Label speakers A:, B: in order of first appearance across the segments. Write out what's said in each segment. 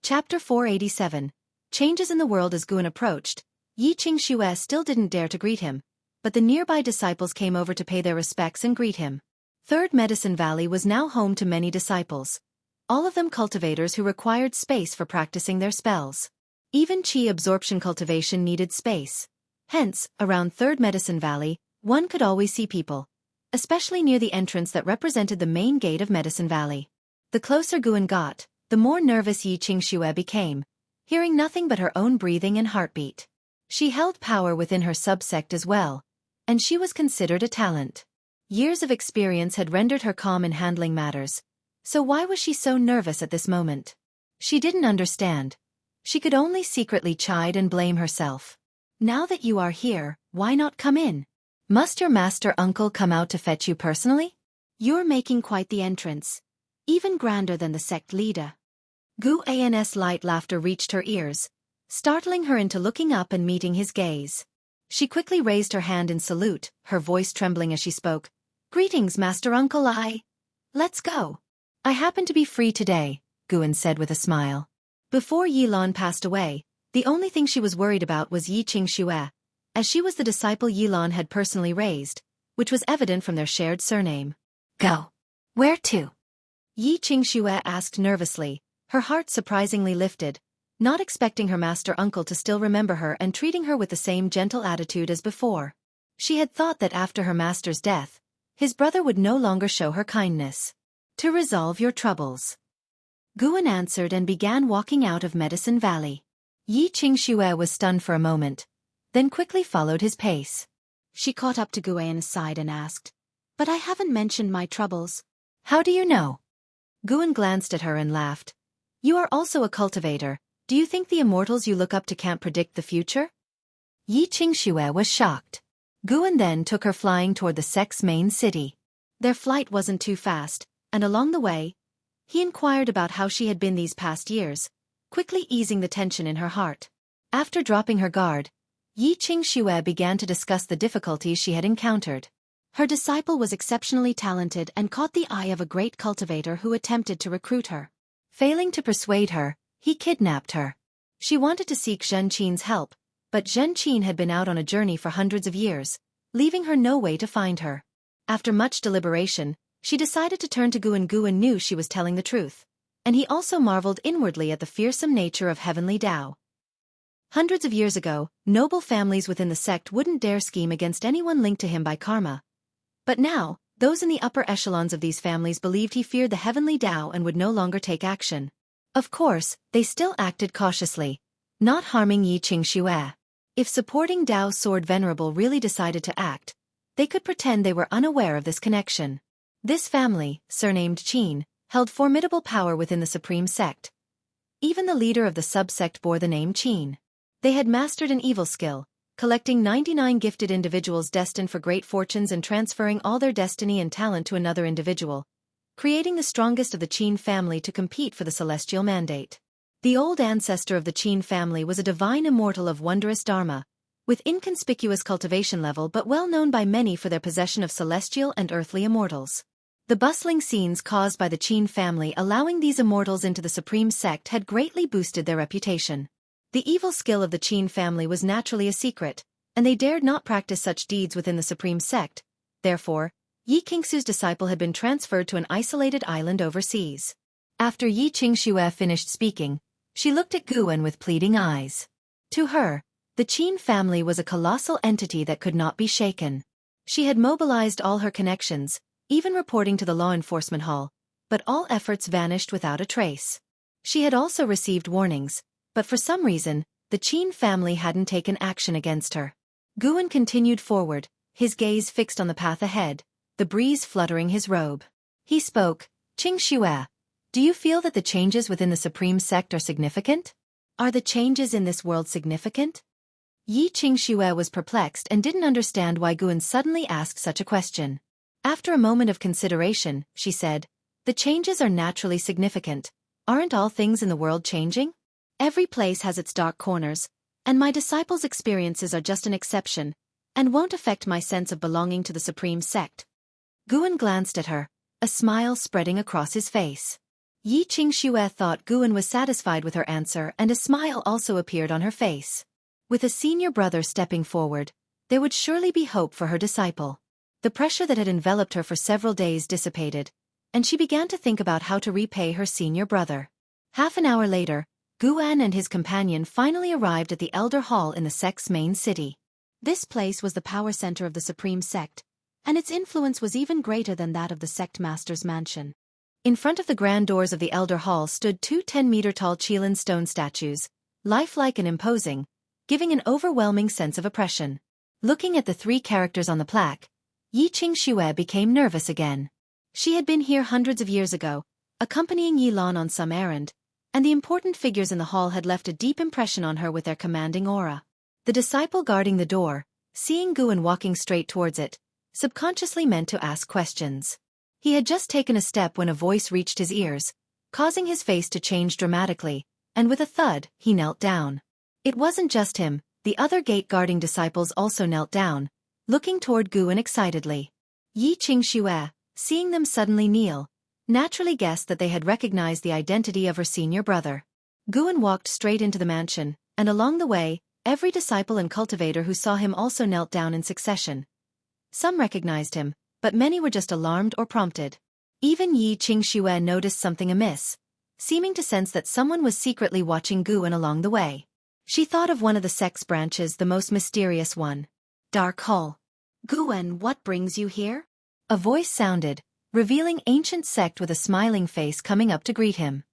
A: Chapter 487. Changes in the world. As Guan approached, Yi Qingxue still didn't dare to greet him, but the nearby disciples came over to pay their respects and greet him. Third Medicine Valley was now home to many disciples, all of them cultivators who required space for practicing their spells. Even qi absorption cultivation needed space. Hence, around Third Medicine Valley, one could always see people, especially near the entrance that represented the main gate of Medicine Valley. The closer Guan got, the more nervous Yi Qingxue became, hearing nothing but her own breathing and heartbeat. She held power within her subsect as well, and she was considered a talent. Years of experience had rendered her calm in handling matters, so why was she so nervous at this moment? She didn't understand. She could only secretly chide and blame herself. Now that you are here, why not come in? Must your master uncle come out to fetch you personally? You're making quite the entrance, even grander than the sect leader. Guan's light laughter reached her ears, startling her into looking up and meeting his gaze. She quickly raised her hand in salute, her voice trembling as she spoke. Greetings, Master Uncle. Let's go. I happen to be free today, Guan said with a smile. Before Yilan passed away, the only thing she was worried about was Yi Qingxue, as she was the disciple Yilan had personally raised, which was evident from their shared surname. Go. Where to? Yi Qingxue asked nervously, her heart surprisingly lifted, not expecting her master uncle to still remember her and treating her with the same gentle attitude as before. She had thought that after her master's death, his brother would no longer show her kindness. To resolve your troubles. Guan answered and began walking out of Medicine Valley. Yi Qingxue was stunned for a moment, then quickly followed his pace. She caught up to Guan's side and asked, But I haven't mentioned my troubles. How do you know? Guan glanced at her and laughed. You are also a cultivator. Do you think the immortals you look up to can't predict the future? Yi Qingxue was shocked. Guan then took her flying toward the sect's main city. Their flight wasn't too fast, and along the way, he inquired about how she had been these past years, quickly easing the tension in her heart. After dropping her guard, Yi Qingxue began to discuss the difficulties she had encountered. Her disciple was exceptionally talented and caught the eye of a great cultivator who attempted to recruit her. Failing to persuade her, he kidnapped her. She wanted to seek Zhen Qin's help, but Zhen Qin had been out on a journey for hundreds of years, leaving her no way to find her. After much deliberation, she decided to turn to Guan. Guan knew she was telling the truth, and he also marveled inwardly at the fearsome nature of heavenly Tao. Hundreds of years ago, noble families within the sect wouldn't dare scheme against anyone linked to him by karma. But now, those in the upper echelons of these families believed he feared the heavenly Tao and would no longer take action. Of course, they still acted cautiously, not harming Yi Qingxue. If supporting Dao's sword venerable really decided to act, they could pretend they were unaware of this connection. This family, surnamed Qin, held formidable power within the supreme sect. Even the leader of the subsect bore the name Qin. They had mastered an evil skill, collecting 99 gifted individuals destined for great fortunes and transferring all their destiny and talent to another individual, creating the strongest of the Qin family to compete for the celestial mandate. The old ancestor of the Qin family was a divine immortal of wondrous dharma, with inconspicuous cultivation level but well known by many for their possession of celestial and earthly immortals. The bustling scenes caused by the Qin family allowing these immortals into the supreme sect had greatly boosted their reputation. The evil skill of the Qin family was naturally a secret, and they dared not practice such deeds within the supreme sect. Therefore, Yi Qingxue's disciple had been transferred to an isolated island overseas. After Yi Qingxue finished speaking, she looked at Guan with pleading eyes. To her, the Qin family was a colossal entity that could not be shaken. She had mobilized all her connections, even reporting to the law enforcement hall, but all efforts vanished without a trace. She had also received warnings, but for some reason, the Qin family hadn't taken action against her. Guan continued forward, his gaze fixed on the path ahead, the breeze fluttering his robe. He spoke, Qingxue, do you feel that the changes within the supreme sect are significant? Are the changes in this world significant? Yi Qingxue was perplexed and didn't understand why Guan suddenly asked such a question. After a moment of consideration, she said, the changes are naturally significant. Aren't all things in the world changing? Every place has its dark corners, and my disciples' experiences are just an exception, and won't affect my sense of belonging to the supreme sect. Guan glanced at her, a smile spreading across his face. Yi Qingxue thought Guan was satisfied with her answer, and a smile also appeared on her face. With a senior brother stepping forward, there would surely be hope for her disciple. The pressure that had enveloped her for several days dissipated, and she began to think about how to repay her senior brother. Half an hour later, Guan and his companion finally arrived at the Elder Hall in the sect's main city. This place was the power center of the Supreme Sect, and its influence was even greater than that of the sect master's mansion. In front of the grand doors of the Elder Hall stood two 10-meter-tall Qilin stone statues, lifelike and imposing, giving an overwhelming sense of oppression. Looking at the three characters on the plaque, Yi Qingxue became nervous again. She had been here hundreds of years ago, accompanying Yi Lan on some errand, and the important figures in the hall had left a deep impression on her with their commanding aura. The disciple guarding the door, seeing Guan walking straight towards it, subconsciously meant to ask questions. He had just taken a step when a voice reached his ears, causing his face to change dramatically, and with a thud, he knelt down. It wasn't just him, the other gate-guarding disciples also knelt down, looking toward Guan excitedly. Yi Qingxue, seeing them suddenly kneel, naturally guessed that they had recognized the identity of her senior brother. Guan walked straight into the mansion, and along the way, every disciple and cultivator who saw him also knelt down in succession. Some recognized him, but many were just alarmed or prompted. Even Yi Qingxue noticed something amiss, seeming to sense that someone was secretly watching Guan along the way. She thought of one of the sect's branches, the most mysterious one. Dark Hall. Guan, what brings you here? A voice sounded, revealing ancient sect with a smiling face coming up to greet him.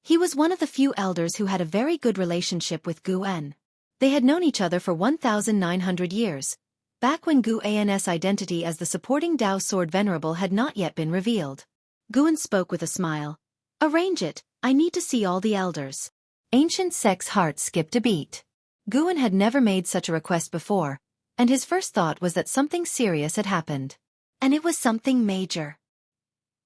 A: He was one of the few elders who had a very good relationship with Guan. They had known each other for 1,900 years, back when Guan's identity as the supporting Dao Sword Venerable had not yet been revealed. Guan spoke with a smile. Arrange it, I need to see all the elders. Ancient sect's heart skipped a beat. Guan had never made such a request before, and his first thought was that something serious had happened. And it was something major.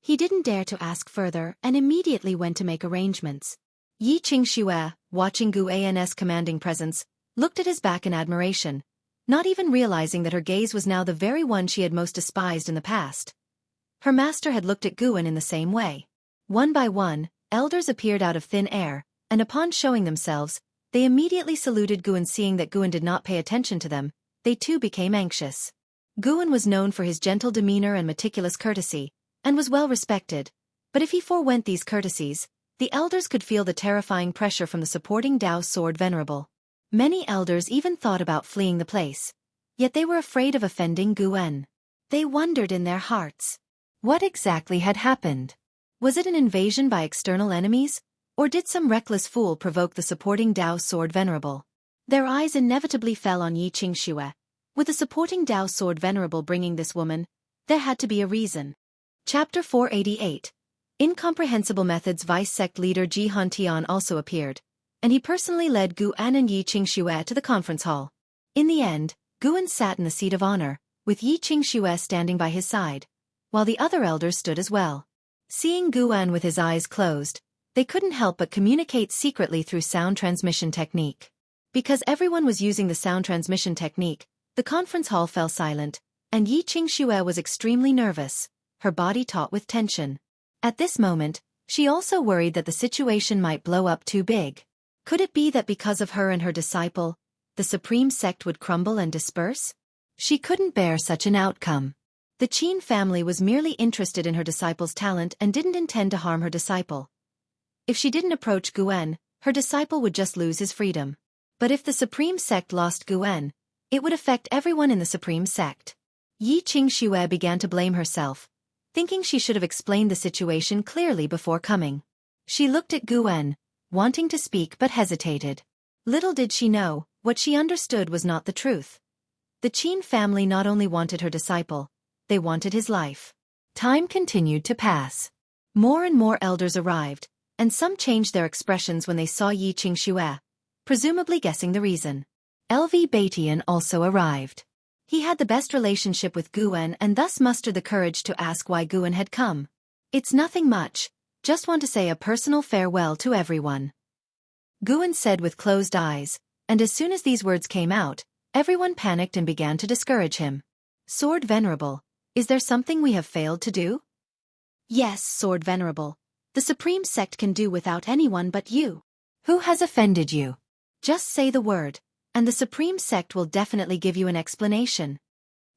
A: He didn't dare to ask further and immediately went to make arrangements. Yi Qingxue, watching Guan's commanding presence, looked at his back in admiration, not even realizing that her gaze was now the very one she had most despised in the past. Her master had looked at Guan in the same way. One by one, elders appeared out of thin air, and upon showing themselves, they immediately saluted Guan. Seeing that Guan did not pay attention to them, they too became anxious. Guan was known for his gentle demeanor and meticulous courtesy, and was well respected, but if he forewent these courtesies, the elders could feel the terrifying pressure from the supporting Dao Sword Venerable. Many elders even thought about fleeing the place, yet they were afraid of offending Guan. They wondered in their hearts, what exactly had happened? Was it an invasion by external enemies, or did some reckless fool provoke the supporting Dao Sword Venerable? Their eyes inevitably fell on Yi Qingxue. With the supporting Dao Sword Venerable bringing this woman, there had to be a reason. Chapter 488. Incomprehensible Methods. Vice Sect Leader Ji Hantian also appeared, and he personally led Guan and Yi Qingxue to the conference hall. In the end, Guan sat in the seat of honor, with Yi Qingxue standing by his side, while the other elders stood as well. Seeing Guan with his eyes closed, they couldn't help but communicate secretly through sound transmission technique. Because everyone was using the sound transmission technique, the conference hall fell silent, and Yi Qingxue was extremely nervous, her body taut with tension. At this moment, she also worried that the situation might blow up too big. Could it be that because of her and her disciple, the Supreme Sect would crumble and disperse? She couldn't bear such an outcome. The Qin family was merely interested in her disciple's talent and didn't intend to harm her disciple. If she didn't approach Guan, her disciple would just lose his freedom. But if the Supreme Sect lost Guan, it would affect everyone in the Supreme Sect. Yi Qingxue began to blame herself, thinking she should have explained the situation clearly before coming. She looked at Guan, wanting to speak but hesitated. Little did she know, what she understood was not the truth. The Qin family not only wanted her disciple, they wanted his life. Time continued to pass. More and more elders arrived, and some changed their expressions when they saw Yi Qingxue, presumably guessing the reason. LV Batian also arrived. He had the best relationship with Guan and thus mustered the courage to ask why Guan had come. It's nothing much, just want to say a personal farewell to everyone. Guan said with closed eyes, and as soon as these words came out, everyone panicked and began to discourage him. Sword Venerable, is there something we have failed to do? Yes, Sword Venerable. The supreme sect can do without anyone but you. Who has offended you? Just say the word, and the supreme sect will definitely give you an explanation.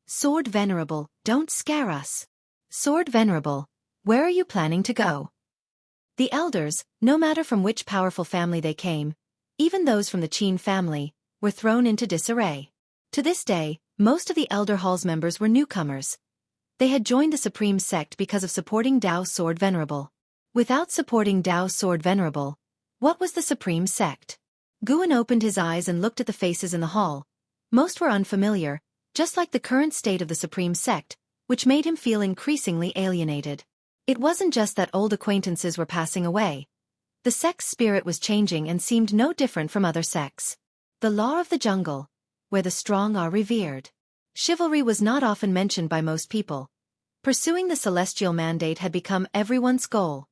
A: Sword Venerable, don't scare us. Sword Venerable, where are you planning to go? The elders, no matter from which powerful family they came, even those from the Qin family, were thrown into disarray. To this day, most of the Elder Hall's members were newcomers. They had joined the Supreme Sect because of supporting Dao Sword Venerable. Without supporting Dao Sword Venerable, what was the Supreme Sect? Guan opened his eyes and looked at the faces in the hall. Most were unfamiliar, just like the current state of the Supreme Sect, which made him feel increasingly alienated. It wasn't just that old acquaintances were passing away. The sect's spirit was changing and seemed no different from other sects. The law of the jungle, where the strong are revered. Chivalry was not often mentioned by most people. Pursuing the celestial mandate had become everyone's goal.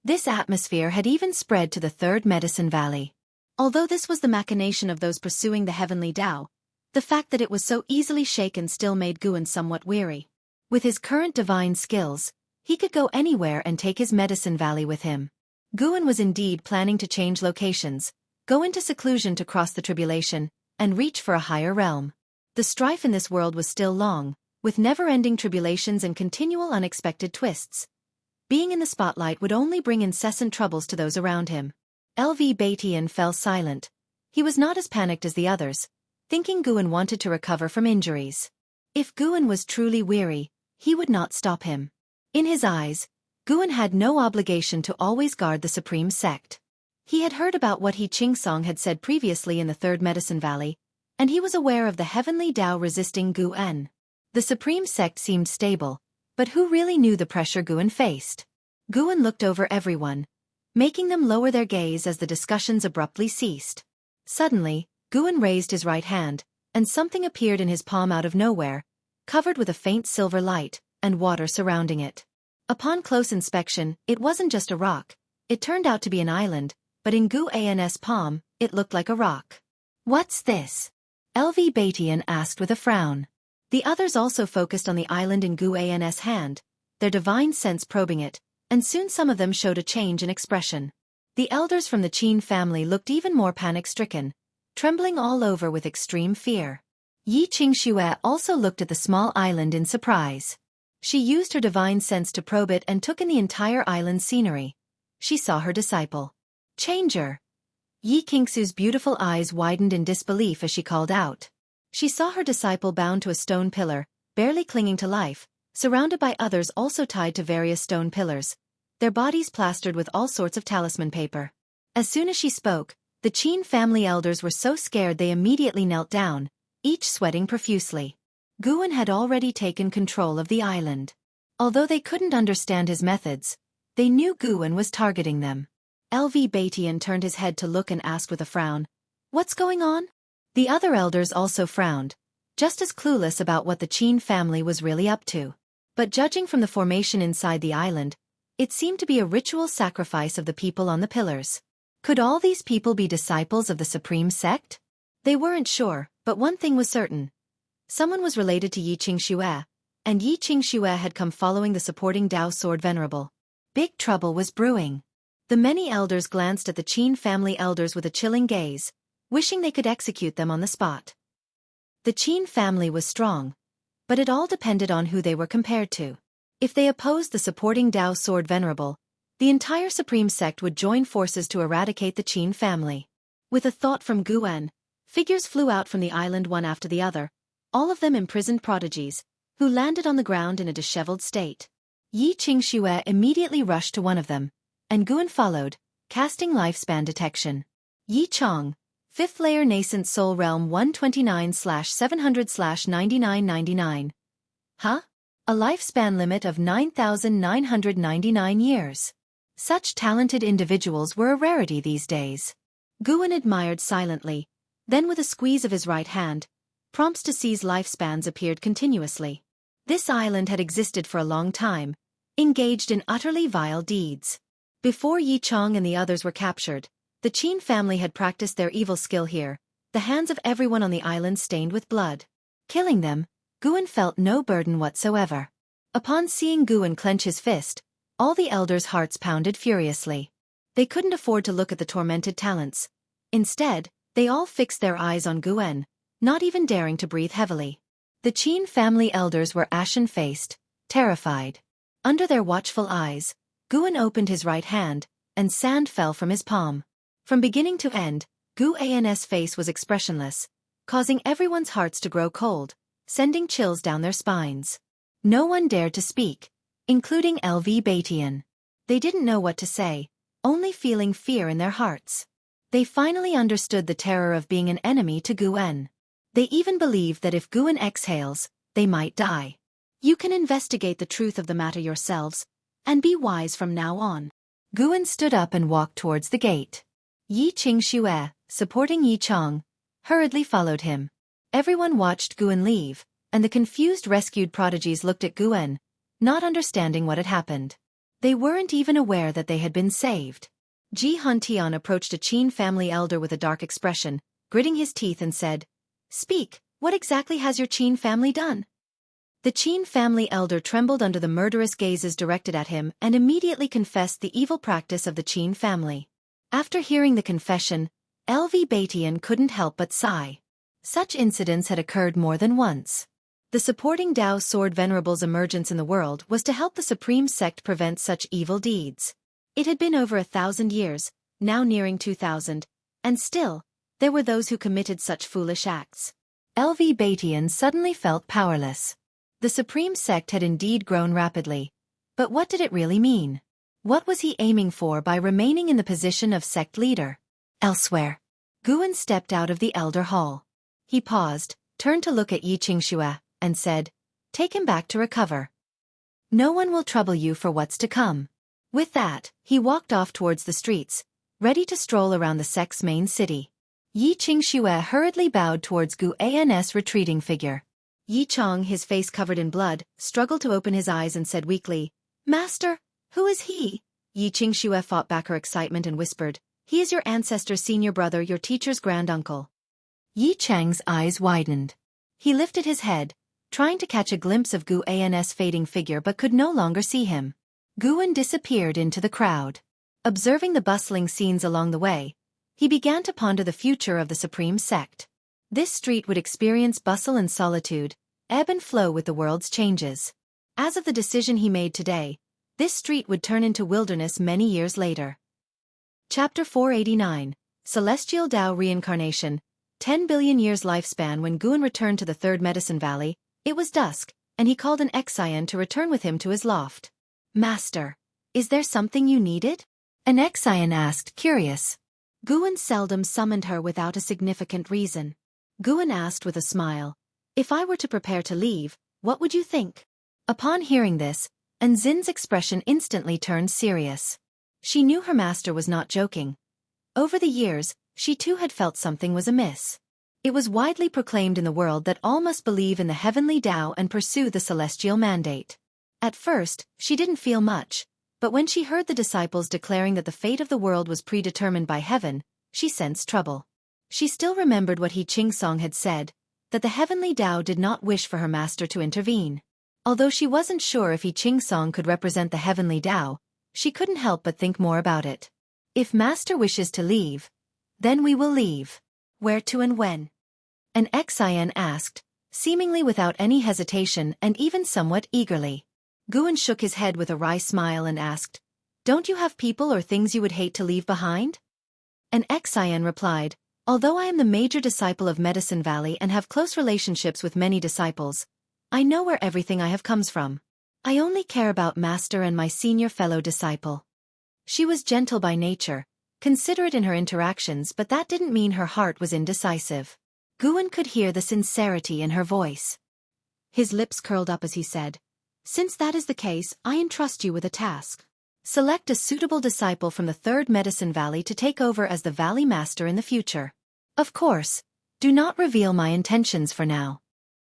A: This atmosphere had even spread to the Third Medicine Valley. Although this was the machination of those pursuing the heavenly Tao, the fact that it was so easily shaken still made Guan somewhat weary. With his current divine skills, he could go anywhere and take his Medicine Valley with him. Guan was indeed planning to change locations, go into seclusion to cross the tribulation, and reach for a higher realm. The strife in this world was still long, with never-ending tribulations and continual unexpected twists. Being in the spotlight would only bring incessant troubles to those around him. LV Batian fell silent. He was not as panicked as the others, thinking Guan wanted to recover from injuries. If Guan was truly weary, he would not stop him. In his eyes, Guan had no obligation to always guard the Supreme Sect. He had heard about what He Qingsong had said previously in the Third Medicine Valley, and he was aware of the heavenly Tao resisting Guan. The Supreme Sect seemed stable, but who really knew the pressure Guan faced? Guan looked over everyone, making them lower their gaze as the discussions abruptly ceased. Suddenly, Guan raised his right hand, and something appeared in his palm out of nowhere, covered with a faint silver light, and water surrounding it. Upon close inspection, it wasn't just a rock. It turned out to be an island, but in Guan's palm, it looked like a rock. What's this? LV Batian asked with a frown. The others also focused on the island in Guan's hand, their divine sense probing it, and soon some of them showed a change in expression. The elders from the Qin family looked even more panic-stricken, trembling all over with extreme fear. Yi Qingxue also looked at the small island in surprise. She used her divine sense to probe it and took in the entire island's scenery. She saw her disciple. Changer. Yi Qingxue's beautiful eyes widened in disbelief as she called out. She saw her disciple bound to a stone pillar, barely clinging to life, surrounded by others also tied to various stone pillars, their bodies plastered with all sorts of talisman paper. As soon as she spoke, the Qin family elders were so scared they immediately knelt down, each sweating profusely. Guan had already taken control of the island. Although they couldn't understand his methods, they knew Guan was targeting them. LV Batian turned his head to look and asked with a frown, "What's going on?" The other elders also frowned, just as clueless about what the Qin family was really up to. But judging from the formation inside the island, it seemed to be a ritual sacrifice of the people on the pillars. Could all these people be disciples of the Supreme Sect? They weren't sure, but one thing was certain. Someone was related to Yi Qingxue, and Yi Qingxue had come following the supporting Dao Sword Venerable. Big trouble was brewing. The many elders glanced at the Qin family elders with a chilling gaze, wishing they could execute them on the spot. The Qin family was strong, but it all depended on who they were compared to. If they opposed the supporting Dao Sword Venerable, the entire Supreme Sect would join forces to eradicate the Qin family. With a thought from Guan, figures flew out from the island one after the other, all of them imprisoned prodigies, who landed on the ground in a disheveled state. Yi Qingxue immediately rushed to one of them, and Guan followed, casting lifespan detection. Yi Chong, 5th layer nascent soul realm 129/700/9999. Huh? A lifespan limit of 9,999 years. Such talented individuals were a rarity these days. Guan admired silently, then with a squeeze of his right hand, prompts to seize lifespans appeared continuously. This island had existed for a long time, engaged in utterly vile deeds. Before Yi Chong and the others were captured, the Qin family had practiced their evil skill here, the hands of everyone on the island stained with blood. Killing them, Guan felt no burden whatsoever. Upon seeing Guan clench his fist, All the elders' hearts pounded furiously. They couldn't afford to look at the tormented talents. Instead, they all fixed their eyes on Guan, not even daring to breathe heavily. The Qin family elders were ashen-faced, terrified. Under their watchful eyes, Guan opened his right hand, and sand fell from his palm. From beginning to end, Guan's face was expressionless, causing everyone's hearts to grow cold, sending chills down their spines. No one dared to speak, including LV Batian. They didn't know what to say, only feeling fear in their hearts. They finally understood the terror of being an enemy to Guan. They even believed that if Guan exhales, they might die. You can investigate the truth of the matter yourselves, and be wise from now on. Guan stood up and walked towards the gate. Yi Qingxue, supporting Yi Chong, hurriedly followed him. Everyone watched Guan leave, and the confused rescued prodigies looked at Guan, not understanding what had happened. They weren't even aware that they had been saved. Ji Huntian approached a Qin family elder with a dark expression, gritting his teeth and said, "Speak, what exactly has your Qin family done?" The Qin family elder trembled under the murderous gazes directed at him and immediately confessed the evil practice of the Qin family. After hearing the confession, LV Batian couldn't help but sigh. Such incidents had occurred more than once. The supporting Dao Sword Venerable's emergence in the world was to help the Supreme Sect prevent such evil deeds. It had been over 1,000 years, now nearing 2,000, and still, there were those who committed such foolish acts. LV Batian suddenly felt powerless. The Supreme Sect had indeed grown rapidly, but what did it really mean? What was he aiming for by remaining in the position of sect leader? Elsewhere, Guan stepped out of the elder hall. He paused, turned to look at Yi Qingxue, and said, "Take him back to recover. No one will trouble you for what's to come." With that, he walked off towards the streets, ready to stroll around the sect's main city. Yi Qingxue hurriedly bowed towards Guan's retreating figure. Yi Chong, his face covered in blood, struggled to open his eyes and said weakly, "Master, who is he?" Yi Qingxue fought back her excitement and whispered, "He is your ancestor's senior brother, your teacher's granduncle." Yi Chang's eyes widened. He lifted his head, trying to catch a glimpse of Guan's fading figure but could no longer see him. Guan disappeared into the crowd. Observing the bustling scenes along the way, he began to ponder the future of the Supreme Sect. This street would experience bustle and solitude, ebb and flow with the world's changes. As of the decision he made today, this street would turn into wilderness many years later. Chapter 489, Celestial Tao Reincarnation, 10 billion years lifespan. When Guan returned to the Third Medicine Valley, it was dusk, and he called an Xian to return with him to his loft. "Master, is there something you needed?" An Xian asked, curious. Guan seldom summoned her without a significant reason. Guan asked with a smile, "If I were to prepare to leave, what would you think?" Upon hearing this, Anzin's expression instantly turned serious. She knew her master was not joking. Over the years, she too had felt something was amiss. It was widely proclaimed in the world that all must believe in the heavenly Tao and pursue the celestial mandate. At first, she didn't feel much, but when she heard the disciples declaring that the fate of the world was predetermined by heaven, she sensed trouble. She still remembered what He Qingsong had said, that the heavenly Tao did not wish for her master to intervene. Although she wasn't sure if He Qingsong could represent the heavenly Tao, she couldn't help but think more about it. If master wishes to leave, then we will leave. Where to and when? An Xian asked, seemingly without any hesitation and even somewhat eagerly. Guan shook his head with a wry smile and asked, "Don't you have people or things you would hate to leave behind?" An Xian replied, "Although I am the major disciple of Medicine Valley and have close relationships with many disciples, I know where everything I have comes from. I only care about master and my senior fellow disciple." She was gentle by nature, considerate in her interactions, but that didn't mean her heart was indecisive. Guan could hear the sincerity in her voice. His lips curled up as he said, "Since that is the case, I entrust you with a task. Select a suitable disciple from the Third Medicine Valley to take over as the Valley Master in the future. Of course, do not reveal my intentions for now."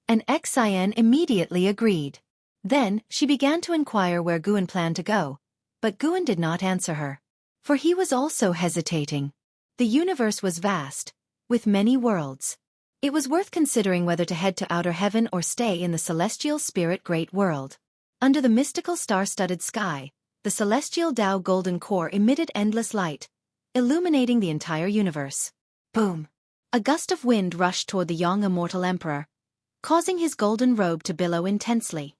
A: An Xian immediately agreed. Then, she began to inquire where Guan planned to go, but Guan did not answer her. For he was also hesitating. The universe was vast, with many worlds. It was worth considering whether to head to outer heaven or stay in the celestial spirit great world. Under the mystical star-studded sky, the celestial Tao golden core emitted endless light, illuminating the entire universe. Boom! A gust of wind rushed toward the young immortal emperor, causing his golden robe to billow intensely.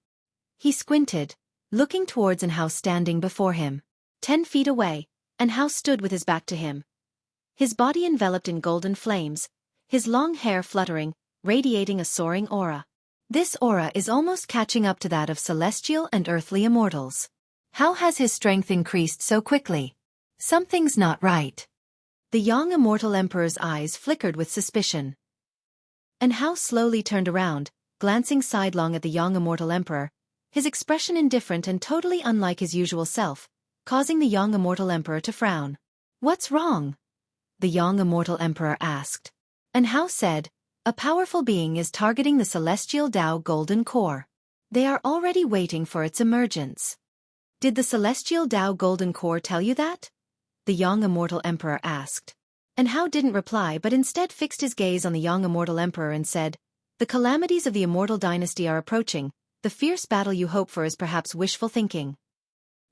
A: He squinted, looking towards Anhao standing before him. 10 feet away, Anhao stood with his back to him. His body enveloped in golden flames, his long hair fluttering, radiating a soaring aura. This aura is almost catching up to that of celestial and earthly immortals. How has his strength increased so quickly? Something's not right. The young immortal emperor's eyes flickered with suspicion. Anhao slowly turned around, glancing sidelong at the young immortal emperor, his expression indifferent and totally unlike his usual self, causing the young immortal emperor to frown. "What's wrong?" the young immortal emperor asked. Anhao said, "A powerful being is targeting the celestial Tao golden core. They are already waiting for its emergence." "Did the celestial Tao golden core tell you that?" the young immortal emperor asked. Anhao didn't reply but instead fixed his gaze on the young immortal emperor and said, "The calamities of the immortal dynasty are approaching. The fierce battle you hope for is perhaps wishful thinking."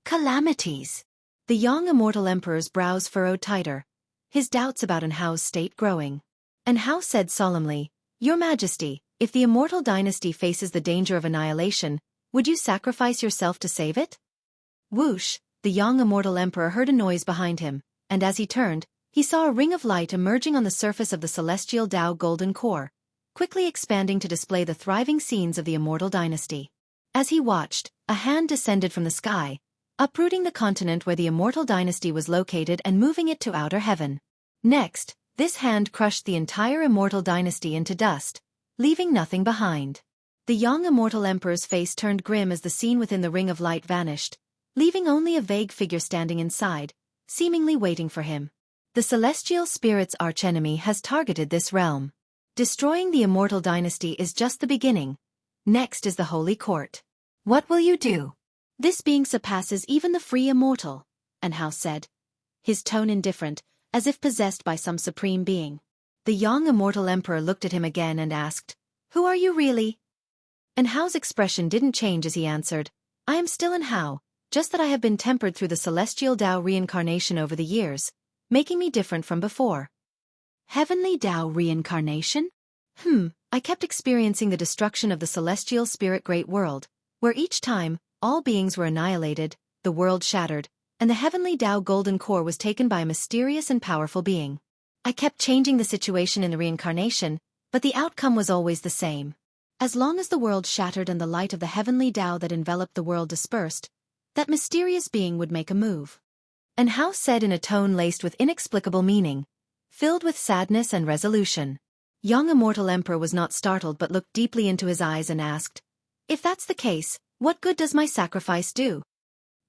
A: Calamities. The young immortal emperor's brows furrowed tighter, his doubts about Anhao's state growing. Anhao said solemnly, "Your Majesty, if the immortal dynasty faces the danger of annihilation, would you sacrifice yourself to save it?" Whoosh, the young immortal emperor heard a noise behind him, and as he turned, he saw a ring of light emerging on the surface of the celestial Tao golden core, quickly expanding to display the thriving scenes of the immortal dynasty. As he watched, a hand descended from the sky, uprooting the continent where the immortal dynasty was located and moving it to outer heaven. Next, this hand crushed the entire immortal dynasty into dust, leaving nothing behind. The young immortal emperor's face turned grim as the scene within the ring of light vanished, leaving only a vague figure standing inside, seemingly waiting for him. The celestial spirit's archenemy has targeted this realm. Destroying the immortal dynasty is just the beginning. Next is the holy court. What will you do? This being surpasses even the free immortal, Anhao said, his tone indifferent, as if possessed by some supreme being. The young immortal emperor looked at him again and asked, "Who are you really?" Anhao's expression didn't change as he answered, "I am still Anhao, just that I have been tempered through the celestial Tao reincarnation over the years, making me different from before." Heavenly Tao reincarnation? I kept experiencing the destruction of the celestial spirit great world, where each time, all beings were annihilated, the world shattered, and the heavenly Tao golden core was taken by a mysterious and powerful being. I kept changing the situation in the reincarnation, but the outcome was always the same. As long as the world shattered and the light of the heavenly Tao that enveloped the world dispersed, that mysterious being would make a move. Anhao said in a tone laced with inexplicable meaning, filled with sadness and resolution. Young immortal emperor was not startled but looked deeply into his eyes and asked, "If that's the case, what good does my sacrifice do?"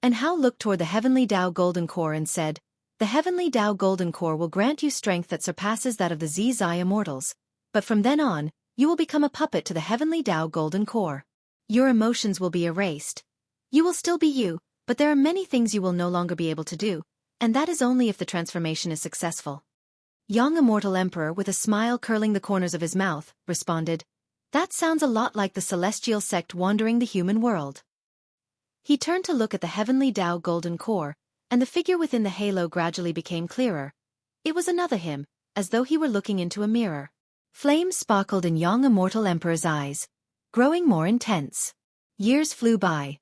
A: Anhao looked toward the heavenly Tao golden core and said, "The heavenly Tao golden core will grant you strength that surpasses that of the Zai immortals, but from then on, you will become a puppet to the heavenly Tao golden core. Your emotions will be erased. You will still be you, but there are many things you will no longer be able to do, and that is only if the transformation is successful." Young immortal emperor, with a smile curling the corners of his mouth, responded, "That sounds a lot like the celestial sect wandering the human world." He turned to look at the heavenly Tao golden core, and the figure within the halo gradually became clearer. It was another him, as though he were looking into a mirror. Flames sparkled in young immortal emperor's eyes, growing more intense. Years flew by.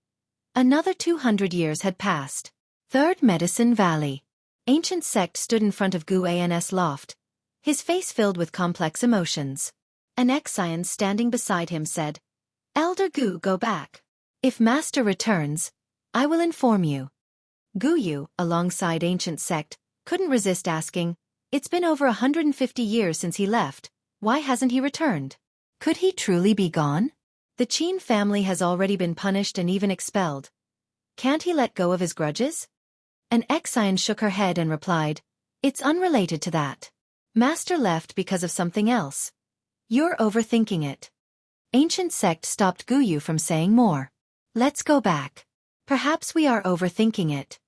A: Another 200 years had passed. Third Medicine Valley. Ancient sect stood in front of Gu An's loft, his face filled with complex emotions. An Xiaofan standing beside him said, "Elder Gu, go back. If Master returns, I will inform you." Gu Yu, alongside ancient sect, couldn't resist asking, "It's been over 150 years since he left, why hasn't he returned? Could he truly be gone? The Qin family has already been punished and even expelled. Can't he let go of his grudges?" An Xian shook her head and replied, "It's unrelated to that. Master left because of something else. You're overthinking it." Ancient sect stopped Gu Yu from saying more. "Let's go back. Perhaps we are overthinking it."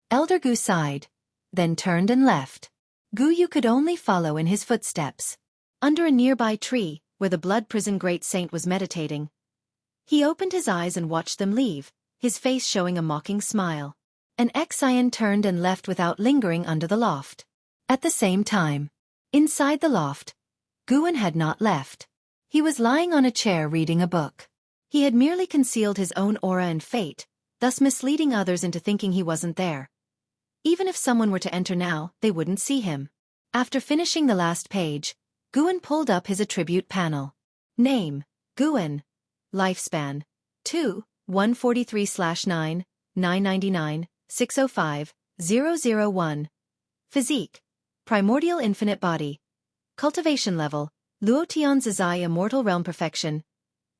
A: Elder Gu sighed, then turned and left. Gu Yu could only follow in his footsteps. Under a nearby tree, where the blood prison great saint was meditating, he opened his eyes and watched them leave, his face showing a mocking smile. An Xian turned and left without lingering under the loft. At the same time, inside the loft, Guan had not left. He was lying on a chair reading a book. He had merely concealed his own aura and fate, thus misleading others into thinking he wasn't there. Even if someone were to enter now, they wouldn't see him. After finishing the last page, Guan pulled up his attribute panel. Name, Guan. Lifespan, 2, 143/9, 999, 605, 001. Physique, primordial infinite body. Cultivation level, Luotian Zizai immortal realm perfection.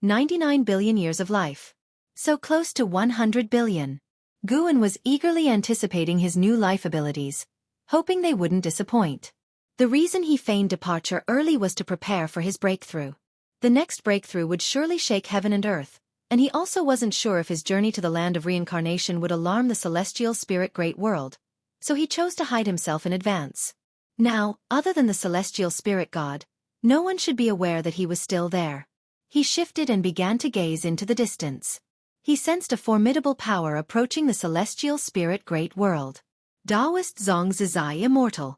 A: 99 billion years of life. So close to 100 billion. Guan was eagerly anticipating his new life abilities, hoping they wouldn't disappoint. The reason he feigned departure early was to prepare for his breakthrough. The next breakthrough would surely shake heaven and earth, and he also wasn't sure if his journey to the land of reincarnation would alarm the celestial spirit great world, so he chose to hide himself in advance. Now, other than the celestial spirit god, no one should be aware that he was still there. He shifted and began to gaze into the distance. He sensed a formidable power approaching the celestial spirit great world. Taoist Zong Zizai Immortal.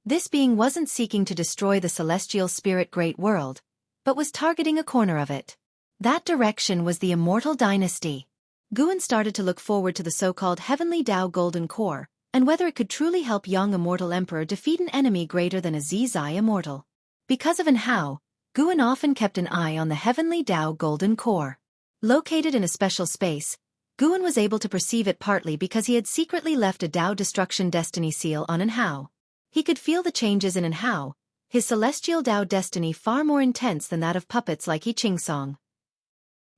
A: This being wasn't seeking to destroy the celestial spirit great world, but was targeting a corner of it. That direction was the Immortal Dynasty. Guan started to look forward to the so-called Heavenly Tao Golden Core, and whether it could truly help young Immortal Emperor defeat an enemy greater than a Zizai Immortal. Because of an how, Guan often kept an eye on the Heavenly Tao Golden Core. Located in a special space, Guan was able to perceive it partly because he had secretly left a Tao Destruction Destiny seal on an how. He could feel the changes in an how, his celestial Tao destiny far more intense than that of puppets like Yi Ching Song.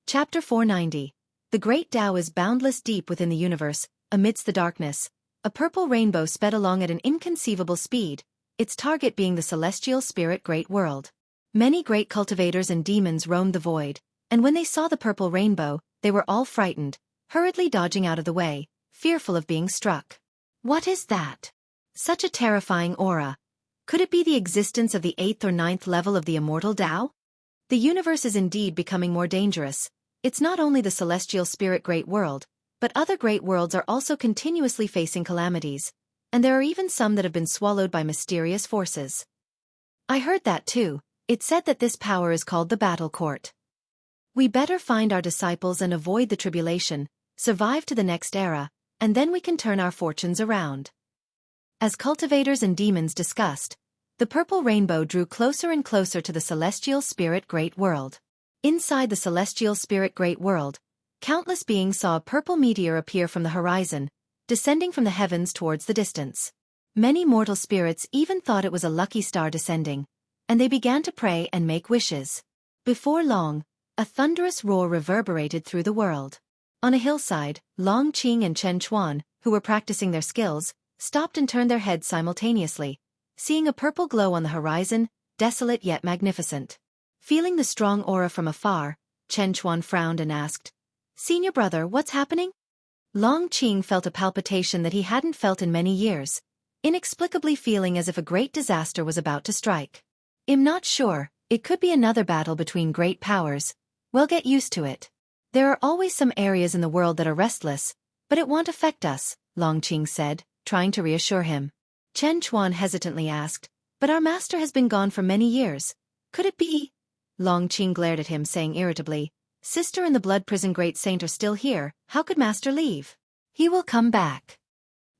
A: Chapter 490. The Great Tao is boundless deep within the universe, amidst the darkness. A purple rainbow sped along at an inconceivable speed, its target being the celestial spirit great world. Many great cultivators and demons roamed the void, and when they saw the purple rainbow, they were all frightened, hurriedly dodging out of the way, fearful of being struck. What is that? Such a terrifying aura. Could it be the existence of the 8th or 9th level of the immortal Tao? The universe is indeed becoming more dangerous. It's not only the celestial spirit great world, but other great worlds are also continuously facing calamities, and there are even some that have been swallowed by mysterious forces. I heard that too. It said that this power is called the Battle Court. We better find our disciples and avoid the tribulation, survive to the next era, and then we can turn our fortunes around. As cultivators and demons discussed, the purple rainbow drew closer and closer to the celestial spirit great world. Inside the celestial spirit great world, countless beings saw a purple meteor appear from the horizon, descending from the heavens towards the distance. Many mortal spirits even thought it was a lucky star descending, and they began to pray and make wishes. Before long, a thunderous roar reverberated through the world. On a hillside, Long Qing and Chen Chuan, who were practicing their skills, stopped and turned their heads simultaneously, seeing a purple glow on the horizon, desolate yet magnificent. Feeling the strong aura from afar, Chen Chuan frowned and asked, "Senior brother, what's happening?" Long Qing felt a palpitation that he hadn't felt in many years, inexplicably feeling as if a great disaster was about to strike. "I'm not sure, it could be another battle between great powers. We'll get used to it. There are always some areas in the world that are restless, but it won't affect us," Long Qing said, trying to reassure him. Chen Chuan hesitantly asked, "But our master has been gone for many years. Could it be?" Long Qing glared at him, saying irritably, "Sister and the blood prison great saint are still here, how could master leave? He will come back."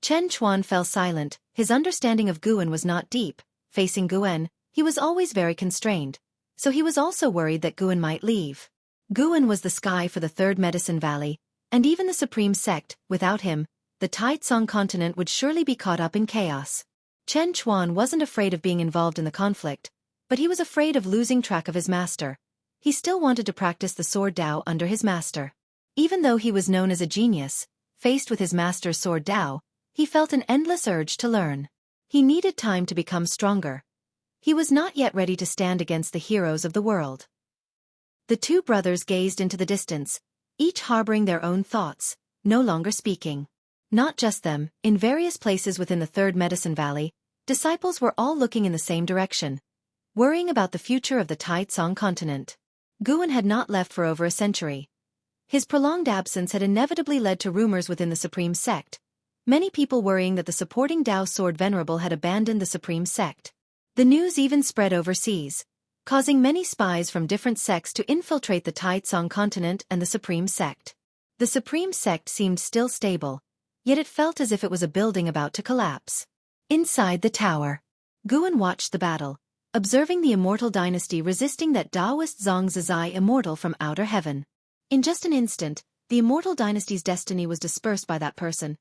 A: Chen Chuan fell silent, his understanding of Guan was not deep. Facing Guan, he was always very constrained, so he was also worried that Guan might leave. Guan was the sky for the Third Medicine Valley, and even the supreme sect, without him, the Taitsong continent would surely be caught up in chaos. Chen Chuan wasn't afraid of being involved in the conflict, but he was afraid of losing track of his master. He still wanted to practice the sword Tao under his master. Even though he was known as a genius, faced with his master's sword Tao, he felt an endless urge to learn. He needed time to become stronger. He was not yet ready to stand against the heroes of the world. The two brothers gazed into the distance, each harboring their own thoughts, no longer speaking. Not just them, in various places within the Third Medicine Valley, disciples were all looking in the same direction, worrying about the future of the Taitsong continent. Guan had not left for over a century. His prolonged absence had inevitably led to rumors within the Supreme Sect, many people worrying that the supporting Dao Sword Venerable had abandoned the Supreme Sect. The news even spread overseas, causing many spies from different sects to infiltrate the Taitsong continent and the Supreme Sect. The Supreme Sect seemed still stable, yet it felt as if it was a building about to collapse. Inside the tower, Guan watched the battle, observing the Immortal dynasty resisting that Taoist Zhang Zizai Immortal from outer heaven. In just an instant, the Immortal dynasty's destiny was dispersed by that person,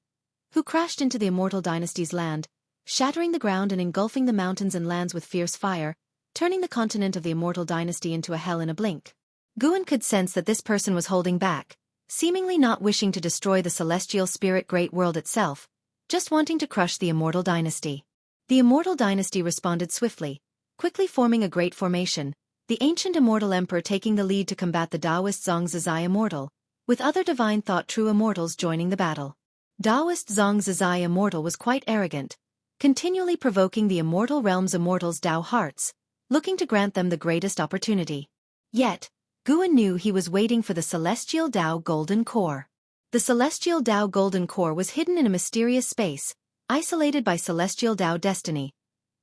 A: who crashed into the Immortal dynasty's land, shattering the ground and engulfing the mountains and lands with fierce fire, turning the continent of the Immortal dynasty into a hell in a blink. Guan could sense that this person was holding back, seemingly not wishing to destroy the celestial spirit great world itself, just wanting to crush the Immortal dynasty. The Immortal dynasty responded swiftly, quickly forming a great formation, the ancient Immortal Emperor taking the lead to combat the Taoist Zhang Zizai Immortal, with other divine thought true immortals joining the battle. Taoist Zhang Zizai Immortal was quite arrogant, continually provoking the Immortal Realm's immortals' Tao hearts, looking to grant them the greatest opportunity. Yet, Guan knew he was waiting for the Celestial Tao Golden Core. The Celestial Tao Golden Core was hidden in a mysterious space, isolated by Celestial Tao destiny,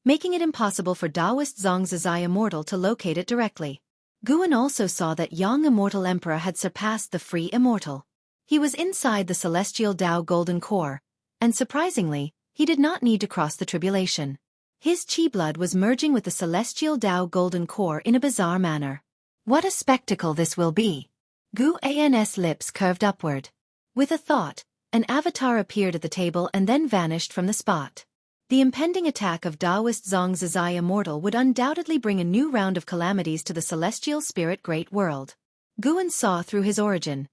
A: making it impossible for Taoist Zhang Zizai Immortal to locate it directly. Guan also saw that Yang Immortal Emperor had surpassed the Free Immortal. He was inside the Celestial Tao Golden Core, and surprisingly, he did not need to cross the tribulation. His chi blood was merging with the Celestial Tao Golden Core in a bizarre manner. What a spectacle this will be! Guan's lips curved upward. With a thought, an avatar appeared at the table and then vanished from the spot. The impending attack of Taoist Zhang Zizai Immortal would undoubtedly bring a new round of calamities to the celestial spirit great world. Guan saw through his origin.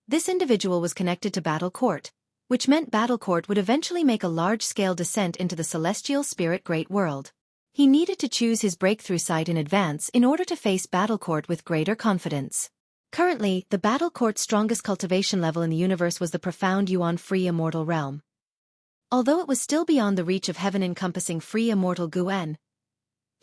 A: This individual was connected to Battle Court, which meant Battle Court would eventually make a large-scale descent into the celestial spirit great world. He needed to choose his breakthrough site in advance in order to face Battle Court with greater confidence. Currently, the Battle Court's strongest cultivation level in the universe was the profound Yuan Free Immortal Realm. Although it was still beyond the reach of heaven-encompassing Free Immortal Guan,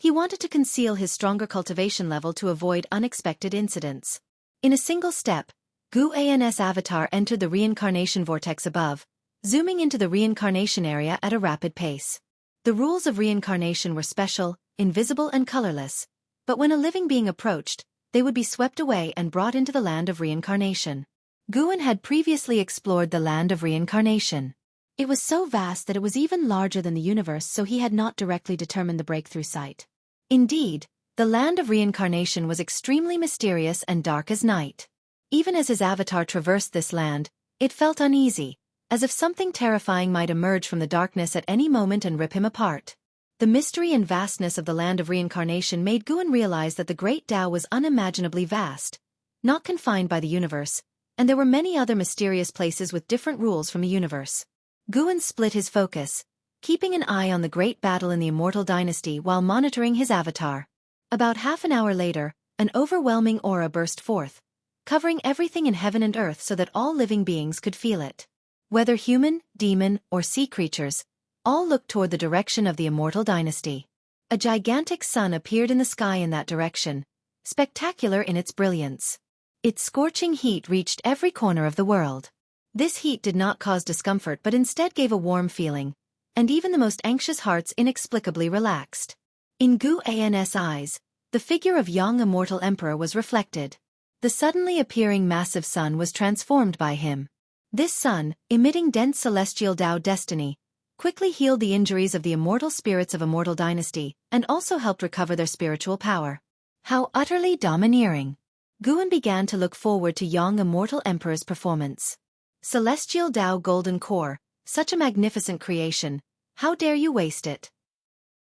A: he wanted to conceal his stronger cultivation level to avoid unexpected incidents. In a single step, Guan's avatar entered the reincarnation vortex above, zooming into the reincarnation area at a rapid pace. The rules of reincarnation were special, invisible and colorless, but when a living being approached, they would be swept away and brought into the land of reincarnation. Guan had previously explored the land of reincarnation. It was so vast that it was even larger than the universe, so he had not directly determined the breakthrough site. Indeed, the land of reincarnation was extremely mysterious and dark as night. Even as his avatar traversed this land, it felt uneasy, as if something terrifying might emerge from the darkness at any moment and rip him apart. The mystery and vastness of the land of reincarnation made Guan realize that the great Tao was unimaginably vast, not confined by the universe, and there were many other mysterious places with different rules from the universe. Guan split his focus, keeping an eye on the great battle in the Immortal dynasty while monitoring his avatar. About half an hour later, an overwhelming aura burst forth, covering everything in heaven and earth so that all living beings could feel it. Whether human, demon, or sea creatures, all looked toward the direction of the Immortal dynasty. A gigantic sun appeared in the sky in that direction, spectacular in its brilliance. Its scorching heat reached every corner of the world. This heat did not cause discomfort but instead gave a warm feeling, and even the most anxious hearts inexplicably relaxed. In Guan's eyes, the figure of Yang Immortal Emperor was reflected. The suddenly appearing massive sun was transformed by him. This sun, emitting dense celestial Tao destiny, quickly healed the injuries of the immortal spirits of Immortal dynasty, and also helped recover their spiritual power. How utterly domineering! Guan began to look forward to Yang Immortal Emperor's performance. Celestial Tao Golden Core, such a magnificent creation, how dare you waste it?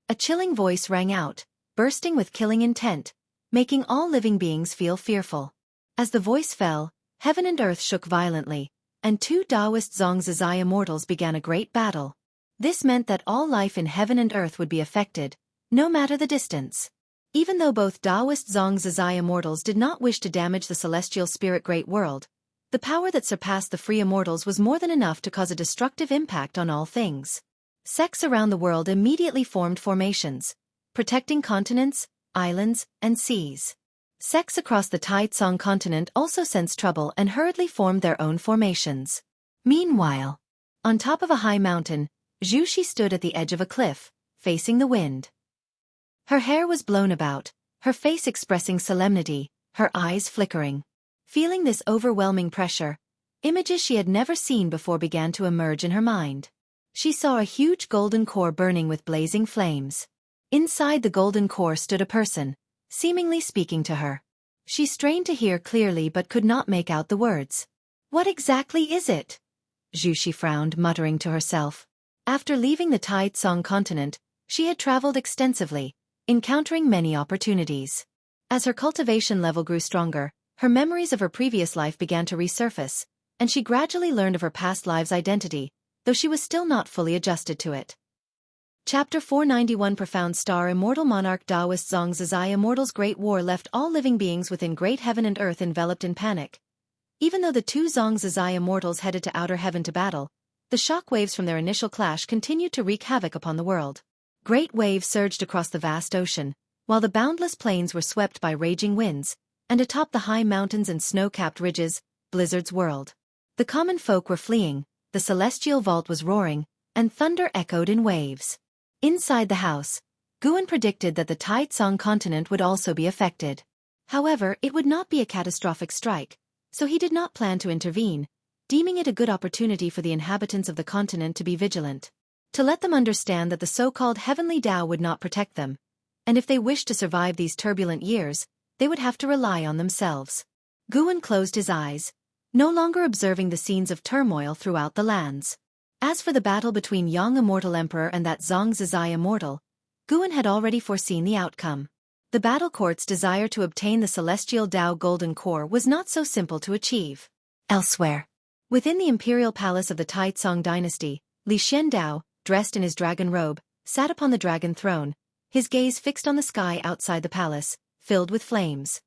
A: A chilling voice rang out, bursting with killing intent, making all living beings feel fearful. As the voice fell, heaven and earth shook violently, and two Taoist Zhang Zizai immortals began a great battle. This meant that all life in heaven and earth would be affected, no matter the distance. Even though both Taoist Zhang Zizai immortals did not wish to damage the celestial spirit great world, the power that surpassed the free immortals was more than enough to cause a destructive impact on all things. Sects around the world immediately formed formations, protecting continents, islands, and seas. Sects across the Taitsong continent also sensed trouble and hurriedly formed their own formations. Meanwhile, on top of a high mountain, Zhu Xi stood at the edge of a cliff, facing the wind. Her hair was blown about, her face expressing solemnity, her eyes flickering. Feeling this overwhelming pressure, images she had never seen before began to emerge in her mind. She saw a huge golden core burning with blazing flames. Inside the golden core stood a person, seemingly speaking to her. She strained to hear clearly but could not make out the words. What exactly is it? Zhu Xi frowned, muttering to herself. After leaving the Taitsong continent, she had traveled extensively, encountering many opportunities. As her cultivation level grew stronger, her memories of her previous life began to resurface, and she gradually learned of her past live's identity, though she was still not fully adjusted to it. Chapter 491 Profound Star Immortal Monarch Taoist Zong Zizai Immortals Great War left all living beings within great heaven and earth enveloped in panic. Even though the two Zong Zizai Immortals headed to outer heaven to battle, the shock waves from their initial clash continued to wreak havoc upon the world. Great waves surged across the vast ocean, while the boundless plains were swept by raging winds, and atop the high mountains and snow-capped ridges, blizzards whirled. The common folk were fleeing, the celestial vault was roaring, and thunder echoed in waves. Inside the house, Guan predicted that the Taitsong continent would also be affected. However, it would not be a catastrophic strike, so he did not plan to intervene, deeming it a good opportunity for the inhabitants of the continent to be vigilant. To let them understand that the so-called heavenly Tao would not protect them, and if they wished to survive these turbulent years, they would have to rely on themselves. Guan closed his eyes, no longer observing the scenes of turmoil throughout the lands. As for the battle between Yang Immortal Emperor and that Zong Zizai Immortal, Guan had already foreseen the outcome. The battle court's desire to obtain the celestial Tao Golden Core was not so simple to achieve. Elsewhere, within the imperial palace of the Taitsong dynasty, Li Xiandao, dressed in his dragon robe, sat upon the dragon throne, his gaze fixed on the sky outside the palace, filled with flames.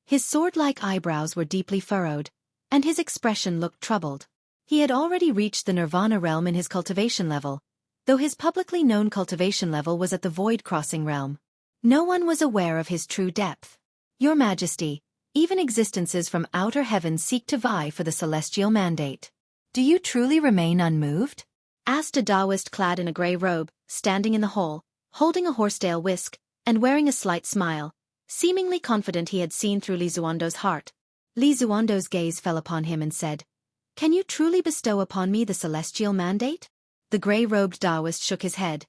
A: His sword-like eyebrows were deeply furrowed, and his expression looked troubled. He had already reached the Nirvana realm in his cultivation level, though his publicly known cultivation level was at the void-crossing realm. No one was aware of his true depth. Your Majesty, even existences from outer heaven seek to vie for the celestial mandate. Do you truly remain unmoved? Asked a Taoist clad in a grey robe, standing in the hall, holding a horsetail whisk, and wearing a slight smile, seemingly confident he had seen through Li Zuando's heart. Li Zuando's gaze fell upon him and said, Can you truly bestow upon me the celestial mandate? The grey-robed Taoist shook his head.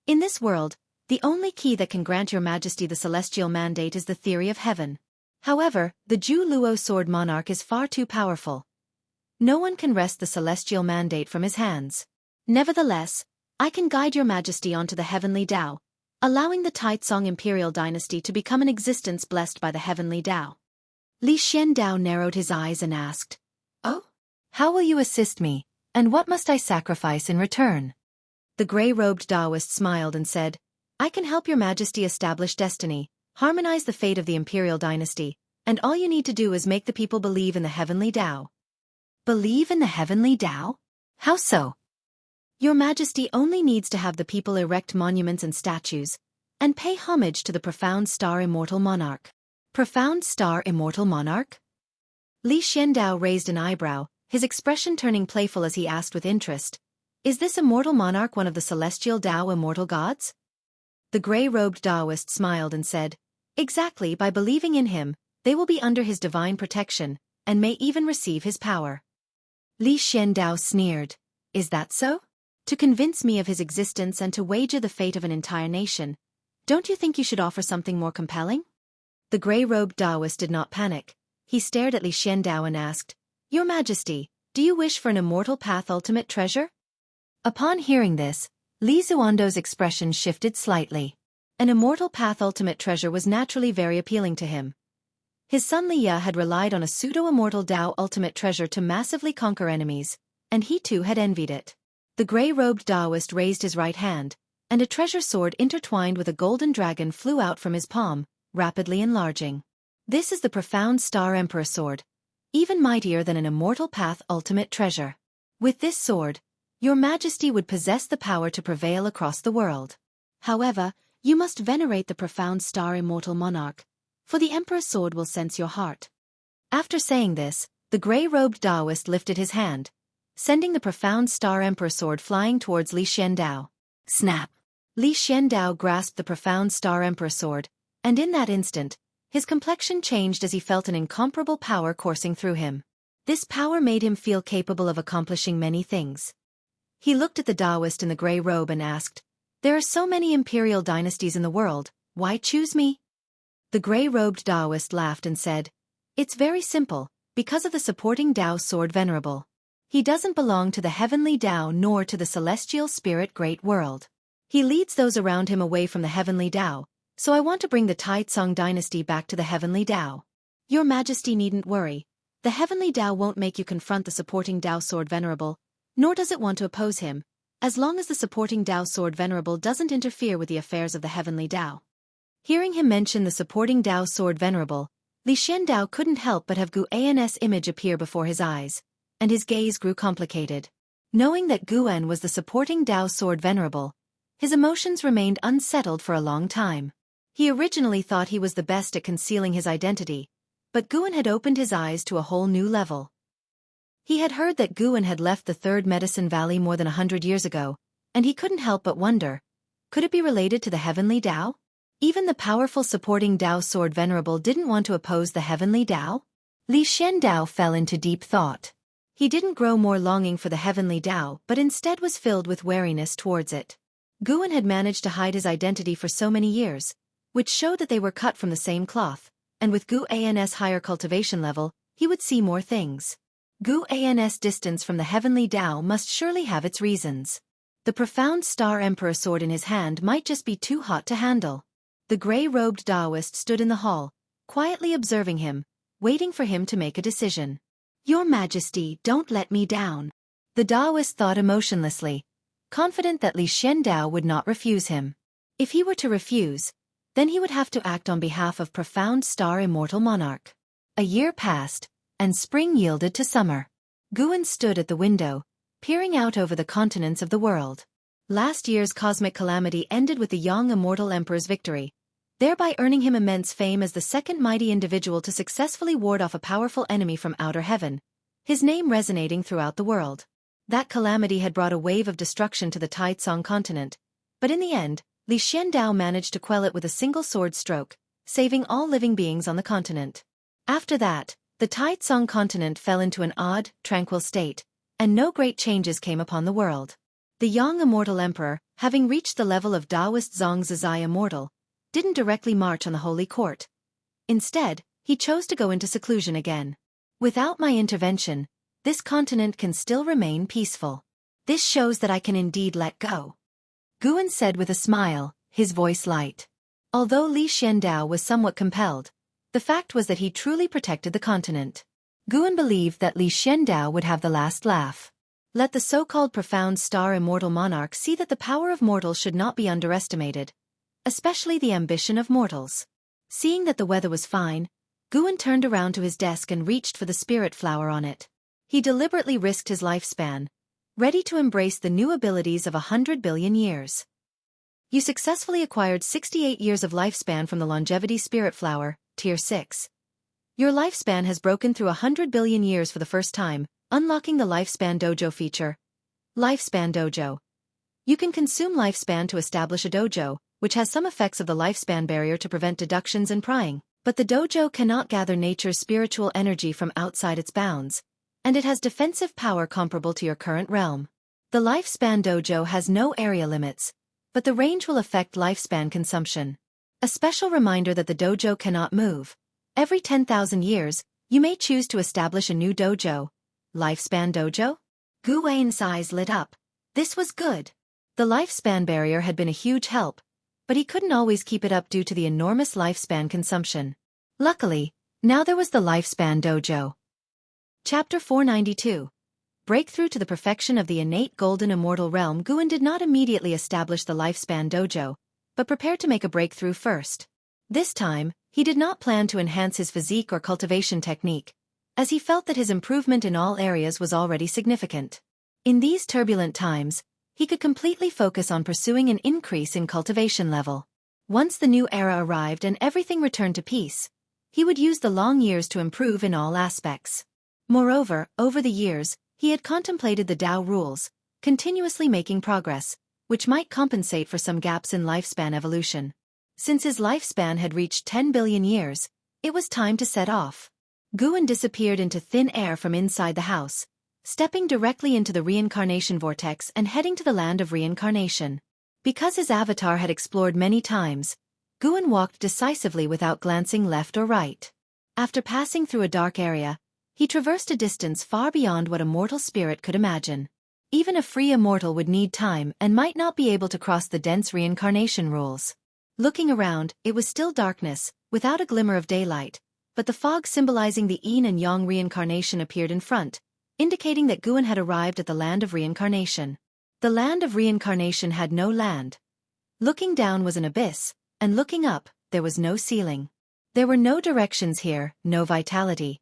A: In this world, the only key that can grant your Majesty the celestial mandate is the theory of heaven. However, the Zhu Luo sword monarch is far too powerful. No one can wrest the celestial mandate from his hands. Nevertheless, I can guide your Majesty onto the heavenly Tao, allowing the Taitsong imperial dynasty to become an existence blessed by the heavenly Tao. Li Xiandao narrowed his eyes and asked, Oh? How will you assist me, and what must I sacrifice in return? The grey-robed Taoist smiled and said, I can help your Majesty establish destiny, harmonize the fate of the imperial dynasty, and all you need to do is make the people believe in the heavenly Tao. Believe in the heavenly Tao? How so? Your Majesty only needs to have the people erect monuments and statues, and pay homage to the Profound Star Immortal Monarch. Profound Star Immortal Monarch? Li Xiandao raised an eyebrow, his expression turning playful as he asked with interest, Is this immortal monarch one of the celestial Tao immortal gods? The grey-robed Taoist smiled and said, Exactly, by believing in him, they will be under his divine protection, and may even receive his power. Li Xiandao sneered, Is that so? To convince me of his existence and to wager the fate of an entire nation, don't you think you should offer something more compelling? The grey-robed Taoist did not panic. He stared at Li Xiandao and asked, Your Majesty, do you wish for an immortal path ultimate treasure? Upon hearing this, Li Zuando's expression shifted slightly. An immortal path ultimate treasure was naturally very appealing to him. His son Li Ya had relied on a pseudo-immortal Tao ultimate treasure to massively conquer enemies, and he too had envied it. The grey-robed Taoist raised his right hand, and a treasure sword intertwined with a golden dragon flew out from his palm, rapidly enlarging. This is the Profound Star Emperor sword, even mightier than an immortal path ultimate treasure. With this sword, your Majesty would possess the power to prevail across the world. However, you must venerate the Profound Star Immortal Monarch, for the Emperor's sword will sense your heart. After saying this, the gray-robed Taoist lifted his hand, sending the profound star Emperor sword flying towards Li Xiandao. Snap! Li Xiandao grasped the profound star Emperor sword, and in that instant, his complexion changed as he felt an incomparable power coursing through him. This power made him feel capable of accomplishing many things. He looked at the Taoist in the gray robe and asked, "There are so many imperial dynasties in the world, why choose me?" The gray-robed Taoist laughed and said, "It's very simple, because of the supporting Tao sword venerable. He doesn't belong to the heavenly Tao nor to the celestial spirit great world. He leads those around him away from the heavenly Tao, so I want to bring the Taitsong dynasty back to the heavenly Tao. Your Majesty needn't worry. The heavenly Tao won't make you confront the supporting Tao sword venerable, nor does it want to oppose him, as long as the supporting Tao sword venerable doesn't interfere with the affairs of the heavenly Tao." Hearing him mention the supporting Tao sword venerable, Li Xiandao couldn't help but have Gu An's image appear before his eyes, and his gaze grew complicated. Knowing that Gu An was the supporting Tao sword venerable, his emotions remained unsettled for a long time. He originally thought he was the best at concealing his identity, but Gu An had opened his eyes to a whole new level. He had heard that Gu An had left the Third Medicine Valley more than 100 years ago, and he couldn't help but wonder, could it be related to the heavenly Tao? Even the powerful supporting Tao sword venerable didn't want to oppose the heavenly Tao? Li Xiandao fell into deep thought. He didn't grow more longing for the heavenly Tao but instead was filled with wariness towards it. Gu An had managed to hide his identity for so many years, which showed that they were cut from the same cloth, and with Gu An's higher cultivation level, he would see more things. Gu An's distance from the heavenly Tao must surely have its reasons. The profound star Emperor sword in his hand might just be too hot to handle. The gray-robed Taoist stood in the hall, quietly observing him, waiting for him to make a decision. "Your Majesty, don't let me down." The Taoist thought emotionlessly, confident that Li Xiandao would not refuse him. If he were to refuse, then he would have to act on behalf of profound star immortal monarch. A year passed, and spring yielded to summer. Gu An stood at the window, peering out over the continents of the world. Last year's cosmic calamity ended with the young immortal emperor's victory, thereby earning him immense fame as the second mighty individual to successfully ward off a powerful enemy from outer heaven, his name resonating throughout the world. That calamity had brought a wave of destruction to the Taitsong continent, but in the end, Li Xiandao managed to quell it with a single sword stroke, saving all living beings on the continent. After that, the Taitsong continent fell into an odd, tranquil state, and no great changes came upon the world. The young immortal emperor, having reached the level of Taoist Zongzai immortal, didn't directly march on the holy court. Instead, he chose to go into seclusion again. "Without my intervention, this continent can still remain peaceful. This shows that I can indeed let go," Gu An said with a smile, his voice light. Although Li Xiandao was somewhat compelled, the fact was that he truly protected the continent. Gu An believed that Li Xiandao would have the last laugh. Let the so-called profound star immortal monarch see that the power of mortals should not be underestimated, especially the ambition of mortals. Seeing that the weather was fine, Gu An turned around to his desk and reached for the spirit flower on it. He deliberately risked his lifespan, ready to embrace the new abilities of 100 billion years. You successfully acquired 68 years of lifespan from the longevity spirit flower, tier 6. Your lifespan has broken through 100 billion years for the first time, unlocking the lifespan dojo feature. Lifespan dojo. You can consume lifespan to establish a dojo, which has some effects of the lifespan barrier to prevent deductions and prying, but the dojo cannot gather nature's spiritual energy from outside its bounds, and it has defensive power comparable to your current realm. The lifespan dojo has no area limits, but the range will affect lifespan consumption. A special reminder that the dojo cannot move. Every 10,000 years, you may choose to establish a new dojo. Lifespan dojo? Gu An's eyes lit up. This was good. The lifespan barrier had been a huge help, but he couldn't always keep it up due to the enormous lifespan consumption. Luckily, now there was the lifespan dojo. Chapter 492. Breakthrough to the perfection of the innate golden immortal realm. Gu An did not immediately establish the lifespan dojo, but prepared to make a breakthrough first. This time, he did not plan to enhance his physique or cultivation technique, as he felt that his improvement in all areas was already significant. In these turbulent times, he could completely focus on pursuing an increase in cultivation level. Once the new era arrived and everything returned to peace, He would use the long years to improve in all aspects. Moreover, over the years, he had contemplated the Tao rules, continuously making progress, which might compensate for some gaps in lifespan evolution. Since his lifespan had reached 10 billion years, it was time to set off. Guan disappeared into thin air from inside the house, stepping directly into the reincarnation vortex and heading to the land of reincarnation. Because his avatar had explored many times, Guan walked decisively without glancing left or right. After passing through a dark area, he traversed a distance far beyond what a mortal spirit could imagine. Even a free immortal would need time and might not be able to cross the dense reincarnation rules. Looking around, it was still darkness, without a glimmer of daylight, but the fog symbolizing the yin and yang reincarnation appeared in front, indicating that Guan had arrived at the land of reincarnation. The land of reincarnation had no land. Looking down was an abyss, and looking up, there was no ceiling. There were no directions here, no vitality.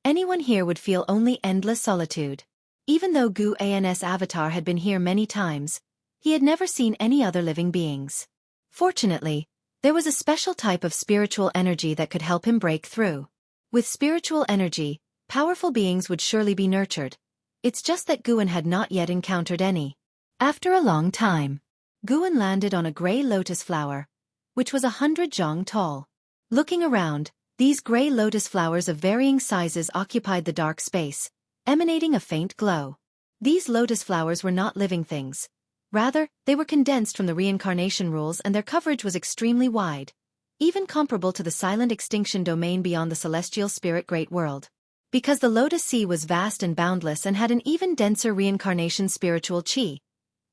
A: Anyone here would feel only endless solitude. Even though Guan's avatar had been here many times, he had never seen any other living beings. Fortunately, there was a special type of spiritual energy that could help him break through. With spiritual energy, powerful beings would surely be nurtured. It's just that Guan had not yet encountered any. After a long time, Guan landed on a gray lotus flower, which was 100 zhang tall. Looking around, these gray lotus flowers of varying sizes occupied the dark space, emanating a faint glow. These lotus flowers were not living things. Rather, they were condensed from the reincarnation rules, and their coverage was extremely wide, even comparable to the silent extinction domain beyond the celestial spirit great world. Because the lotus sea was vast and boundless and had an even denser reincarnation spiritual chi,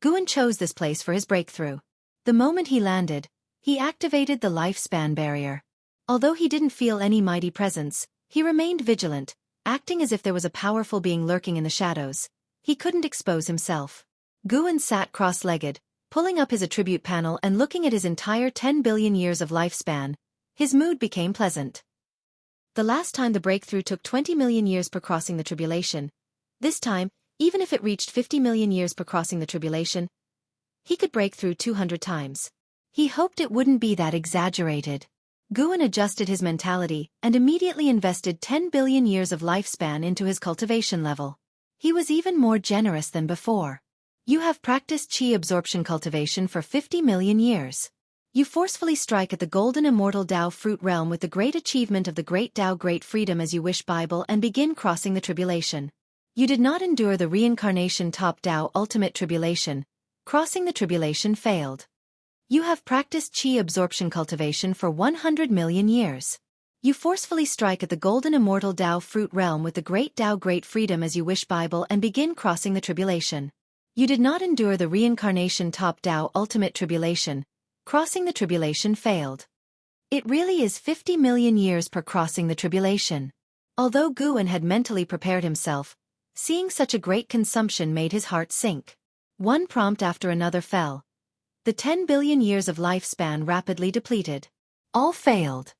A: Guan chose this place for his breakthrough. The moment he landed, he activated the lifespan barrier. Although he didn't feel any mighty presence, he remained vigilant, acting as if there was a powerful being lurking in the shadows. He couldn't expose himself. Guan sat cross-legged, pulling up his attribute panel and looking at his entire 10 billion years of lifespan. His mood became pleasant. The last time the breakthrough took 20 million years per crossing the tribulation. This time, even if it reached 50 million years per crossing the tribulation, he could break through 200 times. He hoped it wouldn't be that exaggerated. Guan adjusted his mentality and immediately invested 10 billion years of lifespan into his cultivation level. He was even more generous than before. You have practiced qi absorption cultivation for 50 million years. You forcefully strike at the golden immortal Tao fruit realm with the great achievement of the great Tao great freedom as you wish Bible and begin crossing the tribulation. You did not endure the reincarnation top Tao ultimate tribulation. Crossing the tribulation failed. You have practiced qi absorption cultivation for 100 million years. You forcefully strike at the golden immortal Tao fruit realm with the great Tao great freedom as you wish Bible and begin crossing the tribulation. You did not endure the reincarnation top Tao ultimate tribulation. Crossing the tribulation failed. It really is 50 million years per crossing the tribulation. Although Guan had mentally prepared himself, seeing such a great consumption made his heart sink. One prompt after another fell. The 10 billion years of lifespan rapidly depleted. All failed.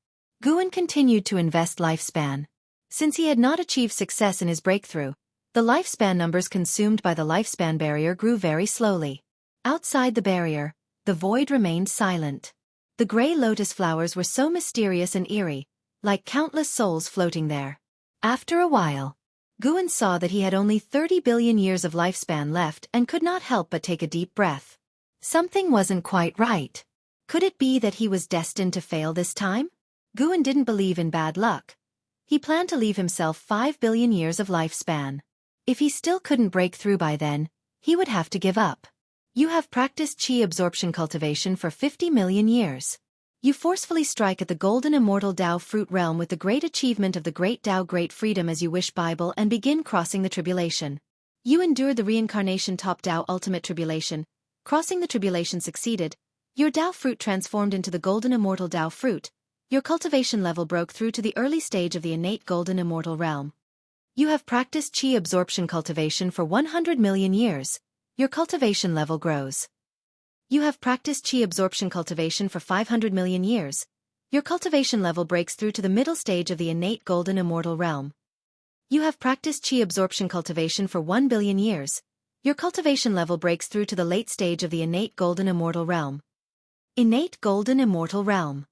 A: Guan continued to invest lifespan. Since he had not achieved success in his breakthrough, the lifespan numbers consumed by the lifespan barrier grew very slowly. Outside the barrier, the void remained silent. The gray lotus flowers were so mysterious and eerie, like countless souls floating there. After a while, Guan saw that he had only 30 billion years of lifespan left and could not help but take a deep breath. Something wasn't quite right. Could it be that he was destined to fail this time? Guan didn't believe in bad luck. He planned to leave himself 5 billion years of lifespan. If he still couldn't break through by then, he would have to give up. You have practiced qi absorption cultivation for 50 million years. You forcefully strike at the golden immortal Tao fruit realm with the great achievement of the great Tao great freedom as you wish Bible and begin crossing the tribulation. You endured the reincarnation top Tao ultimate tribulation. Crossing the tribulation succeeded. Your Tao fruit transformed into the golden immortal Tao fruit. Your cultivation level broke through to the early stage of the innate golden immortal realm. You have practiced qi absorption cultivation for 100 million years. Your cultivation level grows. You have practiced qi absorption cultivation for 500 million years. Your cultivation level breaks through to the middle stage of the innate golden immortal realm. You have practiced qi absorption cultivation for 1 billion years. Your cultivation level breaks through to the late stage of the innate golden immortal realm. Innate golden immortal realm.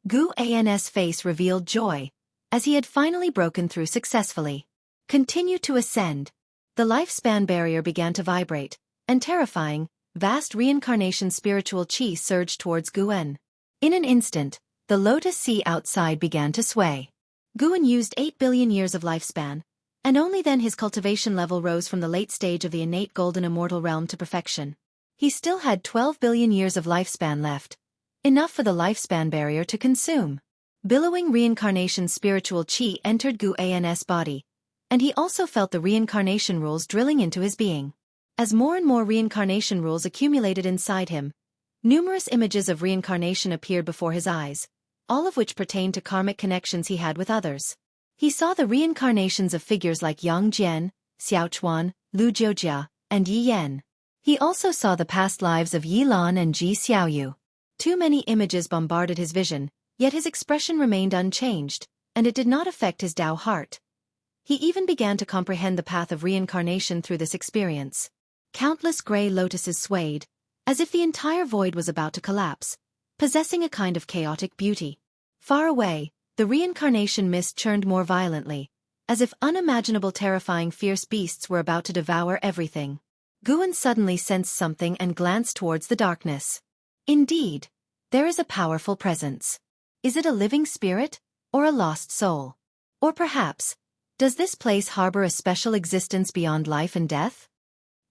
A: Gu An's face revealed joy, as he had finally broken through successfully. Continue to ascend. The lifespan barrier began to vibrate, and terrifying, vast reincarnation spiritual chi surged towards Guan. In an instant, the lotus sea outside began to sway. Guan used 8 billion years of lifespan, and only then his cultivation level rose from the late stage of the innate golden immortal realm to perfection. He still had 12 billion years of lifespan left, enough for the lifespan barrier to consume. Billowing reincarnation spiritual chi entered Gu An's body, and he also felt the reincarnation rules drilling into his being. As more and more reincarnation rules accumulated inside him, numerous images of reincarnation appeared before his eyes, all of which pertained to karmic connections he had with others. He saw the reincarnations of figures like Yang Jian, Xiaofan, Lu Jiujia, and Yi Yan. He also saw the past lives of Yi Lan and Ji Xiaoyu. Too many images bombarded his vision, yet his expression remained unchanged, and it did not affect his Tao heart. He even began to comprehend the path of reincarnation through this experience. Countless gray lotuses swayed, as if the entire void was about to collapse, possessing a kind of chaotic beauty. Far away, the reincarnation mist churned more violently, as if unimaginable terrifying fierce beasts were about to devour everything. Guan suddenly sensed something and glanced towards the darkness. Indeed, there is a powerful presence. Is it a living spirit, or a lost soul? Or perhaps, does this place harbor a special existence beyond life and death?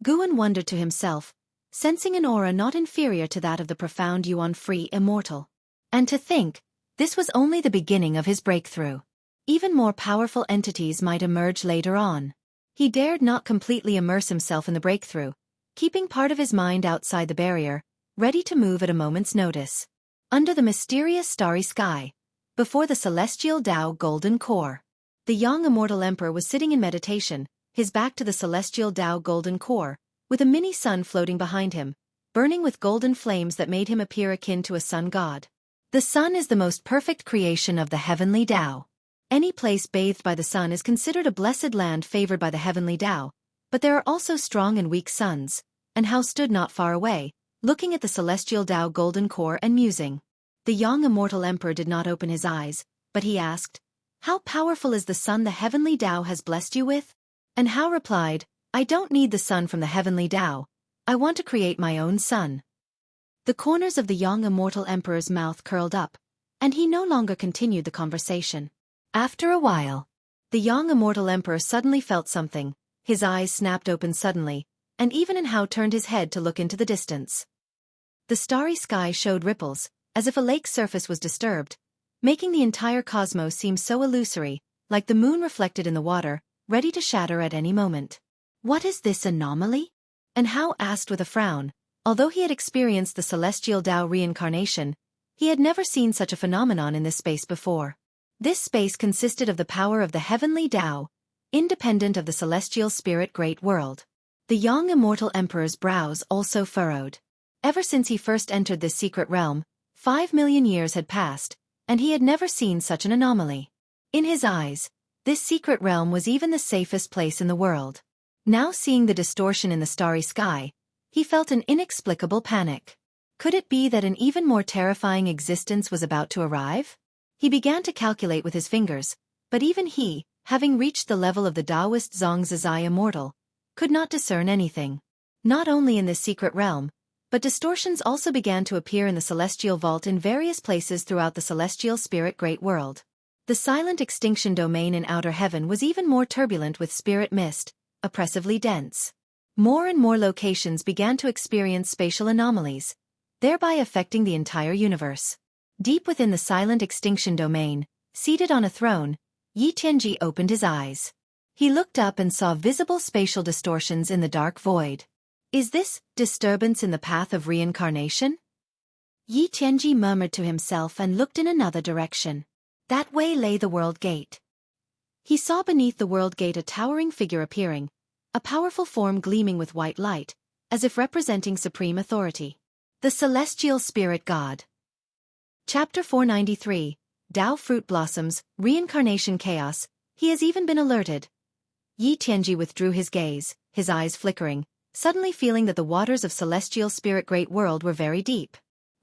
A: Guan wondered to himself, sensing an aura not inferior to that of the profound Yuan-free immortal. And to think, this was only the beginning of his breakthrough. Even more powerful entities might emerge later on. He dared not completely immerse himself in the breakthrough, keeping part of his mind outside the barrier, ready to move at a moment's notice. Under the mysterious starry sky, before the celestial Tao golden core, the young immortal emperor was sitting in meditation, his back to the celestial Tao golden core, with a mini sun floating behind him, burning with golden flames that made him appear akin to a sun god. The sun is the most perfect creation of the heavenly Tao. Any place bathed by the sun is considered a blessed land favored by the heavenly Tao, but there are also strong and weak suns, and Hao stood not far away, looking at the celestial Tao golden core and musing. The young immortal emperor did not open his eyes, but he asked, "How powerful is the sun the heavenly Tao has blessed you with?" And Hao replied, "I don't need the sun from the heavenly Tao. I want to create my own sun." The corners of the young immortal emperor's mouth curled up, and he no longer continued the conversation. After a while, the young immortal emperor suddenly felt something, his eyes snapped open suddenly, and even Hao turned his head to look into the distance. The starry sky showed ripples, as if a lake's surface was disturbed, making the entire cosmos seem so illusory, like the moon reflected in the water, ready to shatter at any moment. What is this anomaly? And Hao asked with a frown. Although he had experienced the celestial Tao reincarnation, he had never seen such a phenomenon in this space before. This space consisted of the power of the heavenly Tao, independent of the celestial spirit great world. The young immortal emperor's brows also furrowed. Ever since he first entered this secret realm, 5 million years had passed, and he had never seen such an anomaly. In his eyes, this secret realm was even the safest place in the world. Now seeing the distortion in the starry sky, he felt an inexplicable panic. Could it be that an even more terrifying existence was about to arrive? He began to calculate with his fingers, but even he, having reached the level of the Taoist Zhongzhizai immortal, could not discern anything. Not only in this secret realm, but distortions also began to appear in the celestial vault in various places throughout the celestial spirit great world. The silent extinction domain in outer heaven was even more turbulent with spirit mist, oppressively dense. More and more locations began to experience spatial anomalies, thereby affecting the entire universe. Deep within the silent extinction domain, seated on a throne, Yi Tianji opened his eyes. He looked up and saw visible spatial distortions in the dark void. Is this disturbance in the path of reincarnation? Yi Tianji murmured to himself and looked in another direction. That way lay the world gate. He saw beneath the world gate a towering figure appearing, a powerful form gleaming with white light, as if representing supreme authority. The Celestial Spirit God. Chapter 493, Tao Fruit Blossoms, Reincarnation Chaos. He has even been alerted. Yi Tianji withdrew his gaze, his eyes flickering, suddenly feeling that the waters of Celestial Spirit Great World were very deep.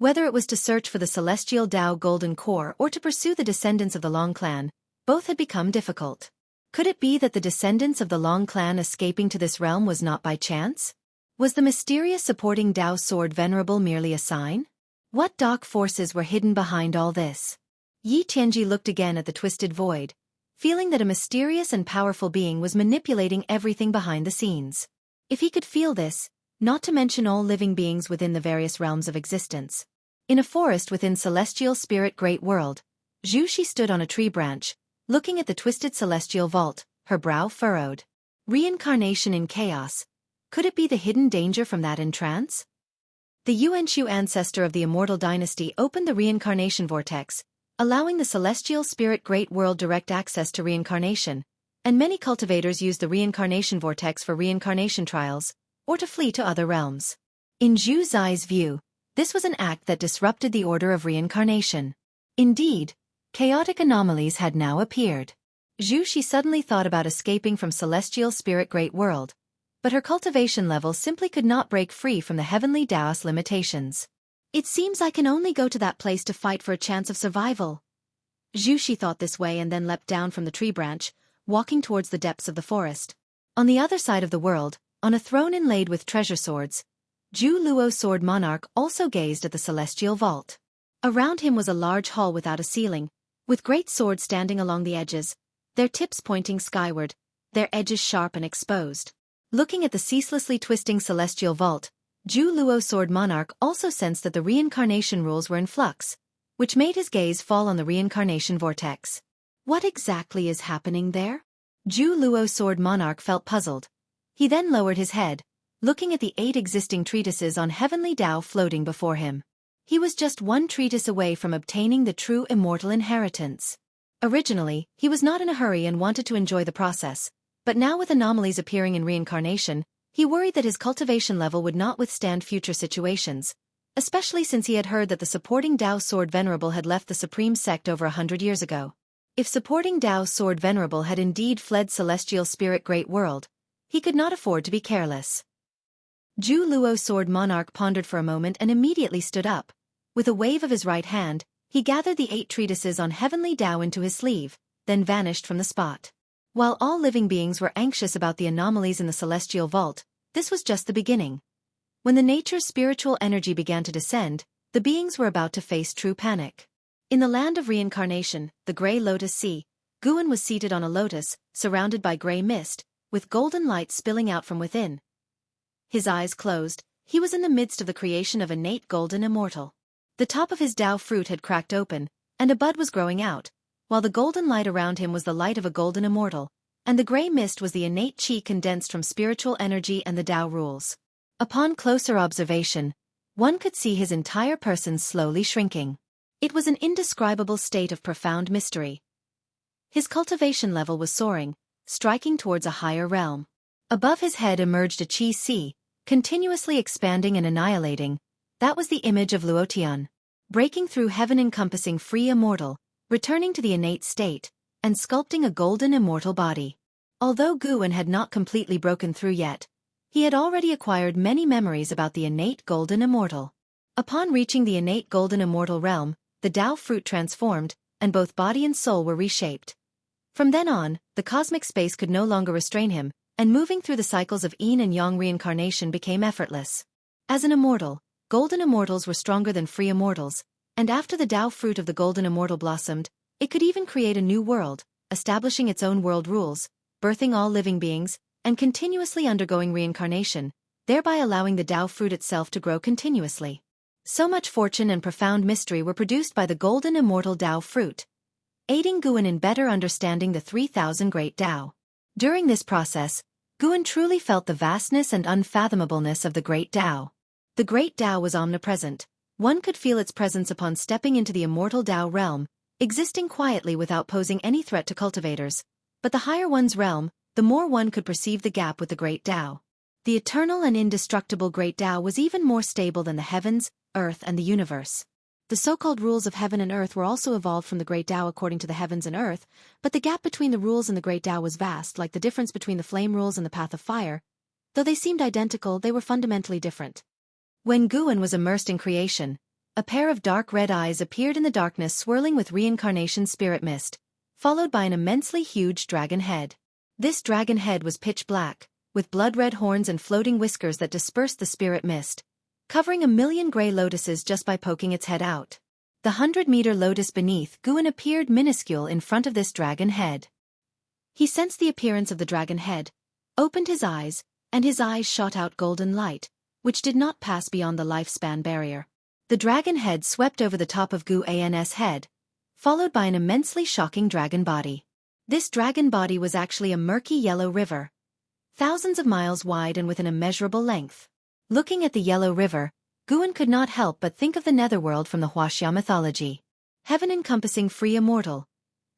A: Whether it was to search for the celestial Tao golden core or to pursue the descendants of the Long clan, both had become difficult. Could it be that the descendants of the Long clan escaping to this realm was not by chance? Was the mysterious supporting Tao sword venerable merely a sign? What dark forces were hidden behind all this? Yi Tianji looked again at the twisted void, feeling that a mysterious and powerful being was manipulating everything behind the scenes. If he could feel this, not to mention all living beings within the various realms of existence. In a forest within celestial spirit great world, Zhu Shi stood on a tree branch, looking at the twisted celestial vault, her brow furrowed. Reincarnation in chaos. Could it be the hidden danger from that entrance? The Yuanshu ancestor of the immortal dynasty opened the reincarnation vortex, allowing the celestial spirit great world direct access to reincarnation, and many cultivators use the reincarnation vortex for reincarnation trials, or to flee to other realms. In Zhu Zai's view, this was an act that disrupted the order of reincarnation. Indeed, chaotic anomalies had now appeared. Zhu Shi suddenly thought about escaping from celestial spirit great world, but her cultivation level simply could not break free from the heavenly Taoist limitations. It seems I can only go to that place to fight for a chance of survival. Zhu Shi thought this way and then leapt down from the tree branch, walking towards the depths of the forest. On the other side of the world, on a throne inlaid with treasure swords, Zhu Luo Sword Monarch also gazed at the celestial vault. Around him was a large hall without a ceiling, with great swords standing along the edges, their tips pointing skyward, their edges sharp and exposed. Looking at the ceaselessly twisting celestial vault, Zhu Luo Sword Monarch also sensed that the reincarnation rules were in flux, which made his gaze fall on the reincarnation vortex. What exactly is happening there? Zhu Luo Sword Monarch felt puzzled. He then lowered his head, looking at the 8 existing treatises on heavenly Tao floating before him. He was just one treatise away from obtaining the true immortal inheritance. Originally, he was not in a hurry and wanted to enjoy the process, but now with anomalies appearing in reincarnation, he worried that his cultivation level would not withstand future situations, especially since he had heard that the supporting Tao Sword Venerable had left the Supreme Sect over 100 years ago. If supporting Tao Sword Venerable had indeed fled celestial spirit great world, he could not afford to be careless. Zhu Luo Sword Monarch pondered for a moment and immediately stood up. With a wave of his right hand, he gathered the 8 treatises on heavenly Tao into his sleeve, then vanished from the spot. While all living beings were anxious about the anomalies in the celestial vault, this was just the beginning. When the nature's spiritual energy began to descend, the beings were about to face true panic. In the land of reincarnation, the Grey Lotus Sea, Guan was seated on a lotus, surrounded by grey mist, with golden light spilling out from within. His eyes closed, he was in the midst of the creation of innate golden immortal. The top of his Tao fruit had cracked open, and a bud was growing out, while the golden light around him was the light of a golden immortal, and the grey mist was the innate chi condensed from spiritual energy and the Tao rules. Upon closer observation, one could see his entire person slowly shrinking. It was an indescribable state of profound mystery. His cultivation level was soaring, striking towards a higher realm. Above his head emerged a chi sea, continuously expanding and annihilating. That was the image of Luotian, breaking through heaven encompassing free immortal, returning to the innate state, and sculpting a golden immortal body. Although Guan had not completely broken through yet, he had already acquired many memories about the innate golden immortal. Upon reaching the innate golden immortal realm, the Tao fruit transformed, and both body and soul were reshaped. From then on, the cosmic space could no longer restrain him, and moving through the cycles of yin and yang reincarnation became effortless. As an immortal, golden immortals were stronger than free immortals, and after the Tao fruit of the golden immortal blossomed, it could even create a new world, establishing its own world rules, birthing all living beings, and continuously undergoing reincarnation, thereby allowing the Tao fruit itself to grow continuously. So much fortune and profound mystery were produced by the golden immortal Tao fruit, aiding Guan in better understanding the 3,000 great Tao. During this process, Guan truly felt the vastness and unfathomableness of the great Tao. The great Tao was omnipresent. One could feel its presence upon stepping into the immortal Tao realm, existing quietly without posing any threat to cultivators. But the higher one's realm, the more one could perceive the gap with the great Tao. The eternal and indestructible great Tao was even more stable than the heavens, earth and the universe. The so-called rules of heaven and earth were also evolved from the great Tao according to the heavens and earth, but the gap between the rules and the great Tao was vast, like the difference between the flame rules and the path of fire. Though they seemed identical, they were fundamentally different. When Guan was immersed in creation, a pair of dark red eyes appeared in the darkness swirling with reincarnation spirit mist, followed by an immensely huge dragon head. This dragon head was pitch black, with blood-red horns and floating whiskers that dispersed the spirit mist, covering a million gray lotuses just by poking its head out. The 100-meter lotus beneath Guan appeared minuscule in front of this dragon head. He sensed the appearance of the dragon head, opened his eyes, and his eyes shot out golden light, which did not pass beyond the lifespan barrier. The dragon head swept over the top of Guan's head, followed by an immensely shocking dragon body. This dragon body was actually a murky yellow river, thousands of miles wide and with an immeasurable length. Looking at the yellow river, Guan could not help but think of the netherworld from the Wuxia mythology. Heaven encompassing free immortal,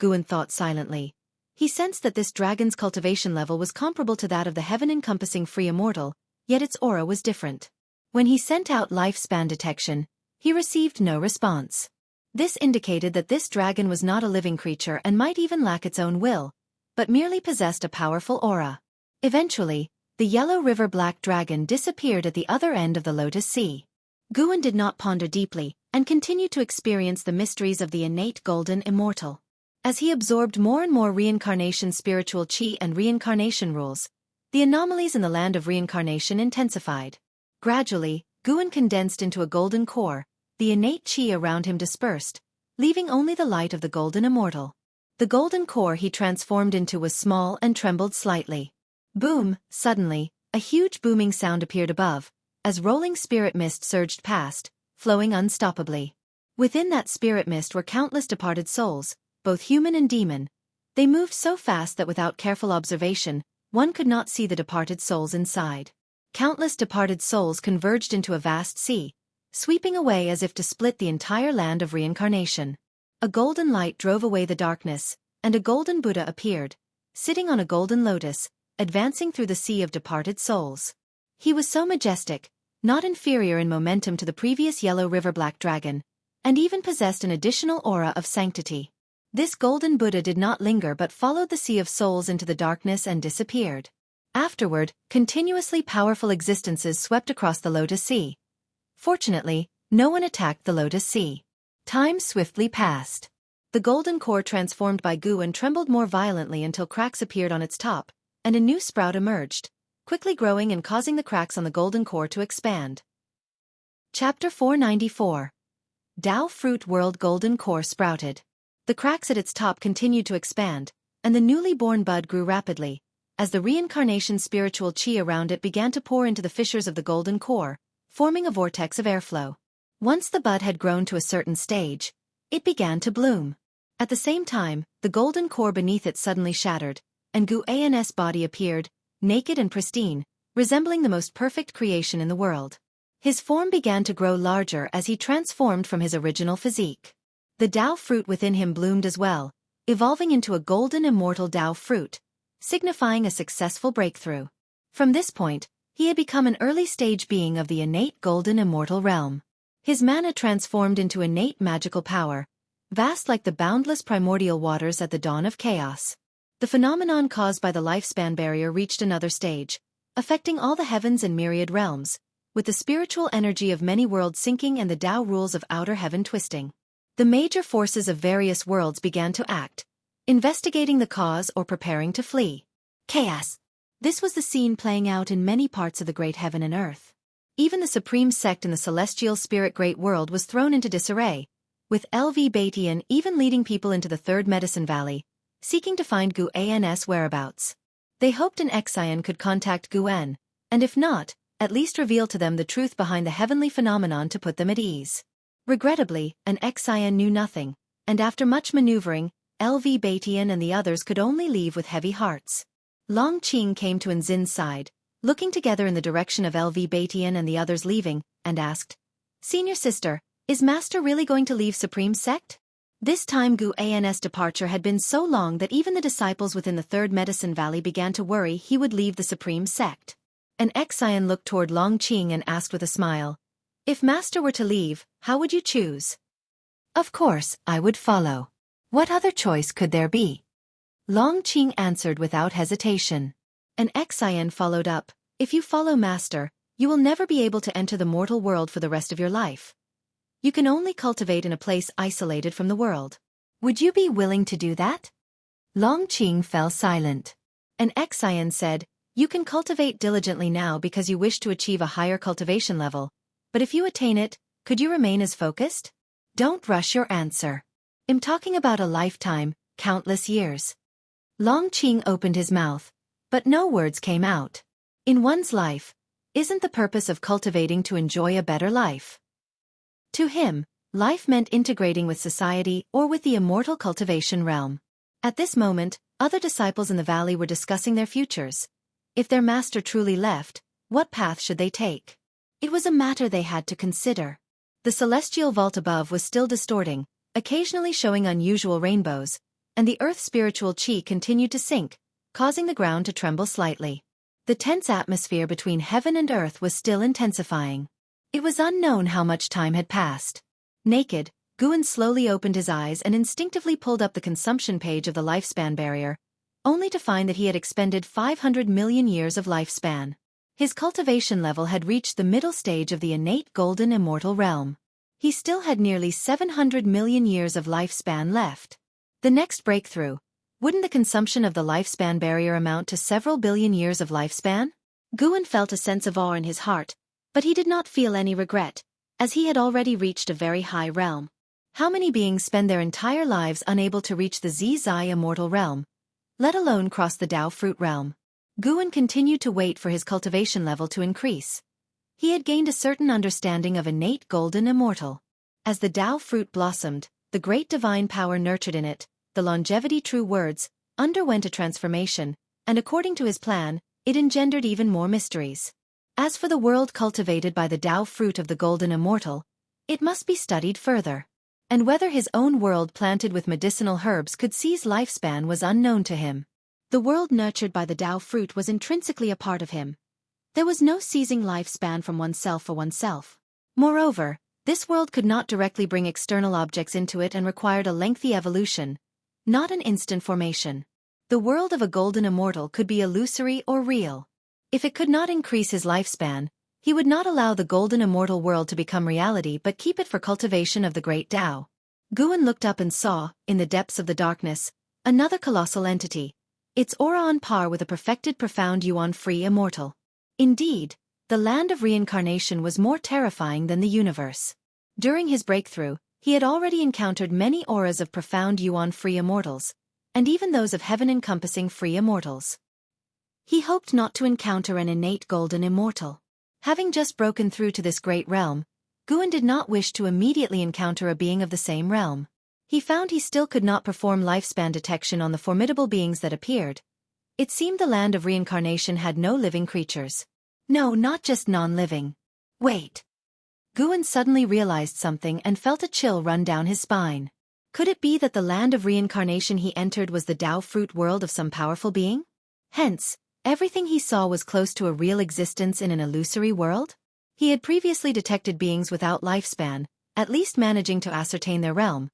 A: Guan thought silently. He sensed that this dragon's cultivation level was comparable to that of the heaven-encompassing free immortal, yet its aura was different. When he sent out lifespan detection, he received no response. This indicated that this dragon was not a living creature and might even lack its own will, but merely possessed a powerful aura. Eventually, the yellow river black dragon disappeared at the other end of the Lotus Sea. Guan did not ponder deeply, and continued to experience the mysteries of the innate golden immortal. As he absorbed more and more reincarnation spiritual chi and reincarnation rules, the anomalies in the land of reincarnation intensified. Gradually, Guan condensed into a golden core, the innate chi around him dispersed, leaving only the light of the golden immortal. The golden core he transformed into was small and trembled slightly. Boom! Suddenly, a huge booming sound appeared above, as rolling spirit mist surged past, flowing unstoppably. Within that spirit mist were countless departed souls, both human and demon. They moved so fast that without careful observation, one could not see the departed souls inside. Countless departed souls converged into a vast sea, sweeping away as if to split the entire land of reincarnation. A golden light drove away the darkness, and a golden Buddha appeared, sitting on a golden lotus, advancing through the sea of departed souls. He was so majestic, not inferior in momentum to the previous yellow river black dragon, and even possessed an additional aura of sanctity. This golden Buddha did not linger but followed the sea of souls into the darkness and disappeared. Afterward, continuously powerful existences swept across the Lotus Sea. Fortunately, no one attacked the Lotus Sea. Time swiftly passed. The golden core transformed by Guan trembled more violently until cracks appeared on its top, and a new sprout emerged, quickly growing and causing the cracks on the golden core to expand. Chapter 494. Tao Fruit World Golden Core sprouted. The cracks at its top continued to expand, and the newly born bud grew rapidly, as the reincarnation spiritual chi around it began to pour into the fissures of the golden core, forming a vortex of airflow. Once the bud had grown to a certain stage, it began to bloom. At the same time, the golden core beneath it suddenly shattered, and Guan's body appeared, naked and pristine, resembling the most perfect creation in the world. His form began to grow larger as he transformed from his original physique. The Tao fruit within him bloomed as well, evolving into a golden immortal Tao fruit, signifying a successful breakthrough. From this point, he had become an early-stage being of the innate golden immortal realm. His mana transformed into innate magical power, vast like the boundless primordial waters at the dawn of chaos. The phenomenon caused by the lifespan barrier reached another stage, affecting all the heavens and myriad realms, with the spiritual energy of many worlds sinking and the Tao rules of outer heaven twisting. The major forces of various worlds began to act, investigating the cause or preparing to flee. Chaos. This was the scene playing out in many parts of the great heaven and earth. Even the supreme sect in the celestial spirit great world was thrown into disarray, with LV Batian even leading people into the third medicine valley, seeking to find Guan's whereabouts. They hoped an Xian could contact Guan, and if not, at least reveal to them the truth behind the heavenly phenomenon to put them at ease. Regrettably, an Xian knew nothing, and after much maneuvering, LV Batian and the others could only leave with heavy hearts. Long Qing came to Nzin's side, looking together in the direction of LV Batian and the others leaving, and asked, "Senior sister, is Master really going to leave Supreme Sect?" This time Guan's departure had been so long that even the disciples within the third medicine valley began to worry he would leave the Supreme Sect. An Xian looked toward Long Qing and asked with a smile, "If Master were to leave, how would you choose?" "Of course, I would follow. What other choice could there be?" Long Qing answered without hesitation. An Xian followed up, "If you follow Master, you will never be able to enter the mortal world for the rest of your life. You can only cultivate in a place isolated from the world. Would you be willing to do that? Long Qing fell silent. An Xian said, you can cultivate diligently now because you wish to achieve a higher cultivation level, but if you attain it, could you remain as focused? Don't rush your answer. I'm talking about a lifetime, countless years. Long Qing opened his mouth, but no words came out. In one's life, isn't the purpose of cultivating to enjoy a better life? To him, life meant integrating with society or with the immortal cultivation realm. At this moment, other disciples in the valley were discussing their futures. If their master truly left, what path should they take? It was a matter they had to consider. The celestial vault above was still distorting, occasionally showing unusual rainbows, and the earth's spiritual chi continued to sink, causing the ground to tremble slightly. The tense atmosphere between heaven and earth was still intensifying. It was unknown how much time had passed. Naked, Guan slowly opened his eyes and instinctively pulled up the consumption page of the lifespan barrier, only to find that he had expended 500 million years of lifespan. His cultivation level had reached the middle stage of the innate golden immortal realm. He still had nearly 700 million years of lifespan left. The next breakthrough, wouldn't the consumption of the lifespan barrier amount to several billion years of lifespan? Guan felt a sense of awe in his heart, but he did not feel any regret, as he had already reached a very high realm. How many beings spend their entire lives unable to reach the Zizai immortal realm, let alone cross the Dao fruit realm? Guan continued to wait for his cultivation level to increase. He had gained a certain understanding of innate golden immortal. As the Dao fruit blossomed, the great divine power nurtured in it, the longevity true words, underwent a transformation, and according to his plan, it engendered even more mysteries. As for the world cultivated by the Dao fruit of the golden immortal, it must be studied further. And whether his own world planted with medicinal herbs could seize lifespan was unknown to him. The world nurtured by the Dao fruit was intrinsically a part of him. There was no seizing lifespan from oneself for oneself. Moreover, this world could not directly bring external objects into it and required a lengthy evolution, not an instant formation. The world of a golden immortal could be illusory or real. If it could not increase his lifespan, he would not allow the golden immortal world to become reality but keep it for cultivation of the great Tao. Guan looked up and saw, in the depths of the darkness, another colossal entity, its aura on par with a perfected profound yuan-free immortal. Indeed, the land of reincarnation was more terrifying than the universe. During his breakthrough, he had already encountered many auras of profound yuan-free immortals, and even those of heaven-encompassing free immortals. He hoped not to encounter an innate golden immortal. Having just broken through to this great realm, Guan did not wish to immediately encounter a being of the same realm. He found he still could not perform lifespan detection on the formidable beings that appeared. It seemed the land of reincarnation had no living creatures. No, not just non-living. Wait. Guan suddenly realized something and felt a chill run down his spine. Could it be that the land of reincarnation he entered was the Dao fruit world of some powerful being? Hence, everything he saw was close to a real existence in an illusory world? He had previously detected beings without lifespan, at least managing to ascertain their realm.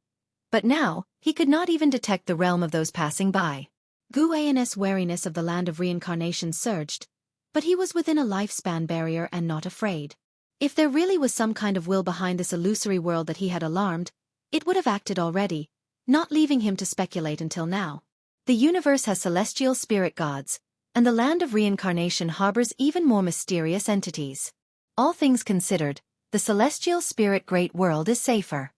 A: But now, he could not even detect the realm of those passing by. Guan's wariness of the land of reincarnation surged, but he was within a lifespan barrier and not afraid. If there really was some kind of will behind this illusory world that he had alarmed, it would have acted already, not leaving him to speculate until now. The universe has celestial spirit gods, and the land of reincarnation harbors even more mysterious entities. All things considered, the celestial spirit great world is safer.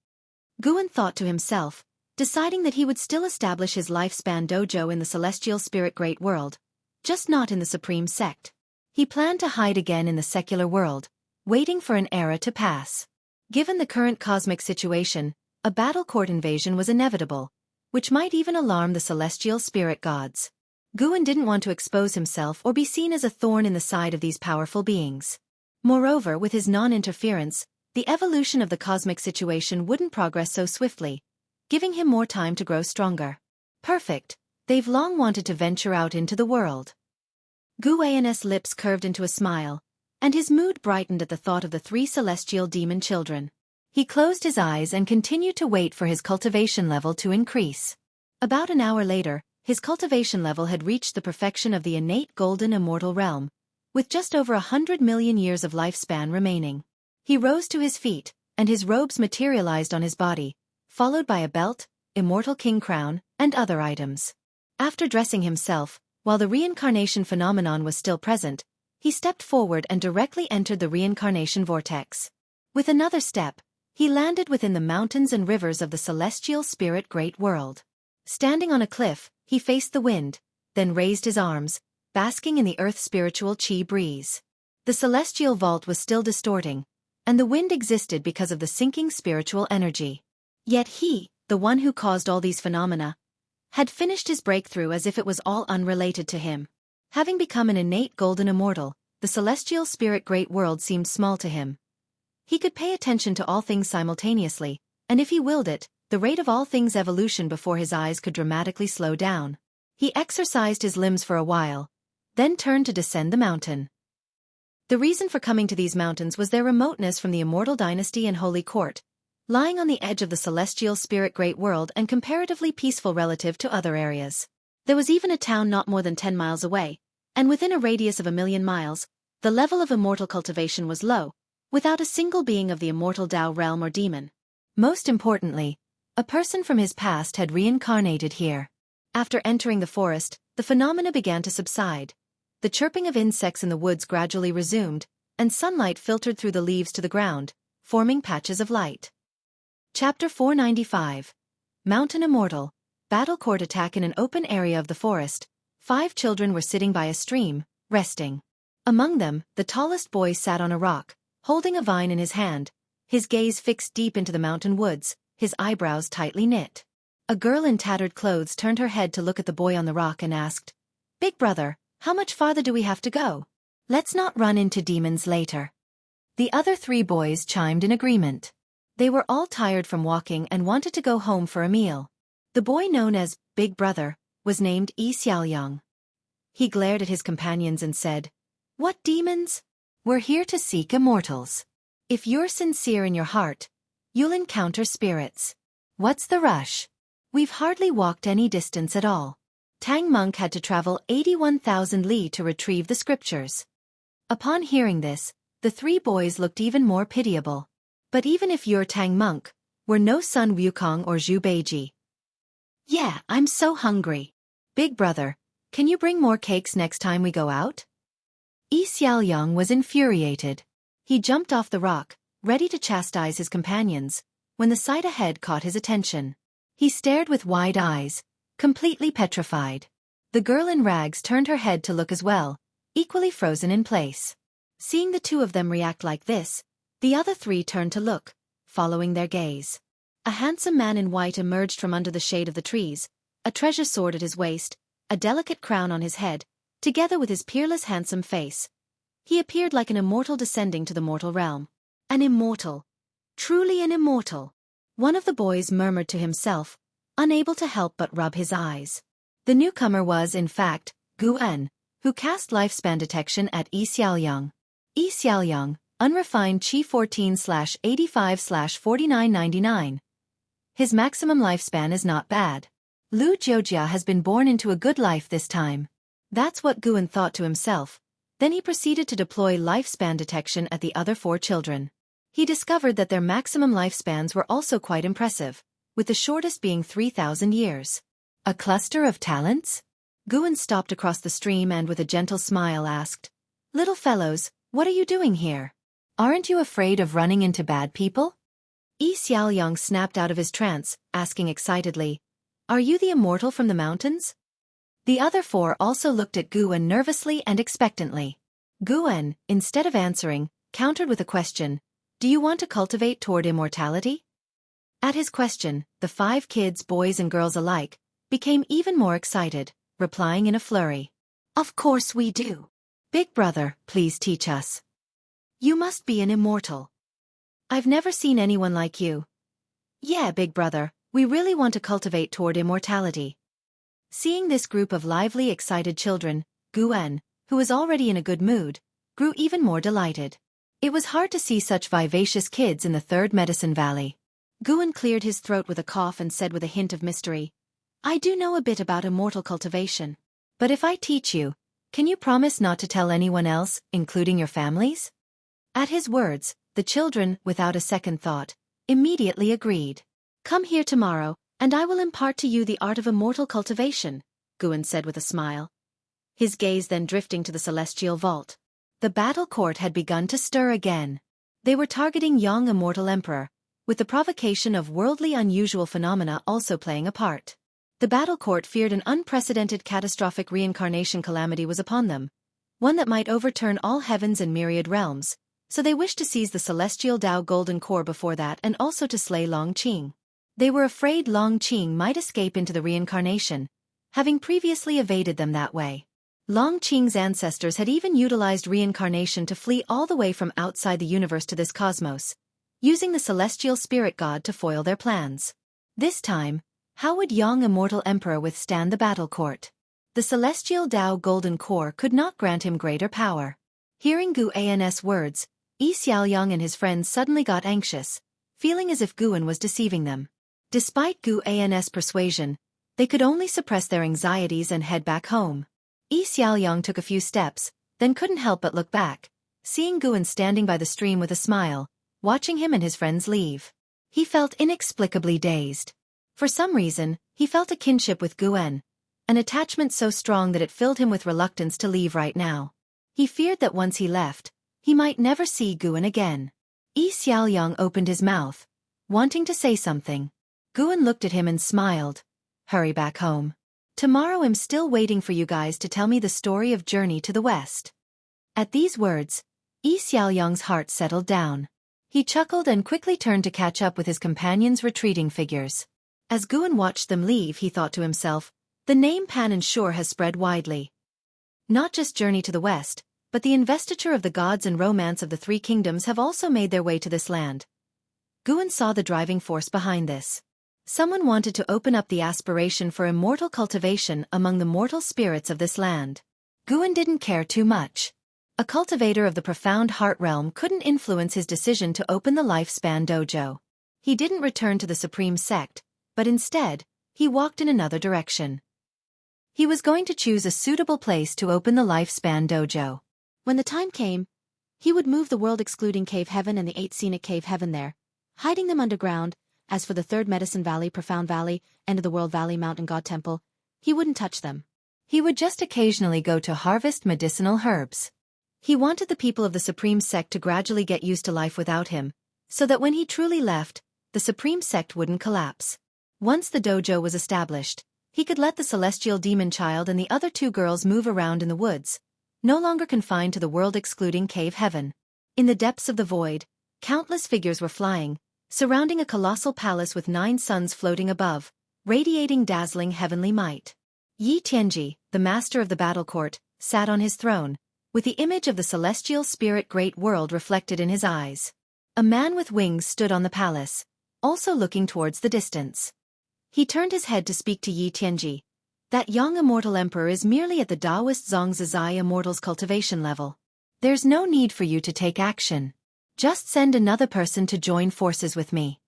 A: Guan thought to himself, deciding that he would still establish his lifespan dojo in the celestial spirit great world, just not in the supreme sect. He planned to hide again in the secular world, waiting for an era to pass. Given the current cosmic situation, a battle court invasion was inevitable, which might even alarm the celestial spirit gods. Guan didn't want to expose himself or be seen as a thorn in the side of these powerful beings. Moreover, with his non-interference, the evolution of the cosmic situation wouldn't progress so swiftly, giving him more time to grow stronger. Perfect. They've long wanted to venture out into the world. Guan's lips curved into a smile, and his mood brightened at the thought of the 3 celestial demon children. He closed his eyes and continued to wait for his cultivation level to increase. About an hour later, his cultivation level had reached the perfection of the innate golden immortal realm, with just over 100 million years of lifespan remaining. He rose to his feet, and his robes materialized on his body, followed by a belt, immortal king crown, and other items. After dressing himself, while the reincarnation phenomenon was still present, he stepped forward and directly entered the reincarnation vortex. With another step, he landed within the mountains and rivers of the celestial spirit great world. Standing on a cliff, he faced the wind, then raised his arms, basking in the earth's spiritual chi breeze. The celestial vault was still distorting, and the wind existed because of the sinking spiritual energy. Yet he, the one who caused all these phenomena, had finished his breakthrough as if it was all unrelated to him. Having become an innate golden immortal, the celestial spirit great world seemed small to him. He could pay attention to all things simultaneously, and if he willed it, the rate of all things evolution before his eyes could dramatically slow down. He exercised his limbs for a while, then turned to descend the mountain. The reason for coming to these mountains was their remoteness from the immortal dynasty and holy court, lying on the edge of the celestial spirit great world and comparatively peaceful relative to other areas. There was even a town not more than 10 miles away, and within a radius of 1,000,000 miles, the level of immortal cultivation was low, without a single being of the immortal Tao realm or demon. Most importantly, a person from his past had reincarnated here. After entering the forest, the phenomena began to subside. The chirping of insects in the woods gradually resumed, and sunlight filtered through the leaves to the ground, forming patches of light. Chapter 495. Mountain Immortal. Battle court attack in an open area of the forest. 5 children were sitting by a stream, resting. Among them, the tallest boy sat on a rock, holding a vine in his hand, his gaze fixed deep into the mountain woods, his eyebrows tightly knit. A girl in tattered clothes turned her head to look at the boy on the rock and asked, "Big brother, how much farther do we have to go? Let's not run into demons later." The other 3 boys chimed in agreement. They were all tired from walking and wanted to go home for a meal. The boy known as Big Brother was named Xiaofan. He glared at his companions and said, "What demons? We're here to seek immortals. If you're sincere in your heart, you'll encounter spirits. What's the rush? We've hardly walked any distance at all." Tang Monk had to travel 81,000 li to retrieve the scriptures. Upon hearing this, the 3 boys looked even more pitiable. "But even if you're Tang Monk, we're no Sun Wukong or Zhu Beiji." "Yeah, I'm so hungry. Big brother, can you bring more cakes next time we go out?" Yi Xiaoyang was infuriated. He jumped off the rock, ready to chastise his companions, when the sight ahead caught his attention. He stared with wide eyes, completely petrified. The girl in rags turned her head to look as well, equally frozen in place. Seeing the 2 of them react like this, the other 3 turned to look, following their gaze. A handsome man in white emerged from under the shade of the trees, a treasure sword at his waist, a delicate crown on his head, together with his peerless handsome face. He appeared like an immortal descending to the mortal realm. An immortal. Truly an immortal. One of the boys murmured to himself, unable to help but rub his eyes. The newcomer was, in fact, Guan, who cast lifespan detection at Yi Xiaoyang. Yi Xiaoyang, unrefined Qi 14/85/4999. His maximum lifespan is not bad. Lu Jiojia has been born into a good life this time. That's what Guan thought to himself. Then he proceeded to deploy lifespan detection at the other 4 children. He discovered that their maximum lifespans were also quite impressive, with the shortest being 3,000 years. A cluster of talents? Guan stopped across the stream and with a gentle smile asked, "Little fellows, what are you doing here? Aren't you afraid of running into bad people?" Yi Xiaoyang snapped out of his trance, asking excitedly, "Are you the immortal from the mountains?" The other 4 also looked at Guan nervously and expectantly. Guan, instead of answering, countered with a question, "Do you want to cultivate toward immortality?" At his question, the 5 kids, boys and girls alike, became even more excited, replying in a flurry. "Of course we do. Big brother, please teach us. You must be an immortal. I've never seen anyone like you." "Yeah, big brother, we really want to cultivate toward immortality." Seeing this group of lively, excited children, Guan, who was already in a good mood, grew even more delighted. It was hard to see such vivacious kids in the 3rd Medicine Valley. Guan cleared his throat with a cough and said with a hint of mystery, "I do know a bit about immortal cultivation. But if I teach you, can you promise not to tell anyone else, including your families?" At his words, The children, without a second thought, immediately agreed. "Come here tomorrow, and I will impart to you the art of immortal cultivation," Guan said with a smile. His gaze then drifting to the celestial vault. The battle court had begun to stir again. They were targeting young immortal emperor, with the provocation of worldly unusual phenomena also playing a part. The battle court feared an unprecedented catastrophic reincarnation calamity was upon them, one that might overturn all heavens and myriad realms, so they wished to seize the celestial Tao golden core before that and also to slay Long Qing. They were afraid Long Qing might escape into the reincarnation, having previously evaded them that way. Long Qing's ancestors had even utilized reincarnation to flee all the way from outside the universe to this cosmos, using the celestial spirit god to foil their plans. This time, how would young immortal emperor withstand the battle court? The celestial Tao golden core could not grant him greater power. Hearing Gu An's words, Yi Xiaoyang and his friends suddenly got anxious, feeling as if Guan was deceiving them. Despite Gu An's persuasion, they could only suppress their anxieties and head back home. Yi Xiaoyang took a few steps, then couldn't help but look back, seeing Guan standing by the stream with a smile, watching him and his friends leave. He felt inexplicably dazed. For some reason, he felt a kinship with Guan, an attachment so strong that it filled him with reluctance to leave right now. He feared that once he left, he might never see Guan again. Yi Xiaoyang opened his mouth, wanting to say something. Guan looked at him and smiled. "Hurry back home. Tomorrow I'm still waiting for you guys to tell me the story of Journey to the West." At these words, Yi Xiaoyang's heart settled down. He chuckled and quickly turned to catch up with his companions' retreating figures. As Guan watched them leave, he thought to himself, the name Pan and Shore has spread widely. Not just Journey to the West, but the investiture of the gods and romance of the three kingdoms have also made their way to this land. Guan saw the driving force behind this. Someone wanted to open up the aspiration for immortal cultivation among the mortal spirits of this land. Guan didn't care too much. A cultivator of the profound heart realm couldn't influence his decision to open the lifespan dojo. He didn't return to the supreme sect, but instead, he walked in another direction. He was going to choose a suitable place to open the lifespan dojo. When the time came, he would move the world-excluding cave heaven and the 8 scenic cave heaven there, hiding them underground. As for the 3rd Medicine Valley, Profound Valley, End of the World Valley, Mountain God Temple, he wouldn't touch them. He would just occasionally go to harvest medicinal herbs. He wanted the people of the Supreme Sect to gradually get used to life without him, so that when he truly left, the Supreme Sect wouldn't collapse. Once the dojo was established, he could let the celestial demon child and the other 2 girls move around in the woods, no longer confined to the world-excluding cave heaven. In the depths of the void, countless figures were flying, surrounding a colossal palace with 9 suns floating above, radiating dazzling heavenly might. Yi Tianji, the master of the battle court, sat on his throne, with the image of the celestial spirit great world reflected in his eyes. A man with wings stood on the palace, also looking towards the distance. He turned his head to speak to Yi Tianji. "That young immortal emperor is merely at the Taoist Zongzizai Immortals cultivation level. There's no need for you to take action. Just send another person to join forces with me."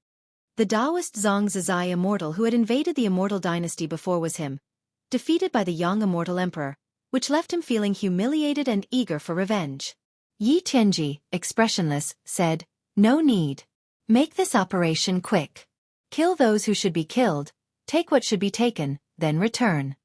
A: The Taoist Zongzizai immortal who had invaded the immortal dynasty before was him, defeated by the young immortal emperor, which left him feeling humiliated and eager for revenge. Yi Tianji, expressionless, said, "No need. Make this operation quick. Kill those who should be killed, take what should be taken, then return."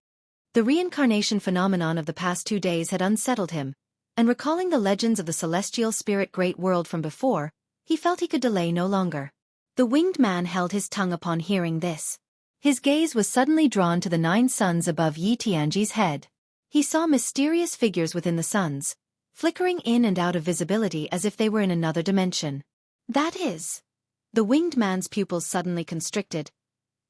A: The reincarnation phenomenon of the past 2 days had unsettled him, and recalling the legends of the celestial spirit great world from before, he felt he could delay no longer. The winged man held his tongue upon hearing this. His gaze was suddenly drawn to the 9 suns above Yi Tianji's head. He saw mysterious figures within the suns, flickering in and out of visibility as if they were in another dimension. "That is..." The winged man's pupils suddenly constricted,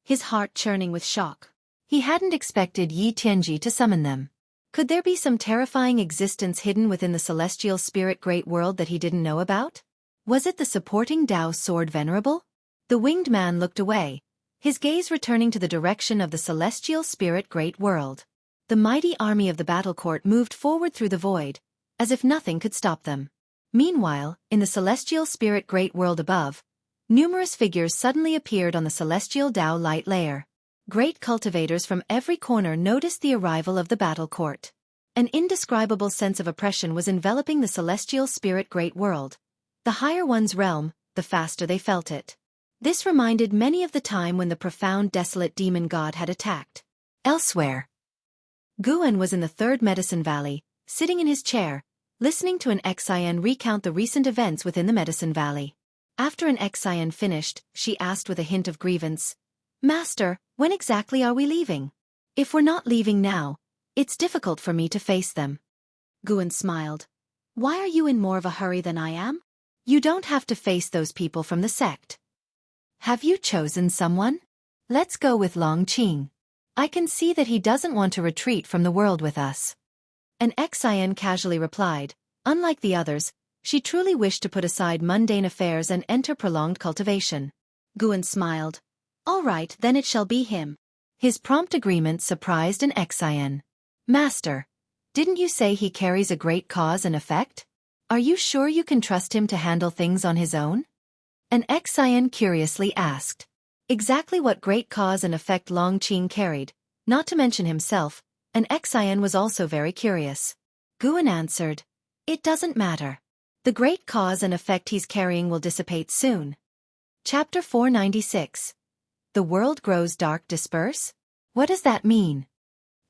A: his heart churning with shock. He hadn't expected Yi Tianji to summon them. Could there be some terrifying existence hidden within the celestial spirit great world that he didn't know about? Was it the supporting Tao sword venerable? The winged man looked away, his gaze returning to the direction of the celestial spirit great world. The mighty army of the battle court moved forward through the void, as if nothing could stop them. Meanwhile, in the celestial spirit great world above, numerous figures suddenly appeared on the celestial Tao light layer. Great cultivators from every corner noticed the arrival of the battle court. An indescribable sense of oppression was enveloping the celestial spirit great world, The higher one's realm, the faster they felt it. This reminded many of the time when the profound desolate demon god had attacked. Elsewhere, Guan was in the third Medicine Valley, sitting in his chair, listening to an Xian recount the recent events within the Medicine Valley. After an Xian finished, she asked with a hint of grievance, "Master, when exactly are we leaving? If we're not leaving now, it's difficult for me to face them." Guan smiled. "Why are you in more of a hurry than I am? You don't have to face those people from the sect. Have you chosen someone? Let's go with Long Qing. I can see that he doesn't want to retreat from the world with us." An Xian casually replied, unlike the others, she truly wished to put aside mundane affairs and enter prolonged cultivation. Guan smiled. "All right, then it shall be him." His prompt agreement surprised an Xian. "Master, didn't you say he carries a great cause and effect? Are you sure you can trust him to handle things on his own?" An Xian curiously asked. Exactly what great cause and effect Long Qing carried, not to mention himself, an Xian was also very curious. Guan answered, "It doesn't matter. The great cause and effect he's carrying will dissipate soon." Chapter 496. The world grows dark disperse? What does that mean?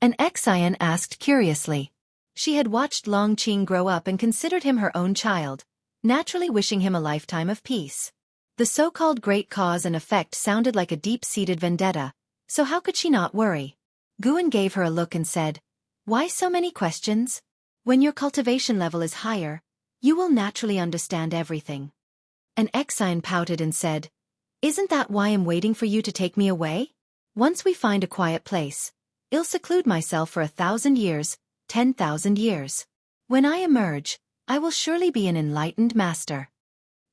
A: An Xian asked curiously. She had watched Long Qing grow up and considered him her own child, naturally wishing him a lifetime of peace. The so-called great cause and effect sounded like a deep-seated vendetta, so how could she not worry? Guan gave her a look and said, "Why so many questions? When your cultivation level is higher, you will naturally understand everything." An Xian pouted and said, "Isn't that why I'm waiting for you to take me away? Once we find a quiet place, I'll seclude myself for 1,000 years, 10,000 years. When I emerge, I will surely be an enlightened master."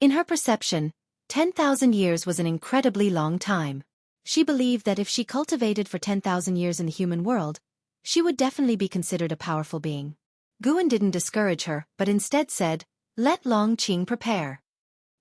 A: In her perception, 10,000 years was an incredibly long time. She believed that if she cultivated for 10,000 years in the human world, she would definitely be considered a powerful being. Guan didn't discourage her, but instead said, "Let Long Qing prepare."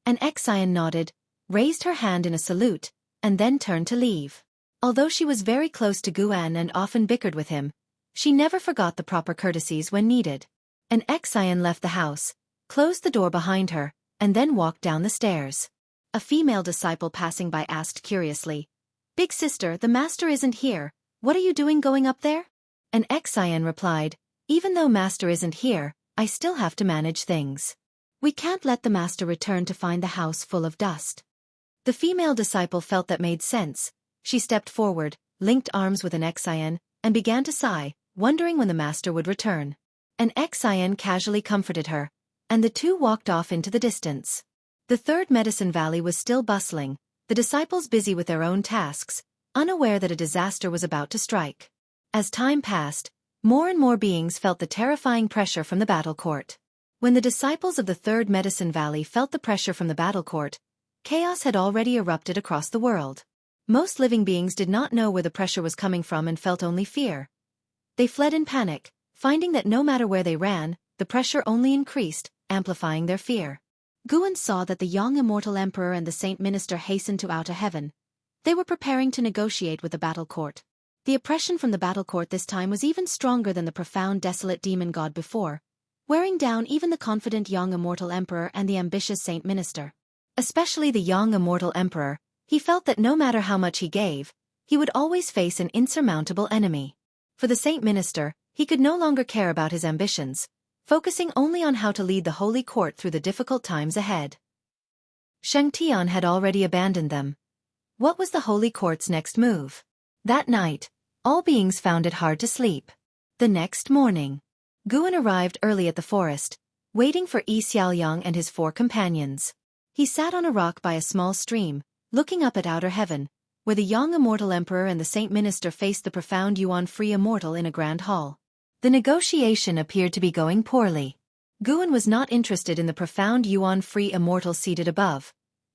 A: An Xian nodded, raised her hand in a salute, and then turned to leave. Although she was very close to Guan and often bickered with him, she never forgot the proper courtesies when needed. An Xian left the house, closed the door behind her, and then walked down the stairs. A female disciple passing by asked curiously, "Big sister, the master isn't here. What are you doing going up there?" An Xian replied, "Even though master isn't here, I still have to manage things. We can't let the master return to find the house full of dust." The female disciple felt that made sense. She stepped forward, linked arms with an Xian, and began to sigh, wondering when the master would return. An Xian casually comforted her, and the two walked off into the distance. The third Medicine Valley was still bustling, the disciples busy with their own tasks, unaware that a disaster was about to strike. As time passed, more and more beings felt the terrifying pressure from the battle court. When the disciples of the third Medicine Valley felt the pressure from the battle court, chaos had already erupted across the world. Most living beings did not know where the pressure was coming from and felt only fear. They fled in panic, finding that no matter where they ran, the pressure only increased, amplifying their fear. Guan saw that the young immortal emperor and the saint minister hastened to outer heaven. They were preparing to negotiate with the battle court. The oppression from the battle court this time was even stronger than the profound desolate demon god before, wearing down even the confident young immortal emperor and the ambitious saint minister. Especially the young immortal emperor, he felt that no matter how much he gave, he would always face an insurmountable enemy. For the saint minister, he could no longer care about his ambitions, focusing only on how to lead the holy court through the difficult times ahead. Sheng Tian had already abandoned them. What was the holy court's next move? That night, all beings found it hard to sleep. The next morning, Guan arrived early at the forest, waiting for Yi Xiaoyang and his 4 companions. He sat on a rock by a small stream, looking up at outer heaven, where the young immortal emperor and the saint minister faced the profound Yuan-free immortal in a grand hall. The negotiation appeared to be going poorly. Guan was not interested in the profound Yuan-free immortal seated above.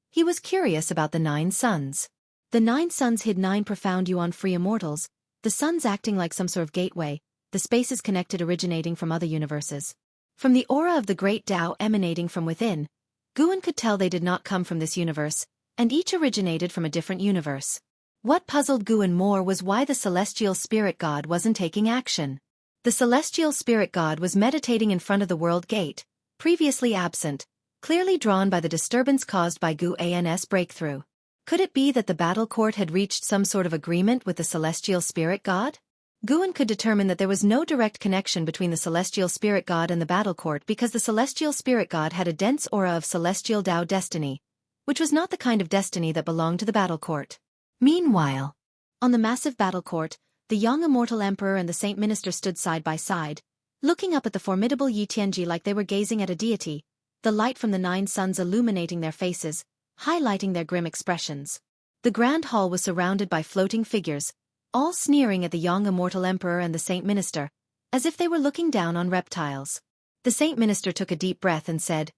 A: He was curious about the 9 suns. The 9 suns hid 9 profound Yuan-free immortals, the suns acting like some sort of gateway, the spaces connected originating from other universes. From the aura of the great Tao emanating from within, Guan could tell they did not come from this universe, and each originated from a different universe. What puzzled Guan more was why the celestial spirit god wasn't taking action. The celestial spirit god was meditating in front of the world gate, previously absent, clearly drawn by the disturbance caused by Guan's breakthrough. Could it be that the battle court had reached some sort of agreement with the celestial spirit god? Guan could determine that there was no direct connection between the celestial spirit god and the battle court because the celestial spirit god had a dense aura of celestial Tao destiny, which was not the kind of destiny that belonged to the battle court. Meanwhile, on the massive battle court, the young immortal emperor and the saint minister stood side by side, looking up at the formidable Yi Tianji like they were gazing at a deity, the light from the 9 suns illuminating their faces, highlighting their grim expressions. The grand hall was surrounded by floating figures, all sneering at the young immortal emperor and the saint minister, as if they were looking down on reptiles. The saint minister took a deep breath and said,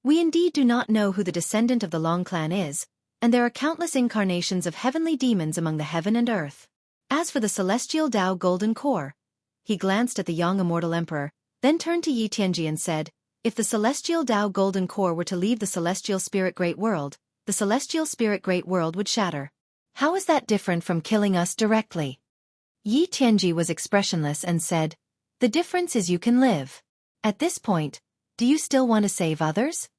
A: "We indeed do not know who the descendant of the Long clan is, and there are countless incarnations of heavenly demons among the heaven and earth. As for the celestial Tao golden core," he glanced at the young immortal emperor, then turned to Yi Tianji and said, "If the celestial Tao golden core were to leave the celestial spirit great world, the celestial spirit great world would shatter. How is that different from killing us directly?" Yi Tianji was expressionless and said, "The difference is you can live. At this point, do you still want to save others?"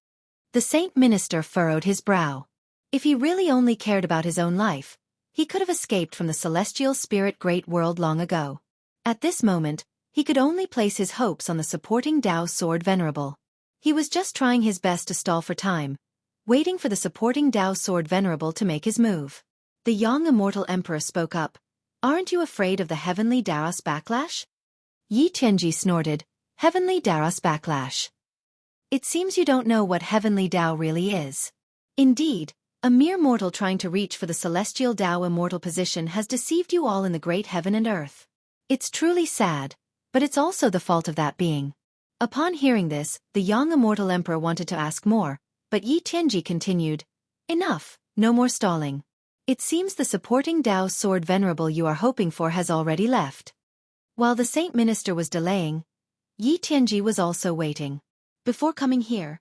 A: The saint minister furrowed his brow. If he really only cared about his own life, he could have escaped from the celestial spirit great world long ago. At this moment, he could only place his hopes on the supporting Tao sword venerable. He was just trying his best to stall for time, waiting for the supporting Tao sword venerable to make his move. The young immortal emperor spoke up, "Aren't you afraid of the heavenly Daros backlash?" Yi Tianji snorted, "Heavenly Daros backlash? It seems you don't know what heavenly Tao really is. Indeed, a mere mortal trying to reach for the celestial Tao immortal position has deceived you all in the great heaven and earth. It's truly sad, but it's also the fault of that being." Upon hearing this, the young immortal emperor wanted to ask more, but Yi Tianji continued, "Enough, no more stalling. It seems the supporting Tao sword venerable you are hoping for has already left." While the saint minister was delaying, Yi Tianji was also waiting. Before coming here,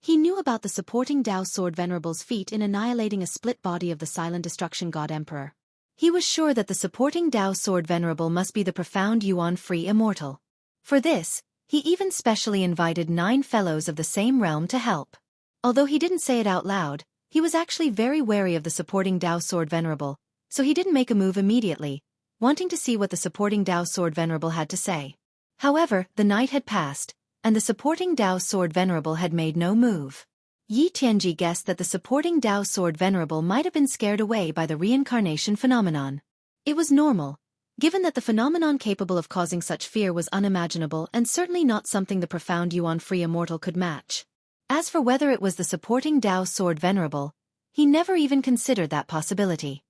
A: he knew about the supporting Tao sword venerable's feat in annihilating a split body of the silent destruction god emperor. He was sure that the supporting Tao sword venerable must be the profound Yuan-free immortal. For this, he even specially invited 9 fellows of the same realm to help. Although he didn't say it out loud, he was actually very wary of the supporting Tao sword venerable, so he didn't make a move immediately, wanting to see what the supporting Tao sword venerable had to say. However, the night had passed, and the supporting Tao sword venerable had made no move. Yi Tianji guessed that the supporting Tao sword venerable might have been scared away by the reincarnation phenomenon. It was normal, given that the phenomenon capable of causing such fear was unimaginable and certainly not something the profound Yuan-free immortal could match. As for whether it was the supporting Tao sword venerable, he never even considered that possibility.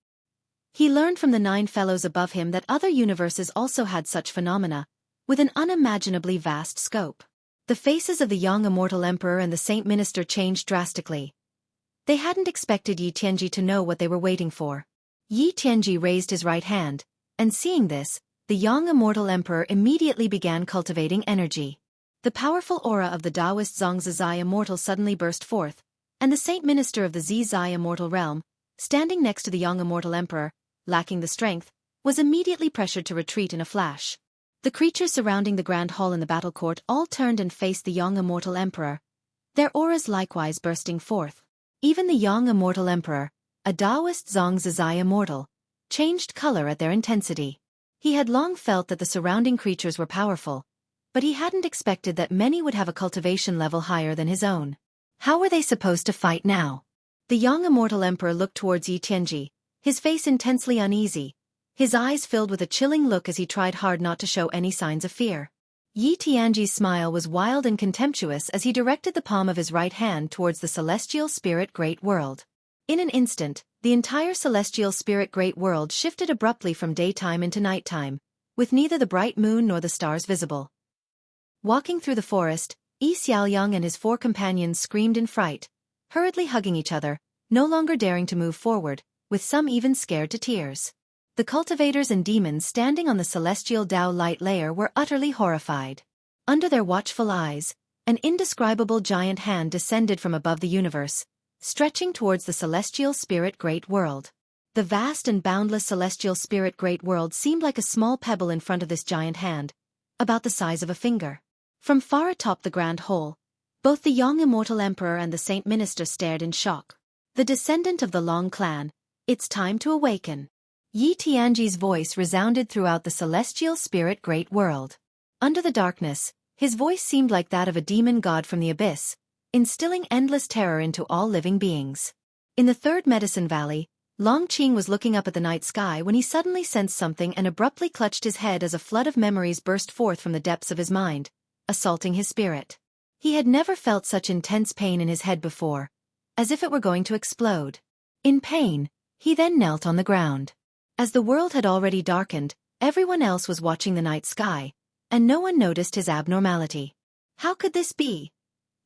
A: He learned from the 9 fellows above him that other universes also had such phenomena, with an unimaginably vast scope. The faces of the young immortal emperor and the saint minister changed drastically. They hadn't expected Yi Tianji to know what they were waiting for. Yi Tianji raised his right hand, and seeing this, the young immortal emperor immediately began cultivating energy. The powerful aura of the Taoist Zongzi immortal suddenly burst forth, and the saint minister of the Zizai immortal realm, standing next to the young immortal emperor, lacking the strength, was immediately pressured to retreat in a flash. The creatures surrounding the grand hall in the battle court all turned and faced the young immortal emperor, their auras likewise bursting forth. Even the young immortal emperor, a Taoist Zongzi immortal, changed color at their intensity. He had long felt that the surrounding creatures were powerful, but he hadn't expected that many would have a cultivation level higher than his own. How were they supposed to fight now? The young immortal emperor looked towards Yi Tianji, his face intensely uneasy, his eyes filled with a chilling look as he tried hard not to show any signs of fear. Yi Tianji's smile was wild and contemptuous as he directed the palm of his right hand towards the celestial spirit great world. In an instant, the entire celestial spirit great world shifted abruptly from daytime into nighttime, with neither the bright moon nor the stars visible. Walking through the forest, Yi Xiaoyang and his 4 companions screamed in fright, hurriedly hugging each other, no longer daring to move forward, with some even scared to tears. The cultivators and demons standing on the celestial Tao light layer were utterly horrified. Under their watchful eyes, an indescribable giant hand descended from above the universe, stretching towards the celestial spirit great world. The vast and boundless celestial spirit great world seemed like a small pebble in front of this giant hand, about the size of a finger. From far atop the grand hall, Both the young immortal emperor and the saint minister stared in shock. The descendant of the Long clan, it's time to awaken. Yi Tianji's voice resounded throughout the celestial spirit great world. Under the darkness, his voice seemed like that of a demon god from the abyss, instilling endless terror into all living beings. In the third medicine valley, Long Qing was looking up at the night sky when he suddenly sensed something and abruptly clutched his head as a flood of memories burst forth from the depths of his mind, assaulting his spirit. He had never felt such intense pain in his head before, as if it were going to explode. In pain, he then knelt on the ground. As the world had already darkened, everyone else was watching the night sky, and no one noticed his abnormality. How could this be?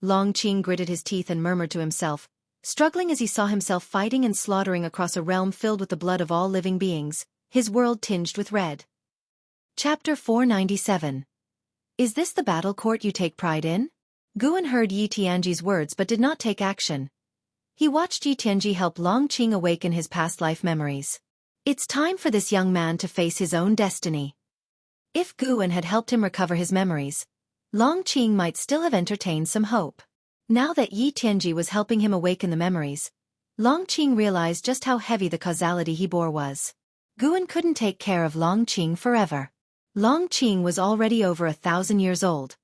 A: Long Qing gritted his teeth and murmured to himself, struggling as he saw himself fighting and slaughtering across a realm filled with the blood of all living beings, his world tinged with red. Chapter 497. Is this the battle court you take pride in? Guan heard Yi Tianji's words but did not take action. He watched Yi Tianji help Long Qing awaken his past life memories. It's time for this young man to face his own destiny. If Guan had helped him recover his memories, Long Qing might still have entertained some hope. Now that Yi Tianji was helping him awaken the memories, Long Qing realized just how heavy the causality he bore was. Guan couldn't take care of Long Qing forever. Long Qing was already over 1,000 years old.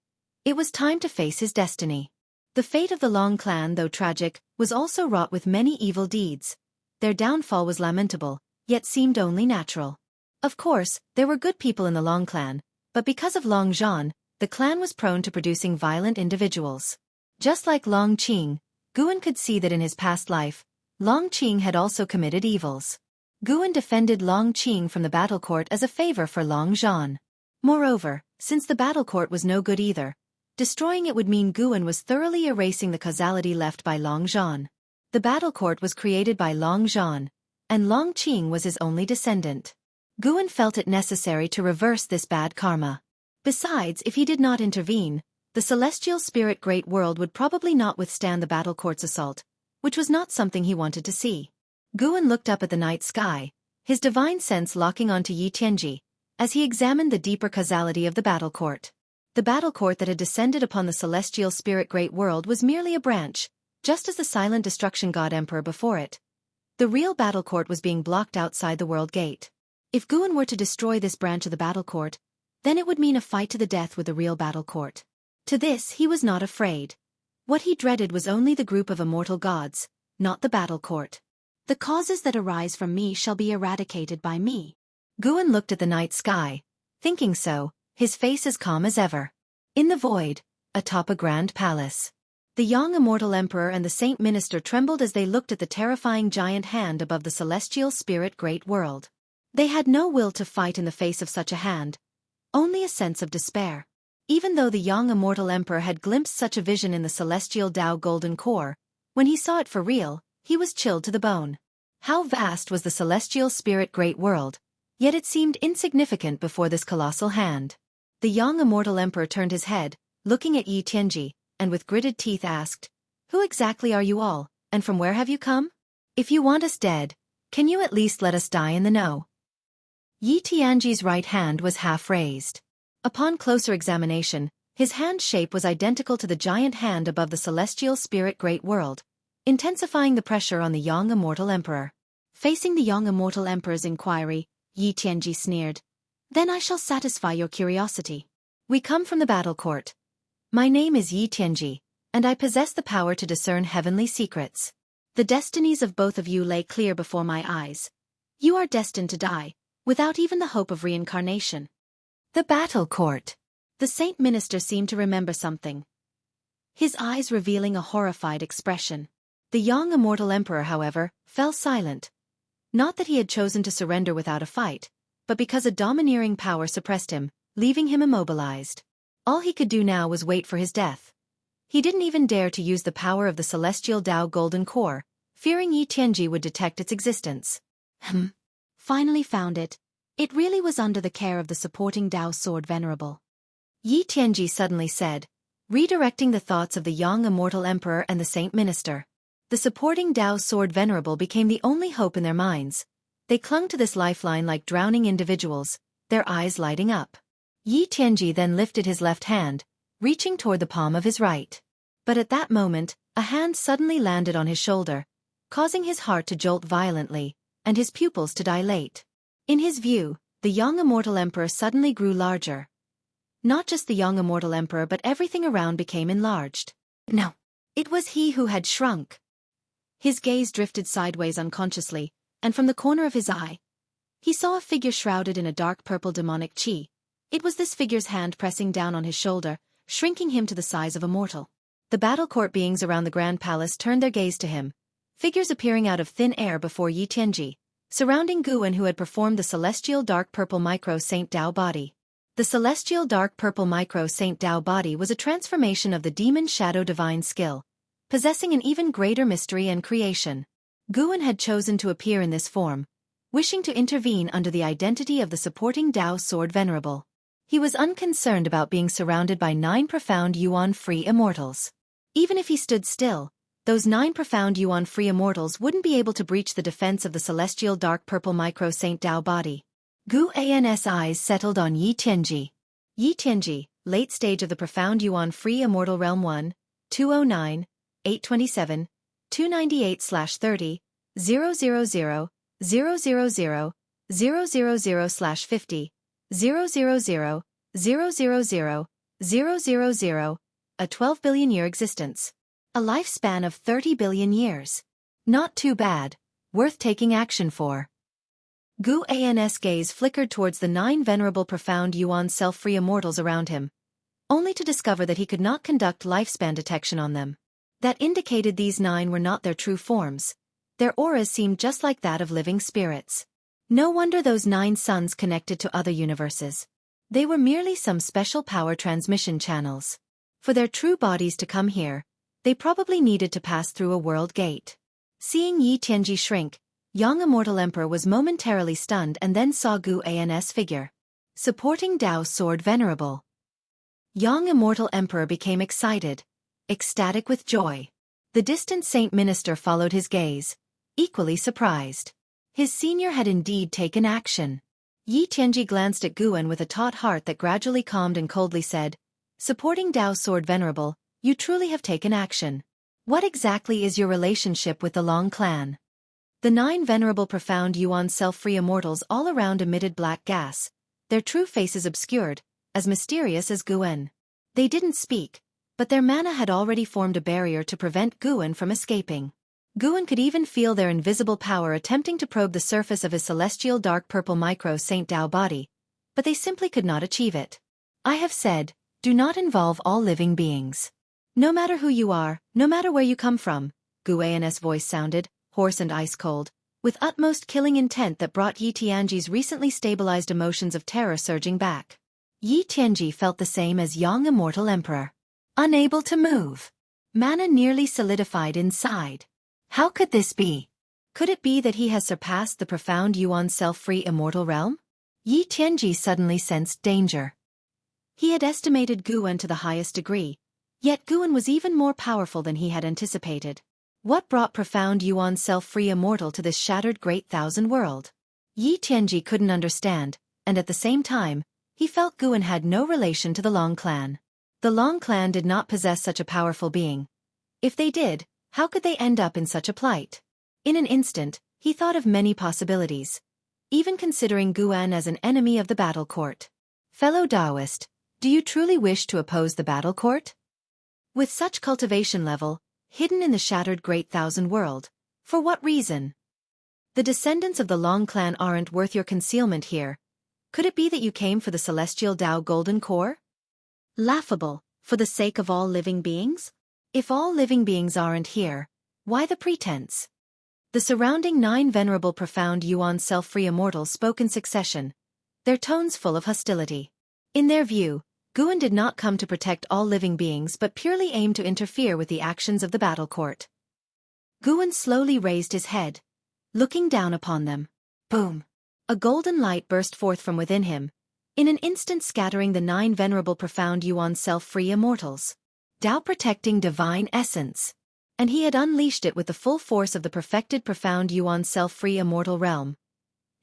A: It was time to face his destiny. The fate of the Long clan, though tragic, was also wrought with many evil deeds. Their downfall was lamentable, yet seemed only natural. Of course, there were good people in the Long clan, but because of Long Zhan, the clan was prone to producing violent individuals. Just like Long Qing, Guan could see that in his past life, Long Qing had also committed evils. Guan defended Long Qing from the battle court as a favor for Long Zhan. Moreover, since the battle court was no good either, destroying it would mean Guan was thoroughly erasing the causality left by Long Zhan. The battle court was created by Long Zhan, and Long Qing was his only descendant. Guan felt it necessary to reverse this bad karma. Besides, if he did not intervene, the celestial spirit great world would probably not withstand the battle court's assault, which was not something he wanted to see. Guan looked up at the night sky, his divine sense locking onto Yi Tianji, as he examined the deeper causality of the battle court. The battle court that had descended upon the celestial spirit great world was merely a branch, just as the silent destruction god emperor before it. The real battle court was being blocked outside the world gate. If Guan were to destroy this branch of the battle court, then it would mean a fight to the death with the real battle court. To this he was not afraid. What he dreaded was only the group of immortal gods, not the battle court. The causes that arise from me shall be eradicated by me. Guan looked at the night sky, thinking so, his face as calm as ever. In the void, atop a grand palace, the young immortal emperor and the saint minister trembled as they looked at the terrifying giant hand above the celestial spirit great world. They had no will to fight in the face of such a hand, only a sense of despair. Even though the young immortal emperor had glimpsed such a vision in the celestial Tao golden core, when he saw it for real, he was chilled to the bone. How vast was the celestial spirit great world, yet it seemed insignificant before this colossal hand. The young immortal emperor turned his head, looking at Yi Tianji, and with gritted teeth asked, "Who exactly are you all, and from where have you come? If you want us dead, can you at least let us die in the know?" Yi Tianji's right hand was half raised. Upon closer examination, his hand shape was identical to the giant hand above the celestial spirit great world, intensifying the pressure on the young immortal emperor. Facing the young immortal emperor's inquiry, Yi Tianji sneered, "Then I shall satisfy your curiosity. We come from the battle court. My name is Yi Tianji, and I possess the power to discern heavenly secrets. The destinies of both of you lay clear before my eyes. You are destined to die, without even the hope of reincarnation." The battle court. The saint minister seemed to remember something, his eyes revealing a horrified expression. The young immortal emperor, however, fell silent. Not that he had chosen to surrender without a fight, but because a domineering power suppressed him, leaving him immobilized. All he could do now was wait for his death. He didn't even dare to use the power of the celestial Tao golden core, fearing Yi Tianji would detect its existence. Finally found it. It really was under the care of the supporting Tao sword venerable. Yi Tianji suddenly said, redirecting the thoughts of the young immortal emperor and the saint minister. The supporting Tao sword venerable became the only hope in their minds. They clung to this lifeline like drowning individuals, their eyes lighting up. Yi Tianji then lifted his left hand, reaching toward the palm of his right. But at that moment, a hand suddenly landed on his shoulder, causing his heart to jolt violently, and his pupils to dilate. In his view, the young immortal emperor suddenly grew larger. Not just the young immortal emperor but everything around became enlarged. No. It was he who had shrunk. His gaze drifted sideways unconsciously, and from the corner of his eye, he saw a figure shrouded in a dark purple demonic chi. It was this figure's hand pressing down on his shoulder, shrinking him to the size of a mortal. The battle court beings around the grand palace turned their gaze to him, figures appearing out of thin air before Yi Tianji, surrounding Guan who had performed the celestial dark purple micro Saint Dao body. The celestial dark purple micro Saint Dao body was a transformation of the demon shadow divine skill, possessing an even greater mystery and creation. Guan had chosen to appear in this form, wishing to intervene under the identity of the supporting Dao sword venerable. He was unconcerned about being surrounded by 9 profound yuan-free immortals. Even if he stood still, those 9 profound yuan-free immortals wouldn't be able to breach the defense of the celestial dark purple micro Saint Dao body. Gu An's eyes settled on Yi Tianji. Yi Tianji, late stage of the profound yuan-free immortal realm 1, 209, 827, 298/30, 000, 000, 000/50, 000, 000, 000, a 12 billion year existence. A lifespan of 30 billion years. Not too bad, worth taking action for. Gu An's gaze flickered towards the 9 venerable profound yuan self-free immortals around him, only to discover that he could not conduct lifespan detection on them. That indicated these 9 were not their true forms. Their auras seemed just like that of living spirits. No wonder those 9 suns connected to other universes. They were merely some special power transmission channels. For their true bodies to come here, they probably needed to pass through a world gate. Seeing Yi Tianji shrink, young immortal emperor was momentarily stunned and then saw Gu An's figure. Supporting Dao sword venerable. Young immortal emperor became excited, ecstatic with joy. The distant saint minister followed his gaze, equally surprised. His senior had indeed taken action. Yi Tianji glanced at Guan with a taut heart that gradually calmed and coldly said, "Supporting Dao sword venerable, you truly have taken action. What exactly is your relationship with the Long clan?" The 9 venerable profound yuan self-free immortals all around emitted black gas, their true faces obscured, as mysterious as Guan. They didn't speak, but their mana had already formed a barrier to prevent Guan from escaping. Guan could even feel their invisible power attempting to probe the surface of his celestial dark purple micro Saint Dao body, but they simply could not achieve it. "I have said, do not involve all living beings. No matter who you are, no matter where you come from," Gu An's voice sounded, hoarse and ice-cold, with utmost killing intent that brought Yi Tianji's recently stabilized emotions of terror surging back. Yi Tianji felt the same as young immortal emperor. Unable to move. Mana nearly solidified inside. How could this be? Could it be that he has surpassed the profound yuan self-free immortal realm? Yi Tianji suddenly sensed danger. He had estimated Guan to the highest degree, yet Guan was even more powerful than he had anticipated. What brought profound yuan self-free immortal to this shattered great thousand world? Yi Tianji couldn't understand, and at the same time, he felt Guan had no relation to the Long clan. The Long clan did not possess such a powerful being. If they did, how could they end up in such a plight? In an instant, he thought of many possibilities, even considering Guan as an enemy of the battle court. Fellow Taoist, do you truly wish to oppose the battle court? With such cultivation level, hidden in the shattered great thousand world, for what reason? The descendants of the Long clan aren't worth your concealment here. Could it be that you came for the celestial Dao golden core? Laughable, for the sake of all living beings? If all living beings aren't here, why the pretense? The surrounding 9 venerable profound yuan self-free immortals spoke in succession, their tones full of hostility. In their view, Guan did not come to protect all living beings but purely aimed to interfere with the actions of the battle court. Guan slowly raised his head, looking down upon them. Boom! A golden light burst forth from within him, in an instant scattering the 9 venerable profound yuan self-free immortals. Dao protecting divine essence. And he had unleashed it with the full force of the perfected profound yuan self-free immortal realm.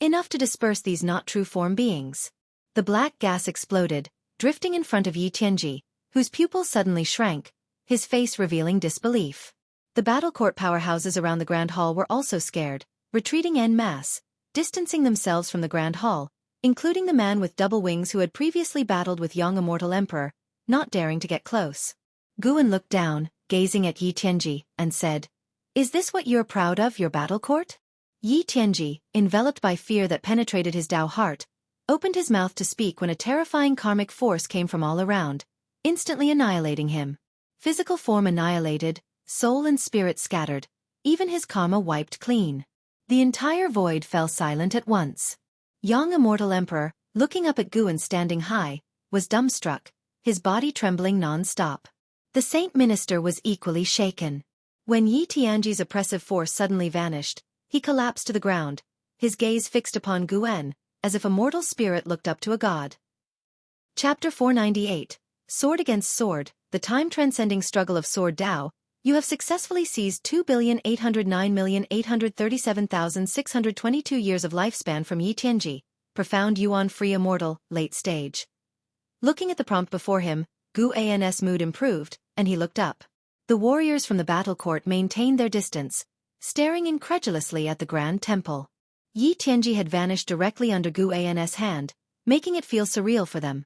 A: Enough to disperse these not true form beings. The black gas exploded, drifting in front of Yi Tianji, whose pupils suddenly shrank, his face revealing disbelief. The battle court powerhouses around the Grand Hall were also scared, retreating en masse, distancing themselves from the Grand Hall, including the man with double wings who had previously battled with young Immortal Emperor, not daring to get close. Guan looked down, gazing at Yi Tianji, and said, "Is this what you're proud of, your battle court?" Yi Tianji, enveloped by fear that penetrated his Dao heart, opened his mouth to speak when a terrifying karmic force came from all around, instantly annihilating him. Physical form annihilated, soul and spirit scattered, even his karma wiped clean. The entire void fell silent at once. Young Immortal Emperor, looking up at Guan standing high, was dumbstruck, his body trembling non-stop. The Saint Minister was equally shaken. When Yi Tianji's oppressive force suddenly vanished, he collapsed to the ground, his gaze fixed upon Guan, as if a mortal spirit looked up to a god. Chapter 498, Sword Against Sword, the time-transcending struggle of Sword Dao. You have successfully seized 2,809,837,622 years of lifespan from Yi Tianji, profound yuan-free immortal, late stage. Looking at the prompt before him, Guan's mood improved, and he looked up. The warriors from the battle court maintained their distance, staring incredulously at the Grand Temple. Yi Tianji had vanished directly under Guan's hand, making it feel surreal for them.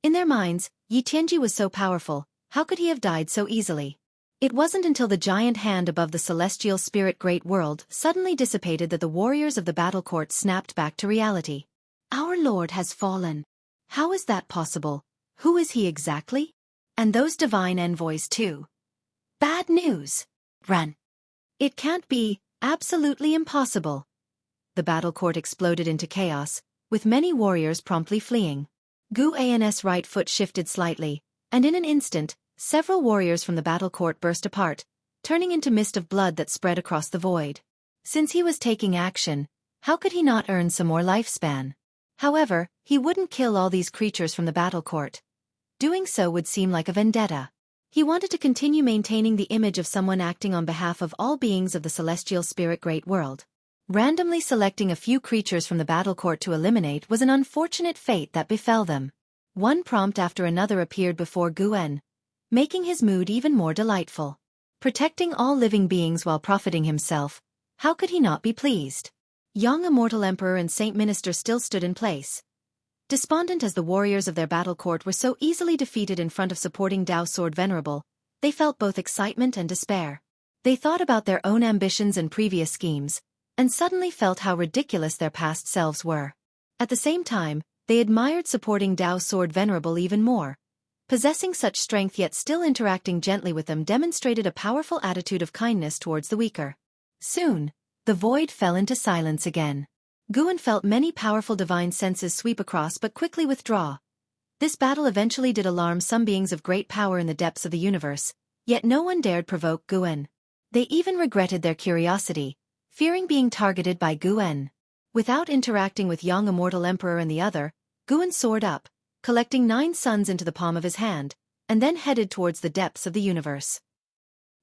A: In their minds, Yi Tianji was so powerful, how could he have died so easily? It wasn't until the giant hand above the celestial spirit great world suddenly dissipated that the warriors of the battle court snapped back to reality. Our Lord has fallen. How is that possible? Who is he exactly? And those divine envoys too. Bad news. Run. It can't be, absolutely impossible. The battle court exploded into chaos, with many warriors promptly fleeing. Guan's right foot shifted slightly, and in an instant, several warriors from the battle court burst apart, turning into mist of blood that spread across the void. Since he was taking action, how could he not earn some more lifespan? However, he wouldn't kill all these creatures from the battle court. Doing so would seem like a vendetta. He wanted to continue maintaining the image of someone acting on behalf of all beings of the celestial spirit great world. Randomly selecting a few creatures from the battle court to eliminate was an unfortunate fate that befell them. One prompt after another appeared before Guan, making his mood even more delightful. Protecting all living beings while profiting himself, how could he not be pleased? Young Immortal Emperor and Saint Minister still stood in place. Despondent as the warriors of their battle court were so easily defeated in front of supporting Dao Sword Venerable, they felt both excitement and despair. They thought about their own ambitions and previous schemes, and suddenly felt how ridiculous their past selves were. At the same time, they admired supporting Dao Sword Venerable even more. Possessing such strength yet still interacting gently with them demonstrated a powerful attitude of kindness towards the weaker. Soon, the void fell into silence again. Guan felt many powerful divine senses sweep across but quickly withdraw. This battle eventually did alarm some beings of great power in the depths of the universe, yet no one dared provoke Guan. They even regretted their curiosity, fearing being targeted by Guan. Without interacting with young Immortal Emperor and the other, Guan soared up, collecting 9 suns into the palm of his hand, and then headed towards the depths of the universe.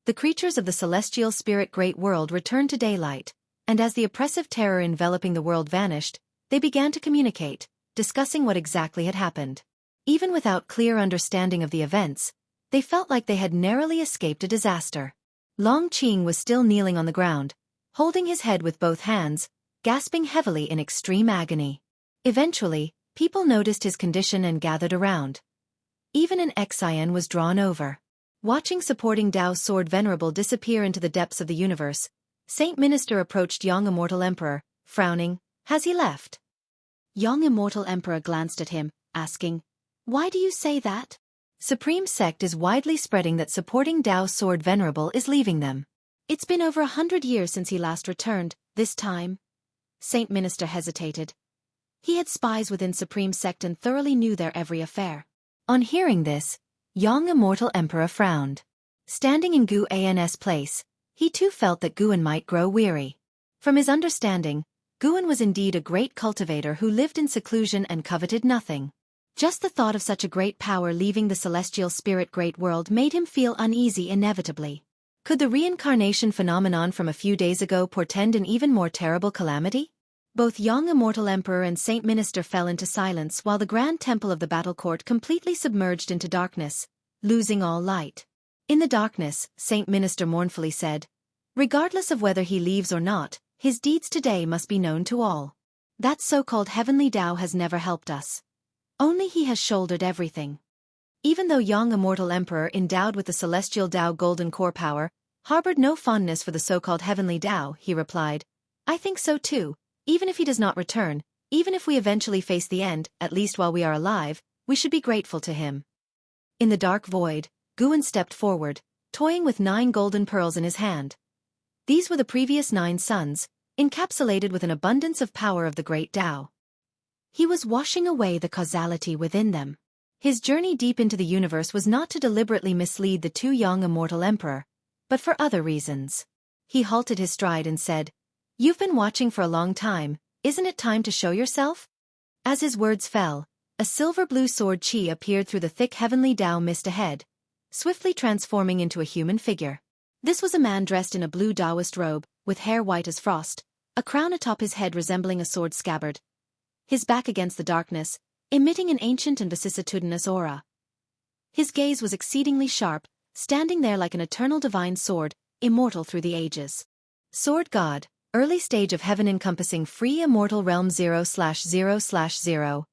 A: The creatures of the celestial spirit great world returned to daylight, and as the oppressive terror enveloping the world vanished, they began to communicate, discussing what exactly had happened. Even without clear understanding of the events, they felt like they had narrowly escaped a disaster. Long Qing was still kneeling on the ground, holding his head with both hands, gasping heavily in extreme agony. Eventually, people noticed his condition and gathered around. Even an Xian was drawn over. Watching supporting Dao Sword Venerable disappear into the depths of the universe, Saint Minister approached young Immortal Emperor, frowning. Has he left? Young Immortal Emperor glanced at him, asking, Why do you say that? Supreme Sect is widely spreading that supporting Dao Sword Venerable is leaving them. It's been over 100 years since he last returned, this time. Saint Minister hesitated. He had spies within Supreme Sect and thoroughly knew their every affair. On hearing this, young Immortal Emperor frowned. Standing in Guan's place, he too felt that Guan might grow weary. From his understanding, Guan was indeed a great cultivator who lived in seclusion and coveted nothing. Just the thought of such a great power leaving the celestial spirit great world made him feel uneasy inevitably. Could the reincarnation phenomenon from a few days ago portend an even more terrible calamity? Both young Immortal Emperor and Saint Minister fell into silence while the grand temple of the battle court completely submerged into darkness, losing all light. In the darkness, Saint Minister mournfully said, regardless of whether he leaves or not, his deeds today must be known to all. That so-called heavenly Tao has never helped us. Only he has shouldered everything. Even though young immortal emperor endowed with the celestial Tao golden core power, harbored no fondness for the so-called heavenly Tao, he replied, I think so too, even if he does not return, even if we eventually face the end, at least while we are alive, we should be grateful to him. In the dark void, Guan stepped forward, toying with 9 golden pearls in his hand. These were the previous 9 suns, encapsulated with an abundance of power of the great Tao. He was washing away the causality within them. His journey deep into the universe was not to deliberately mislead the too young immortal emperor, but for other reasons. He halted his stride and said, You've been watching for a long time, isn't it time to show yourself? As his words fell, a silver-blue sword chi appeared through the thick heavenly Tao mist ahead, swiftly transforming into a human figure. This was a man dressed in a blue Taoist robe, with hair white as frost, a crown atop his head resembling a sword scabbard. His back against the darkness, emitting an ancient and vicissitudinous aura. His gaze was exceedingly sharp, standing there like an eternal divine sword, immortal through the ages. Sword God, early stage of heaven encompassing free immortal realm 0/0/0.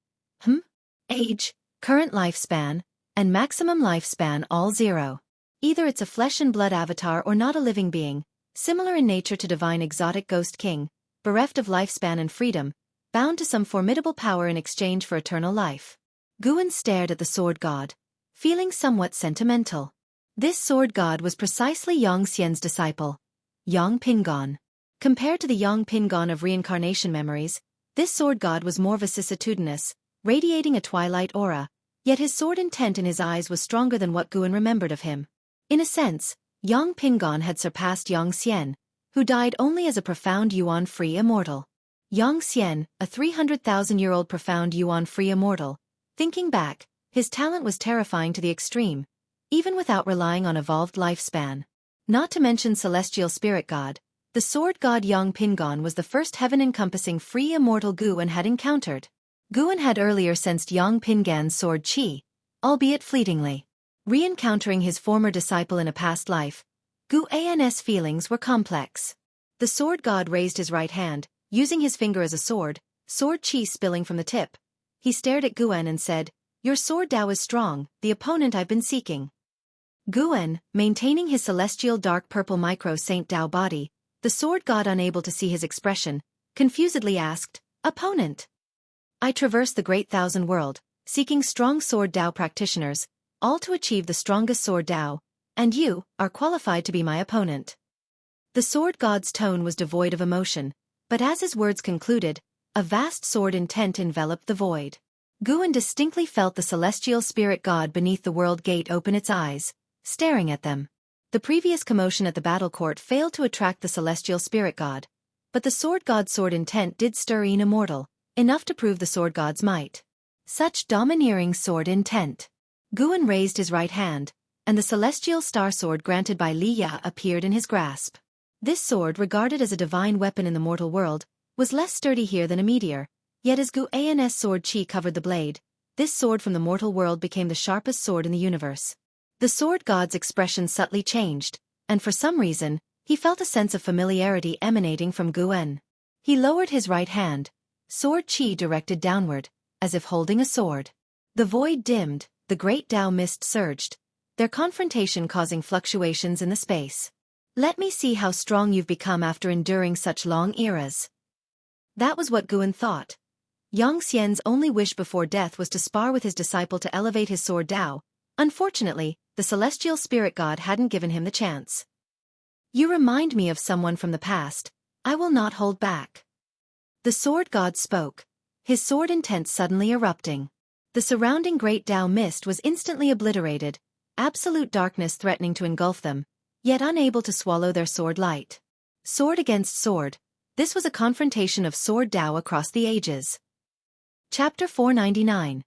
A: Age, current lifespan, and maximum lifespan all 0. Either it's a flesh and blood avatar or not a living being, similar in nature to divine exotic ghost king, bereft of lifespan and freedom, bound to some formidable power in exchange for eternal life. Guan stared at the sword god, feeling somewhat sentimental. This sword god was precisely Yang Xian's disciple, Yang Pingon. Compared to the Yang Pingon of reincarnation memories, this sword god was more vicissitudinous, radiating a twilight aura, yet his sword intent in his eyes was stronger than what Guan remembered of him. In a sense, Yang Pingon had surpassed Yang Xian, who died only as a profound yuan-free immortal. Yang Xian, a 300,000-year-old profound yuan-free immortal. Thinking back, his talent was terrifying to the extreme, even without relying on evolved lifespan. Not to mention celestial spirit god, the sword god Yang Pingon was the first heaven-encompassing free immortal Guan had encountered. Guan had earlier sensed Yang Pingon's sword chi, albeit fleetingly. Re-encountering his former disciple in a past life, Guan's feelings were complex. The sword god raised his right hand, using his finger as a sword chi spilling from the tip. He stared at Guan and said, Your sword Tao is strong, the opponent I've been seeking. Guan, maintaining his celestial dark purple micro-Saint Tao body, the sword god unable to see his expression, confusedly asked, Opponent? I traverse the great thousand world, seeking strong sword Tao practitioners, all to achieve the strongest sword Tao, and you are qualified to be my opponent. The sword god's tone was devoid of emotion, but as his words concluded, a vast sword intent enveloped the void. Guan distinctly felt the celestial spirit god beneath the world gate open its eyes, staring at them. The previous commotion at the battle court failed to attract the celestial spirit god, but the sword god's sword intent did stir e'en immortal, enough to prove the sword god's might. Such domineering sword intent. Guan raised his right hand, and the celestial star sword granted by Li Ya appeared in his grasp. This sword, regarded as a divine weapon in the mortal world, was less sturdy here than a meteor, yet as Guan's sword chi covered the blade, this sword from the mortal world became the sharpest sword in the universe. The sword god's expression subtly changed, and for some reason, he felt a sense of familiarity emanating from Guan. He lowered his right hand, sword chi directed downward, as if holding a sword. The void dimmed, the great Tao mist surged, their confrontation causing fluctuations in the space. Let me see how strong you've become after enduring such long eras. That was what Guan thought. Yang Xian's only wish before death was to spar with his disciple to elevate his sword Tao. Unfortunately, the celestial spirit god hadn't given him the chance. You remind me of someone from the past, I will not hold back. The sword god spoke, his sword intent suddenly erupting. The surrounding great Tao mist was instantly obliterated, absolute darkness threatening to engulf them, yet unable to swallow their sword light. Sword against sword, this was a confrontation of sword Tao across the ages. Chapter 499.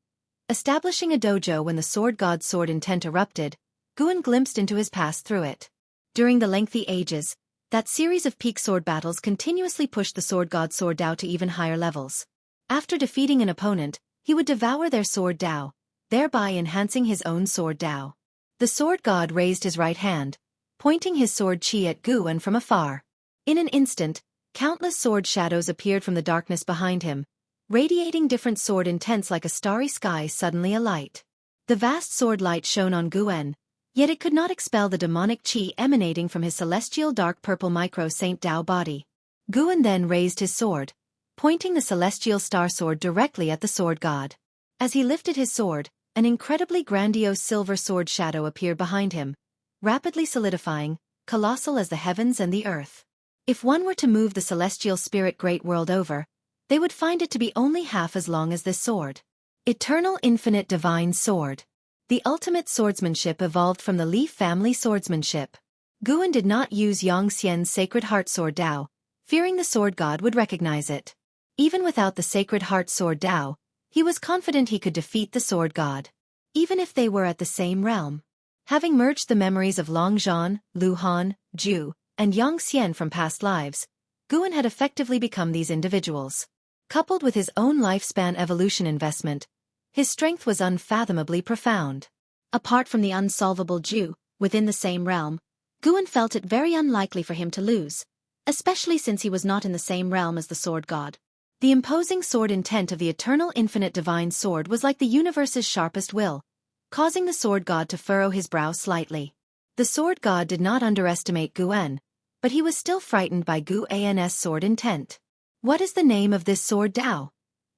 A: Establishing a dojo. When the sword god's sword intent erupted, Guan glimpsed into his past through it. During the lengthy ages, that series of peak sword battles continuously pushed the sword god's sword Tao to even higher levels. After defeating an opponent, he would devour their sword Tao, thereby enhancing his own sword Tao. The sword god raised his right hand, pointing his sword chi at Guan from afar. In an instant, countless sword shadows appeared from the darkness behind him, radiating different sword intents like a starry sky suddenly alight. The vast sword light shone on Guan, yet it could not expel the demonic chi emanating from his celestial dark purple micro-Saint Tao body. Guan then raised his sword, pointing the celestial star sword directly at the sword god. As he lifted his sword, an incredibly grandiose silver sword shadow appeared behind him, rapidly solidifying, colossal as the heavens and the earth. If one were to move the celestial spirit great world over, they would find it to be only half as long as this sword. Eternal Infinite Divine Sword. The ultimate swordsmanship evolved from the Leaf family swordsmanship. Guan did not use Yongxian's Sacred Heart Sword Dao, fearing the sword god would recognize it. Even without the Sacred Heart Sword Dao, he was confident he could defeat the sword god. Even if they were at the same realm. Having merged the memories of Long Zhan, Lu Han, Zhu, and Yongxian from past lives, Guan had effectively become these individuals. Coupled with his own lifespan evolution investment, his strength was unfathomably profound. Apart from the unsolvable Zhu, within the same realm, Guan felt it very unlikely for him to lose, especially since he was not in the same realm as the sword god. The imposing sword intent of the eternal infinite divine sword was like the universe's sharpest will, causing the sword god to furrow his brow slightly. The sword god did not underestimate Guan, but he was still frightened by Guan's sword intent. "What is the name of this sword Dao?"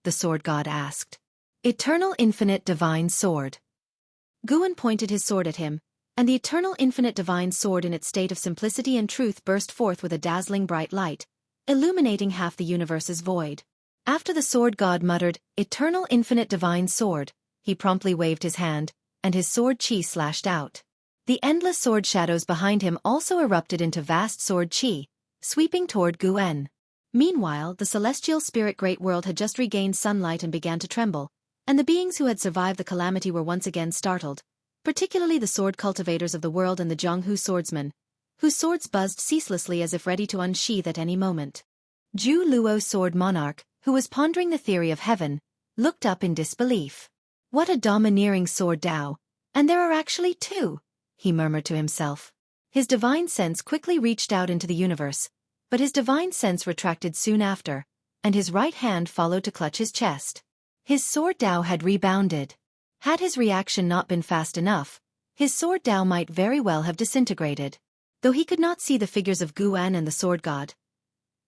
A: the sword god asked. "Eternal Infinite Divine Sword." Guan pointed his sword at him, and the eternal infinite divine sword in its state of simplicity and truth burst forth with a dazzling bright light, illuminating half the universe's void. After the sword god muttered, "Eternal Infinite Divine Sword," he promptly waved his hand, and his sword chi slashed out. The endless sword shadows behind him also erupted into vast sword chi, sweeping toward Guan. Meanwhile, the celestial spirit great world had just regained sunlight and began to tremble, and the beings who had survived the calamity were once again startled, particularly the sword cultivators of the world and the Zhonghu swordsmen, whose swords buzzed ceaselessly as if ready to unsheath at any moment. Zhu Luo's sword monarch, who was pondering the theory of heaven, looked up in disbelief. "What a domineering sword Dao, and there are actually two," he murmured to himself. His divine sense quickly reached out into the universe, but his divine sense retracted soon after, and his right hand followed to clutch his chest. His sword Dao had rebounded. Had his reaction not been fast enough, his sword Dao might very well have disintegrated. Though he could not see the figures of Guan and the sword god,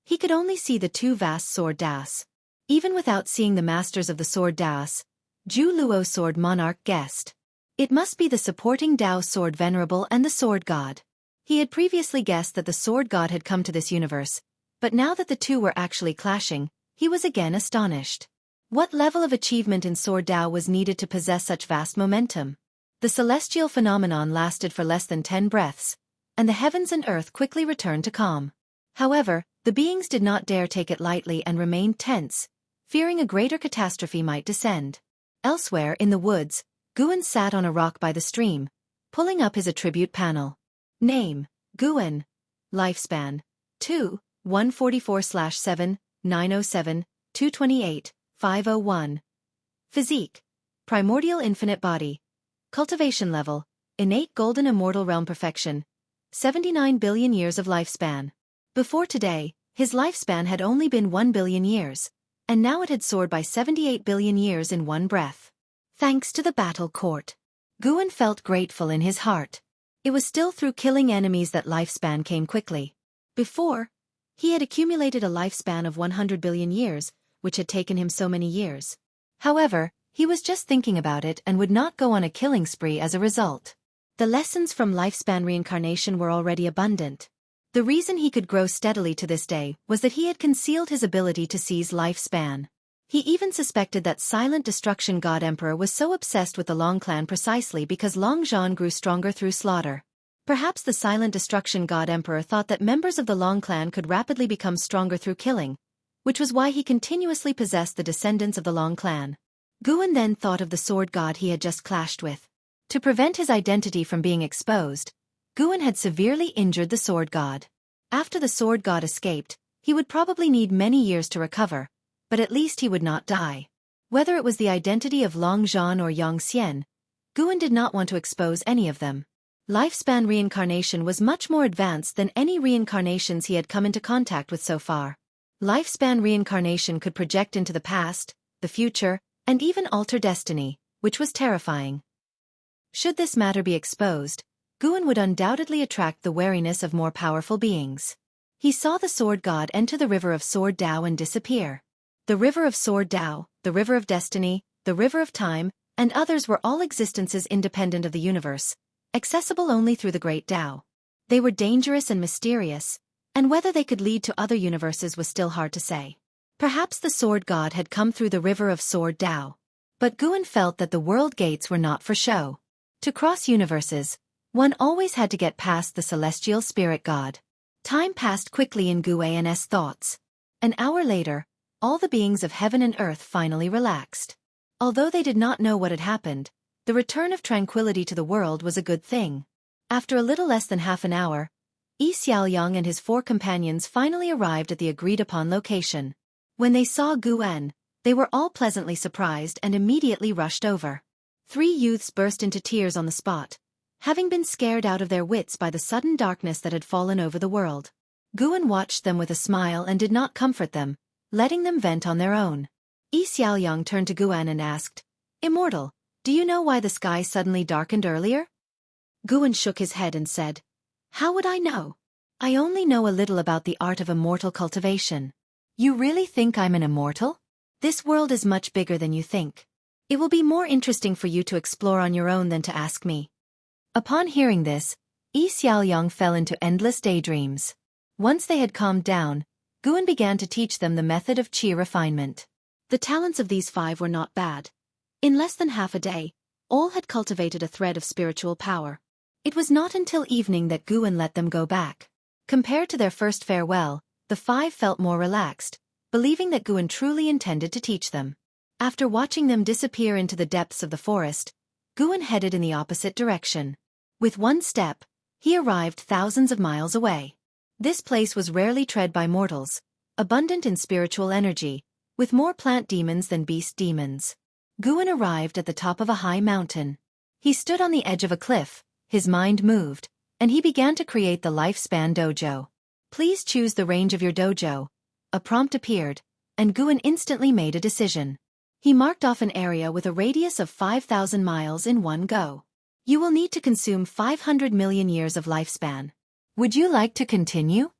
A: he could only see the two vast sword Daos. Even without seeing the masters of the sword Daos, Zhu Luo's sword monarch guessed. It must be the supporting Dao sword venerable and the sword god. He had previously guessed that the sword god had come to this universe, but now that the two were actually clashing, he was again astonished. What level of achievement in sword Dao was needed to possess such vast momentum? The celestial phenomenon lasted for less than 10 breaths, and the heavens and earth quickly returned to calm. However, the beings did not dare take it lightly and remained tense, fearing a greater catastrophe might descend. Elsewhere in the woods, Guan sat on a rock by the stream, pulling up his attribute panel. Name, Guan. Lifespan, 2, 144/7, 907, 228, 501. Physique, primordial infinite body. Cultivation level, innate golden immortal realm perfection, 79 billion years of lifespan. Before today, his lifespan had only been 1 billion years, and now it had soared by 78 billion years in one breath. Thanks to the battle court. Guan felt grateful in his heart. It was still through killing enemies that lifespan came quickly. Before, he had accumulated a lifespan of 100 billion years, which had taken him so many years. However, he was just thinking about it and would not go on a killing spree as a result. The lessons from lifespan reincarnation were already abundant. The reason he could grow steadily to this day was that he had concealed his ability to seize lifespan. He even suspected that Silent Destruction God Emperor was so obsessed with the Long clan precisely because Long Zhan grew stronger through slaughter. Perhaps the Silent Destruction God Emperor thought that members of the Long clan could rapidly become stronger through killing, which was why he continuously possessed the descendants of the Long clan. Guan then thought of the sword god he had just clashed with. To prevent his identity from being exposed, Guan had severely injured the sword god. After the sword god escaped, he would probably need many years to recover, but at least he would not die. Whether it was the identity of Long Zhan or Yongxian, Guan did not want to expose any of them. Lifespan reincarnation was much more advanced than any reincarnations he had come into contact with so far. Lifespan reincarnation could project into the past, the future, and even alter destiny, which was terrifying. Should this matter be exposed, Guan would undoubtedly attract the wariness of more powerful beings. He saw the sword god enter the river of sword Dao and disappear. The river of sword Dao, the river of destiny, the river of time, and others were all existences independent of the universe, accessible only through the great Dao. They were dangerous and mysterious, and whether they could lead to other universes was still hard to say. Perhaps the sword god had come through the river of sword Dao. But Guan felt that the world gates were not for show. To cross universes, one always had to get past the celestial spirit god. Time passed quickly in Guan's thoughts. An hour later, all the beings of heaven and earth finally relaxed. Although they did not know what had happened, the return of tranquility to the world was a good thing. After a little less than half an hour, Xiaofan and his 4 companions finally arrived at the agreed-upon location. When they saw Guan, they were all pleasantly surprised and immediately rushed over. 3 youths burst into tears on the spot, having been scared out of their wits by the sudden darkness that had fallen over the world. Guan watched them with a smile and did not comfort them, letting them vent on their own. Xiaofan turned to Guan and asked, "Immortal, do you know why the sky suddenly darkened earlier?" Guan shook his head and said, "How would I know? I only know a little about the art of immortal cultivation." "You really think I'm an immortal? This world is much bigger than you think. It will be more interesting for you to explore on your own than to ask me." Upon hearing this, Xiaofan fell into endless daydreams. Once they had calmed down, Guan began to teach them the method of qi refinement. The talents of these 5 were not bad. In less than half a day, all had cultivated a thread of spiritual power. It was not until evening that Guan let them go back. Compared to their first farewell, the 5 felt more relaxed, believing that Guan truly intended to teach them. After watching them disappear into the depths of the forest, Guan headed in the opposite direction. With one step, he arrived thousands of miles away. This place was rarely tread by mortals, abundant in spiritual energy, with more plant demons than beast demons. Guan arrived at the top of a high mountain. He stood on the edge of a cliff, his mind moved, and he began to create the lifespan dojo. "Please choose the range of your dojo." A prompt appeared, and Guan instantly made a decision. He marked off an area with a radius of 5,000 miles in one go. "You will need to consume 500 million years of lifespan. Would you like to continue?"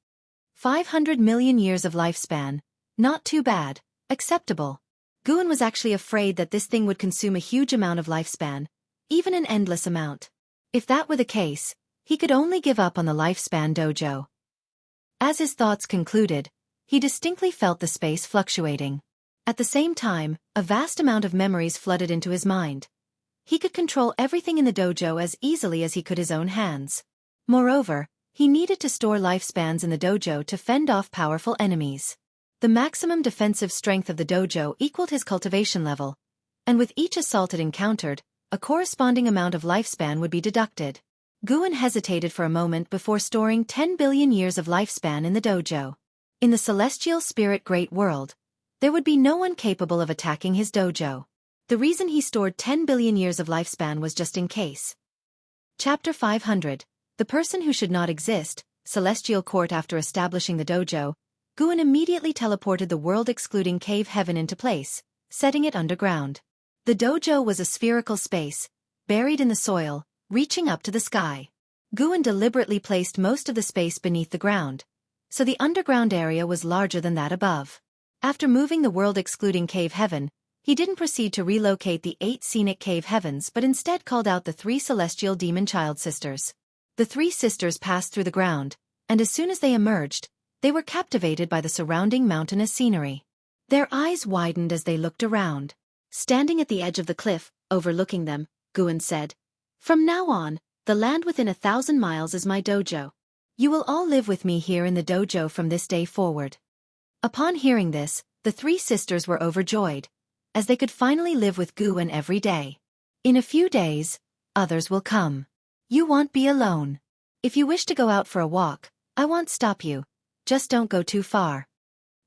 A: 500 million years of lifespan. Not too bad, acceptable. Guan was actually afraid that this thing would consume a huge amount of lifespan, even an endless amount. If that were the case, he could only give up on the lifespan dojo. As his thoughts concluded, he distinctly felt the space fluctuating. At the same time, a vast amount of memories flooded into his mind. He could control everything in the dojo as easily as he could his own hands. Moreover, he needed to store lifespans in the dojo to fend off powerful enemies. The maximum defensive strength of the dojo equaled his cultivation level, and with each assault it encountered, a corresponding amount of lifespan would be deducted. Guan hesitated for a moment before storing 10 billion years of lifespan in the dojo. In the celestial spirit great world, there would be no one capable of attacking his dojo. The reason he stored 10 billion years of lifespan was just in case. Chapter 500. The person who should not exist, Celestial Court. After establishing the dojo, Guan immediately teleported the world-excluding cave heaven into place, setting it underground. The dojo was a spherical space, buried in the soil, reaching up to the sky. Guan deliberately placed most of the space beneath the ground, so the underground area was larger than that above. After moving the world-excluding cave heaven, he didn't proceed to relocate the 8 scenic cave heavens but instead called out the 3 celestial demon child sisters. The 3 sisters passed through the ground, and as soon as they emerged, they were captivated by the surrounding mountainous scenery. Their eyes widened as they looked around. Standing at the edge of the cliff, overlooking them, Guan said, "From now on, the land within 1,000 miles is my dojo. You will all live with me here in the dojo from this day forward." Upon hearing this, the 3 sisters were overjoyed, as they could finally live with Guan every day. "In a few days, others will come. You won't be alone. If you wish to go out for a walk, I won't stop you. Just don't go too far."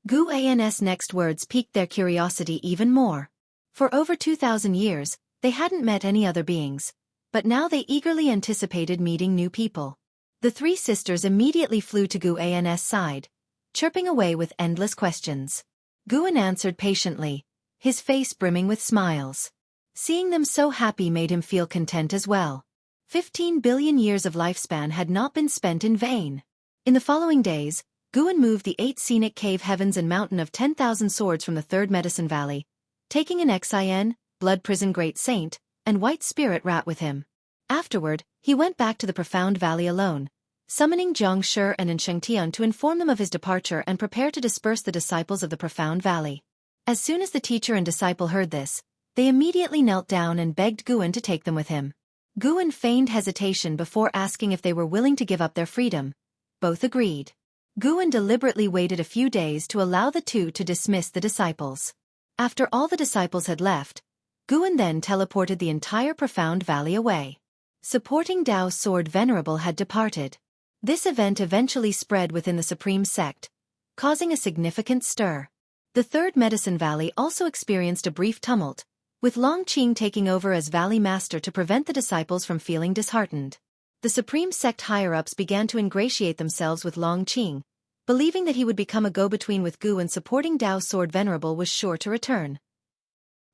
A: Guan's next words piqued their curiosity even more. For over 2,000 years, they hadn't met any other beings, but now they eagerly anticipated meeting new people. The three sisters immediately flew to Guan's side, chirping away with endless questions. Guan answered patiently, his face brimming with smiles. Seeing them so happy made him feel content as well. 15 billion years of lifespan had not been spent in vain. In the following days, Guan moved the 8 scenic cave heavens and mountain of 10,000 swords from the 3rd Medicine Valley, taking an Xian, Blood Prison Great Saint, and White Spirit Rat with him. Afterward, he went back to the Profound Valley alone, summoning Zhang Shi and Shengtian to inform them of his departure and prepare to disperse the disciples of the Profound Valley. As soon as the teacher and disciple heard this, they immediately knelt down and begged Guan to take them with him. Guan feigned hesitation before asking if they were willing to give up their freedom. Both agreed. Guan deliberately waited a few days to allow the two to dismiss the disciples. After all the disciples had left, Guan then teleported the entire Profound Valley away. Supporting Dao's sword Venerable had departed. This event eventually spread within the Supreme Sect, causing a significant stir. The 3rd Medicine Valley also experienced a brief tumult, with Long Qing taking over as Valley Master to prevent the disciples from feeling disheartened. The Supreme Sect higher-ups began to ingratiate themselves with Long Qing, believing that he would become a go-between with Gu and supporting Dao's sword Venerable was sure to return.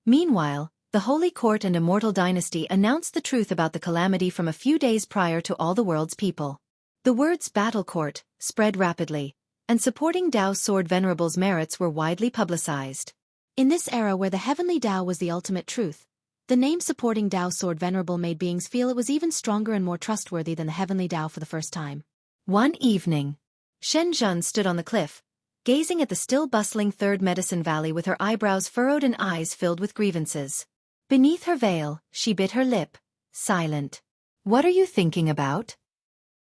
A: Meanwhile, the Holy Court and Immortal Dynasty announced the truth about the calamity from a few days prior to all the world's people. The words Battle Court spread rapidly, and supporting Dao's sword Venerable's merits were widely publicized. In this era where the heavenly Dao was the ultimate truth, the name supporting Dao's sword Venerable made beings feel it was even stronger and more trustworthy than the heavenly Dao for the first time. One evening, Shen Zhen stood on the cliff, gazing at the still bustling 3rd Medicine Valley with her eyebrows furrowed and eyes filled with grievances. Beneath her veil, she bit her lip, silent. "What are you thinking about?"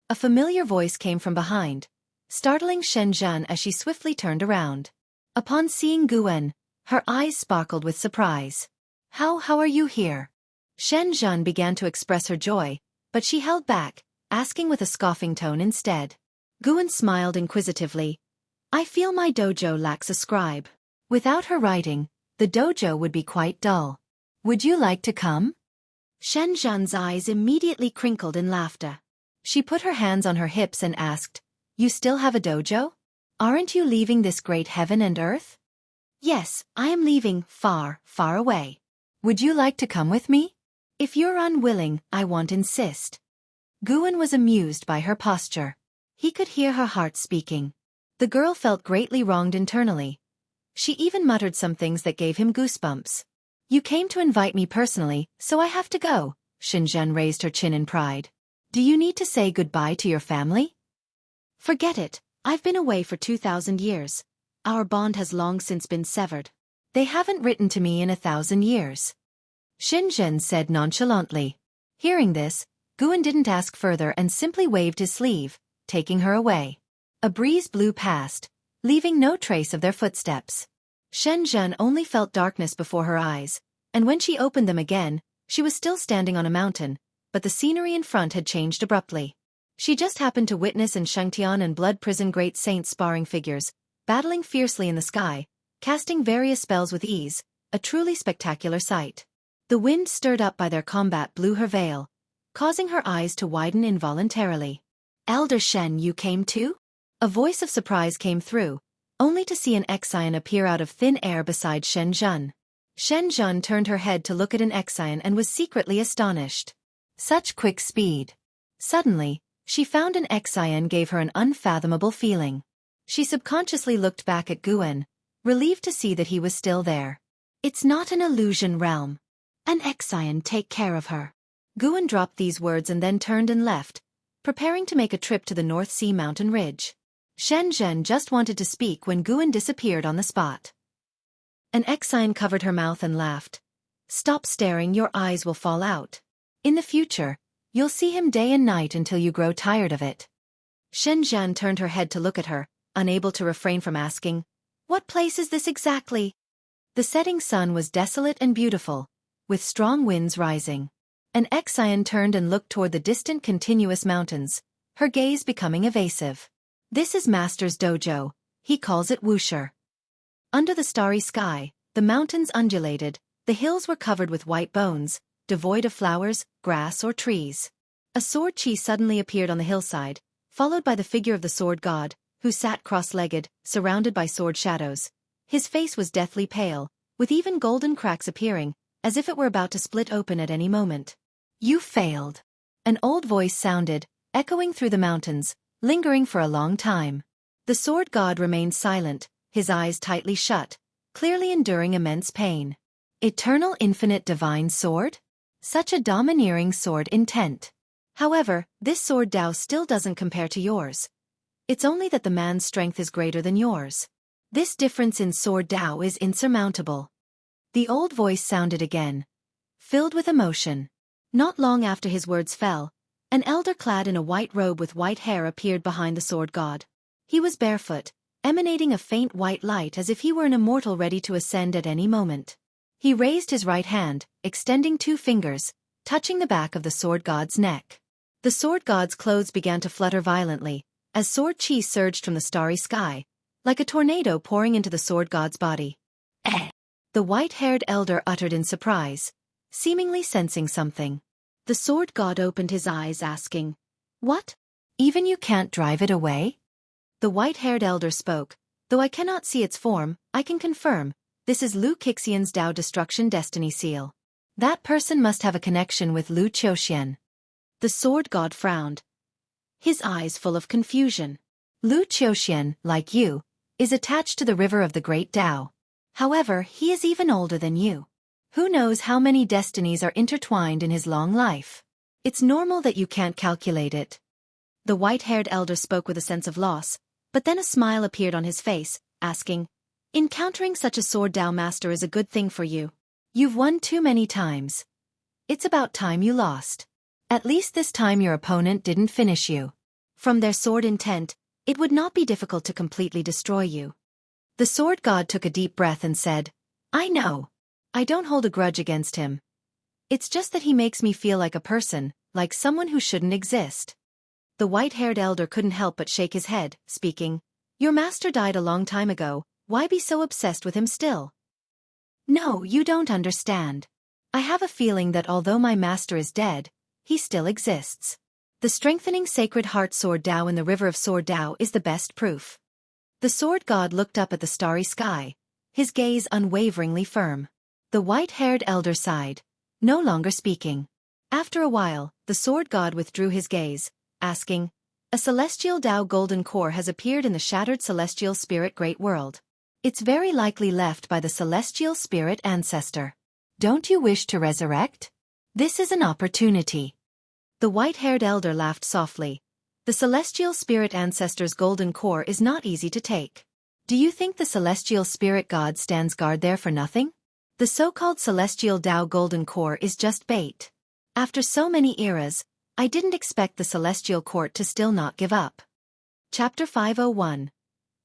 A: A familiar voice came from behind, startling Shen Zhen as she swiftly turned around. Upon seeing Guan, her eyes sparkled with surprise. How are you here?" Shen Zhen began to express her joy, but she held back, asking with a scoffing tone instead. Guan smiled inquisitively. "I feel my dojo lacks a scribe. Without her writing, the dojo would be quite dull. Would you like to come?" Shen Zhen's eyes immediately crinkled in laughter. She put her hands on her hips and asked, "You still have a dojo? Aren't you leaving this great heaven and earth?" "Yes, I am leaving far, far away. Would you like to come with me?" "If you're unwilling, I won't insist." Guan was amused by her posture. He could hear her heart speaking. The girl felt greatly wronged internally. She even muttered some things that gave him goosebumps. "You came to invite me personally, so I have to go." Shenzhen raised her chin in pride. "Do you need to say goodbye to your family?" "Forget it. I've been away for 2,000 years. Our bond has long since been severed. They haven't written to me in 1,000 years." Shenzhen said nonchalantly. Hearing this, Guan didn't ask further and simply waved his sleeve, taking her away. A breeze blew past, leaving no trace of their footsteps. Shenzhen only felt darkness before her eyes, and when she opened them again, she was still standing on a mountain, but the scenery in front had changed abruptly. She just happened to witness Shengtian and Blood Prison Great Saint sparring figures, battling fiercely in the sky, casting various spells with ease, a truly spectacular sight. The wind stirred up by their combat blew her veil, causing her eyes to widen involuntarily. "Elder Shen, you came too?" A voice of surprise came through, only to see an Xian appear out of thin air beside Shen Zhen. Shen Zhen turned her head to look at an Xian and was secretly astonished. Such quick speed. Suddenly, she found an Xian gave her an unfathomable feeling. She subconsciously looked back at Guan, relieved to see that he was still there. "It's not an illusion realm. An Xian take care of her." Guan dropped these words and then turned and left, preparing to make a trip to the North Sea mountain ridge. Shen Zhen just wanted to speak when Guan disappeared on the spot. An Xian covered her mouth and laughed. "Stop staring, your eyes will fall out. In the future, you'll see him day and night until you grow tired of it." Shen Zhen turned her head to look at her, unable to refrain from asking, "What place is this exactly?" The setting sun was desolate and beautiful, with strong winds rising. An Xian turned and looked toward the distant continuous mountains, her gaze becoming evasive. "This is Master's dojo," he calls it Wuxia. Under the starry sky, the mountains undulated, the hills were covered with white bones, devoid of flowers, grass or trees. A sword chi suddenly appeared on the hillside, followed by the figure of the sword god, who sat cross-legged, surrounded by sword shadows. His face was deathly pale, with even golden cracks appearing, as if it were about to split open at any moment. "You failed." An old voice sounded, echoing through the mountains, lingering for a long time. The sword god remained silent, his eyes tightly shut, clearly enduring immense pain. Eternal infinite divine sword? Such a domineering sword intent. However, this sword Tao still doesn't compare to yours. It's only that the man's strength is greater than yours. This difference in sword Tao is insurmountable. The old voice sounded again, filled with emotion. Not long after his words fell, an elder clad in a white robe with white hair appeared behind the sword god. He was barefoot, emanating a faint white light as if he were an immortal ready to ascend at any moment. He raised his right hand, extending 2 fingers, touching the back of the sword god's neck. The sword god's clothes began to flutter violently, as sword chi surged from the starry sky, like a tornado pouring into the sword god's body. "Eh!" the white-haired elder uttered in surprise, seemingly sensing something. The sword god opened his eyes asking, "What? Even you can't drive it away?" The white-haired elder spoke, "Though I cannot see its form, I can confirm, this is Lu Qixian's Tao Destruction Destiny Seal. That person must have a connection with Lu Qiuxian." The sword god frowned, his eyes full of confusion. "Lu Qiuxian, like you, is attached to the river of the great Tao. However, he is even older than you. Who knows how many destinies are intertwined in his long life? It's normal that you can't calculate it." The white-haired elder spoke with a sense of loss, but then a smile appeared on his face, asking, "Encountering such a sword Tao master is a good thing for you. You've won too many times. It's about time you lost. At least this time your opponent didn't finish you. From their sword intent, it would not be difficult to completely destroy you." The sword god took a deep breath and said, "I know. I don't hold a grudge against him. It's just that he makes me feel like a person, like someone who shouldn't exist." The white-haired elder couldn't help but shake his head, speaking, "Your master died a long time ago, why be so obsessed with him still?" "No, you don't understand. I have a feeling that although my master is dead, he still exists. The strengthening sacred heart sword Tao in the river of sword Tao is the best proof." The sword god looked up at the starry sky, his gaze unwaveringly firm. The white-haired elder sighed, no longer speaking. After a while, the sword god withdrew his gaze, asking, "A celestial Tao golden core has appeared in the shattered celestial spirit great world. It's very likely left by the celestial spirit ancestor. Don't you wish to resurrect? This is an opportunity." The white-haired elder laughed softly. "The celestial spirit ancestor's golden core is not easy to take. Do you think the celestial spirit god stands guard there for nothing? The so-called celestial Tao golden core is just bait. After so many eras, I didn't expect the celestial court to still not give up." Chapter 501.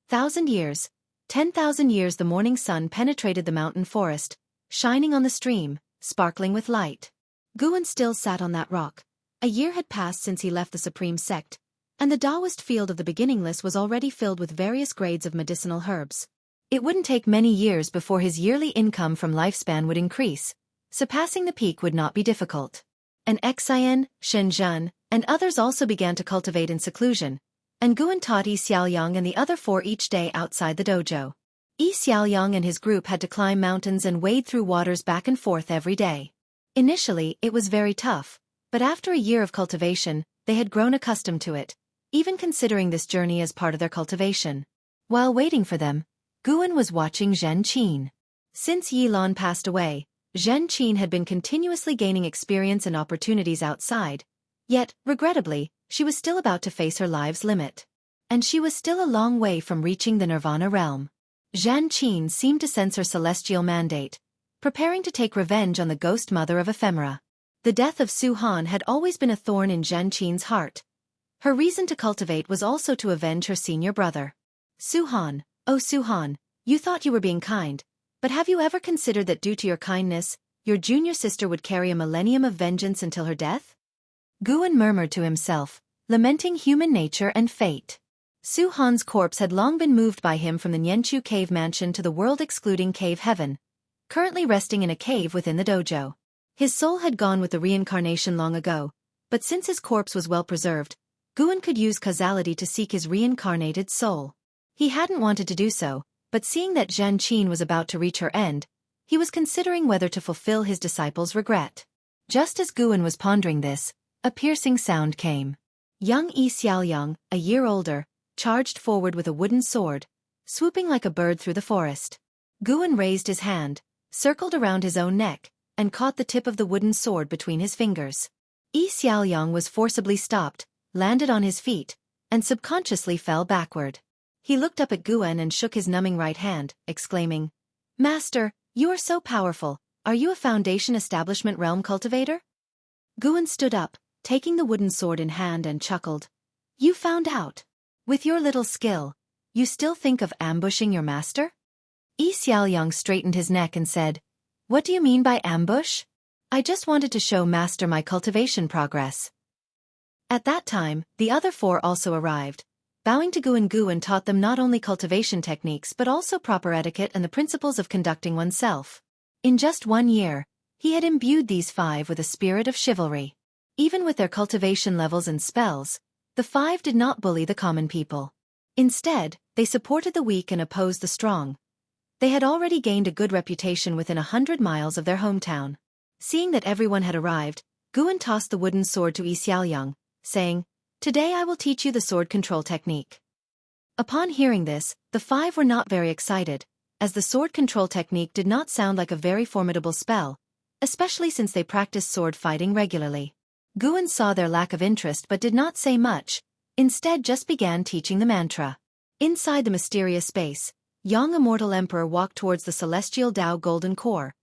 A: 1,000 years. 10,000 years. The morning sun penetrated the mountain forest, shining on the stream, sparkling with light. Guan still sat on that rock. A year had passed since he left the supreme sect, and the Taoist field of the beginningless was already filled with various grades of medicinal herbs. It wouldn't take many years before his yearly income from lifespan would increase. Surpassing the peak would not be difficult. And Xian, Shenzhen, and others also began to cultivate in seclusion, and Guan taught Yi Xiaoyang and the other 4 each day outside the dojo. Yi Xiaoyang and his group had to climb mountains and wade through waters back and forth every day. Initially, it was very tough, but after a year of cultivation, they had grown accustomed to it, even considering this journey as part of their cultivation. While waiting for them, Guan was watching Zhen Qin. Since Yi Lan passed away, Zhen Qin had been continuously gaining experience and opportunities outside, yet, regrettably, she was still about to face her life's limit. And she was still a long way from reaching the Nirvana realm. Zhen Qin seemed to sense her celestial mandate, preparing to take revenge on the ghost mother of ephemera. The death of Su Han had always been a thorn in Zhen Qin's heart. Her reason to cultivate was also to avenge her senior brother. Su Han, oh Su Han, you thought you were being kind, but have you ever considered that due to your kindness, your junior sister would carry a millennium of vengeance until her death? Guan murmured to himself, lamenting human nature and fate. Su Han's corpse had long been moved by him from the Nianchu cave mansion to the world-excluding cave heaven, currently resting in a cave within the dojo. His soul had gone with the reincarnation long ago, but since his corpse was well preserved, Guan could use causality to seek his reincarnated soul. He hadn't wanted to do so, but seeing that Zhan Qin was about to reach her end, he was considering whether to fulfill his disciple's regret. Just as Guan was pondering this, a piercing sound came. Young Yi Xiaoyang, a year older, charged forward with a wooden sword, swooping like a bird through the forest. Guan raised his hand, circled around his own neck, and caught the tip of the wooden sword between his fingers. Yi Xiaoyang was forcibly stopped, landed on his feet, and subconsciously fell backward. He looked up at Guan and shook his numbing right hand, exclaiming, "Master, you are so powerful, are you a Foundation Establishment Realm cultivator?" Guan stood up, taking the wooden sword in hand and chuckled. "You found out. With your little skill, you still think of ambushing your master?" Yi Xiaoyang straightened his neck and said, "What do you mean by ambush? I just wanted to show Master my cultivation progress." At that time, the other four also arrived. Bowing to Guan taught them not only cultivation techniques but also proper etiquette and the principles of conducting oneself. In just 1 year, he had imbued these 5 with a spirit of chivalry. Even with their cultivation levels and spells, the 5 did not bully the common people. Instead, they supported the weak and opposed the strong. They had already gained a good reputation within 100 miles of their hometown. Seeing that everyone had arrived, Guan tossed the wooden sword to Yi Xiaoyang, saying, "Today I will teach you the sword control technique." Upon hearing this, the 5 were not very excited, as the sword control technique did not sound like a very formidable spell, especially since they practiced sword fighting regularly. Guan saw their lack of interest but did not say much, instead just began teaching the mantra. Inside the mysterious space, young Immortal Emperor walked towards the celestial Tao golden core.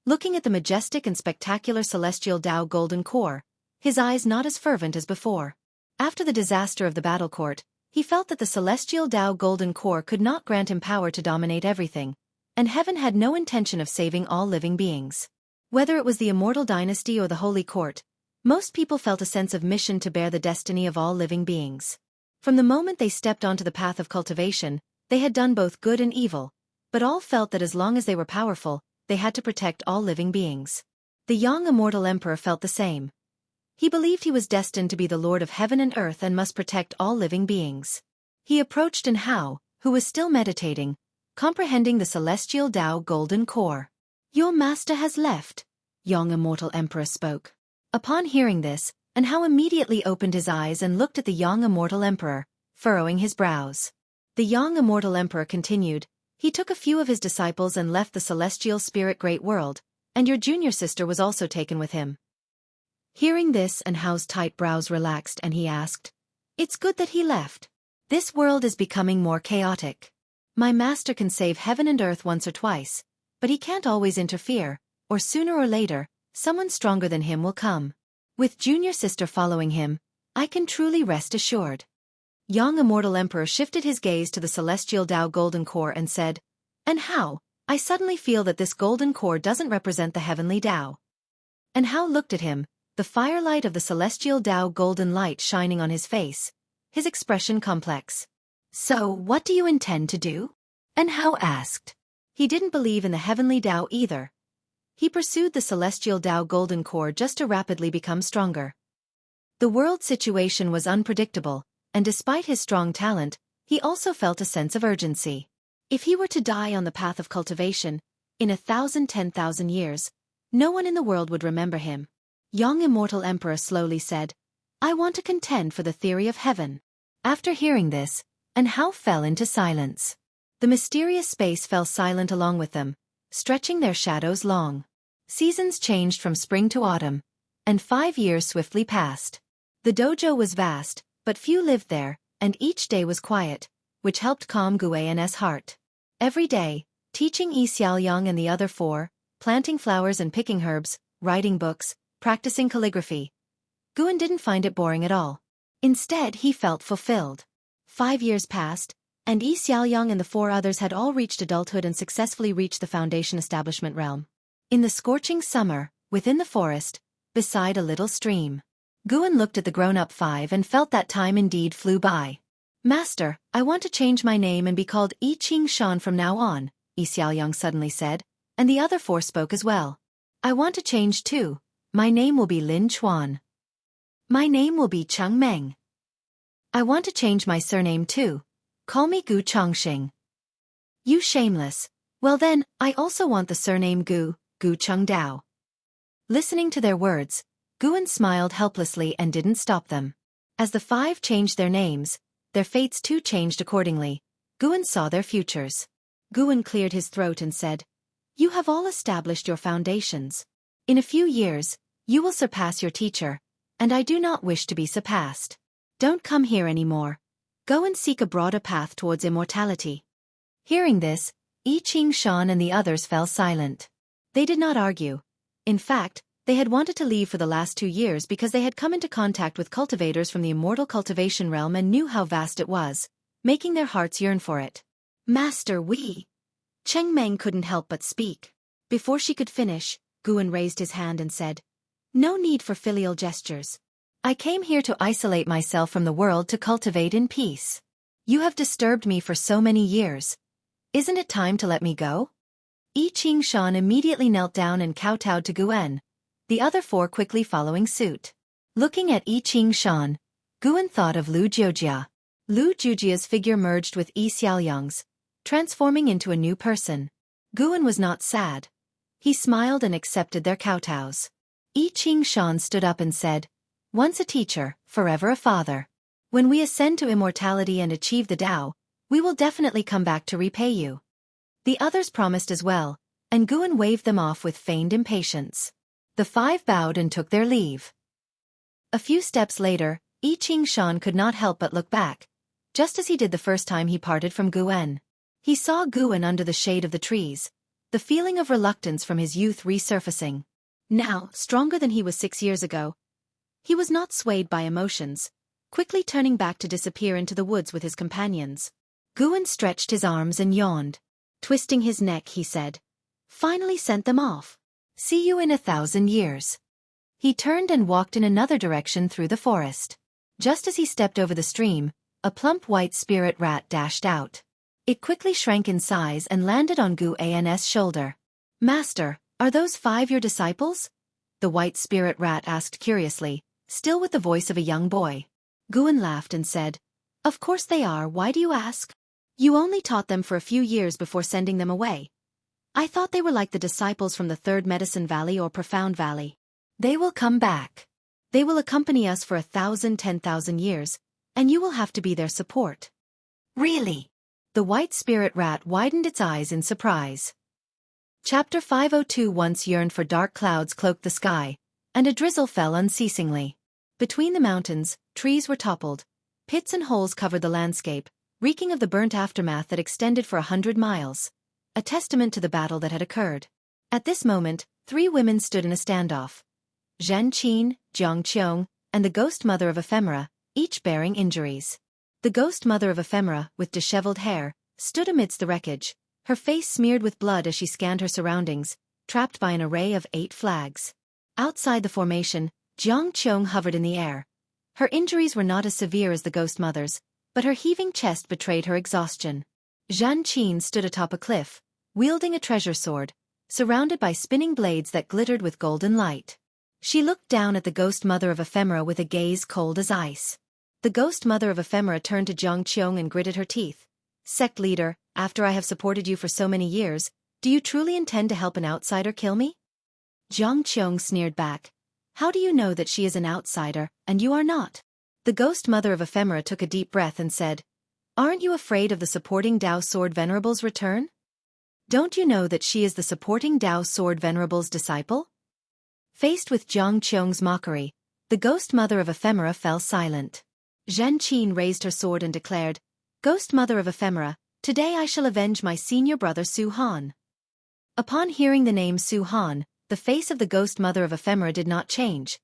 A: Looking at the majestic and spectacular celestial Tao golden core, his eyes not as fervent as before. After the disaster of the battle court, he felt that the celestial Tao golden core could not grant him power to dominate everything, and heaven had no intention of saving all living beings. Whether it was the immortal dynasty or the holy court, most people felt a sense of mission to bear the destiny of all living beings. From the moment they stepped onto the path of cultivation, they had done both good and evil, but all felt that as long as they were powerful, they had to protect all living beings. The young Immortal Emperor felt the same. He believed he was destined to be the Lord of heaven and earth and must protect all living beings. He approached An Hao, who was still meditating, comprehending the celestial Tao golden core. "Your master has left," young Immortal Emperor spoke. Upon hearing this, An Hao immediately opened his eyes and looked at the young Immortal Emperor, furrowing his brows. The young Immortal Emperor continued, "He took a few of his disciples and left the celestial spirit great world, and your junior sister was also taken with him." Hearing this, An Hao's tight brows relaxed and he asked, "It's good that he left. This world is becoming more chaotic. My master can save heaven and earth once or twice, but he can't always interfere, or sooner or later, someone stronger than him will come. With junior sister following him, I can truly rest assured." Young Immortal Emperor shifted his gaze to the celestial Tao golden core and said, "And how? I suddenly feel that this golden core doesn't represent the heavenly Tao." And Hao looked at him, the firelight of the celestial Tao golden light shining on his face, his expression complex. "So, what do you intend to do?" And Hao asked. He didn't believe in the heavenly Tao either. He pursued the celestial Tao golden core just to rapidly become stronger. The world situation was unpredictable, and despite his strong talent, he also felt a sense of urgency. If he were to die on the path of cultivation, in 10,000 years, no one in the world would remember him. Young Immortal Emperor slowly said, "I want to contend for the theory of heaven." After hearing this, An Hao fell into silence. The mysterious space fell silent along with them, stretching their shadows long. Seasons changed from spring to autumn, and 5 years swiftly passed. The dojo was vast, but few lived there, and each day was quiet, which helped calm Guan's heart. Every day, teaching Yi Xiaoyang and the other 4, planting flowers and picking herbs, writing books, practicing calligraphy. Guan didn't find it boring at all. Instead, he felt fulfilled. 5 years passed, and Yi Xiaoyang and the 4 others had all reached adulthood and successfully reached the Foundation Establishment realm. In the scorching summer, within the forest, beside a little stream, Guan looked at the grown-up 5 and felt that time indeed flew by. "Master, I want to change my name and be called Yi Qing Shan from now on," Yi Xiaoyang suddenly said, and the other 4 spoke as well. "I want to change too," My name will be Lin Chuan. My name will be Cheng Meng. I want to change my surname too. Call me Gu Chongxing. You shameless. Well then, I also want the surname Gu Cheng Dao. Listening to their words, Guan smiled helplessly and didn't stop them. As the five changed their names, their fates too changed accordingly. Guan saw their futures. Guan cleared his throat and said, You have all established your foundations. In a few years, you will surpass your teacher, and I do not wish to be surpassed. Don't come here anymore. Go and seek a broader path towards immortality. Hearing this, I Ching Shan and the others fell silent. They did not argue. In fact, they had wanted to leave for the last 2 years because they had come into contact with cultivators from the immortal cultivation realm and knew how vast it was, making their hearts yearn for it. Master Wei. Cheng Meng couldn't help but speak. Before she could finish, Guan raised his hand and said, No need for filial gestures. I came here to isolate myself from the world to cultivate in peace. You have disturbed me for so many years. Isn't it time to let me go? I Ching Shan immediately knelt down and kowtowed to Guan, the other 4 quickly following suit. Looking at I Ching Shan, Guan thought of Lu Jiujia. Lu Jiujia's figure merged with I Xiaoyang's, transforming into a new person. Guan was not sad. He smiled and accepted their kowtows. I Ching Shan stood up and said, Once a teacher, forever a father. When we ascend to immortality and achieve the Tao, we will definitely come back to repay you. The others promised as well, and Guan waved them off with feigned impatience. The 5 bowed and took their leave. A few steps later, I Ching Shan could not help but look back, just as he did the first time he parted from Guan. He saw Guan under the shade of the trees, the feeling of reluctance from his youth resurfacing. Now, stronger than he was 6 years ago, he was not swayed by emotions, quickly turning back to disappear into the woods with his companions. Guan stretched his arms and yawned. Twisting his neck, he said, Finally sent them off. See you in 1,000 years. He turned and walked in another direction through the forest. Just as he stepped over the stream, a plump white spirit rat dashed out. It quickly shrank in size and landed on Guan's shoulder. Master, are those 5 your disciples? The white spirit rat asked curiously, still with the voice of a young boy. Guan laughed and said, Of course they are, why do you ask? You only taught them for a few years before sending them away. I thought they were like the disciples from the 3rd Medicine Valley or Profound Valley. They will come back. They will accompany us for 10,000 years, and you will have to be their support. Really? The white spirit rat widened its eyes in surprise. Chapter 502. Once yearned for dark clouds cloaked the sky, and a drizzle fell unceasingly. Between the mountains, trees were toppled. Pits and holes covered the landscape, reeking of the burnt aftermath that extended for 100 miles, a testament to the battle that had occurred. At this moment, 3 women stood in a standoff. Zhen Qin, Jiang Qiong, and the ghost mother of Ephemera, each bearing injuries. The ghost mother of Ephemera, with disheveled hair, stood amidst the wreckage, her face smeared with blood as she scanned her surroundings, trapped by an array of 8 flags. Outside the formation, Jiang Qiong hovered in the air. Her injuries were not as severe as the ghost mother's, but her heaving chest betrayed her exhaustion. Zhan Qin stood atop a cliff, wielding a treasure sword, surrounded by spinning blades that glittered with golden light. She looked down at the ghost mother of Ephemera with a gaze cold as ice. The ghost mother of Ephemera turned to Jiang Qiong and gritted her teeth. Sect leader, after I have supported you for so many years, do you truly intend to help an outsider kill me? Jiang Qiong sneered back. How do you know that she is an outsider, and you are not? The ghost mother of Ephemera took a deep breath and said, Aren't you afraid of the supporting Dao Sword Venerable's return? Don't you know that she is the supporting Dao Sword Venerable's disciple? Faced with Jiang Qiong's mockery, the ghost mother of Ephemera fell silent. Zhen Qin raised her sword and declared, Ghost mother of Ephemera, today I shall avenge my senior brother Su Han. Upon hearing the name Su Han, the face of the ghost mother of Ephemera did not change.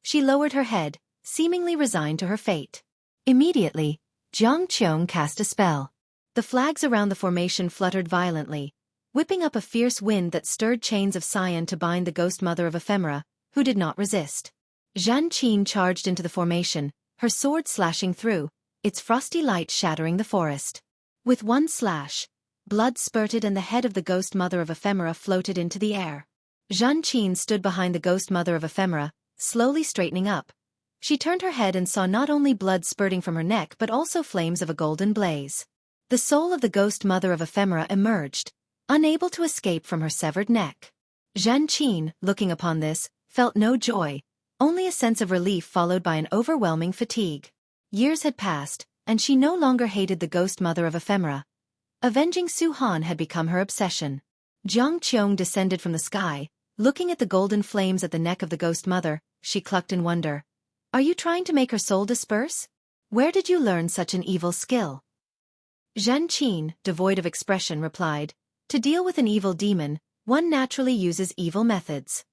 A: She lowered her head, seemingly resigned to her fate. Immediately, Jiang Qiong cast a spell. The flags around the formation fluttered violently, whipping up a fierce wind that stirred chains of cyan to bind the ghost mother of Ephemera, who did not resist. Zhan Qin charged into the formation, her sword slashing through, its frosty light shattering the forest. With one slash, blood spurted and the head of the ghost mother of Ephemera floated into the air. Zhan Qin stood behind the ghost mother of ephemera, slowly straightening up. She turned her head and saw not only blood spurting from her neck but also flames of a golden blaze. The soul of the ghost mother of ephemera emerged, unable to escape from her severed neck. Zhan Qin, looking upon this, felt no joy, only a sense of relief followed by an overwhelming fatigue. Years had passed, and she no longer hated the ghost mother of ephemera. Avenging Su Han had become her obsession. Jiang Qiong descended from the sky, looking at the golden flames at the neck of the ghost mother. She clucked in wonder. Are you trying to make her soul disperse? Where did you learn such an evil skill? Zhan Qin, devoid of expression, replied, to deal with an evil demon, one naturally uses evil methods.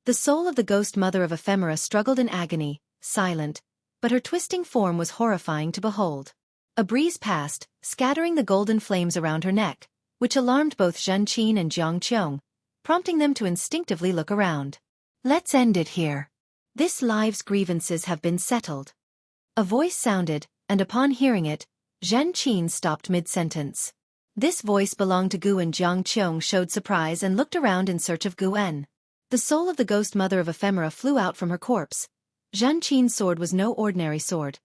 A: The soul of the ghost mother of ephemera struggled in agony, silent, but her twisting form was horrifying to behold. A breeze passed, scattering the golden flames around her neck, which alarmed both Zhan Qin and Jiang Qiong, prompting them to instinctively look around. Let's end it here. This life's grievances have been settled. A voice sounded, and upon hearing it, Zhan Qin stopped mid-sentence. This voice belonged to Gu, and Jiang Qiong showed surprise and looked around in search of Gu. The soul of the ghost mother of ephemera flew out from her corpse. Zhan Qin's sword was no ordinary sword.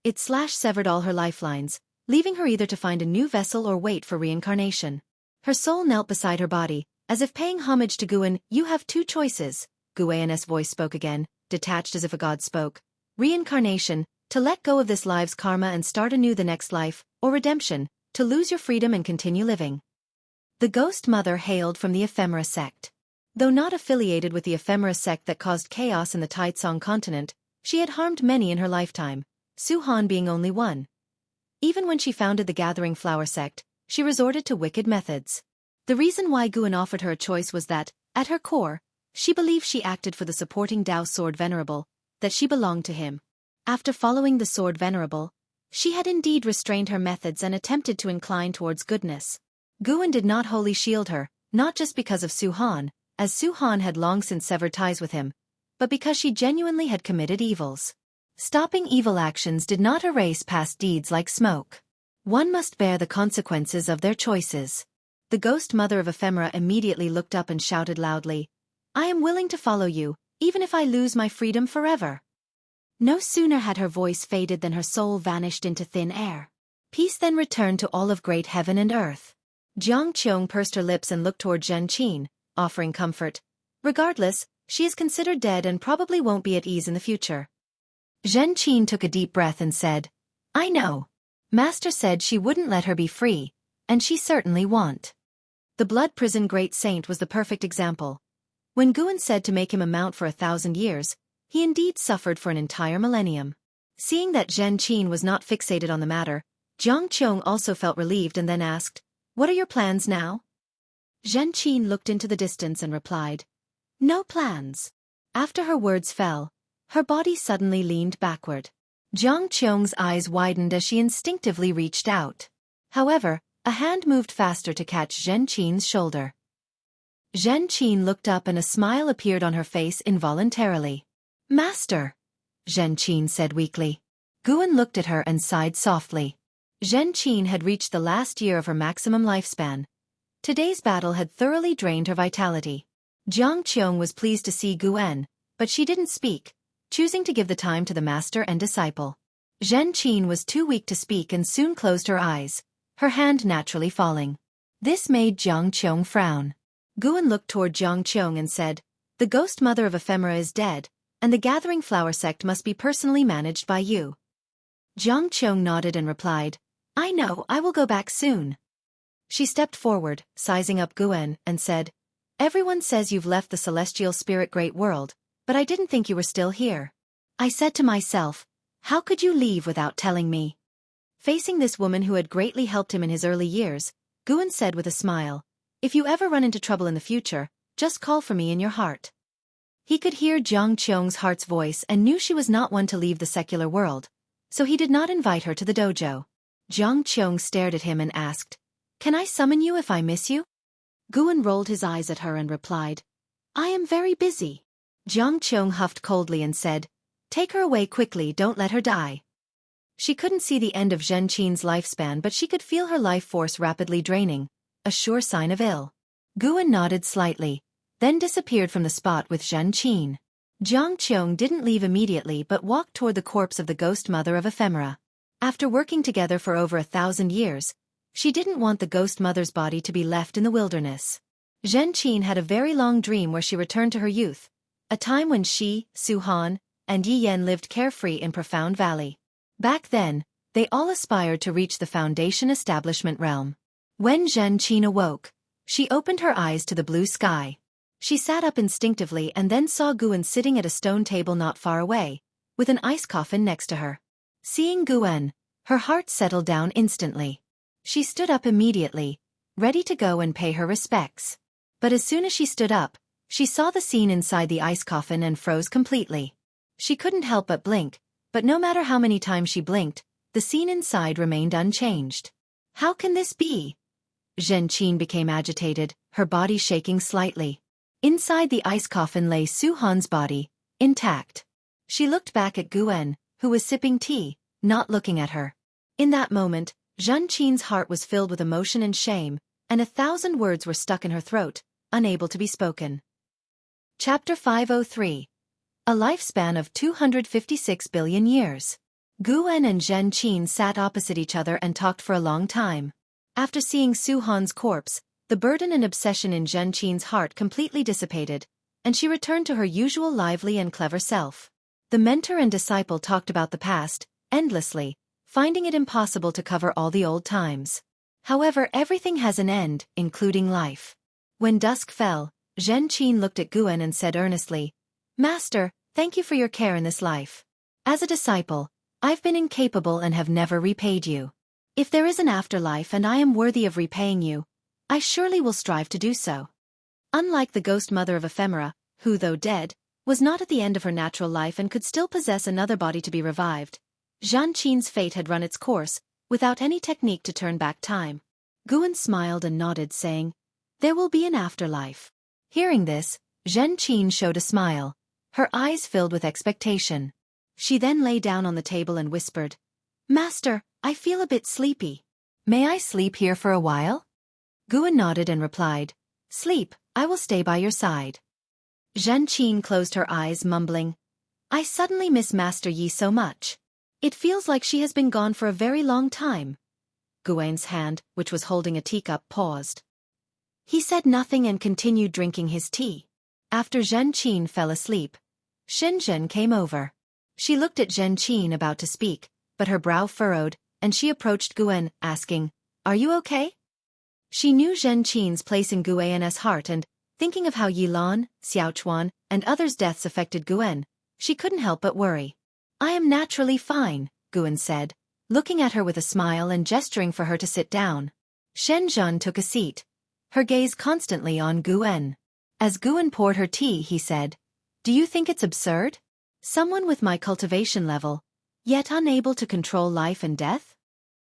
A: It severed all her lifelines, leaving her either to find a new vessel or wait for reincarnation. Her soul knelt beside her body, as if paying homage to Gu. You have two choices, Gu's voice spoke again, detached as if a god spoke. Reincarnation, to let go of this life's karma and start anew the next life, or redemption, to lose your freedom and continue living. The ghost mother hailed from the ephemera sect. Though not affiliated with the ephemera sect that caused chaos in the Taitsong continent, she had harmed many in her lifetime, Su Han being only one. Even when she founded the Gathering Flower sect, she resorted to wicked methods. The reason why Gu offered her a choice was that, at her core, she believed she acted for the supporting Dao Sword Venerable, that she belonged to him. After following the Sword Venerable, she had indeed restrained her methods and attempted to incline towards goodness. Gu did not wholly shield her, not just because of Su Han, as Su Han had long since severed ties with him, but because she genuinely had committed evils. Stopping evil actions did not erase past deeds like smoke. One must bear the consequences of their choices. The ghost mother of ephemera immediately looked up and shouted loudly, I am willing to follow you, even if I lose my freedom forever. No sooner had her voice faded than her soul vanished into thin air. Peace then returned to all of great heaven and earth. Jiang Qiong pursed her lips and looked toward Zhan Qin, offering comfort. Regardless, she is considered dead and probably won't be at ease in the future. Zhan Qin took a deep breath and said, I know. Master said she wouldn't let her be free, and she certainly won't. The blood prison great saint was the perfect example. When Gu said to make him a mount for 1,000 years, he indeed suffered for an entire millennium. Seeing that Zhan Qin was not fixated on the matter, Jiang Qiong also felt relieved and then asked, What are your plans now? Zhan Qin looked into the distance and replied, No plans. After her words fell, her body suddenly leaned backward. Jiang Qiong's eyes widened as she instinctively reached out. However, a hand moved faster to catch Zhan Qin's shoulder. Zhan Qin looked up and a smile appeared on her face involuntarily. Master, Zhan Qin said weakly. Gu looked at her and sighed softly. Zhan Qin had reached the last year of her maximum lifespan. Today's battle had thoroughly drained her vitality. Jiang Qiong was pleased to see Gu, but she didn't speak, choosing to give the time to the master and disciple. Zhan Qin was too weak to speak and soon closed her eyes, her hand naturally falling. This made Jiang Qiong frown. Gu looked toward Jiang Qiong and said, The ghost mother of ephemera is dead, and the Gathering Flower sect must be personally managed by you. Jiang Qiong nodded and replied, I know, I will go back soon. She stepped forward, sizing up Gu, and said, Everyone says you've left the celestial spirit great world, but I didn't think you were still here. I said to myself, how could you leave without telling me? Facing this woman who had greatly helped him in his early years, Gu said with a smile, If you ever run into trouble in the future, just call for me in your heart. He could hear Jiang Qiong's heart's voice and knew she was not one to leave the secular world, so he did not invite her to the dojo. Jiang Qiong stared at him and asked, Can I summon you if I miss you? Gu rolled his eyes at her and replied, I am very busy. Jiang Qiong huffed coldly and said, Take her away quickly, don't let her die. She couldn't see the end of Zhen Qin's lifespan, but she could feel her life force rapidly draining, a sure sign of ill. Gu nodded slightly, then disappeared from the spot with Zhen Qin. Jiang Qiong didn't leave immediately but walked toward the corpse of the ghost mother of ephemera. After working together for over 1,000 years, she didn't want the ghost mother's body to be left in the wilderness. Zhen Qin had a very long dream where she returned to her youth, a time when she, Su Han, and Yi Yan lived carefree in Profound Valley. Back then, they all aspired to reach the Foundation Establishment realm. When Zhen Qin awoke, she opened her eyes to the blue sky. She sat up instinctively and then saw Guan sitting at a stone table not far away, with an ice coffin next to her. Seeing Guan, her heart settled down instantly. She stood up immediately, ready to go and pay her respects. But as soon as she stood up, she saw the scene inside the ice coffin and froze completely. She couldn't help but blink, but no matter how many times she blinked, the scene inside remained unchanged. How can this be? Zhen Qin became agitated, her body shaking slightly. Inside the ice coffin lay Su Han's body, intact. She looked back at Guan, who was sipping tea, not looking at her. In that moment, Zhen Qin's heart was filled with emotion and shame, and 1,000 words were stuck in her throat, unable to be spoken. Chapter 503. A lifespan of 256 billion years. Guan and Zhen Qin sat opposite each other and talked for a long time. After seeing Su Han's corpse, the burden and obsession in Zhen Qin's heart completely dissipated, and she returned to her usual lively and clever self. The mentor and disciple talked about the past, endlessly, finding it impossible to cover all the old times. However, everything has an end, including life. When dusk fell, Zhen Qin looked at Guan and said earnestly, "Master, thank you for your care in this life. As a disciple, I've been incapable and have never repaid you. If there is an afterlife and I am worthy of repaying you, I surely will strive to do so." Unlike the ghost mother of ephemera, who, though dead, was not at the end of her natural life and could still possess another body to be revived, Zhen Qin's fate had run its course, without any technique to turn back time. Guan smiled and nodded, saying, "There will be an afterlife." Hearing this, Zhen Qin showed a smile, her eyes filled with expectation. She then lay down on the table and whispered, "Master, I feel a bit sleepy. May I sleep here for a while?" Guan nodded and replied, "Sleep, I will stay by your side." Zhen Qin closed her eyes, mumbling, "I suddenly miss Master Yi so much. It feels like she has been gone for a very long time." Guan's hand, which was holding a teacup, paused. He said nothing and continued drinking his tea. After Zhen Qin fell asleep, Shenzhen came over. She looked at Zhen Qin about to speak, but her brow furrowed, and she approached Guan, asking, "Are you okay?" She knew Zhen Qin's place in Guan's heart and, thinking of how Yilan, Xiaochuan, and others' deaths affected Guan, she couldn't help but worry. "I am naturally fine," Guan said, looking at her with a smile and gesturing for her to sit down. Shenzhen took a seat, her gaze constantly on Guan. As Guan poured her tea, he said, "Do you think it's absurd? Someone with my cultivation level, yet unable to control life and death?"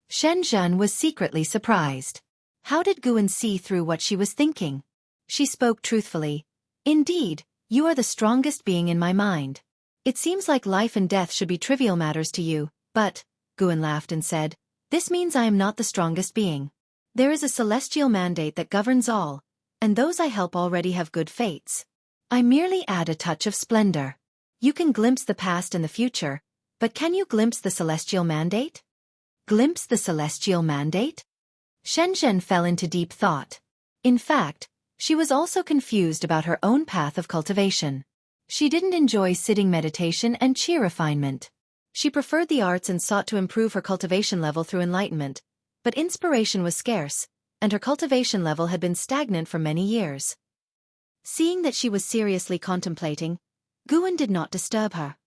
A: Shenzhen was secretly surprised. How did Guan see through what she was thinking? She spoke truthfully, "Indeed, you are the strongest being in my mind. It seems like life and death should be trivial matters to you, but," Guan laughed and said, "this means I am not the strongest being. There is a celestial mandate that governs all, and those I help already have good fates. I merely add a touch of splendor. You can glimpse the past and the future, but can you glimpse the celestial mandate?" Glimpse the celestial mandate? Shenzhen fell into deep thought. In fact, she was also confused about her own path of cultivation. She didn't enjoy sitting meditation and qi refinement. She preferred the arts and sought to improve her cultivation level through enlightenment, but inspiration was scarce, and her cultivation level had been stagnant for many years. Seeing that she was seriously contemplating, Guan did not disturb her.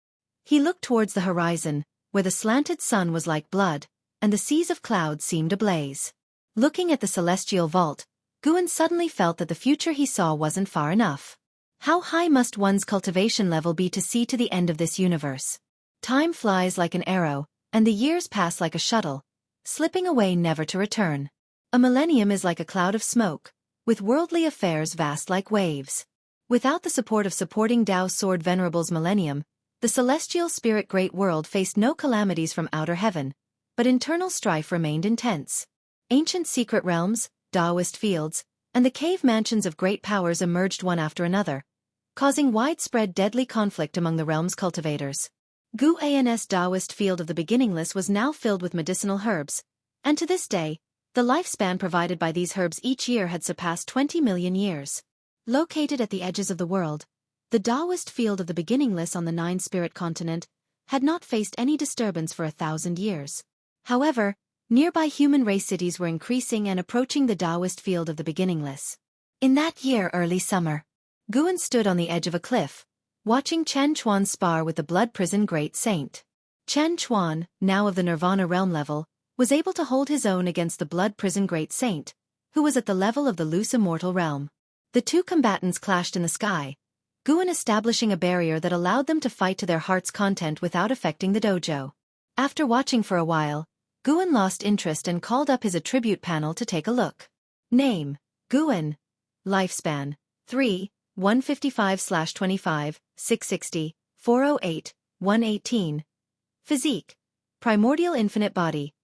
A: He looked towards the horizon, where the slanted sun was like blood, and the seas of clouds seemed ablaze. Looking at the celestial vault, Guan suddenly felt that the future he saw wasn't far enough. How high must one's cultivation level be to see to the end of this universe? Time flies like an arrow, and the years pass like a shuttle, slipping away never to return. A millennium is like a cloud of smoke, with worldly affairs vast like waves. Without the support of supporting Tao Sword Venerable's millennium, the celestial spirit great world faced no calamities from outer heaven, but internal strife remained intense. Ancient secret realms, Taoist fields, and the cave mansions of great powers emerged one after another, causing widespread deadly conflict among the realm's cultivators. Guan's Taoist field of the beginningless was now filled with medicinal herbs, and to this day, the lifespan provided by these herbs each year had surpassed 20 million years. Located at the edges of the world, the Taoist field of the beginningless on the Nine-Spirit continent had not faced any disturbance for 1,000 years. However, nearby human race cities were increasing and approaching the Taoist field of the beginningless. In that year early summer, Guan stood on the edge of a cliff, watching Chen Chuan spar with the blood prison great saint. Chen Chuan, now of the Nirvana realm level, was able to hold his own against the blood prison great saint, who was at the level of the loose immortal realm. The two combatants clashed in the sky, Guan establishing a barrier that allowed them to fight to their heart's content without affecting the dojo. After watching for a while, Guan lost interest and called up his attribute panel to take a look. Name: Guan. Lifespan: 3, 155/25, 660, 408, 118. Physique: primordial infinite body.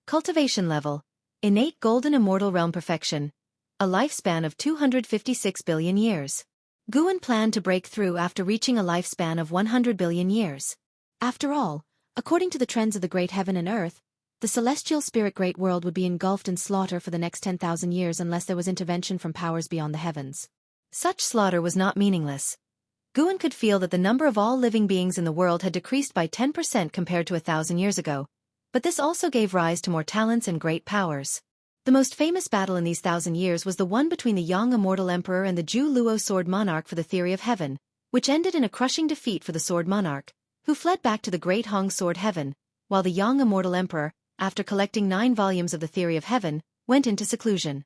A: Cultivation level: innate golden immortal realm perfection. A lifespan of 256 billion years. Guan planned to break through after reaching a lifespan of 100 billion years. After all, according to the trends of the great heaven and earth, the celestial spirit great world would be engulfed in slaughter for the next 10,000 years unless there was intervention from powers beyond the heavens. Such slaughter was not meaningless. Guan could feel that the number of all living beings in the world had decreased by 10% compared to 1,000 years ago, but this also gave rise to more talents and great powers. The most famous battle in these 1,000 years was the one between the Yang Immortal Emperor and the Ju Luo Sword Monarch for the Theory of Heaven, which ended in a crushing defeat for the Sword Monarch, who fled back to the Great Hong Sword Heaven, while the Yang Immortal Emperor, after collecting 9 volumes of the Theory of Heaven, went into seclusion.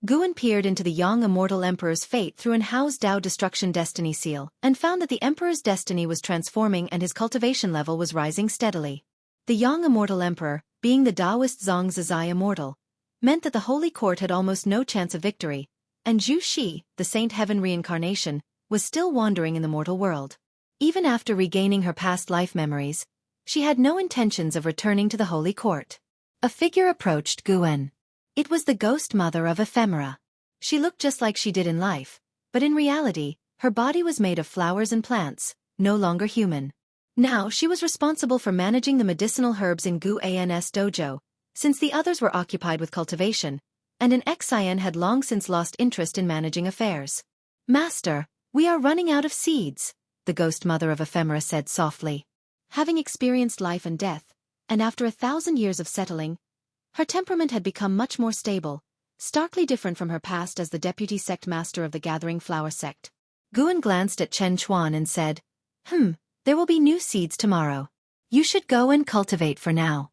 A: Guan peered into the Yang Immortal Emperor's fate through an Hao's Dao Destruction Destiny seal, and found that the Emperor's destiny was transforming and his cultivation level was rising steadily. The Yang Immortal Emperor, being the Taoist Zhang Zizai Immortal, meant that the Holy Court had almost no chance of victory, and Zhu Shi, the Saint Heaven reincarnation, was still wandering in the mortal world. Even after regaining her past life memories, she had no intentions of returning to the Holy Court. A figure approached Guan. It was the ghost mother of ephemera. She looked just like she did in life, but in reality, her body was made of flowers and plants, no longer human. Now she was responsible for managing the medicinal herbs in Guan's dojo, since the others were occupied with cultivation, and an Xian had long since lost interest in managing affairs. "Master, we are running out of seeds," the ghost mother of ephemera said softly. Having experienced life and death, and after 1,000 years of settling, her temperament had become much more stable, starkly different from her past as the deputy sect master of the Gathering Flower sect. Guan glanced at Chen Chuan and said, "There will be new seeds tomorrow. You should go and cultivate for now."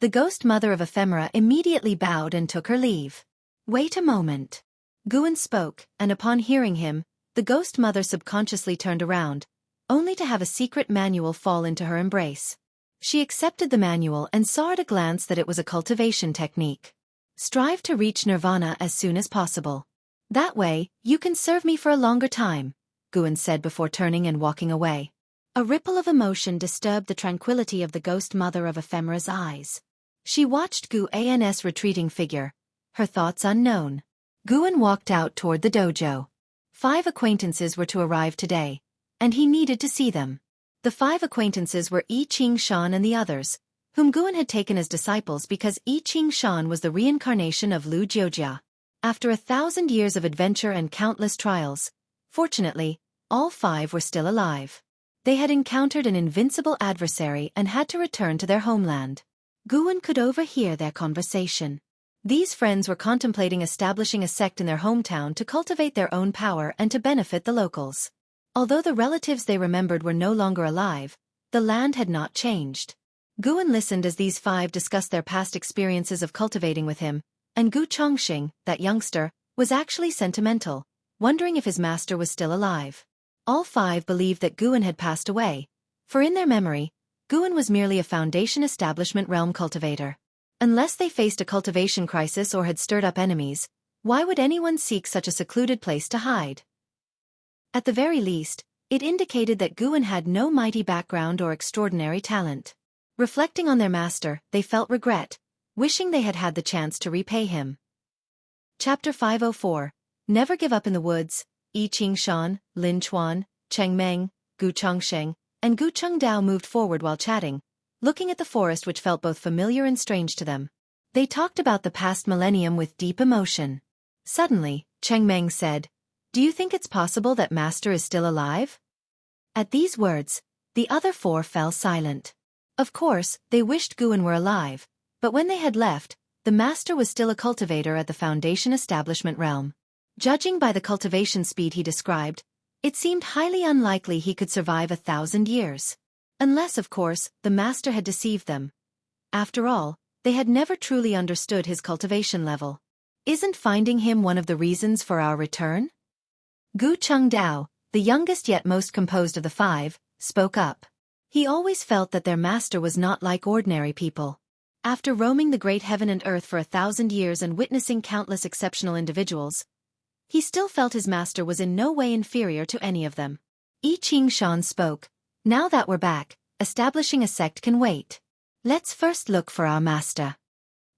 A: The ghost mother of ephemera immediately bowed and took her leave. "Wait a moment." Guan spoke, and upon hearing him, the ghost mother subconsciously turned around, only to have a secret manual fall into her embrace. She accepted the manual and saw at a glance that it was a cultivation technique. "Strive to reach nirvana as soon as possible. That way, you can serve me for a longer time," Guan said before turning and walking away. A ripple of emotion disturbed the tranquility of the ghost mother of ephemera's eyes. She watched Guan's retreating figure, her thoughts unknown. Guan walked out toward the dojo. 5 acquaintances were to arrive today, and he needed to see them. The 5 acquaintances were I Ching Shan and the others, whom Guan had taken as disciples because I Ching Shan was the reincarnation of Lu Jiujia. After 1,000 years of adventure and countless trials, fortunately, all 5 were still alive. They had encountered an invincible adversary and had to return to their homeland. Guan could overhear their conversation. These friends were contemplating establishing a sect in their hometown to cultivate their own power and to benefit the locals. Although the relatives they remembered were no longer alive, the land had not changed. Guan listened as these 5 discussed their past experiences of cultivating with him, and Gu Chongxing, that youngster, was actually sentimental, wondering if his master was still alive. All 5 believed that Guan had passed away, for in their memory, Guan was merely a Foundation Establishment realm cultivator. Unless they faced a cultivation crisis or had stirred up enemies, why would anyone seek such a secluded place to hide? At the very least, it indicated that Guan had no mighty background or extraordinary talent. Reflecting on their master, they felt regret, wishing they had had the chance to repay him. Chapter 504. Never Give Up in the Woods. Yi Qingshan, Lin Chuan, Cheng Meng, Gu Chongsheng, and Gu Chengdao moved forward while chatting, looking at the forest which felt both familiar and strange to them. They talked about the past millennium with deep emotion. Suddenly, Cheng Meng said, "Do you think it's possible that Master is still alive?" At these words, the other four fell silent. Of course, they wished Guan were alive, but when they had left, the Master was still a cultivator at the Foundation Establishment realm. Judging by the cultivation speed he described, it seemed highly unlikely he could survive 1,000 years. Unless, of course, the Master had deceived them. After all, they had never truly understood his cultivation level. Isn't finding him one of the reasons for our return? Gu Chengdao, the youngest yet most composed of the five, spoke up. He always felt that their master was not like ordinary people. After roaming the great heaven and earth for 1,000 years and witnessing countless exceptional individuals, he still felt his master was in no way inferior to any of them. Yi Qingshan spoke. "Now that we're back, establishing a sect can wait. Let's first look for our master."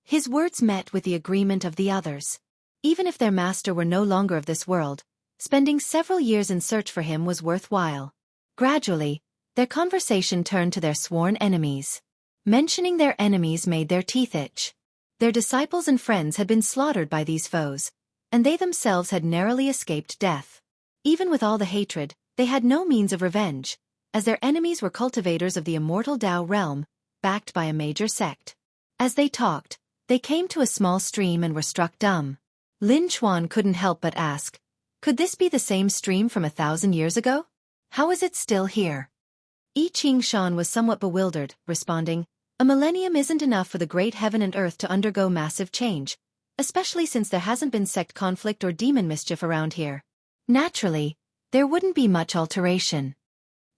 A: His words met with the agreement of the others. Even if their master were no longer of this world, spending several years in search for him was worthwhile. Gradually, their conversation turned to their sworn enemies. Mentioning their enemies made their teeth itch. Their disciples and friends had been slaughtered by these foes, and they themselves had narrowly escaped death. Even with all the hatred, they had no means of revenge, as their enemies were cultivators of the immortal Tao realm, backed by a major sect. As they talked, they came to a small stream and were struck dumb. Lin Chuan couldn't help but ask, "Could this be the same stream from 1,000 years ago? How is it still here?" Yi Qingshan was somewhat bewildered, responding, "A millennium isn't enough for the great heaven and earth to undergo massive change, especially since there hasn't been sect conflict or demon mischief around here. Naturally, there wouldn't be much alteration."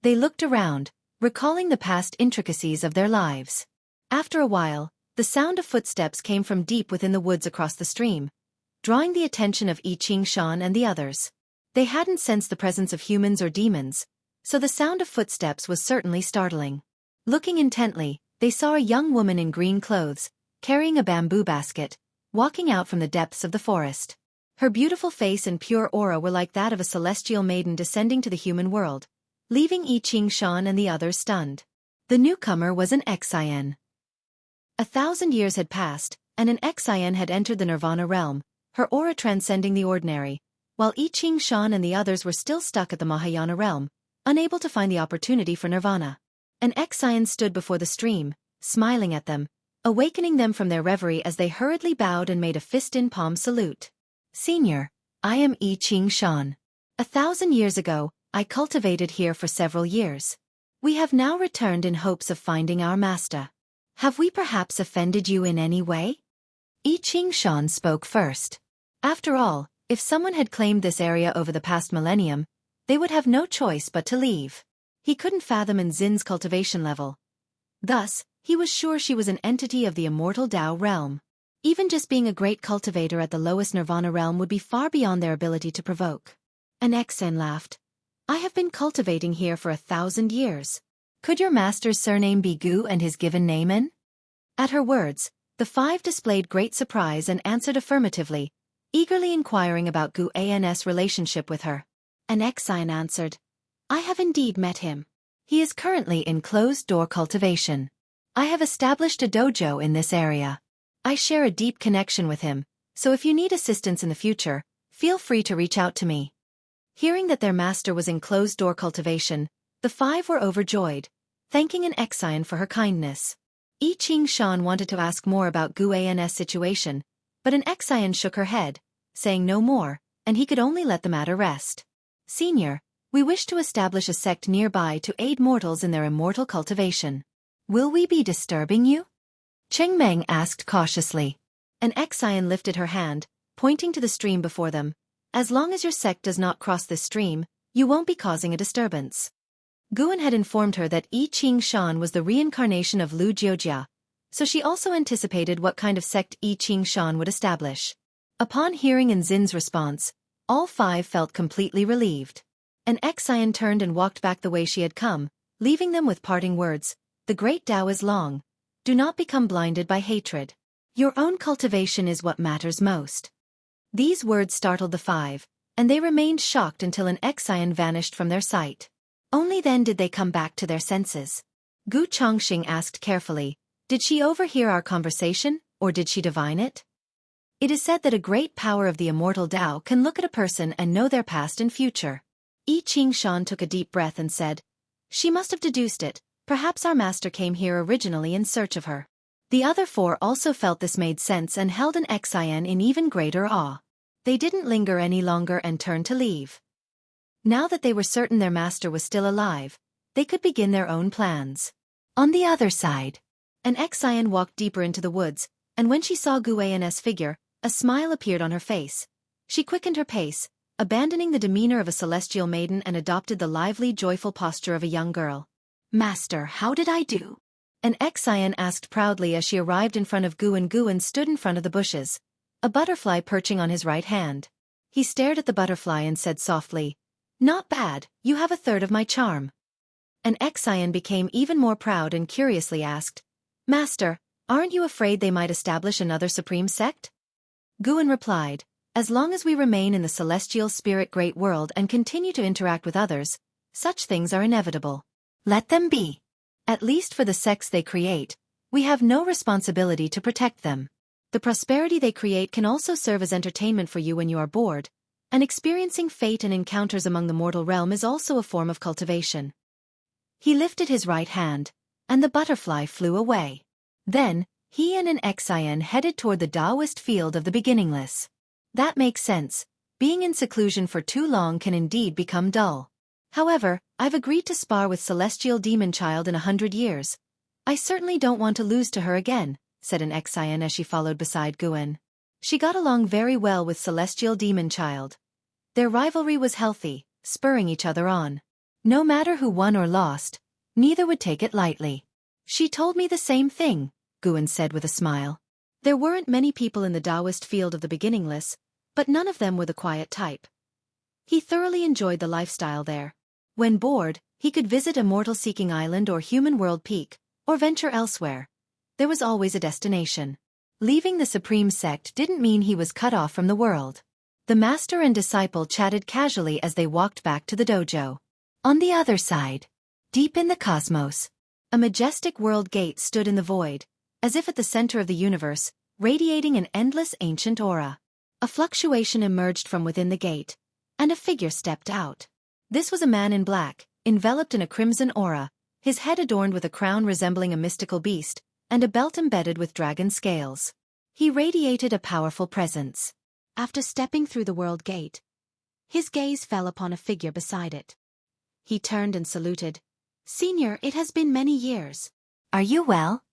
A: They looked around, recalling the past intricacies of their lives. After a while, the sound of footsteps came from deep within the woods across the stream, drawing the attention of Yi Qingshan and the others. They hadn't sensed the presence of humans or demons, so the sound of footsteps was certainly startling. Looking intently, they saw a young woman in green clothes, carrying a bamboo basket, walking out from the depths of the forest. Her beautiful face and pure aura were like that of a celestial maiden descending to the human world, leaving Yi Qingshan and the others stunned. The newcomer was an Xian. 1,000 years had passed, and an Xian had entered the Nirvana realm, her aura transcending the ordinary, while Yi Qingshan and the others were still stuck at the Mahayana realm, unable to find the opportunity for Nirvana. An Xian stood before the stream, smiling at them, awakening them from their reverie as they hurriedly bowed and made a fist-in-palm salute. "Senior, I am Yi Qingshan. 1,000 years ago, I cultivated here for several years. We have now returned in hopes of finding our master. Have we perhaps offended you in any way?" Yi Qingshan spoke first. After all, if someone had claimed this area over the past millennium, they would have no choice but to leave. He couldn't fathom Nzin's cultivation level. Thus, he was sure she was an entity of the immortal Tao realm. Even just being a great cultivator at the lowest Nirvana realm would be far beyond their ability to provoke. An Xen laughed. "I have been cultivating here for 1,000 years. Could your master's surname be Gu and his given name in?" At her words, the five displayed great surprise and answered affirmatively, eagerly inquiring about Gu An's relationship with her. An Xen answered, "I have indeed met him. He is currently in closed-door cultivation. I have established a dojo in this area. I share a deep connection with him, so if you need assistance in the future, feel free to reach out to me." Hearing that their master was in closed-door cultivation, the five were overjoyed, thanking an Xian for her kindness. Yi Qingshan wanted to ask more about Gu An's situation, but an Xian shook her head, saying no more, and he could only let the matter rest. "Senior, we wish to establish a sect nearby to aid mortals in their immortal cultivation. Will we be disturbing you?" Cheng Meng asked cautiously. An Xian lifted her hand, pointing to the stream before them. "As long as your sect does not cross this stream, you won't be causing a disturbance." Guan had informed her that Yi Qingshan was the reincarnation of Lu Jiujia, so she also anticipated what kind of sect Yi Qingshan would establish. Upon hearing Nzin's response, all five felt completely relieved. An Xian turned and walked back the way she had come, leaving them with parting words. "The great Tao is long. Do not become blinded by hatred. Your own cultivation is what matters most." These words startled the five, and they remained shocked until an Xian vanished from their sight. Only then did they come back to their senses. Gu Chongqing asked carefully, "Did she overhear our conversation, or did she divine it?" It is said that a great power of the immortal Tao can look at a person and know their past and future. Yi Qingshan took a deep breath and said, "She must have deduced it. Perhaps our master came here originally in search of her." The other four also felt this made sense and held an Xian in even greater awe. They didn't linger any longer and turned to leave. Now that they were certain their master was still alive, they could begin their own plans. On the other side, an Xian walked deeper into the woods, and when she saw Gu An's figure, a smile appeared on her face. She quickened her pace, abandoning the demeanor of a celestial maiden and adopted the lively, joyful posture of a young girl. "Master, how did I do?" An Xian asked proudly as she arrived in front of Gu, and Gu stood in front of the bushes, a butterfly perching on his right hand. He stared at the butterfly and said softly, "Not bad, you have a third of my charm." An Xian became even more proud and curiously asked, "Master, aren't you afraid they might establish another supreme sect?" Guan replied, "As long as we remain in the celestial spirit great world and continue to interact with others, such things are inevitable. Let them be. At least for the sects they create, we have no responsibility to protect them. The prosperity they create can also serve as entertainment for you when you are bored, and experiencing fate and encounters among the mortal realm is also a form of cultivation." He lifted his right hand, and the butterfly flew away. Then, he and an Xian headed toward the Taoist field of the beginningless. That makes sense. Being in seclusion for too long can indeed become dull. However, I've agreed to spar with Celestial Demon Child in 100 years. I certainly don't want to lose to her again, said an Xian as she followed beside Guan. She got along very well with Celestial Demon Child. Their rivalry was healthy, spurring each other on. No matter who won or lost, neither would take it lightly. She told me the same thing, Guan said with a smile. There weren't many people in the Taoist field of the beginningless, but none of them were the quiet type. He thoroughly enjoyed the lifestyle there. When bored, he could visit Immortal Seeking Island or Human World Peak, or venture elsewhere. There was always a destination. Leaving the Supreme Sect didn't mean he was cut off from the world. The master and disciple chatted casually as they walked back to the dojo. On the other side, deep in the cosmos, a majestic world gate stood in the void, as if at the center of the universe, radiating an endless ancient aura. A fluctuation emerged from within the gate, and a figure stepped out. This was a man in black, enveloped in a crimson aura, his head adorned with a crown resembling a mystical beast, and a belt embedded with dragon scales. He radiated a powerful presence. After stepping through the world gate, his gaze fell upon a figure beside it. He turned and saluted. "Senior, it has been many years. Are you well?"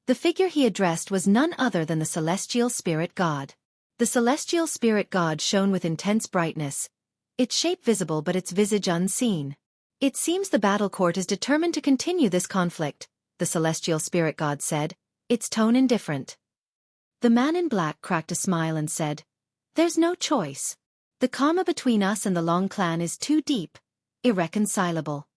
A: The figure he addressed was none other than the Celestial Spirit God. The Celestial Spirit God shone with intense brightness, its shape visible but its visage unseen. "It seems the battle court is determined to continue this conflict," the Celestial Spirit God said, its tone indifferent. The man in black cracked a smile and said, "There's no choice. The karma between us and the Long clan is too deep, irreconcilable."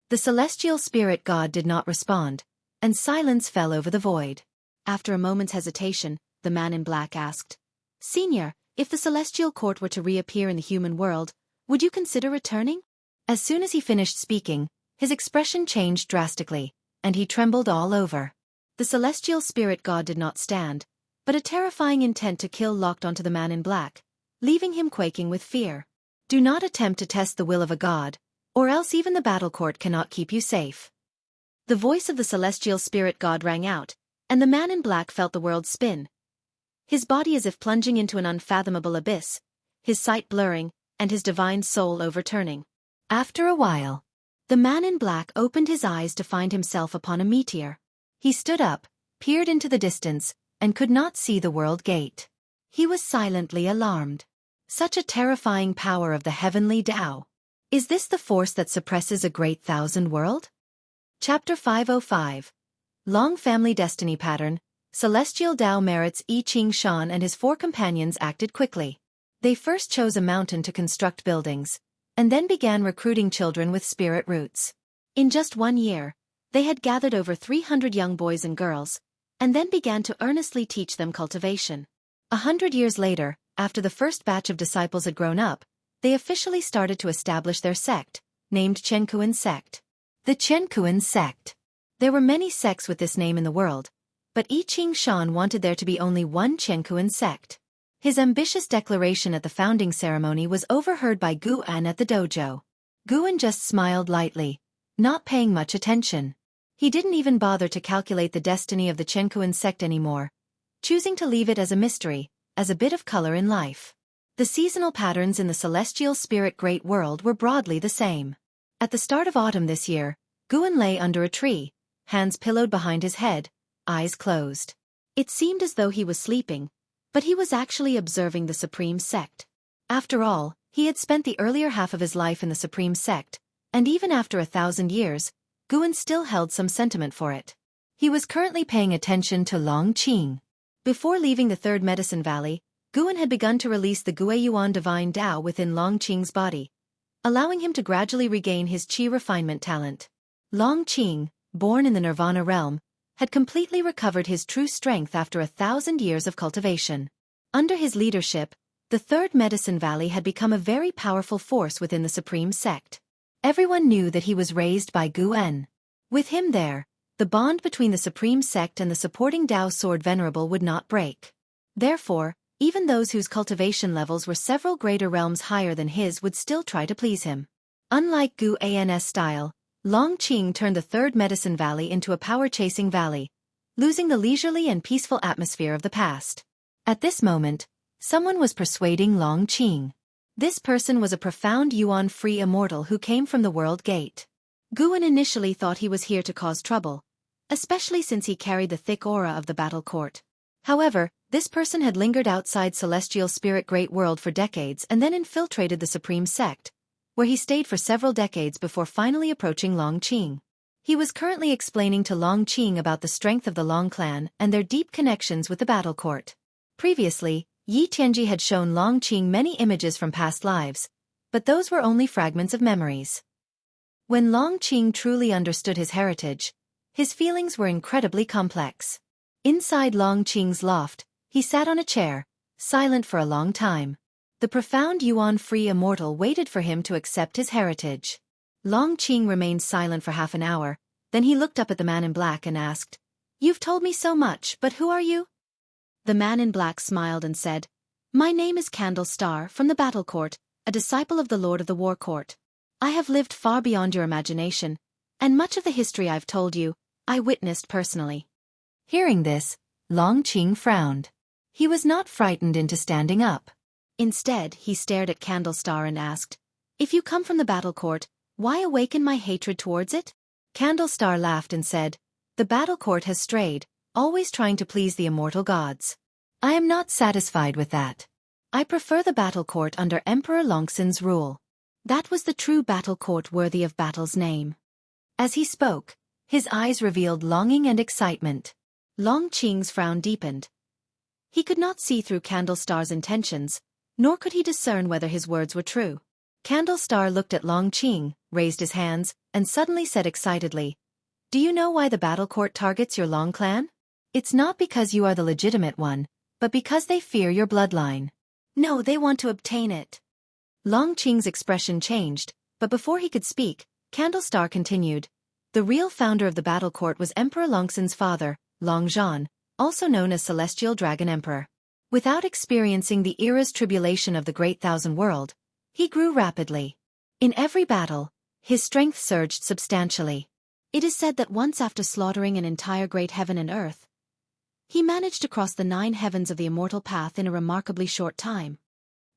A: The Celestial Spirit God did not respond, and silence fell over the void. After a moment's hesitation, the man in black asked, "Senior, if the Celestial Court were to reappear in the human world, would you consider returning?" As soon as he finished speaking, his expression changed drastically, and he trembled all over. The Celestial Spirit God did not stand, but a terrifying intent to kill locked onto the man in black, leaving him quaking with fear. "Do not attempt to test the will of a god, or else even the battle court cannot keep you safe." The voice of the Celestial Spirit God rang out, and the man in black felt the world spin, his body as if plunging into an unfathomable abyss, his sight blurring, and his divine soul overturning. After a while, the man in black opened his eyes to find himself upon a meteor. He stood up, peered into the distance, and could not see the world gate. He was silently alarmed. Such a terrifying power of the heavenly Tao. Is this the force that suppresses a great thousand world? Chapter 505. Long Family Destiny Pattern. Celestial Tao merits Yi Qingshan and his four companions acted quickly. They first chose a mountain to construct buildings, and then began recruiting children with spirit roots. In just 1 year, they had gathered over 300 young boys and girls, and then began to earnestly teach them cultivation. 100 years later, after the first batch of disciples had grown up, they officially started to establish their sect, named Qiankuan sect. The Qiankuan sect. There were many sects with this name in the world, but Yi Qingshan wanted there to be only one Qiankuan sect. His ambitious declaration at the founding ceremony was overheard by Guan at the dojo. Guan just smiled lightly, not paying much attention. He didn't even bother to calculate the destiny of the Qiankuan sect anymore, choosing to leave it as a mystery, as a bit of color in life. The seasonal patterns in the celestial spirit great world were broadly the same. At the start of autumn this year, Guan lay under a tree, hands pillowed behind his head, eyes closed. It seemed as though he was sleeping, but he was actually observing the Supreme Sect. After all, he had spent the earlier half of his life in the Supreme Sect, and even after 1,000 years, Guan still held some sentiment for it. He was currently paying attention to Long Qing. Before leaving the Third Medicine Valley, Guan had begun to release the Guiyuan Divine Tao within Long Qing's body, allowing him to gradually regain his qi refinement talent. Long Qing, born in the Nirvana realm, had completely recovered his true strength after 1,000 years of cultivation. Under his leadership, the Third Medicine Valley had become a very powerful force within the Supreme Sect. Everyone knew that he was raised by Guan. With him there, the bond between the Supreme Sect and the supporting Tao Sword Venerable would not break. Therefore, even those whose cultivation levels were several greater realms higher than his would still try to please him. Unlike Guan's style, Long Qing turned the Third Medicine Valley into a power-chasing valley, losing the leisurely and peaceful atmosphere of the past. At this moment, someone was persuading Long Qing. This person was a profound yuan-free immortal who came from the World Gate. Guan initially thought he was here to cause trouble, especially since he carried the thick aura of the battle court. However, this person had lingered outside Celestial Spirit Great World for decades and then infiltrated the Supreme Sect, where he stayed for several decades before finally approaching Long Qing. He was currently explaining to Long Qing about the strength of the Long clan and their deep connections with the battle court. Previously, Yi Tianji had shown Long Qing many images from past lives, but those were only fragments of memories. When Long Qing truly understood his heritage, his feelings were incredibly complex. Inside Long Qing's loft, he sat on a chair, silent for a long time. The profound yuan-free immortal waited for him to accept his heritage. Long Qing remained silent for half an hour, then he looked up at the man in black and asked, "You've told me so much, but who are you?" The man in black smiled and said, "My name is Candle Star from the Battle Court, a disciple of the Lord of the War Court. I have lived far beyond your imagination, and much of the history I've told you, I witnessed personally." Hearing this, Long Qing frowned. He was not frightened into standing up. Instead, he stared at Candle Star and asked, "If you come from the battle court, why awaken my hatred towards it?" Candle Star laughed and said, "The battle court has strayed, always trying to please the immortal gods. I am not satisfied with that. I prefer the battle court under Emperor Longxin's rule. That was the true battle court worthy of battle's name." As he spoke, his eyes revealed longing and excitement. Long Qing's frown deepened. He could not see through Candle Star's intentions, nor could he discern whether his words were true. Candle Star looked at Long Qing, raised his hands, and suddenly said excitedly, "Do you know why the battle court targets your Long clan? It's not because you are the legitimate one, but because they fear your bloodline. No, they want to obtain it." Long Qing's expression changed, but before he could speak, Candle Star continued, "The real founder of the battle court was Emperor Longxin's father, Long Zhan, also known as Celestial Dragon Emperor. Without experiencing the era's tribulation of the Great Thousand World, he grew rapidly. In every battle, his strength surged substantially. It is said that once after slaughtering an entire great heaven and earth, he managed to cross the 9 heavens of the immortal path in a remarkably short time.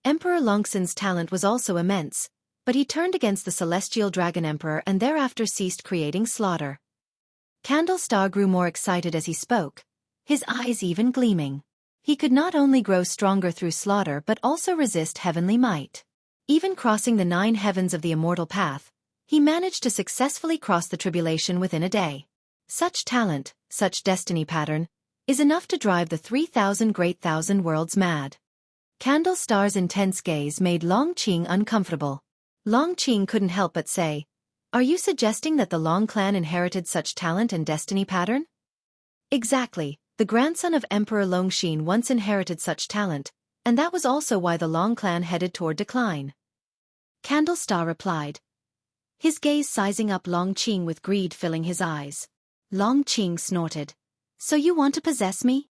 A: Emperor Longxin's talent was also immense, but he turned against the Celestial Dragon Emperor and thereafter ceased creating slaughter." Candle Star grew more excited as he spoke, his eyes even gleaming. He could not only grow stronger through slaughter but also resist heavenly might. Even crossing the 9 heavens of the immortal path, he managed to successfully cross the tribulation within a day. Such talent, such destiny pattern, is enough to drive the 3,000 great thousand worlds mad. Candle Star's intense gaze made Long Qing uncomfortable. Long Qing couldn't help but say, "Are you suggesting that the Long clan inherited such talent and destiny pattern?" "Exactly, the grandson of Emperor Longxin once inherited such talent, And that was also why the Long clan headed toward decline. Candlestar replied, his gaze sizing up Long Qing with greed filling his eyes. Long Qing snorted. So you want to possess me?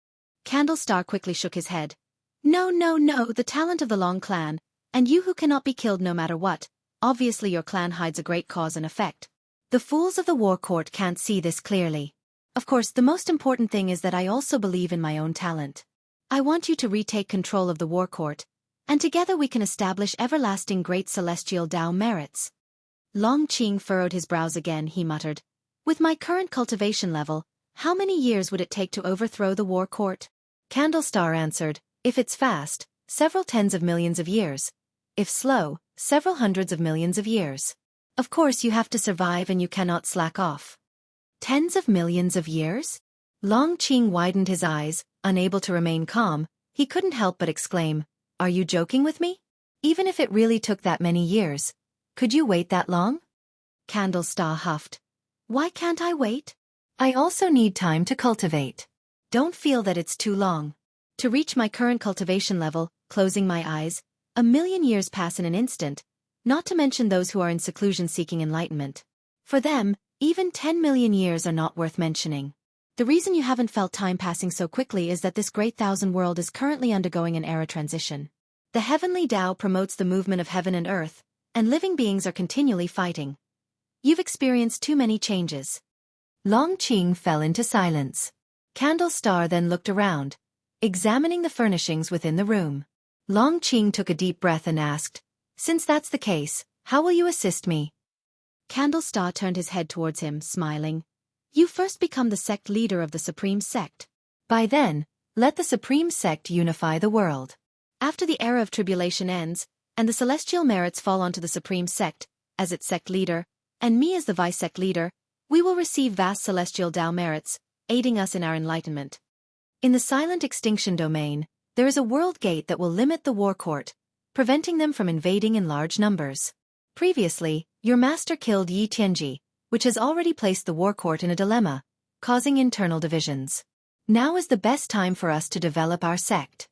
A: Candlestar quickly shook his head. No, no, no, the talent of the Long clan, and you who cannot be killed no matter what, obviously your clan hides a great cause and effect. The fools of the war court can't see this clearly. Of course, the most important thing is that I also believe in my own talent. I want you to retake control of the war court, and together we can establish everlasting great celestial Tao merits. Long Qing furrowed his brows again. He muttered, with my current cultivation level, how many years would it take to overthrow the war court? Candlestar answered, if it's fast, several tens of millions of years. If slow, several hundreds of millions of years. Of course you have to survive and you cannot slack off. Tens of millions of years? Long Qing widened his eyes, unable to remain calm. He couldn't help but exclaim, are you joking with me? Even if it really took that many years, could you wait that long? Candlestar huffed. Why can't I wait? I also need time to cultivate. Don't feel that it's too long. To reach my current cultivation level, closing my eyes, 1,000,000 years pass in an instant, not to mention those who are in seclusion seeking enlightenment. For them, even 10 million years are not worth mentioning. The reason you haven't felt time passing so quickly is that this great thousand world is currently undergoing an era transition. The heavenly Tao promotes the movement of heaven and earth, and living beings are continually fighting. You've experienced too many changes. Long Qing fell into silence. Candlestar then looked around, examining the furnishings within the room. Long Qing took a deep breath and asked, since that's the case, how will you assist me? Candlestar turned his head towards him, smiling. You first become the sect leader of the Supreme Sect. By then, let the Supreme Sect unify the world. After the era of tribulation ends, and the celestial merits fall onto the Supreme Sect, as its sect leader, and me as the vice-sect leader, we will receive vast celestial Tao merits, aiding us in our enlightenment. In the silent extinction domain, there is a world gate that will limit the war court, preventing them from invading in large numbers. Previously, your master killed Yi Tianji, which has already placed the war court in a dilemma, causing internal divisions. Now is the best time for us to develop our sect.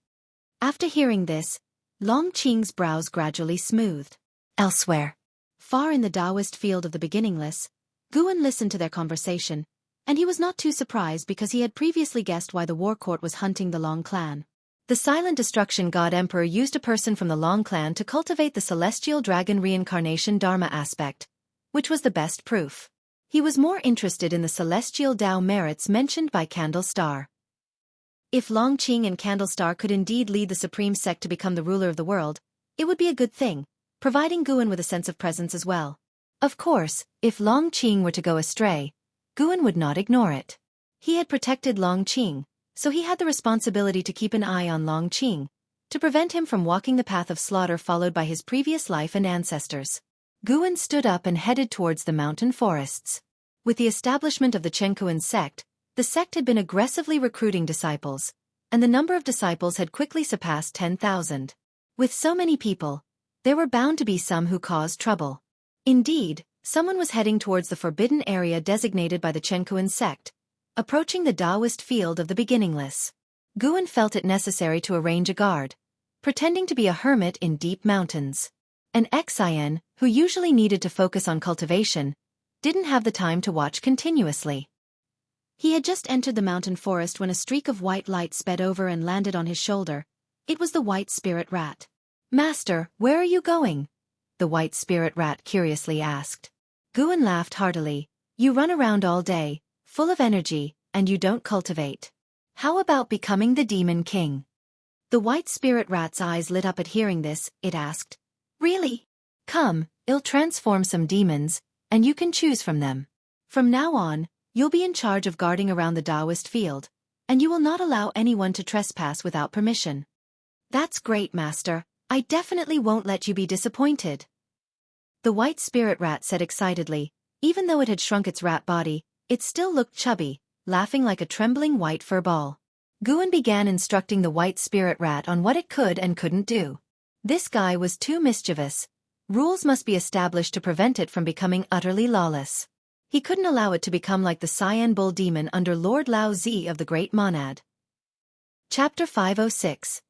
A: After hearing this, Long Qing's brows gradually smoothed. Elsewhere, far in the Taoist field of the beginningless, Guan listened to their conversation, and he was not too surprised because he had previously guessed why the war court was hunting the Long clan. The silent destruction god emperor used a person from the Long clan to cultivate the celestial dragon reincarnation dharma aspect, which was the best proof. He was more interested in the celestial Tao merits mentioned by Candlestar. If Long Qing and Candlestar could indeed lead the Supreme Sect to become the ruler of the world, it would be a good thing, providing Guan with a sense of presence as well. Of course, if Long Qing were to go astray, Guan would not ignore it. He had protected Long Qing, so he had the responsibility to keep an eye on Long Qing, to prevent him from walking the path of slaughter followed by his previous life and ancestors. Guan stood up and headed towards the mountain forests. With the establishment of the Chenkuan sect, the sect had been aggressively recruiting disciples, and the number of disciples had quickly surpassed 10,000. With so many people, there were bound to be some who caused trouble. Indeed, someone was heading towards the forbidden area designated by the Chenkuan sect, approaching the Taoist field of the beginningless. Guan felt it necessary to arrange a guard, pretending to be a hermit in deep mountains. An Xin, who usually needed to focus on cultivation, didn't have the time to watch continuously. He had just entered the mountain forest when a streak of white light sped over and landed on his shoulder. It was the white spirit rat. Master, where are you going? The white spirit rat curiously asked. Guan laughed heartily. You run around all day, full of energy, and you don't cultivate. How about becoming the Demon King? The white spirit rat's eyes lit up at hearing this. It asked, really? Come, I'll transform some demons, and you can choose from them. From now on, you'll be in charge of guarding around the Taoist field, and you will not allow anyone to trespass without permission. That's great, Master. I definitely won't let you be disappointed. The white spirit rat said excitedly. Even though it had shrunk its rat body, it still looked chubby, laughing like a trembling white fur ball. Guan began instructing the white spirit rat on what it could and couldn't do. This guy was too mischievous. Rules must be established to prevent it from becoming utterly lawless. He couldn't allow it to become like the Cyan Bull Demon under Lord Lao Zi of the Great Monad. Chapter 506.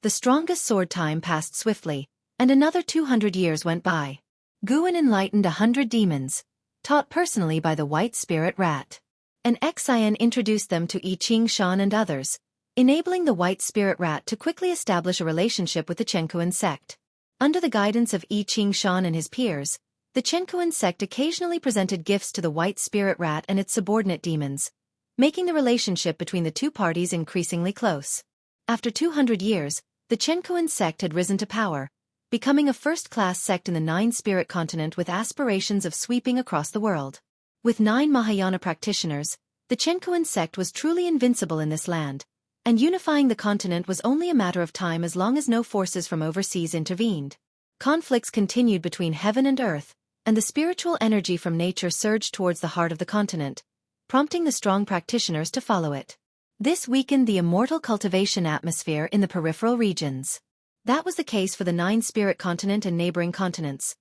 A: the strongest sword. Time passed swiftly, and another 200 years went by. Guan enlightened 100 demons, taught personally by the White Spirit Rat. An Xian introduced them to Xiaofan and others, enabling the White Spirit Rat to quickly establish a relationship with the Chenkuan sect. Under the guidance of Xiaofan and his peers, the Chenkuan sect occasionally presented gifts to the White Spirit Rat and its subordinate demons, making the relationship between the two parties increasingly close. After 200 years, the Chenkuan sect had risen to power, becoming a first-class sect in the Nine-Spirit continent with aspirations of sweeping across the world. With 9 Mahayana practitioners, the Chenkuan sect was truly invincible in this land, and unifying the continent was only a matter of time as long as no forces from overseas intervened. Conflicts continued between heaven and earth, and the spiritual energy from nature surged towards the heart of the continent, prompting the strong practitioners to follow it. This weakened the immortal cultivation atmosphere in the peripheral regions. That was the case for the Nine-Spirit continent and neighboring continents.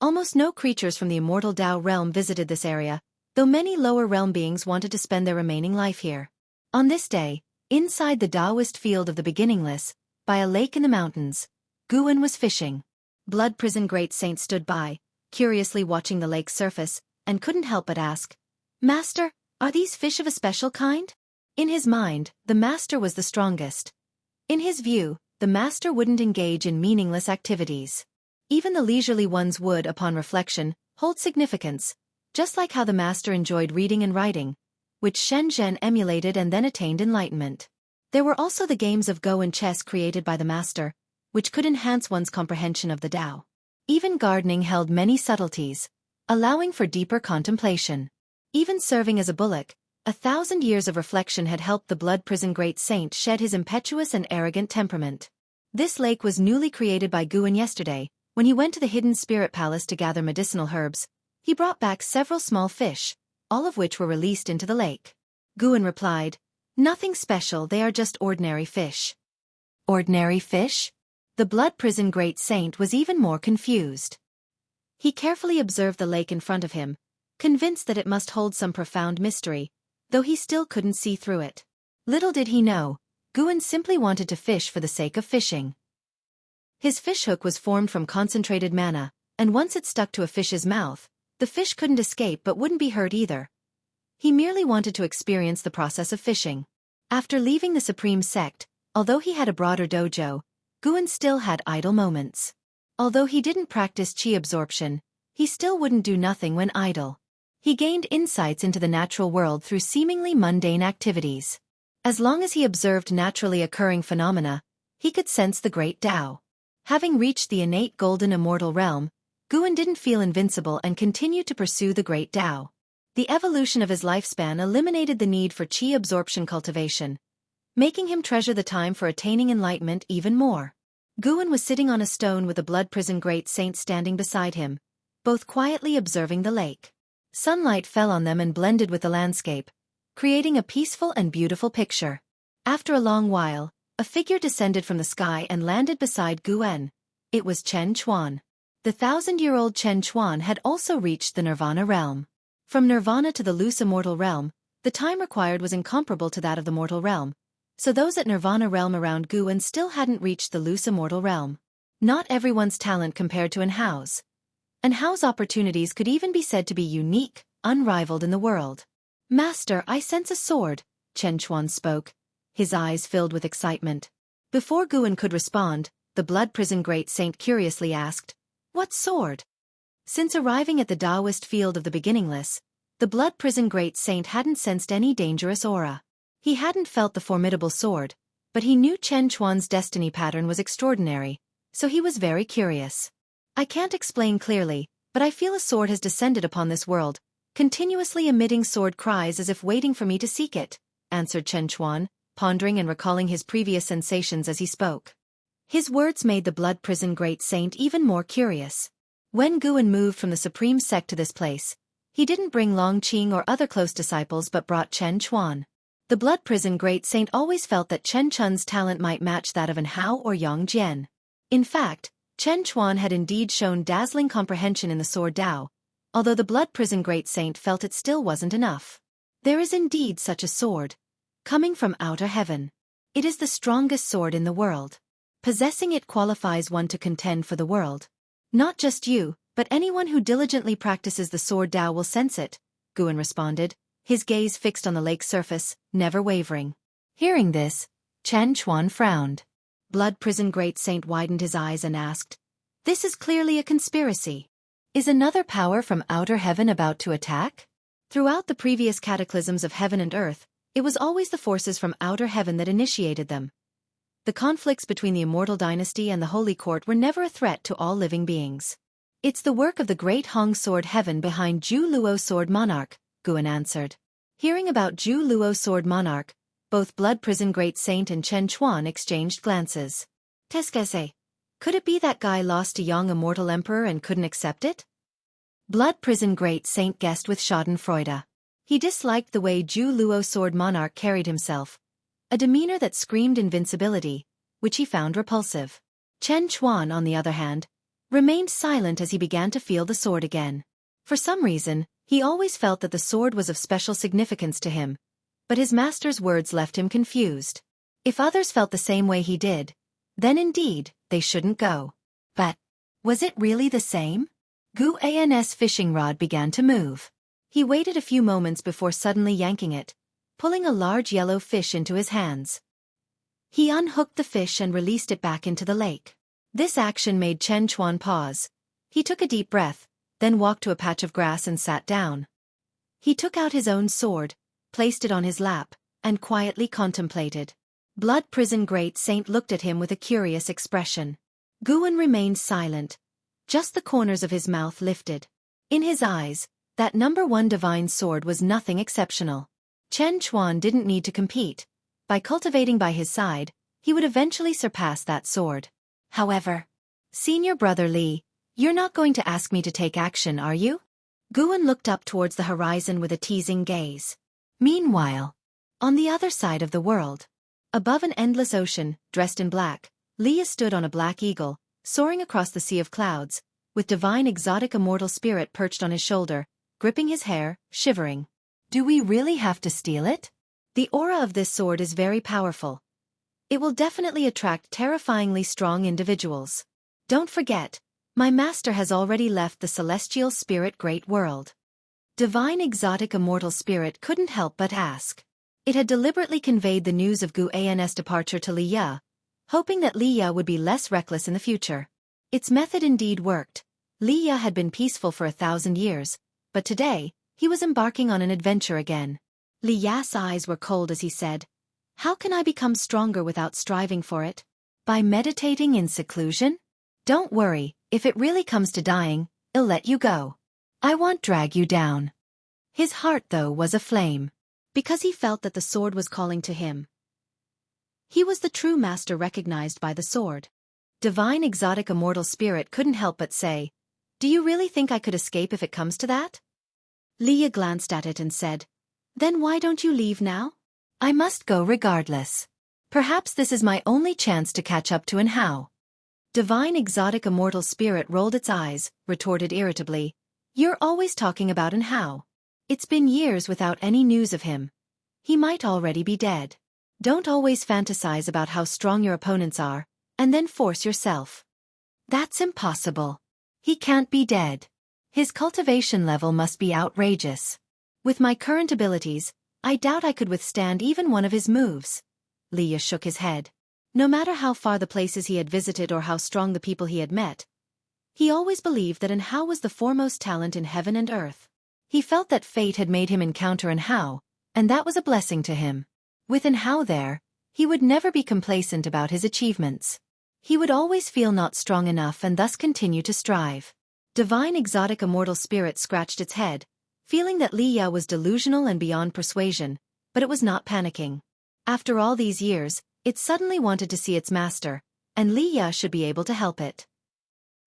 A: Almost no creatures from the immortal Tao realm visited this area, though many lower realm beings wanted to spend their remaining life here. On this day, inside the Taoist field of the beginningless, by a lake in the mountains, Guan was fishing. Blood Prison Great Saint stood by, curiously watching the lake's surface, and couldn't help but ask, "Master, are these fish of a special kind?" In his mind, the master was the strongest. In his view, the master wouldn't engage in meaningless activities. Even the leisurely ones would, upon reflection, hold significance, just like how the master enjoyed reading and writing, which Shen Zhen emulated and then attained enlightenment. There were also the games of Go and chess created by the master, which could enhance one's comprehension of the Tao. Even gardening held many subtleties, allowing for deeper contemplation. Even serving as a bullock, 1,000 years of reflection had helped the Blood Prison Great Saint shed his impetuous and arrogant temperament. This lake was newly created by Guan yesterday. When he went to the hidden spirit palace to gather medicinal herbs, he brought back several small fish, all of which were released into the lake. Guan replied, "Nothing special, they are just ordinary fish." Ordinary fish? The Blood Prison Great Saint was even more confused. He carefully observed the lake in front of him, convinced that it must hold some profound mystery, though he still couldn't see through it. Little did he know, Guan simply wanted to fish for the sake of fishing. His fishhook was formed from concentrated mana, and once it stuck to a fish's mouth, the fish couldn't escape but wouldn't be hurt either. He merely wanted to experience the process of fishing. After leaving the Supreme Sect, although he had a broader dojo, Guan still had idle moments. Although he didn't practice chi absorption, he still wouldn't do nothing when idle. He gained insights into the natural world through seemingly mundane activities. As long as he observed naturally occurring phenomena, he could sense the great Tao. Having reached the innate golden immortal realm, Guan didn't feel invincible and continued to pursue the great Tao. The evolution of his lifespan eliminated the need for chi absorption cultivation, making him treasure the time for attaining enlightenment even more. Guan was sitting on a stone with the Blood Prison Great Saint standing beside him, both quietly observing the lake. Sunlight fell on them and blended with the landscape, creating a peaceful and beautiful picture. After a long while, a figure descended from the sky and landed beside Guan. It was Chen Chuan. The 1,000-year-old Chen Chuan had also reached the Nirvana realm. From Nirvana to the loose immortal realm, the time required was incomparable to that of the mortal realm, so those at Nirvana realm around Guan still hadn't reached the loose immortal realm. Not everyone's talent compared to Anhao's. Anhao's opportunities could even be said to be unique, unrivaled in the world. "Master, I sense a sword," Chen Chuan spoke, his eyes filled with excitement. Before Guan could respond, the Blood Prison Great Saint curiously asked, "What sword?" Since arriving at the Taoist field of the beginningless, the Blood Prison Great Saint hadn't sensed any dangerous aura. He hadn't felt the formidable sword, but he knew Chen Chuan's destiny pattern was extraordinary, so he was very curious. "I can't explain clearly, but I feel a sword has descended upon this world, continuously emitting sword cries as if waiting for me to seek it," answered Chen Chuan, pondering and recalling his previous sensations as he spoke. His words made the Blood Prison Great Saint even more curious. When Guan moved from the Supreme Sect to this place, he didn't bring Long Qing or other close disciples but brought Chen Chuan. The Blood Prison Great Saint always felt that Chen Chun's talent might match that of Anhao or Yang Jian. In fact, Chen Chuan had indeed shown dazzling comprehension in the sword Tao, although the Blood Prison Great Saint felt it still wasn't enough. There is indeed such a sword, coming from outer heaven. It is the strongest sword in the world. Possessing it qualifies one to contend for the world. Not just you, but anyone who diligently practices the sword Tao will sense it, Guan responded, his gaze fixed on the lake's surface, never wavering. Hearing this, Chen Chuan frowned. Blood Prison Great Saint widened his eyes and asked, "This is clearly a conspiracy. Is another power from outer heaven about to attack?" Throughout the previous cataclysms of heaven and earth, it was always the forces from outer heaven that initiated them. The conflicts between the Immortal Dynasty and the Holy Court were never a threat to all living beings. "It's the work of the great Hong Sword Heaven behind Zhu Luo Sword Monarch," Guan answered. Hearing about Zhu Luo Sword Monarch, both Blood Prison Great Saint and Chen Chuan exchanged glances. Tesquese, could it be that guy lost a young immortal emperor and couldn't accept it? Blood Prison Great Saint guessed with schadenfreude. He disliked the way Zhu Luo Sword Monarch carried himself, a demeanor that screamed invincibility, which he found repulsive. Chen Chuan, on the other hand, remained silent as he began to feel the sword again. For some reason, he always felt that the sword was of special significance to him, but his master's words left him confused. If others felt the same way he did, then indeed, they shouldn't go. But was it really the same? Guan's fishing rod began to move. He waited a few moments before suddenly yanking it, pulling a large yellow fish into his hands. He unhooked the fish and released it back into the lake. This action made Chen Chuan pause. He took a deep breath, then walked to a patch of grass and sat down. He took out his own sword, placed it on his lap, and quietly contemplated. Blood Prison Great Saint looked at him with a curious expression. Guan remained silent. Just the corners of his mouth lifted. In his eyes, that #1 divine sword was nothing exceptional. Chen Chuan didn't need to compete. By cultivating by his side, he would eventually surpass that sword. However, Senior Brother Li, you're not going to ask me to take action, are you? Guan looked up towards the horizon with a teasing gaze. Meanwhile, on the other side of the world, above an endless ocean, dressed in black, Li stood on a black eagle, soaring across the sea of clouds, with divine exotic immortal spirit perched on his shoulder, gripping his hair, shivering. Do we really have to steal it? The aura of this sword is very powerful. It will definitely attract terrifyingly strong individuals. Don't forget, my master has already left the celestial spirit great world. Divine exotic immortal spirit couldn't help but ask. It had deliberately conveyed the news of Guan's departure to Li Ya, hoping that Li Ya would be less reckless in the future. Its method indeed worked. Li Ya had been peaceful for 1,000 years, but today, he was embarking on an adventure again. Li Ya's eyes were cold as he said, "How can I become stronger without striving for it? By meditating in seclusion? Don't worry, if it really comes to dying, I'll let you go. I won't drag you down." His heart, though, was aflame, because he felt that the sword was calling to him. He was the true master recognized by the sword. Divine exotic immortal spirit couldn't help but say, "Do you really think I could escape if it comes to that?" Li Ya glanced at it and said, "Then why don't you leave now?" "I must go regardless. Perhaps this is my only chance to catch up to An Hao." Divine exotic immortal spirit rolled its eyes, retorted irritably, "You're always talking about An Hao. It's been years without any news of him. He might already be dead. Don't always fantasize about how strong your opponents are, and then force yourself. That's impossible. He can't be dead. His cultivation level must be outrageous. With my current abilities, I doubt I could withstand even one of his moves." Li Ya shook his head. No matter how far the places he had visited or how strong the people he had met, he always believed that An Hao was the foremost talent in heaven and earth. He felt that fate had made him encounter An Hao, and that was a blessing to him. With An Hao there, he would never be complacent about his achievements. He would always feel not strong enough and thus continue to strive. Divine exotic immortal spirit scratched its head, feeling that Li Ya was delusional and beyond persuasion, but it was not panicking. After all these years, it suddenly wanted to see its master, and Li Ya should be able to help it.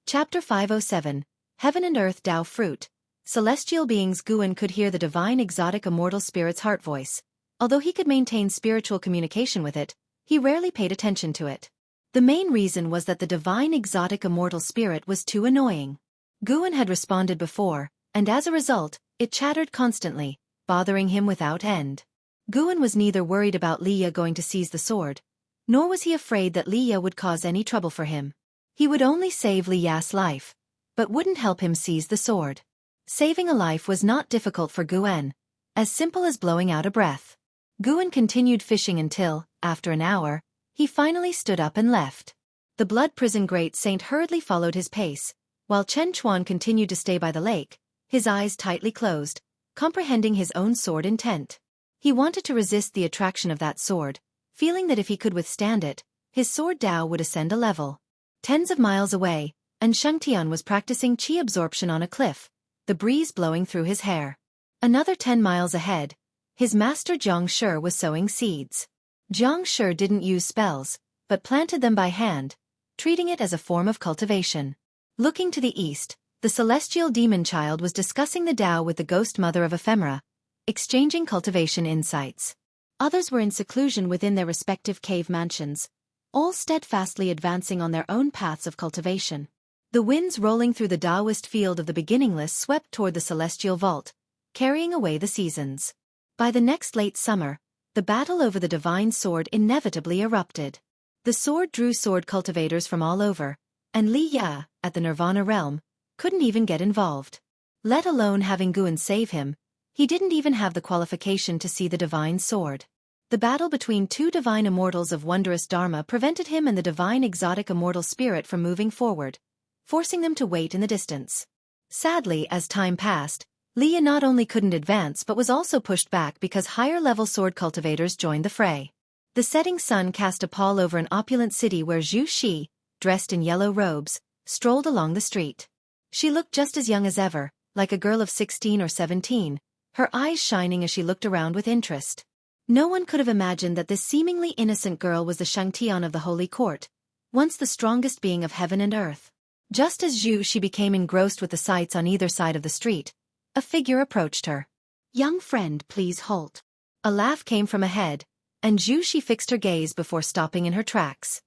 A: Chapter 507, Heaven and Earth Tao Fruit. Celestial beings. Guan could hear the divine exotic immortal spirit's heart voice. Although he could maintain spiritual communication with it, he rarely paid attention to it. The main reason was that the divine exotic immortal spirit was too annoying. Guan had responded before, and as a result, it chattered constantly, bothering him without end. Guan was neither worried about Li Ya going to seize the sword, Nor was he afraid that Li Ya would cause any trouble for him. He would only save Li Ya's life, but wouldn't help him seize the sword. Saving a life was not difficult for Guan, as simple as blowing out a breath. Guan continued fishing until, after an hour, he finally stood up and left. The blood prison great saint hurriedly followed his pace, while Chen Chuan continued to stay by the lake, his eyes tightly closed, comprehending his own sword intent. He wanted to resist the attraction of that sword, feeling that if he could withstand it, his sword Dao would ascend a level. Tens of miles away, and Shangtian was practicing qi absorption on a cliff, the breeze blowing through his hair. Another 10 miles ahead, his master Jiang Shi was sowing seeds. Jiang Shi didn't use spells, but planted them by hand, treating it as a form of cultivation. Looking to the east, the celestial demon child was discussing the Tao with the ghost mother of ephemera, exchanging cultivation insights. Others were in seclusion within their respective cave mansions, all steadfastly advancing on their own paths of cultivation. The winds rolling through the Taoist field of the beginningless swept toward the celestial vault, carrying away the seasons. By the next late summer, the battle over the divine sword inevitably erupted. The sword drew sword cultivators from all over, and Li Ya, at the Nirvana realm, couldn't even get involved. Let alone having Guan save him, he didn't even have the qualification to see the divine sword. The battle between two divine immortals of wondrous dharma prevented him and the divine exotic immortal spirit from moving forward, forcing them to wait in the distance. Sadly, as time passed, Li Ya not only couldn't advance but was also pushed back because higher-level sword cultivators joined the fray. The setting sun cast a pall over an opulent city where Zhu Xi, dressed in yellow robes, strolled along the street. She looked just as young as ever, like a girl of 16 or 17, her eyes shining as she looked around with interest. No one could have imagined that this seemingly innocent girl was the Shangtian of the Holy Court, once the strongest being of heaven and earth. Just as Zhu Xi became engrossed with the sights on either side of the street, a figure approached her. "Young friend, please halt." A laugh came from ahead, and Zhu Xi fixed her gaze before stopping in her tracks.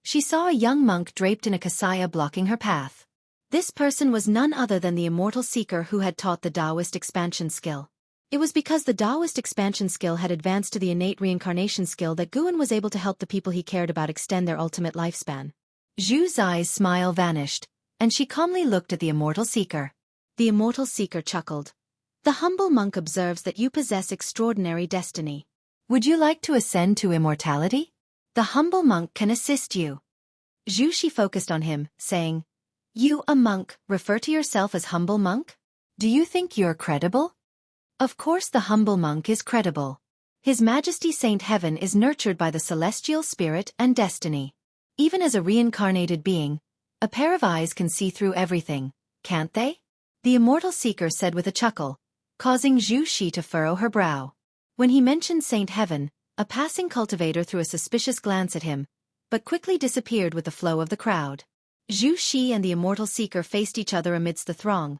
A: She saw a young monk draped in a kasaya blocking her path. This person was none other than the immortal seeker who had taught the Taoist expansion skill. It was because the Taoist expansion skill had advanced to the innate reincarnation skill that Guan was able to help the people he cared about extend their ultimate lifespan. Zhu's eyes' smile vanished, and she calmly looked at the immortal seeker. The immortal seeker chuckled. "The humble monk observes that you possess extraordinary destiny. Would you like to ascend to immortality? The humble monk can assist you." Zhu Xi focused on him, saying, "You, a monk, refer to yourself as humble monk? Do you think you're credible?" Of course the humble monk is credible. His Majesty Saint Heaven is nurtured by the celestial spirit and destiny. Even as a reincarnated being, a pair of eyes can see through everything, can't they? The immortal seeker said with a chuckle, causing Zhu Xi to furrow her brow. When he mentioned Saint Heaven, a passing cultivator threw a suspicious glance at him, but quickly disappeared with the flow of the crowd. Zhu Xi and the immortal seeker faced each other amidst the throng.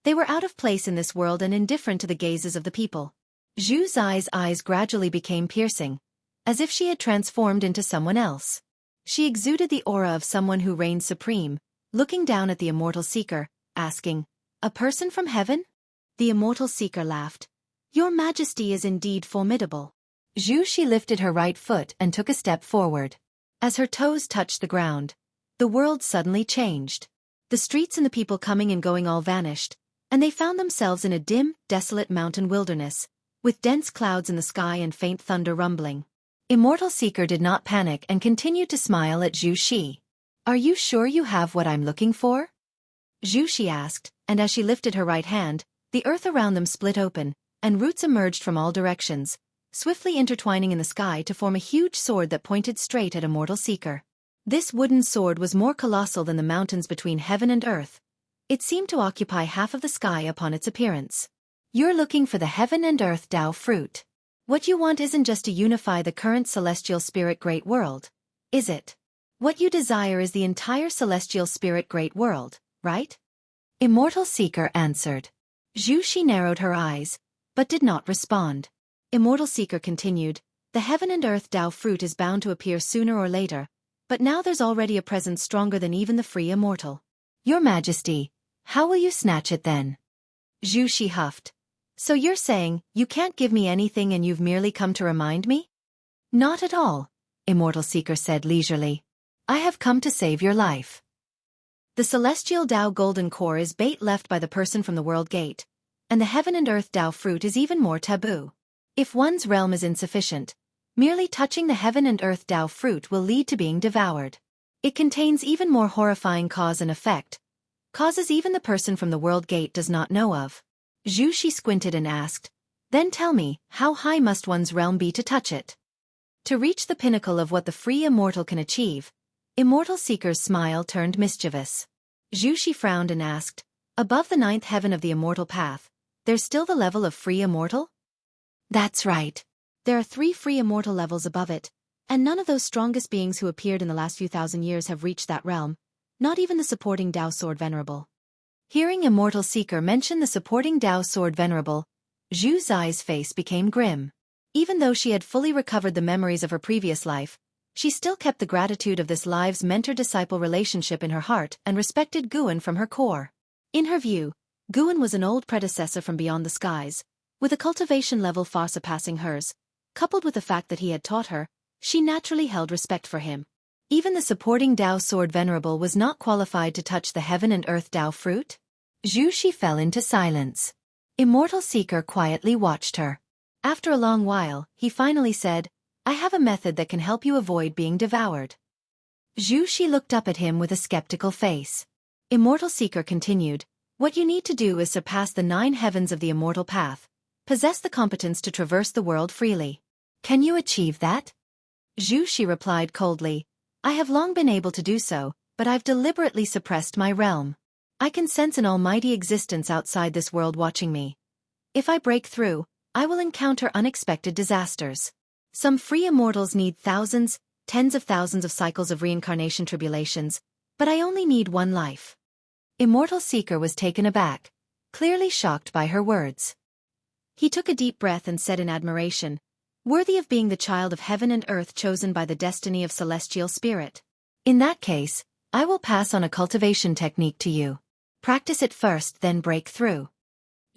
A: They were out of place in this world and indifferent to the gazes of the people. Zhu's eyes gradually became piercing, as if she had transformed into someone else. She exuded the aura of someone who reigned supreme, looking down at the immortal seeker, asking, "A person from heaven?" The immortal seeker laughed. "Your Majesty is indeed formidable." Zhu Xi lifted her right foot and took a step forward. As her toes touched the ground, the world suddenly changed. The streets and the people coming and going all vanished, and they found themselves in a dim, desolate mountain wilderness, with dense clouds in the sky and faint thunder rumbling. Immortal Seeker did not panic and continued to smile at Zhu Xi. "Are you sure you have what I'm looking for?" Zhu Xi asked, and as she lifted her right hand, the earth around them split open, and roots emerged from all directions, swiftly intertwining in the sky to form a huge sword that pointed straight at Immortal Seeker. This wooden sword was more colossal than the mountains between heaven and earth. It seemed to occupy half of the sky upon its appearance. "You're looking for the heaven and earth Tao fruit. What you want isn't just to unify the current celestial spirit great world, is it? What you desire is the entire celestial spirit great world, right?" Immortal Seeker answered. Zhu Xi narrowed her eyes, but did not respond. Immortal Seeker continued, "The heaven and earth Tao fruit is bound to appear sooner or later, but now there's already a presence stronger than even the free immortal. Your Majesty, how will you snatch it then?" Zhu Xi huffed. "So you're saying, you can't give me anything and you've merely come to remind me?" "Not at all. Immortal Seeker said leisurely. I have come to save your life. The Celestial Tao Golden Core is bait left by the person from the World Gate, and the Heaven and Earth Tao Fruit is even more taboo. If one's realm is insufficient, merely touching the Heaven and Earth Tao Fruit will lead to being devoured. It contains even more horrifying cause and effect, causes even the person from the World Gate does not know of. Zhu Shi squinted and asked, then tell me, how high must one's realm be to touch it? To reach the pinnacle of what the free immortal can achieve, Immortal Seeker's smile turned mischievous. Zhu Shi frowned and asked, above the 9th heaven of the immortal path, there's still the level of free immortal? That's right. There are 3 free immortal levels above it, and none of those strongest beings who appeared in the last few thousand years have reached that realm, not even the supporting Tao Sword Venerable. Hearing Immortal Seeker mention the supporting Tao Sword Venerable, Zhu Zai's face became grim. Even though she had fully recovered the memories of her previous life, she still kept the gratitude of this life's mentor-disciple relationship in her heart and respected Guan from her core. In her view, Guan was an old predecessor from beyond the skies, with a cultivation level far surpassing hers. Coupled with the fact that he had taught her, she naturally held respect for him. Even the supporting Tao Sword Venerable was not qualified to touch the Heaven and Earth Tao Fruit? Zhu Shi fell into silence. Immortal Seeker quietly watched her. After a long while, he finally said, I have a method that can help you avoid being devoured. Zhu Shi looked up at him with a skeptical face. Immortal Seeker continued, what you need to do is surpass the 9 heavens of the immortal path, possess the competence to traverse the world freely. Can you achieve that? Zhu Shi replied coldly, I have long been able to do so, but I've deliberately suppressed my realm. I can sense an almighty existence outside this world watching me. If I break through, I will encounter unexpected disasters. Some free immortals need thousands, tens of thousands of cycles of reincarnation tribulations, but I only need 1 life. Immortal Seeker was taken aback, clearly shocked by her words. He took a deep breath and said in admiration, worthy of being the child of heaven and earth chosen by the destiny of celestial spirit. In that case, I will pass on a cultivation technique to you. Practice it first, then break through.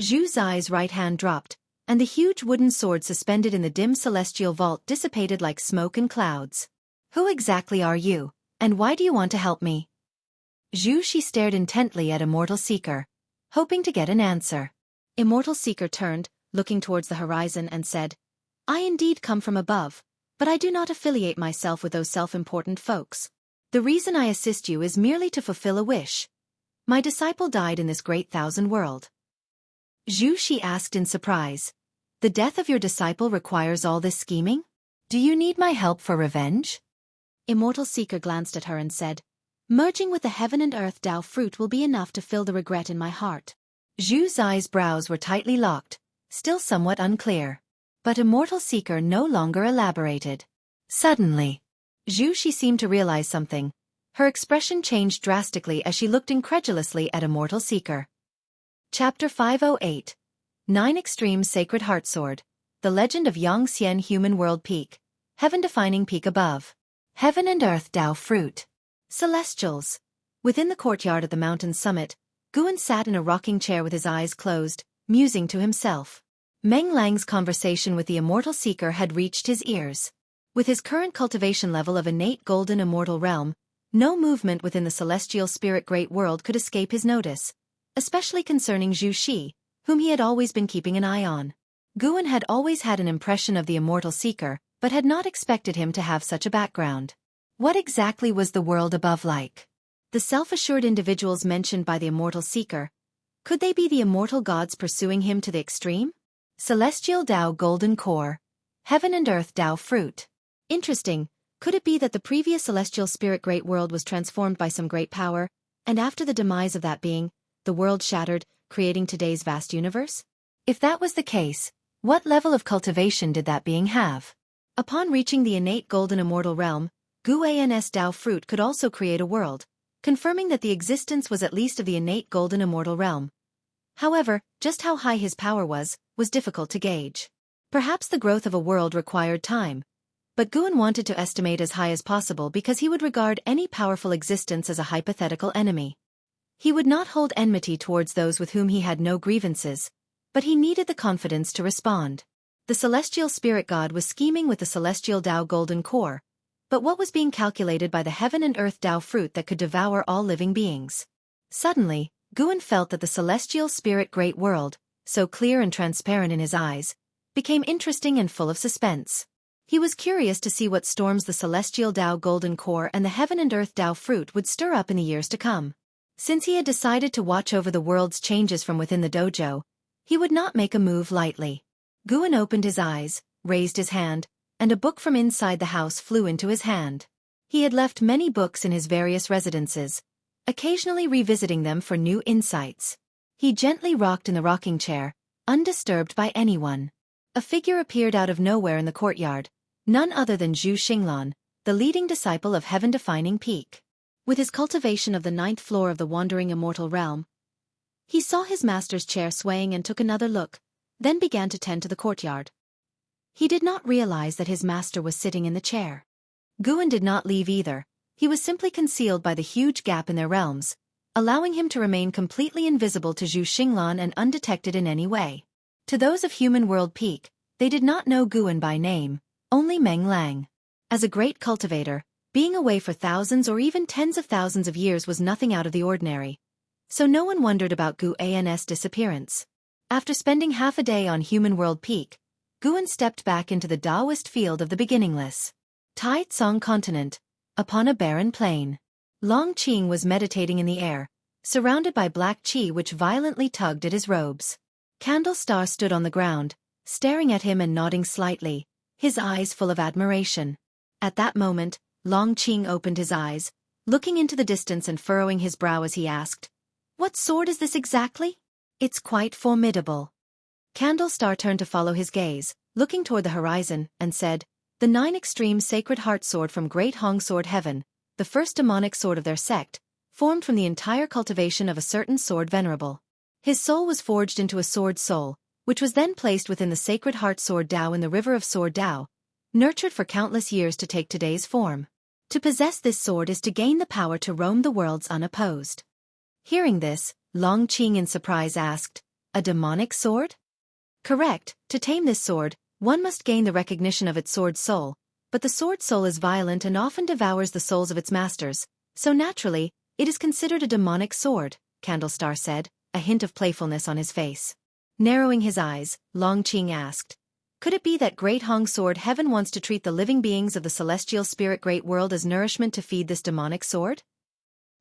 A: Zhu Zai's right hand dropped, and the huge wooden sword suspended in the dim celestial vault dissipated like smoke and clouds. Who exactly are you, and why do you want to help me? Zhu Shi stared intently at Immortal Seeker, hoping to get an answer. Immortal Seeker turned, looking towards the horizon and said, I indeed come from above, but I do not affiliate myself with those self-important folks. The reason I assist you is merely to fulfill a wish. My disciple died in this great thousand world. Zhu Shi asked in surprise, the death of your disciple requires all this scheming? Do you need my help for revenge? Immortal Seeker glanced at her and said, merging with the Heaven and Earth Tao Fruit will be enough to fill the regret in my heart. Zhu Zai's brows were tightly locked, still somewhat unclear. But Immortal Seeker no longer elaborated. Suddenly, Zhu Shi seemed to realize something. Her expression changed drastically as she looked incredulously at Immortal Seeker. Chapter 508. 9 Extreme Sacred Heartsword. The Legend of Yangxian Human World Peak. Heaven-defining peak above. Heaven and Earth Tao Fruit. Celestials. Within the courtyard at the mountain's summit, Guan sat in a rocking chair with his eyes closed, musing to himself. Meng Lang's conversation with the Immortal Seeker had reached his ears. With his current cultivation level of innate golden immortal realm, no movement within the celestial spirit great world could escape his notice, especially concerning Zhu Shi, whom he had always been keeping an eye on. Guan had always had an impression of the Immortal Seeker, but had not expected him to have such a background. What exactly was the world above like? The self-assured individuals mentioned by the Immortal Seeker, could they be the immortal gods pursuing him to the extreme? Celestial Tao Golden Core. Heaven and Earth Tao Fruit. Interesting, could it be that the previous celestial spirit great world was transformed by some great power, and after the demise of that being, the world shattered, creating today's vast universe? If that was the case, what level of cultivation did that being have? Upon reaching the innate golden immortal realm, Guan's Tao Fruit could also create a world, confirming that the existence was at least of the innate golden immortal realm. However, just how high his power was difficult to gauge. Perhaps the growth of a world required time, but Guan wanted to estimate as high as possible because he would regard any powerful existence as a hypothetical enemy. He would not hold enmity towards those with whom he had no grievances, but he needed the confidence to respond. The celestial spirit god was scheming with the celestial Tao Golden Core, but what was being calculated by the heaven and earth Tao fruit that could devour all living beings. Suddenly, Guan felt that the celestial spirit great world, so clear and transparent in his eyes, became interesting and full of suspense. He was curious to see what storms the celestial Tao golden core and the heaven and earth Tao fruit would stir up in the years to come. Since he had decided to watch over the world's changes from within the dojo, he would not make a move lightly. Guan opened his eyes, raised his hand, and a book from inside the house flew into his hand. He had left many books in his various residences, occasionally revisiting them for new insights. He gently rocked in the rocking chair, undisturbed by anyone. A figure appeared out of nowhere in the courtyard, none other than Zhu Xinglan, the leading disciple of heaven-defining peak. With his cultivation of the 9th floor of the wandering immortal realm, he saw his master's chair swaying and took another look, then began to tend to the courtyard. He did not realize that his master was sitting in the chair. Guan did not leave either. He was simply concealed by the huge gap in their realms, allowing him to remain completely invisible to Zhu Xinglan and undetected in any way. To those of human world peak, they did not know Guan by name, only Meng Lang. As a great cultivator, being away for thousands or even tens of thousands of years was nothing out of the ordinary, so no one wondered about Guan's disappearance. After spending half a day on human world peak, Guan stepped back into the Taoist field of the beginningless Tai Tsong continent, upon a barren plain. Long Qing was meditating in the air, surrounded by black qi which violently tugged at his robes. Candle Star stood on the ground, staring at him and nodding slightly, his eyes full of admiration. At that moment, Long Qing opened his eyes, looking into the distance and furrowing his brow as he asked, "What sword is this exactly?" "It's quite formidable." Candle Star turned to follow his gaze, looking toward the horizon, and said, "The 9 extreme sacred heart sword from Great Hong Sword Heaven, the first demonic sword of their sect, formed from the entire cultivation of a certain sword venerable. His soul was forged into a sword soul, which was then placed within the sacred heart sword Tao in the river of sword Tao, nurtured for countless years to take today's form. To possess this sword is to gain the power to roam the worlds unopposed." Hearing this, Long Qing in surprise asked, "A demonic sword?" "Correct. To tame this sword, one must gain the recognition of its sword soul, but the sword soul is violent and often devours the souls of its masters, so naturally, it is considered a demonic sword," Candlestar said, a hint of playfulness on his face. Narrowing his eyes, Long Qing asked, "Could it be that Great Hong Sword Heaven wants to treat the living beings of the celestial spirit great world as nourishment to feed this demonic sword?"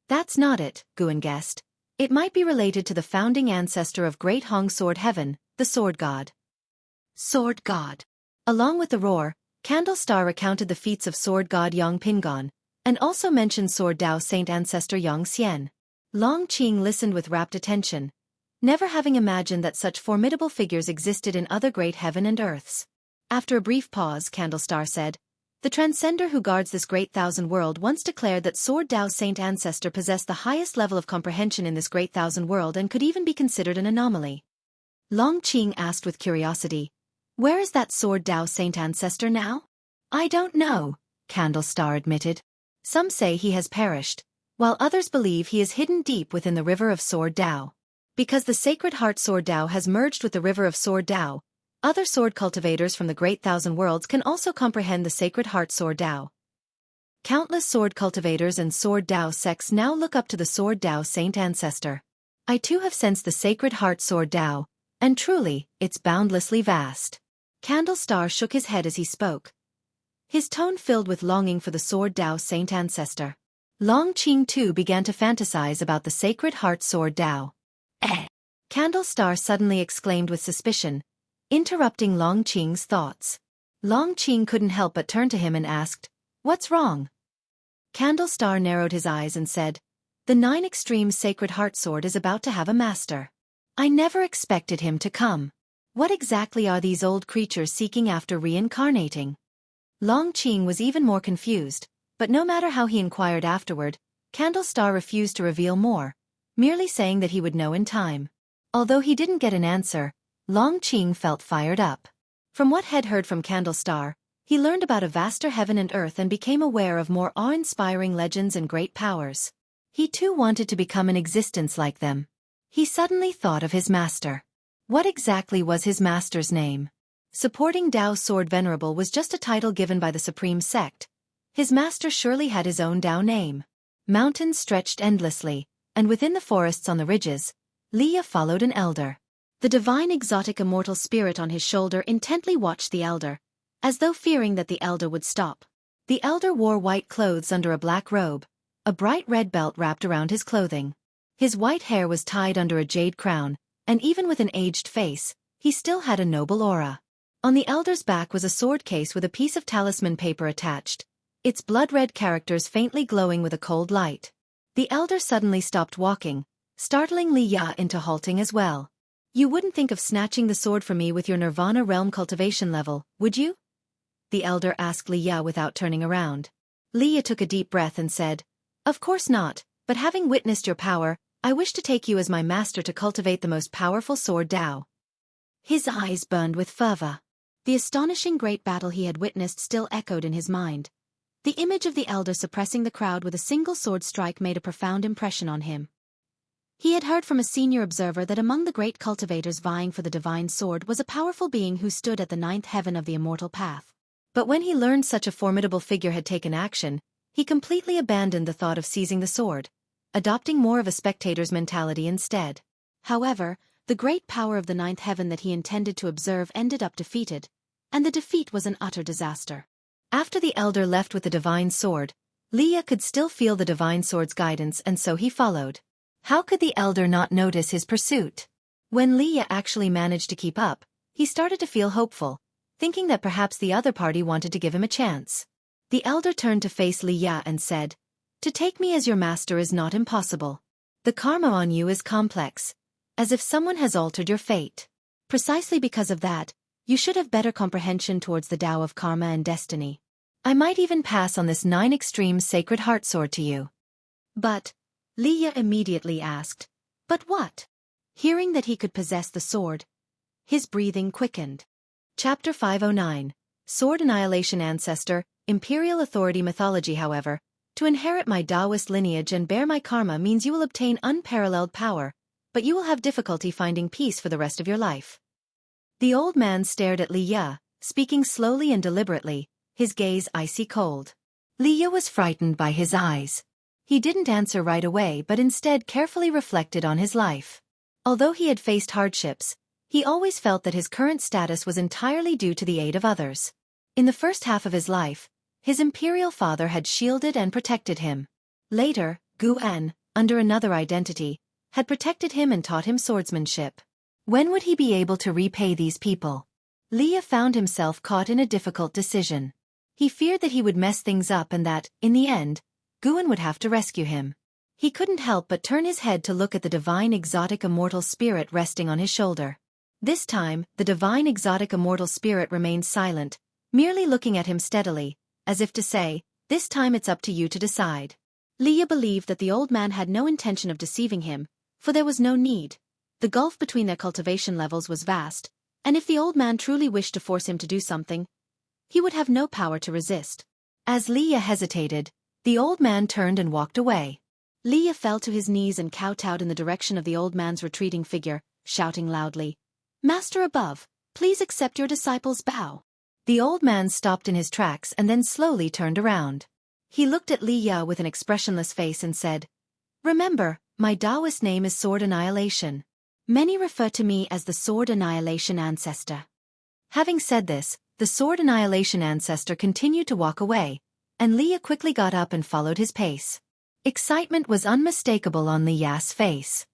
A: "That's not it," Guan guessed. "It might be related to the founding ancestor of Great Hong Sword Heaven, the Sword God." Sword God. Along with the roar, Candlestar recounted the feats of Sword God Yang Pingon, and also mentioned Sword Tao Saint Ancestor Yang Xian. Long Qing listened with rapt attention, never having imagined that such formidable figures existed in other great heaven and earths. After a brief pause, Candlestar said, "The transcender who guards this great thousand world once declared that Sword Tao Saint Ancestor possessed the highest level of comprehension in this great thousand world and could even be considered an anomaly." Long Qing asked with curiosity, "Where is that Sword Tao Saint Ancestor now?" "I don't know," Candlestar admitted. "Some say he has perished, while others believe he is hidden deep within the river of Sword Tao. Because the Sacred Heart Sword Tao has merged with the river of Sword Tao, other sword cultivators from the Great Thousand Worlds can also comprehend the Sacred Heart Sword Tao. Countless sword cultivators and Sword Tao sects now look up to the Sword Tao Saint Ancestor. I too have sensed the Sacred Heart Sword Tao, and truly, it's boundlessly vast." Candlestar shook his head as he spoke, his tone filled with longing for the Sword Tao Saint Ancestor. Long Qing too began to fantasize about the Sacred Heart Sword Tao. Candlestar suddenly exclaimed with suspicion, interrupting Long Qing's thoughts. Long Qing couldn't help but turn to him and asked, "What's wrong?" Candlestar narrowed his eyes and said, "The 9 extreme Sacred Heart Sword is about to have a master. I never expected him to come. What exactly are these old creatures seeking after reincarnating?" Long Qing was even more confused, but no matter how he inquired afterward, Candlestar refused to reveal more, merely saying that he would know in time. Although he didn't get an answer, Long Qing felt fired up. From what had heard from Candlestar, he learned about a vaster heaven and earth and became aware of more awe-inspiring legends and great powers. He too wanted to become an existence like them. He suddenly thought of his master. What exactly was his master's name? Supporting Tao Sword Venerable was just a title given by the Supreme Sect. His master surely had his own Dao name. Mountains stretched endlessly, and within the forests on the ridges, Leah followed an elder. The divine exotic immortal spirit on his shoulder intently watched the elder, as though fearing that the elder would stop. The elder wore white clothes under a black robe, a bright red belt wrapped around his clothing. His white hair was tied under a jade crown, and even with an aged face, he still had a noble aura. On the elder's back was a sword case with a piece of talisman paper attached, its blood-red characters faintly glowing with a cold light. The elder suddenly stopped walking, startling Leah into halting as well. "You wouldn't think of snatching the sword from me with your Nirvana realm cultivation level, would you?" the elder asked Leah without turning around. Leah took a deep breath and said, "Of course not, but having witnessed your power, I wish to take you as my master to cultivate the most powerful sword Dao." His eyes burned with fervor. The astonishing great battle he had witnessed still echoed in his mind. The image of the elder suppressing the crowd with a single sword strike made a profound impression on him. He had heard from a senior observer that among the great cultivators vying for the divine sword was a powerful being who stood at the ninth heaven of the immortal path. But when he learned such a formidable figure had taken action, he completely abandoned the thought of seizing the sword, adopting more of a spectator's mentality instead. However, the great power of the ninth heaven that he intended to observe ended up defeated, and the defeat was an utter disaster. After the elder left with the divine sword, Leah could still feel the divine sword's guidance, and so he followed. How could the elder not notice his pursuit? When Leah actually managed to keep up, he started to feel hopeful, thinking that perhaps the other party wanted to give him a chance. The elder turned to face Leah and said, "To take me as your master is not impossible. The karma on you is complex, as if someone has altered your fate. Precisely because of that, you should have better comprehension towards the Tao of karma and destiny. I might even pass on this 9 extreme sacred heart sword to you." "But," Leah immediately asked, "but what?" Hearing that he could possess the sword, his breathing quickened. Chapter 509, Sword Annihilation Ancestor, Imperial Authority Mythology. However, to inherit my Taoist lineage and bear my karma means you will obtain unparalleled power, but you will have difficulty finding peace for the rest of your life. The old man stared at Leah, speaking slowly and deliberately, his gaze icy cold. Leah was frightened by his eyes. He didn't answer right away but instead carefully reflected on his life. Although he had faced hardships, he always felt that his current status was entirely due to the aid of others. In the first half of his life, his imperial father had shielded and protected him. Later, Guan, under another identity, had protected him and taught him swordsmanship. When would he be able to repay these people? Leah found himself caught in a difficult decision. He feared that he would mess things up and that, in the end, Guan would have to rescue him. He couldn't help but turn his head to look at the divine exotic immortal spirit resting on his shoulder. This time, the divine exotic immortal spirit remained silent, merely looking at him steadily, as if to say, "This time it's up to you to decide." Leah believed that the old man had no intention of deceiving him, for there was no need. The gulf between their cultivation levels was vast, and if the old man truly wished to force him to do something, he would have no power to resist. As Leah hesitated, the old man turned and walked away. Leah fell to his knees and kowtowed in the direction of the old man's retreating figure, shouting loudly, "Master above, please accept your disciple's bow." The old man stopped in his tracks and then slowly turned around. He looked at Leah with an expressionless face and said, "Remember, my Taoist name is Sword Annihilation. Many refer to me as the Sword Annihilation Ancestor." Having said this, the Sword Annihilation Ancestor continued to walk away, and Leah quickly got up and followed his pace. Excitement was unmistakable on Leah's face.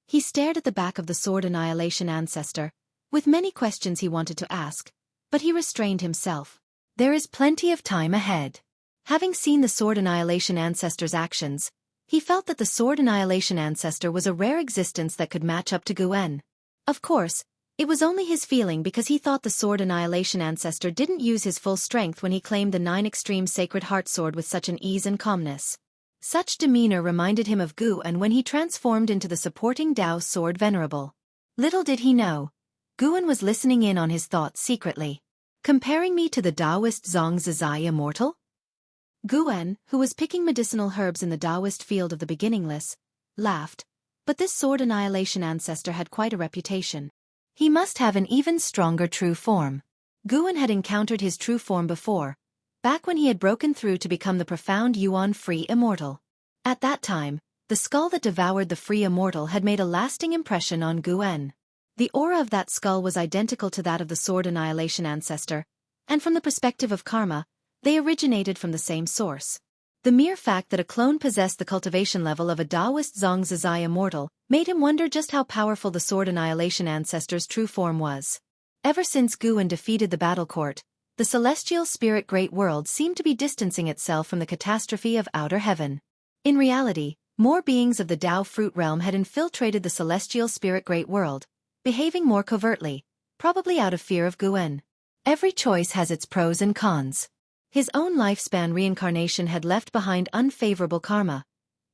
A: He stared at the back of the Sword Annihilation Ancestor, with many questions he wanted to ask, but he restrained himself. There is plenty of time ahead. Having seen the Sword Annihilation Ancestor's actions, he felt that the Sword Annihilation Ancestor was a rare existence that could match up to Guan. Of course, it was only his feeling because he thought the Sword Annihilation Ancestor didn't use his full strength when he claimed the 9 extreme sacred heart sword with such an ease and calmness. Such demeanor reminded him of Guan when he transformed into the supporting Dao sword venerable. Little did he know, Guan was listening in on his thoughts secretly. "Comparing me to the Taoist Zhang Zizai immortal?" Guan, who was picking medicinal herbs in the Taoist field of the beginningless, laughed, but this Sword Annihilation Ancestor had quite a reputation. He must have an even stronger true form. Guan had encountered his true form before, back when he had broken through to become the profound Yuan-free immortal. At that time, the skull that devoured the free immortal had made a lasting impression on Guan. The aura of that skull was identical to that of the sword annihilation ancestor, and from the perspective of karma, they originated from the same source. The mere fact that a clone possessed the cultivation level of a Taoist Zhongzhizai immortal made him wonder just how powerful the sword annihilation ancestor's true form was. Ever since Guan defeated the battle court, the celestial spirit great world seemed to be distancing itself from the catastrophe of outer heaven. In reality, more beings of the Tao fruit realm had infiltrated the celestial spirit great world, behaving more covertly, probably out of fear of Guan. Every choice has its pros and cons. His own lifespan reincarnation had left behind unfavorable karma,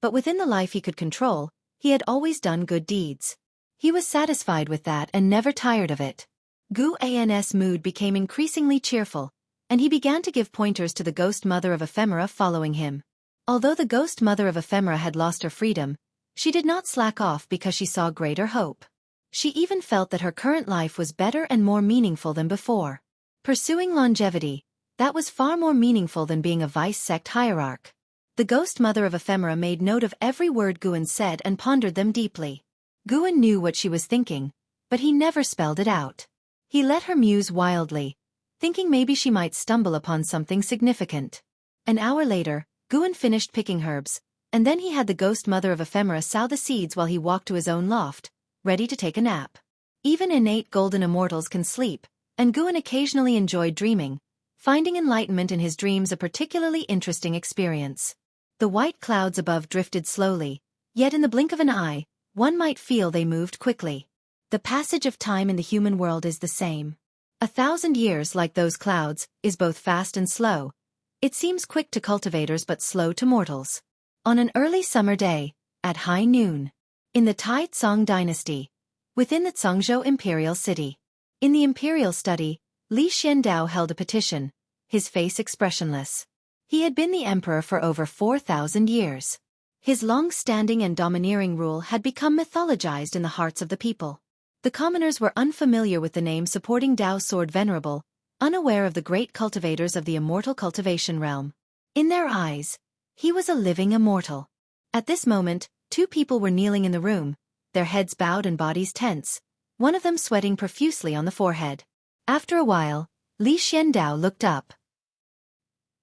A: but within the life he could control, he had always done good deeds. He was satisfied with that and never tired of it. Guan's mood became increasingly cheerful, and he began to give pointers to the ghost mother of ephemera following him. Although the ghost mother of ephemera had lost her freedom, she did not slack off because she saw greater hope. She even felt that her current life was better and more meaningful than before. Pursuing longevity, that was far more meaningful than being a vice sect hierarch. The ghost mother of ephemera made note of every word Guan said and pondered them deeply. Guan knew what she was thinking, but he never spelled it out. He let her muse wildly, thinking maybe she might stumble upon something significant. An hour later, Guan finished picking herbs, and then he had the ghost mother of ephemera sow the seeds while he walked to his own loft, ready to take a nap. Even innate golden immortals can sleep, and Guan occasionally enjoyed dreaming, finding enlightenment in his dreams a particularly interesting experience. The white clouds above drifted slowly, yet in the blink of an eye, one might feel they moved quickly. The passage of time in the human world is the same. 1,000 years, like those clouds, is both fast and slow. It seems quick to cultivators but slow to mortals. On an early summer day, at high noon, in the Tai Tsong dynasty, within the Tsongzhou imperial city, in the imperial study, Li Xiandao held a petition, his face expressionless. He had been the emperor for over 4,000 years. His long-standing and domineering rule had become mythologized in the hearts of the people. The commoners were unfamiliar with the name supporting Tao Sword Venerable, unaware of the great cultivators of the immortal cultivation realm. In their eyes, he was a living immortal. At this moment, two people were kneeling in the room, their heads bowed and bodies tense, one of them sweating profusely on the forehead. After a while, Li Xiandao looked up.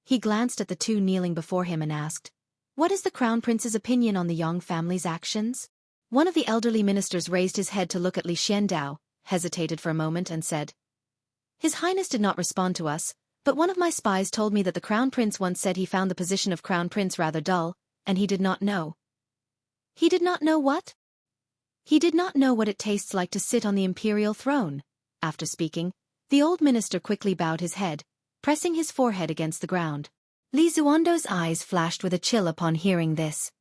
A: He glanced at the two kneeling before him and asked, "What is the Crown Prince's opinion on the Yang family's actions?" One of the elderly ministers raised his head to look at Li Xiandao, hesitated for a moment and said, "His Highness did not respond to us, but one of my spies told me that the Crown Prince once said he found the position of Crown Prince rather dull, and he did not know." "He did not know what?" "He did not know what it tastes like to sit on the imperial throne." After speaking, the old minister quickly bowed his head, pressing his forehead against the ground. Li Zuando's eyes flashed with a chill upon hearing this.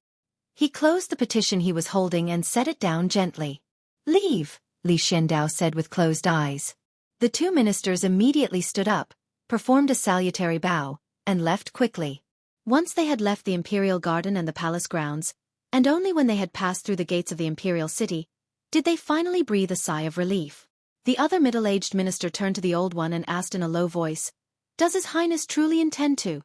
A: He closed the petition he was holding and set it down gently. "Leave," Li Xiandao said with closed eyes. The two ministers immediately stood up, performed a salutary bow, and left quickly. Once they had left the imperial garden and the palace grounds, and only when they had passed through the gates of the imperial city, did they finally breathe a sigh of relief. The other middle-aged minister turned to the old one and asked in a low voice, "Does His Highness truly intend to?"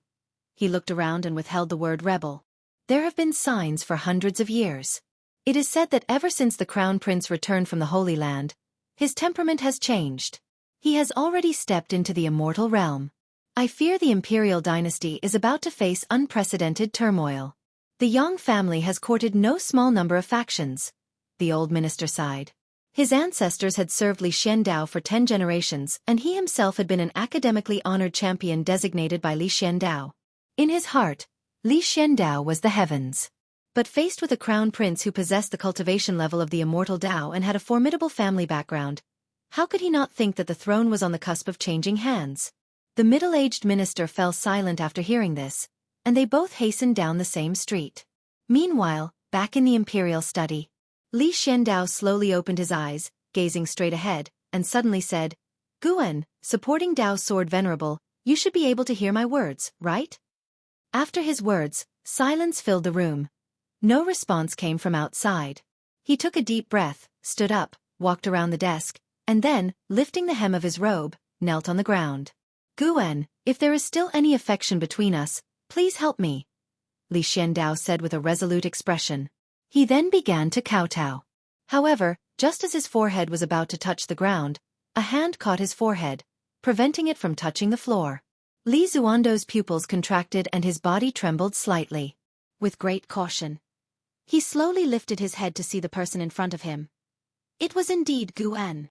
A: He looked around and withheld the word rebel. There have been signs for hundreds of years. It is said that ever since the Crown Prince returned from the Holy Land, his temperament has changed. He has already stepped into the immortal realm. I fear the imperial dynasty is about to face unprecedented turmoil. The Yang family has courted no small number of factions. The old minister sighed. His ancestors had served Li Xiandao for 10 generations, and he himself had been an academically honored champion designated by Li Xiandao. In his heart, Li Xiandao was the heavens. But faced with a crown prince who possessed the cultivation level of the immortal Tao and had a formidable family background, how could he not think that the throne was on the cusp of changing hands? The middle-aged minister fell silent after hearing this, and they both hastened down the same street. Meanwhile, back in the imperial study, Li Xiandao slowly opened his eyes, gazing straight ahead, and suddenly said, "Guan, supporting Tao's sword venerable, you should be able to hear my words, right?" After his words, silence filled the room. No response came from outside. He took a deep breath, stood up, walked around the desk, and then, lifting the hem of his robe, knelt on the ground. Guan, if there is still any affection between us, please help me, Li Xiandao said with a resolute expression. He then began to kowtow. However, just as his forehead was about to touch the ground, a hand caught his forehead, preventing it from touching the floor. Li Zuando's pupils contracted and his body trembled slightly. With great caution, he slowly lifted his head to see the person in front of him. It was indeed Guan.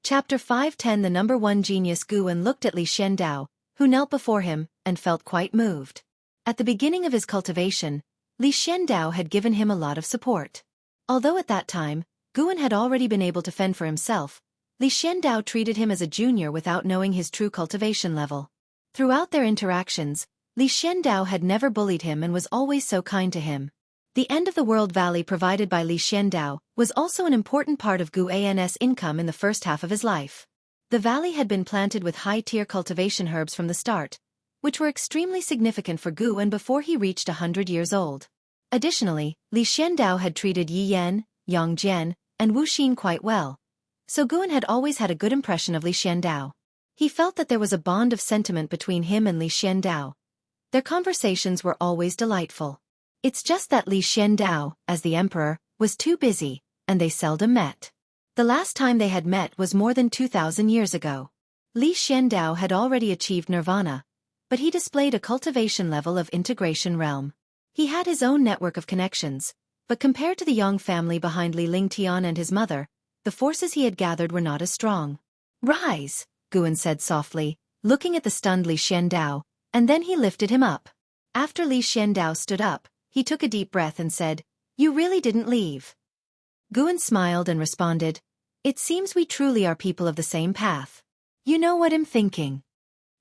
A: Chapter 510. The number one genius. Guan looked at Li Xiandao, who knelt before him, and felt quite moved. At the beginning of his cultivation, Li Xiandao had given him a lot of support. Although at that time, Guan had already been able to fend for himself, Li Xiandao treated him as a junior without knowing his true cultivation level. Throughout their interactions, Li Xiandao had never bullied him and was always so kind to him. The end of the world valley provided by Li Xiandao was also an important part of Guan's income in the first half of his life. The valley had been planted with high-tier cultivation herbs from the start, which were extremely significant for Guan before he reached 100 years old. Additionally, Li Xiandao had treated Yi Yan, Yang Jian, and Wu Xin quite well, so Guan had always had a good impression of Li Xiandao. He felt that there was a bond of sentiment between him and Li Xiandao. Their conversations were always delightful. It's just that Li Xiandao, as the emperor, was too busy, and they seldom met. The last time they had met was more than 2,000 years ago. Li Xiandao had already achieved nirvana, but he displayed a cultivation level of integration realm. He had his own network of connections, but compared to the Yang family behind Li Lingtian and his mother, the forces he had gathered were not as strong. "Rise," Guan said softly, looking at the stunned Li Xiandao, and then he lifted him up. After Li Xiandao stood up, he took a deep breath and said, "You really didn't leave?" Guan smiled and responded, "It seems we truly are people of the same path. You know what I'm thinking."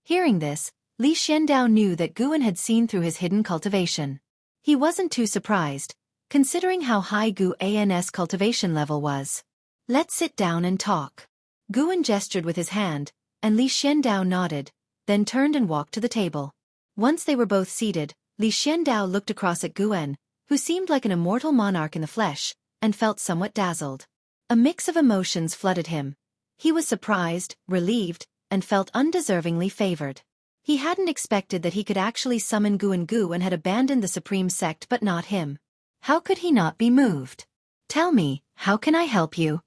A: Hearing this, Li Xiandao knew that Guan had seen through his hidden cultivation. He wasn't too surprised, considering how high Guan's cultivation level was. "Let's sit down and talk." Guan gestured with his hand, and Li Xiandao nodded, then turned and walked to the table. Once they were both seated, Li Xiandao looked across at Guan, who seemed like an immortal monarch in the flesh, and felt somewhat dazzled. A mix of emotions flooded him. He was surprised, relieved, and felt undeservingly favored. He hadn't expected that he could actually summon Guan and had abandoned the supreme sect but not him. How could he not be moved? "Tell me, how can I help you?"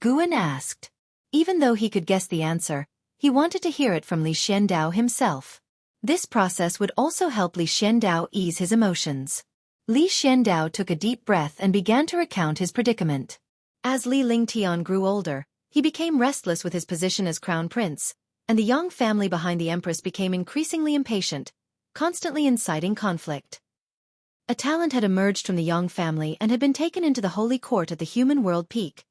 A: Guan asked. Even though he could guess the answer, he wanted to hear it from Li Xiandao himself. This process would also help Li Xiandao ease his emotions. Li Xiandao took a deep breath and began to recount his predicament. As Li Lingtian grew older, he became restless with his position as crown prince, and the Yang family behind the empress became increasingly impatient, constantly inciting conflict. A talent had emerged from the Yang family and had been taken into the holy court at the human world peak,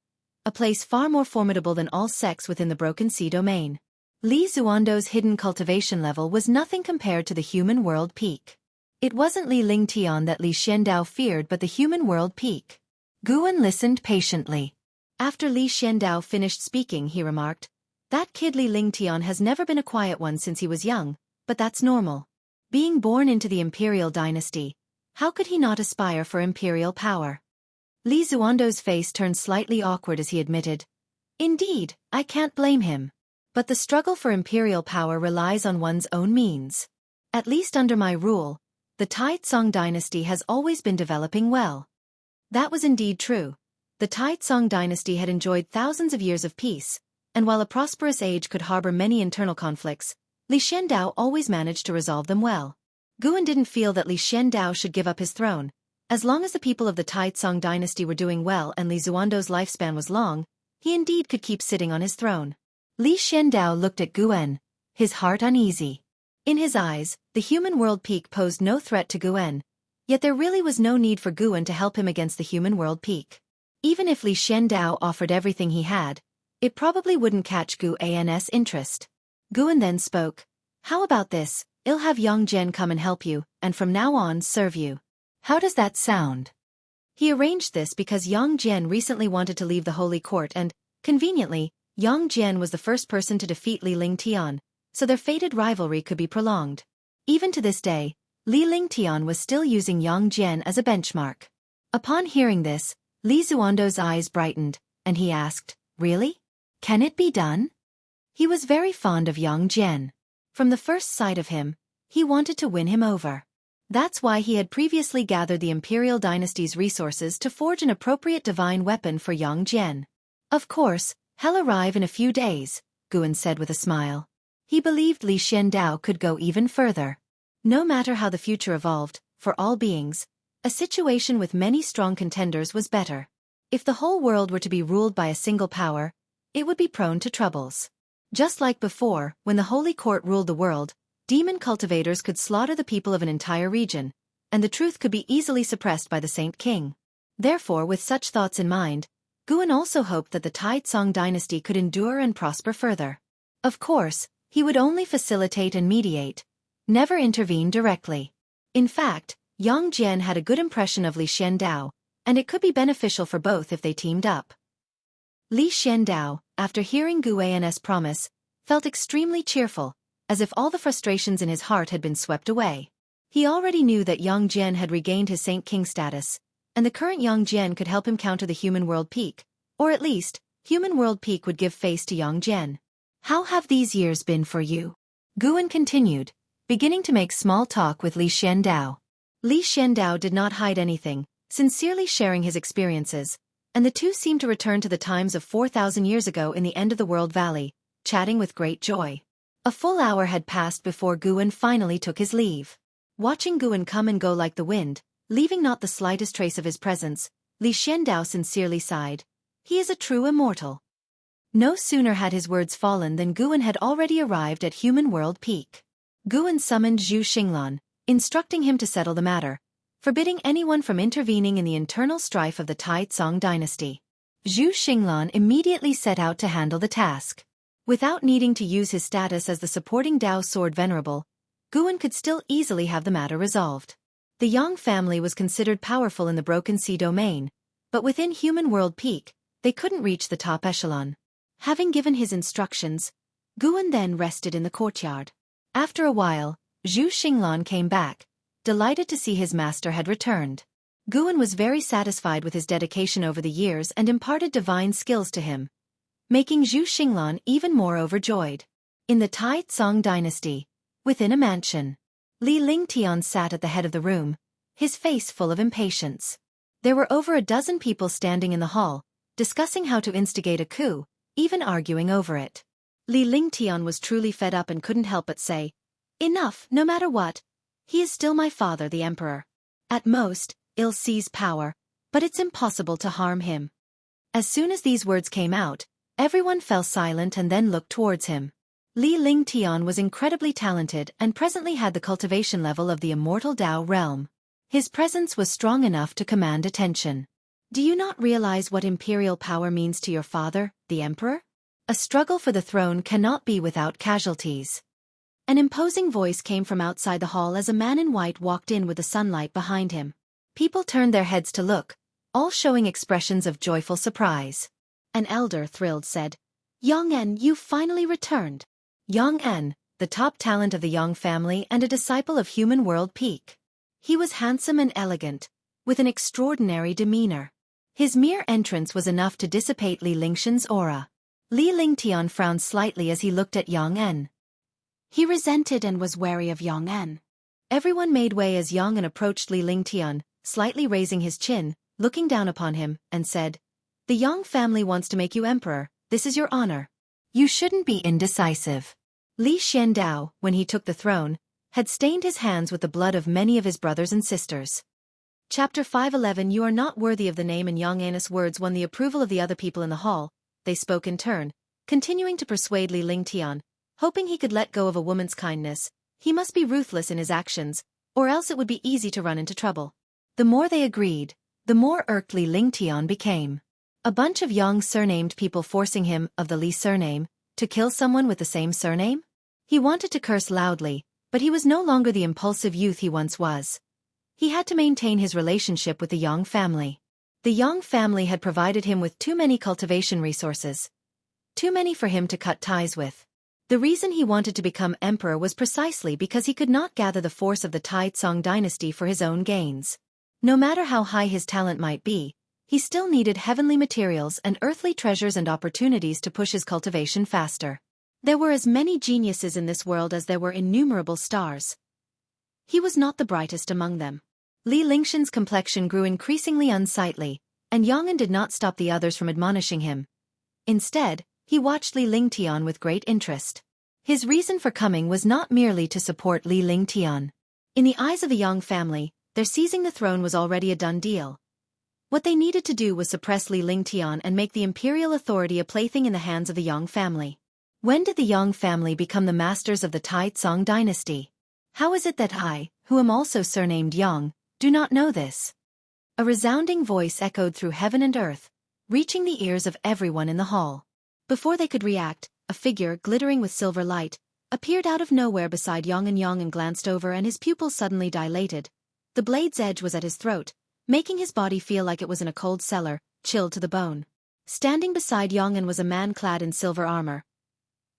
A: a place far more formidable than all sects within the Broken Sea domain. Li Zuando's hidden cultivation level was nothing compared to the human world peak. It wasn't Li Lingtian that Li Xiandao feared but the human world peak. Guan listened patiently. After Li Xiandao finished speaking, he remarked, "That kid Li Lingtian has never been a quiet one since he was young, but that's normal. Being born into the imperial dynasty, how could he not aspire for imperial power?" Li Zuando's face turned slightly awkward as he admitted, "Indeed, I can't blame him. But the struggle for imperial power relies on one's own means. At least under my rule, the Taizong dynasty has always been developing well." That was indeed true. The Taizong dynasty had enjoyed thousands of years of peace, and while a prosperous age could harbor many internal conflicts, Li Xiandao always managed to resolve them well. Guan didn't feel that Li Xiandao should give up his throne. As long as the people of the Taizong dynasty were doing well and Li Zuando's lifespan was long, he indeed could keep sitting on his throne. Li Xiandao looked at Guan, his heart uneasy. In his eyes, the human world peak posed no threat to Guan, yet there really was no need for Guan to help him against the human world peak. Even if Li Xiandao offered everything he had, it probably wouldn't catch Guan's interest. Guan then spoke, "How about this? I'll have Yang Jian come and help you, and from now on serve you. How does that sound?" He arranged this because Yang Jian recently wanted to leave the holy court and, conveniently, Yang Jian was the first person to defeat Li Lingtian, so their fated rivalry could be prolonged. Even to this day, Li Lingtian was still using Yang Jian as a benchmark. Upon hearing this, Li Zuando's eyes brightened, and he asked, "Really? Can it be done?" He was very fond of Yang Jian. From the first sight of him, he wanted to win him over. That's why he had previously gathered the Imperial Dynasty's resources to forge an appropriate divine weapon for Yang Jian. Of course, he'll arrive in a few days, Guan said with a smile. He believed Li Xiandao could go even further. No matter how the future evolved, for all beings, a situation with many strong contenders was better. If the whole world were to be ruled by a single power, it would be prone to troubles. Just like before, when the Holy Court ruled the world, demon cultivators could slaughter the people of an entire region, and the truth could be easily suppressed by the Saint King. Therefore, with such thoughts in mind, Guan also hoped that the Tai-Tsong dynasty could endure and prosper further. Of course, he would only facilitate and mediate, never intervene directly. In fact, Yang Jian had a good impression of Li Xiandao, and it could be beneficial for both if they teamed up. Li Xiandao, after hearing Guan's promise, felt extremely cheerful, as if all the frustrations in his heart had been swept away. He already knew that Yang Jian had regained his Saint King status, and the current Yang Jian could help him counter the human world peak, or at least, human world peak would give face to Yang Jian. How have these years been for you? Guan continued, beginning to make small talk with Li Xiandao. Li Xiandao did not hide anything, sincerely sharing his experiences, and the two seemed to return to the times of 4,000 years ago in the end of the world valley, chatting with great joy. A full hour had passed before Guan finally took his leave. Watching Guan come and go like the wind, leaving not the slightest trace of his presence, Li Xiandao sincerely sighed. He is a true immortal. No sooner had his words fallen than Guan had already arrived at human world peak. Guan summoned Zhu Xinglan, instructing him to settle the matter, forbidding anyone from intervening in the internal strife of the Tai-Tsong dynasty. Zhu Xinglan immediately set out to handle the task. Without needing to use his status as the supporting Dao Sword Venerable, Guan could still easily have the matter resolved. The Yang family was considered powerful in the Broken Sea domain, but within human world peak, they couldn't reach the top echelon. Having given his instructions, Guan then rested in the courtyard. After a while, Zhu Xinglan came back, delighted to see his master had returned. Guan was very satisfied with his dedication over the years and imparted divine skills to him, making Zhu Xinglan even more overjoyed. In the Tai-Tsong dynasty, within a mansion, Li Lingtian sat at the head of the room, his face full of impatience. There were over a dozen people standing in the hall, discussing how to instigate a coup, even arguing over it. Li Lingtian was truly fed up and couldn't help but say, "Enough, no matter what. He is still my father, the emperor. At most, he'll seize power, but it's impossible to harm him." As soon as these words came out, everyone fell silent and then looked towards him. Li Lingtian was incredibly talented and presently had the cultivation level of the immortal Dao realm. His presence was strong enough to command attention. "Do you not realize what imperial power means to your father, the emperor? A struggle for the throne cannot be without casualties." An imposing voice came from outside the hall as a man in white walked in with the sunlight behind him. People turned their heads to look, all showing expressions of joyful surprise. An elder, thrilled, said, "Yang En, you finally returned." Yang En, the top talent of the Yang family and a disciple of human world peak. He was handsome and elegant, with an extraordinary demeanor. His mere entrance was enough to dissipate Li Lingtian's aura. Li Lingtian frowned slightly as he looked at Yang En. He resented and was wary of Yang En. Everyone made way as Yang En approached Li Lingtian, slightly raising his chin, looking down upon him, and said, "The Yang family wants to make you emperor, this is your honor. You shouldn't be indecisive." Li Xiandao, when he took the throne, had stained his hands with the blood of many of his brothers and sisters. Chapter 511 You are not worthy of the name, and Yang An's words won the approval of the other people in the hall. They spoke in turn, continuing to persuade Li Lingtian, hoping he could let go of a woman's kindness. He must be ruthless in his actions, or else it would be easy to run into trouble. The more they agreed, the more irked Li Lingtian became. A bunch of Yang surnamed people forcing him, of the Li surname, to kill someone with the same surname? He wanted to curse loudly, but he was no longer the impulsive youth he once was. He had to maintain his relationship with the Yang family. The Yang family had provided him with too many cultivation resources. Too many for him to cut ties with. The reason he wanted to become emperor was precisely because he could not gather the force of the Tai-Tsong dynasty for his own gains. No matter how high his talent might be, he still needed heavenly materials and earthly treasures and opportunities to push his cultivation faster. There were as many geniuses in this world as there were innumerable stars. He was not the brightest among them. Li Lingshan's complexion grew increasingly unsightly, and Yong'an did not stop the others from admonishing him. Instead, he watched Li Lingtian with great interest. His reason for coming was not merely to support Li Lingtian. In the eyes of the Yang family, their seizing the throne was already a done deal. What they needed to do was suppress Li Lingtian and make the imperial authority a plaything in the hands of the Yang family. When did the Yang family become the masters of the Tai Tsong dynasty? How is it that I, who am also surnamed Yang, do not know this? A resounding voice echoed through heaven and earth, reaching the ears of everyone in the hall. Before they could react, a figure, glittering with silver light, appeared out of nowhere beside Yang and glanced over, and his pupils suddenly dilated. The blade's edge was at his throat, making his body feel like it was in a cold cellar, chilled to the bone. Standing beside Yang was a man clad in silver armor.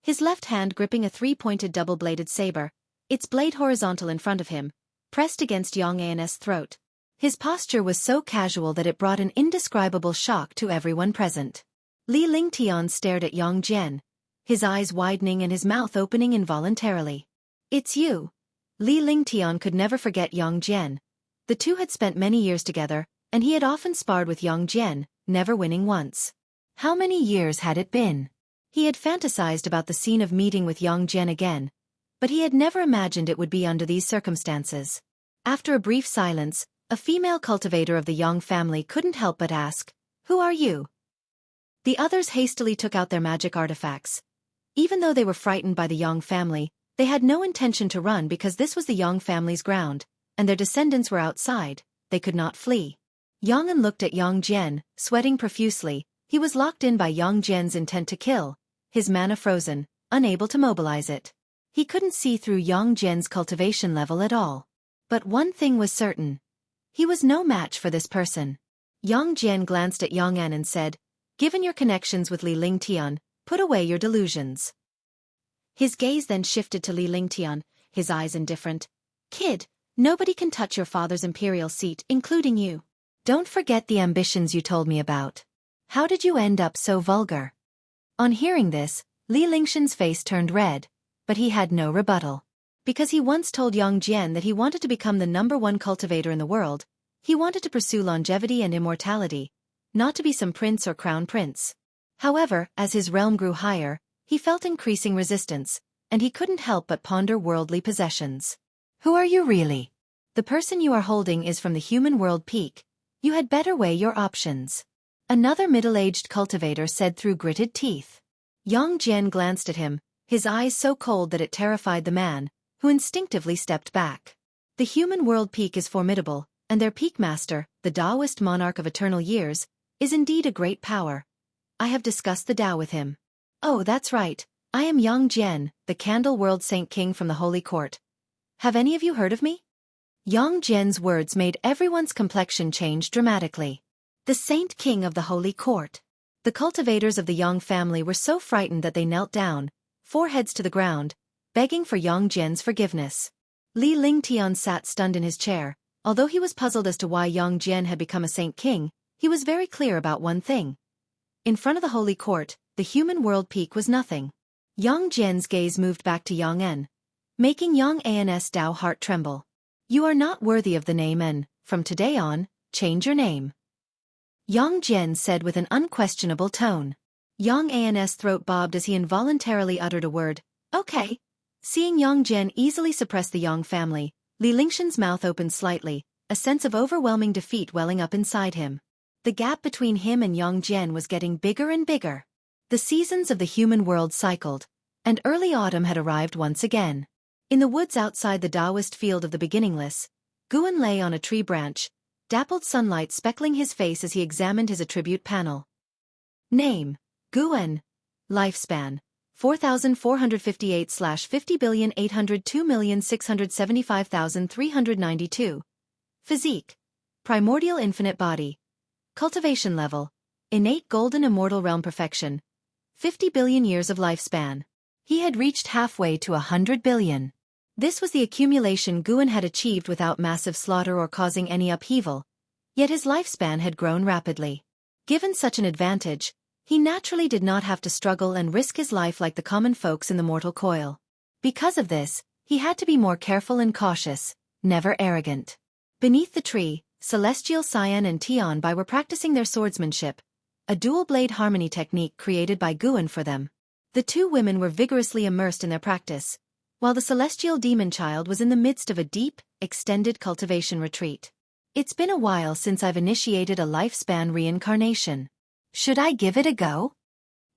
A: His left hand gripping a three-pointed double-bladed saber, its blade horizontal in front of him, pressed against Yang's throat. His posture was so casual that it brought an indescribable shock to everyone present. Li Lingtian stared at Yang Jian, his eyes widening and his mouth opening involuntarily. "It's you." Li Lingtian could never forget Yang Jian. The two had spent many years together, and he had often sparred with Yang Jian, never winning once. How many years had it been? He had fantasized about the scene of meeting with Yang Jian again, but he had never imagined it would be under these circumstances. After a brief silence, a female cultivator of the Yang family couldn't help but ask, "Who are you?" The others hastily took out their magic artifacts. Even though they were frightened by the Yang family, they had no intention to run because this was the Yang family's ground, and their descendants were outside. They could not flee. Yong'an looked at Yang Jian, sweating profusely. He was locked in by Yang Jian's intent to kill, his mana frozen, unable to mobilize it. He couldn't see through Yang Jian's cultivation level at all. But one thing was certain. He was no match for this person. Yang Jian glanced at Yong'an and said, "Given your connections with Li Lingtian, put away your delusions." His gaze then shifted to Li Lingtian, his eyes indifferent. "Kid, nobody can touch your father's imperial seat, including you. Don't forget the ambitions you told me about. How did you end up so vulgar?" On hearing this, Li Lingshan's face turned red, but he had no rebuttal. Because he once told Yang Jian that he wanted to become the #1 cultivator in the world, he wanted to pursue longevity and immortality, not to be some prince or crown prince. However, as his realm grew higher, he felt increasing resistance, and he couldn't help but ponder worldly possessions. "Who are you really? The person you are holding is from the human world peak. You had better weigh your options," another middle-aged cultivator said through gritted teeth. Yang Jian glanced at him, his eyes so cold that it terrified the man, who instinctively stepped back. The human world peak is formidable, and their peak master, the Taoist monarch of eternal years, is indeed a great power. I have discussed the Tao with him. "Oh, that's right. I am Yang Jian, the Candle World Saint King from the Holy Court. Have any of you heard of me?" Yang Jian's words made everyone's complexion change dramatically. The Saint King of the Holy Court. The cultivators of the Yang family were so frightened that they knelt down, foreheads to the ground, begging for Yang Jian's forgiveness. Li Lingtian sat stunned in his chair. Although he was puzzled as to why Yang Jian had become a Saint King, he was very clear about one thing. In front of the Holy Court, the human world peak was nothing. Yang Jian's gaze moved back to Yang An, making Yang An's Tao heart tremble. "You are not worthy of the name and, from today on, change your name," Yang Jian said with an unquestionable tone. Yang An's throat bobbed as he involuntarily uttered a word, "Okay." Seeing Yang Jian easily suppress the Yang family, Li Lingshan's mouth opened slightly, a sense of overwhelming defeat welling up inside him. The gap between him and Yang Jian was getting bigger and bigger. The seasons of the human world cycled, and early autumn had arrived once again. In the woods outside the Taoist field of the beginningless, Guan lay on a tree branch, dappled sunlight speckling his face as he examined his attribute panel. Name: Guan. Lifespan: 4,458/50,802,675,392. Physique: primordial infinite body. Cultivation level: innate golden immortal realm perfection. 50 billion years of lifespan. He had reached halfway to 100 billion. This was the accumulation Guan had achieved without massive slaughter or causing any upheaval, yet his lifespan had grown rapidly. Given such an advantage, He naturally did not have to struggle and risk his life like the common folks in the mortal coil. Because of this, he had to be more careful and cautious, never arrogant. Beneath the tree, Celestial Cyan and Tianbai were practicing their swordsmanship, a dual-blade harmony technique created by Guan for them. The two women were vigorously immersed in their practice, while the celestial demon child was in the midst of a deep, extended cultivation retreat. It's been a while since I've initiated a lifespan reincarnation. Should I give it a go?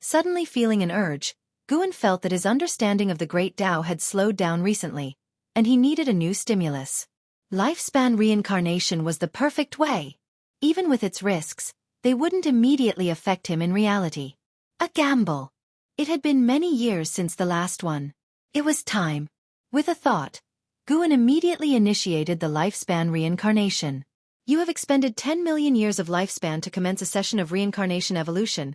A: Suddenly feeling an urge, Guan felt that his understanding of the Great Tao had slowed down recently, and he needed a new stimulus. Lifespan reincarnation was the perfect way. Even with its risks, they wouldn't immediately affect him in reality. A gamble. It had been many years since the last one. It was time. With a thought, Guan immediately initiated the lifespan reincarnation. You have expended 10 million years of lifespan to commence a session of reincarnation evolution.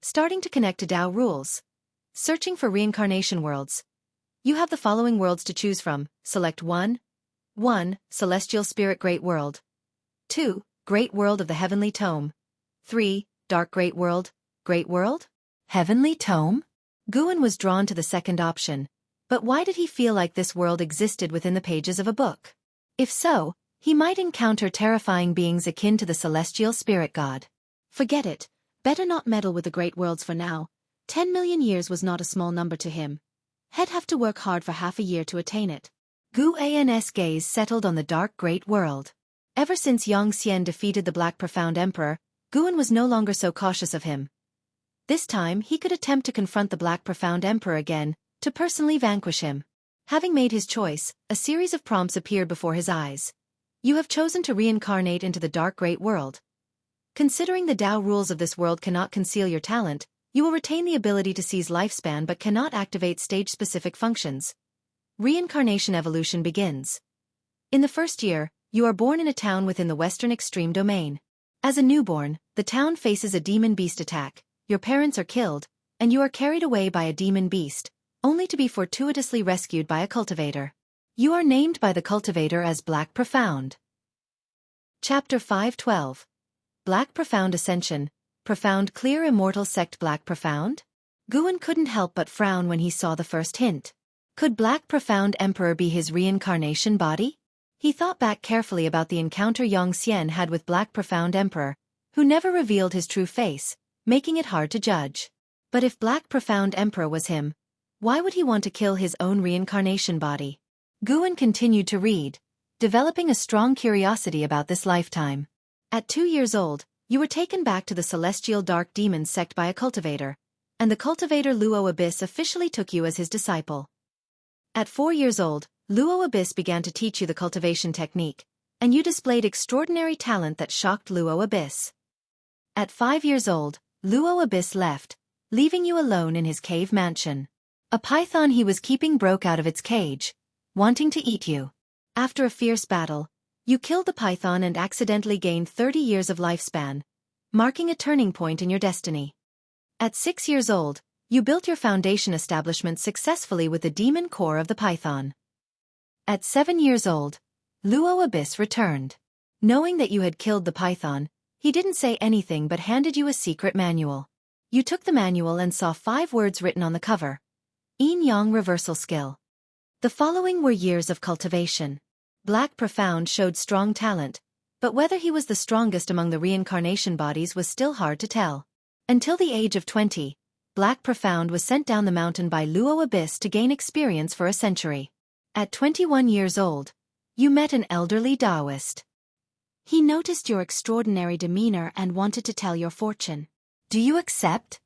A: Starting to connect to Tao rules. Searching for reincarnation worlds. You have the following worlds to choose from. Select 1. 1. Celestial Spirit Great World. 2. Great World of the Heavenly Tome. 3. Dark Great World. Great World? Heavenly Tome? Guan was drawn to the second option. But why did he feel like this world existed within the pages of a book? If so, he might encounter terrifying beings akin to the celestial spirit god. Forget it. Better not meddle with the great worlds for now. 10 million years was not a small number to him. He'd have to work hard for half a year to attain it. Guan's gaze settled on the dark great world. Ever since Yang Xian defeated the Black Profound Emperor, Guan was no longer so cautious of him. This time he could attempt to confront the Black Profound Emperor again, to personally vanquish him. Having made his choice, a series of prompts appeared before his eyes. You have chosen to reincarnate into the dark great world. Considering the Tao rules of this world cannot conceal your talent, you will retain the ability to seize lifespan but cannot activate stage-specific functions. Reincarnation evolution begins. In the first year, you are born in a town within the western extreme domain. As a newborn, the town faces a demon beast attack, your parents are killed, and you are carried away by a demon beast, only to be fortuitously rescued by a cultivator. You are named by the cultivator as Black Profound. Chapter 5:12. Black Profound Ascension. Profound Clear Immortal Sect. Black Profound? Guan couldn't help but frown when he saw the first hint. Could Black Profound Emperor be his reincarnation body? He thought back carefully about the encounter Yang Xian had with Black Profound Emperor, who never revealed his true face, making it hard to judge. But if Black Profound Emperor was him, why would he want to kill his own reincarnation body? Guan continued to read, developing a strong curiosity about this lifetime. At 2 years old, you were taken back to the Celestial Dark Demon sect by a cultivator, and the cultivator Luo Abyss officially took you as his disciple. At 4 years old, Luo Abyss began to teach you the cultivation technique, and you displayed extraordinary talent that shocked Luo Abyss. At 5 years old, Luo Abyss left, leaving you alone in his cave mansion. A python he was keeping broke out of its cage, wanting to eat you. After a fierce battle, you killed the python and accidentally gained 30 years of lifespan, marking a turning point in your destiny. At 6 years old, you built your foundation establishment successfully with the demon core of the python. At 7 years old, Luo Abyss returned. Knowing that you had killed the python, he didn't say anything but handed you a secret manual. You took the manual and saw 5 words written on the cover. Yin-Yang Reversal Skill. The following were years of cultivation. Black Profound showed strong talent, but whether he was the strongest among the reincarnation bodies was still hard to tell. Until the age of 20, Black Profound was sent down the mountain by Luo Abyss to gain experience for a century. At 21 years old, you met an elderly Taoist. He noticed your extraordinary demeanor and wanted to tell your fortune. Do you accept?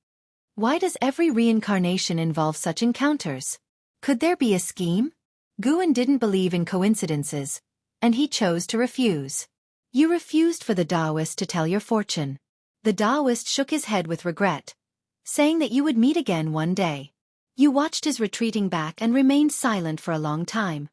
A: Why does every reincarnation involve such encounters? Could there be a scheme? Guan didn't believe in coincidences, and he chose to refuse. You refused for the Taoist to tell your fortune. The Taoist shook his head with regret, saying that you would meet again one day. You watched his retreating back and remained silent for a long time.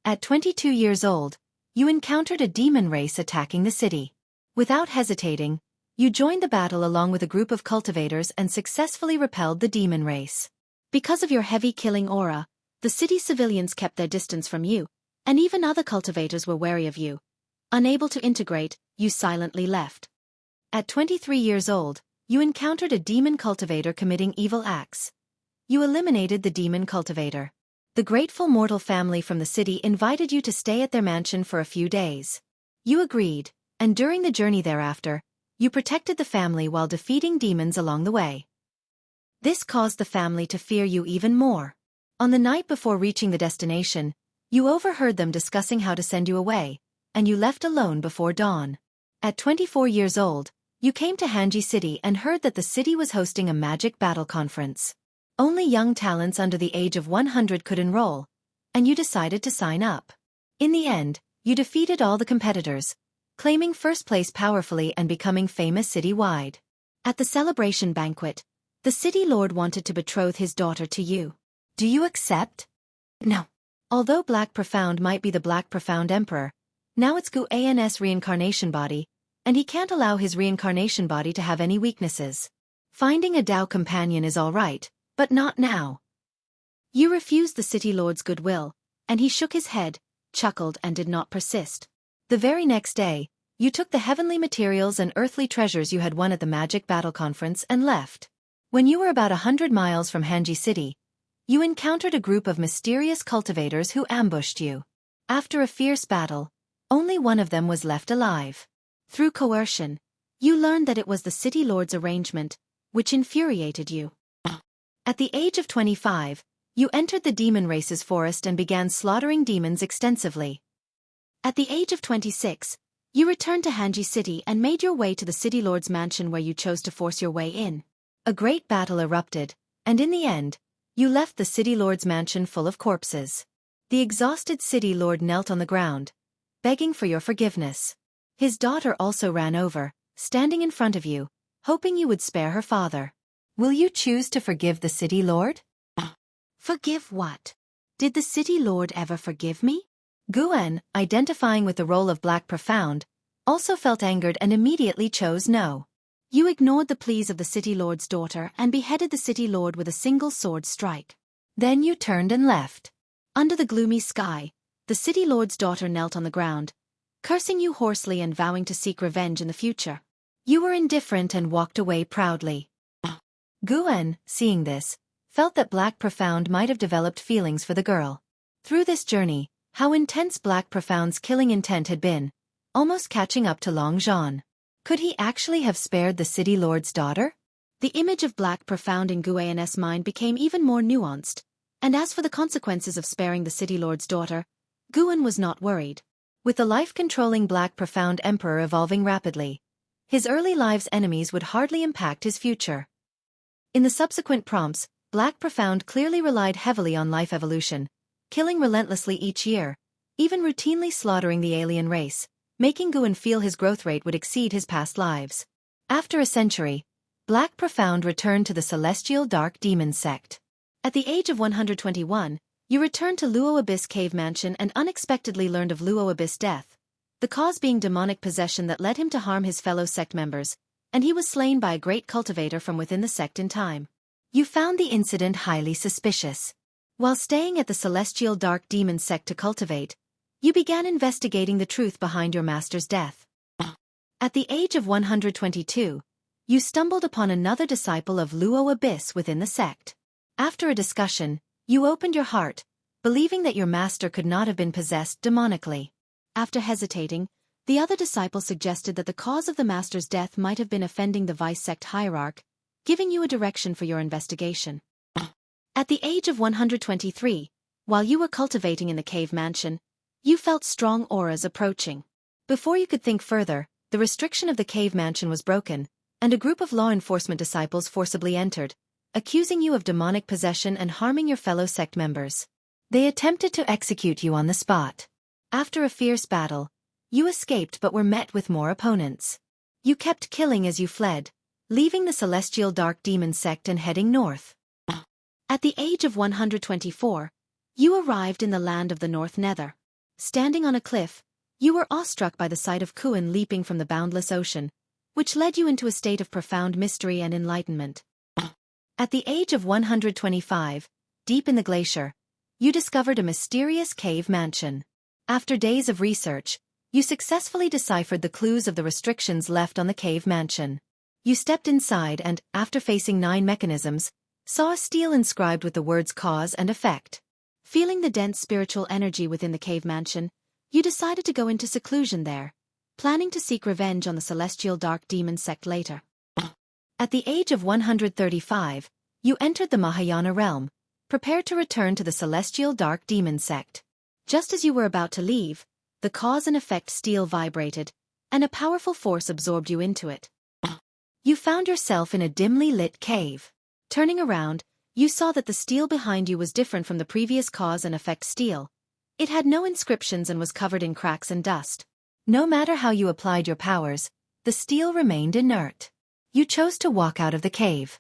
A: At 22 years old, you encountered a demon race attacking the city. Without hesitating, you joined the battle along with a group of cultivators and successfully repelled the demon race. Because of your heavy killing aura, the city civilians kept their distance from you, and even other cultivators were wary of you. Unable to integrate, you silently left. At 23 years old, you encountered a demon cultivator committing evil acts. You eliminated the demon cultivator. The grateful mortal family from the city invited you to stay at their mansion for a few days. You agreed, and during the journey thereafter, you protected the family while defeating demons along the way. This caused the family to fear you even more. On the night before reaching the destination, you overheard them discussing how to send you away, and you left alone before dawn. At 24 years old, you came to Hanji City and heard that the city was hosting a magic battle conference. Only young talents under the age of 100 could enroll, and you decided to sign up. In the end, you defeated all the competitors, claiming first place powerfully and becoming famous citywide. At the celebration banquet, the city lord wanted to betroth his daughter to you. Do you accept? No. Although Black Profound might be the Black Profound Emperor, now it's Guan's reincarnation body, and he can't allow his reincarnation body to have any weaknesses. Finding a Dao companion is alright, but not now. You refused the city lord's goodwill, and he shook his head, chuckled and did not persist. The very next day, you took the heavenly materials and earthly treasures you had won at the magic battle conference and left. When you were about 100 miles from Hanji City, you encountered a group of mysterious cultivators who ambushed you. After a fierce battle, only one of them was left alive. Through coercion, you learned that it was the city lord's arrangement, which infuriated you. At the age of 25, you entered the demon race's forest and began slaughtering demons extensively. At the age of 26, you returned to Hanji City and made your way to the city lord's mansion where you chose to force your way in. A great battle erupted, and in the end, you left the city lord's mansion full of corpses. The exhausted city lord knelt on the ground, begging for your forgiveness. His daughter also ran over, standing in front of you, hoping you would spare her father. Will you choose to forgive the city lord? Forgive what? Did the city lord ever forgive me? Guan, identifying with the role of Black Profound, also felt angered and immediately chose no. You ignored the pleas of the city lord's daughter and beheaded the city lord with a single sword strike. Then you turned and left. Under the gloomy sky, the city lord's daughter knelt on the ground, cursing you hoarsely and vowing to seek revenge in the future. You were indifferent and walked away proudly. Guan, seeing this, felt that Black Profound might have developed feelings for the girl. Through this journey, how intense Black Profound's killing intent had been, almost catching up to Long Zhan. Could he actually have spared the city lord's daughter? The image of Black Profound in Guan's mind became even more nuanced, and as for the consequences of sparing the city lord's daughter, Guan was not worried. With the life-controlling Black Profound Emperor evolving rapidly, his early live's enemies would hardly impact his future. In the subsequent prompts, Black Profound clearly relied heavily on life evolution, killing relentlessly each year, even routinely slaughtering the alien race, making Guan feel his growth rate would exceed his past lives. After a century, Black Profound returned to the Celestial Dark Demon sect. At the age of 121, you returned to Luo Abyss Cave Mansion and unexpectedly learned of Luo Abyss' death, the cause being demonic possession that led him to harm his fellow sect members, and he was slain by a great cultivator from within the sect in time. You found the incident highly suspicious. While staying at the Celestial Dark Demon sect to cultivate, you began investigating the truth behind your master's death. At the age of 122, you stumbled upon another disciple of Luo Abyss within the sect. After a discussion, you opened your heart, believing that your master could not have been possessed demonically. After hesitating, the other disciple suggested that the cause of the master's death might have been offending the vice sect hierarch, giving you a direction for your investigation. At the age of 123, while you were cultivating in the cave mansion, you felt strong auras approaching. Before you could think further, the restriction of the cave mansion was broken, and a group of law enforcement disciples forcibly entered, accusing you of demonic possession and harming your fellow sect members. They attempted to execute you on the spot. After a fierce battle, you escaped but were met with more opponents. You kept killing as you fled, leaving the Celestial Dark Demon sect and heading north. At the age of 124, you arrived in the land of the North Nether. Standing on a cliff, you were awestruck by the sight of Kuan leaping from the boundless ocean, which led you into a state of profound mystery and enlightenment. At the age of 125, deep in the glacier, you discovered a mysterious cave mansion. After days of research, you successfully deciphered the clues of the restrictions left on the cave mansion. You stepped inside and, after facing 9 mechanisms, saw a stele inscribed with the words cause and effect. Feeling the dense spiritual energy within the cave mansion, you decided to go into seclusion there, planning to seek revenge on the celestial dark demon sect later. At the age of 135, you entered the Mahayana realm, prepared to return to the celestial dark demon sect. Just as you were about to leave, the cause and effect stele vibrated, and a powerful force absorbed you into it. You found yourself in a dimly lit cave. Turning around, you saw that the stele behind you was different from the previous cause and effect stele. It had no inscriptions and was covered in cracks and dust. No matter how you applied your powers, the stele remained inert. You chose to walk out of the cave.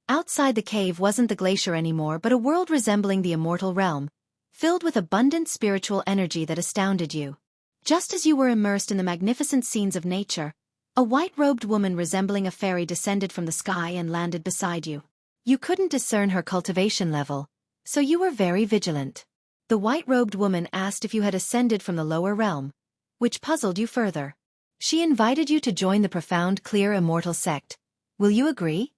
A: Outside the cave wasn't the glacier anymore but a world resembling the immortal realm, filled with abundant spiritual energy that astounded you. Just as you were immersed in the magnificent scenes of nature, a white-robed woman resembling a fairy descended from the sky and landed beside you. You couldn't discern her cultivation level, so you were very vigilant. The white-robed woman asked if you had ascended from the lower realm, which puzzled you further. She invited you to join the profound clear immortal sect. Will you agree?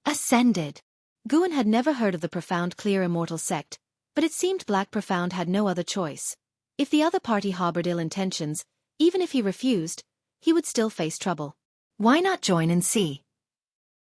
A: Ascended. Guan had never heard of the profound clear immortal sect, but it seemed Black Profound had no other choice. If the other party harbored ill intentions, even if he refused, he would still face trouble. Why not join and see?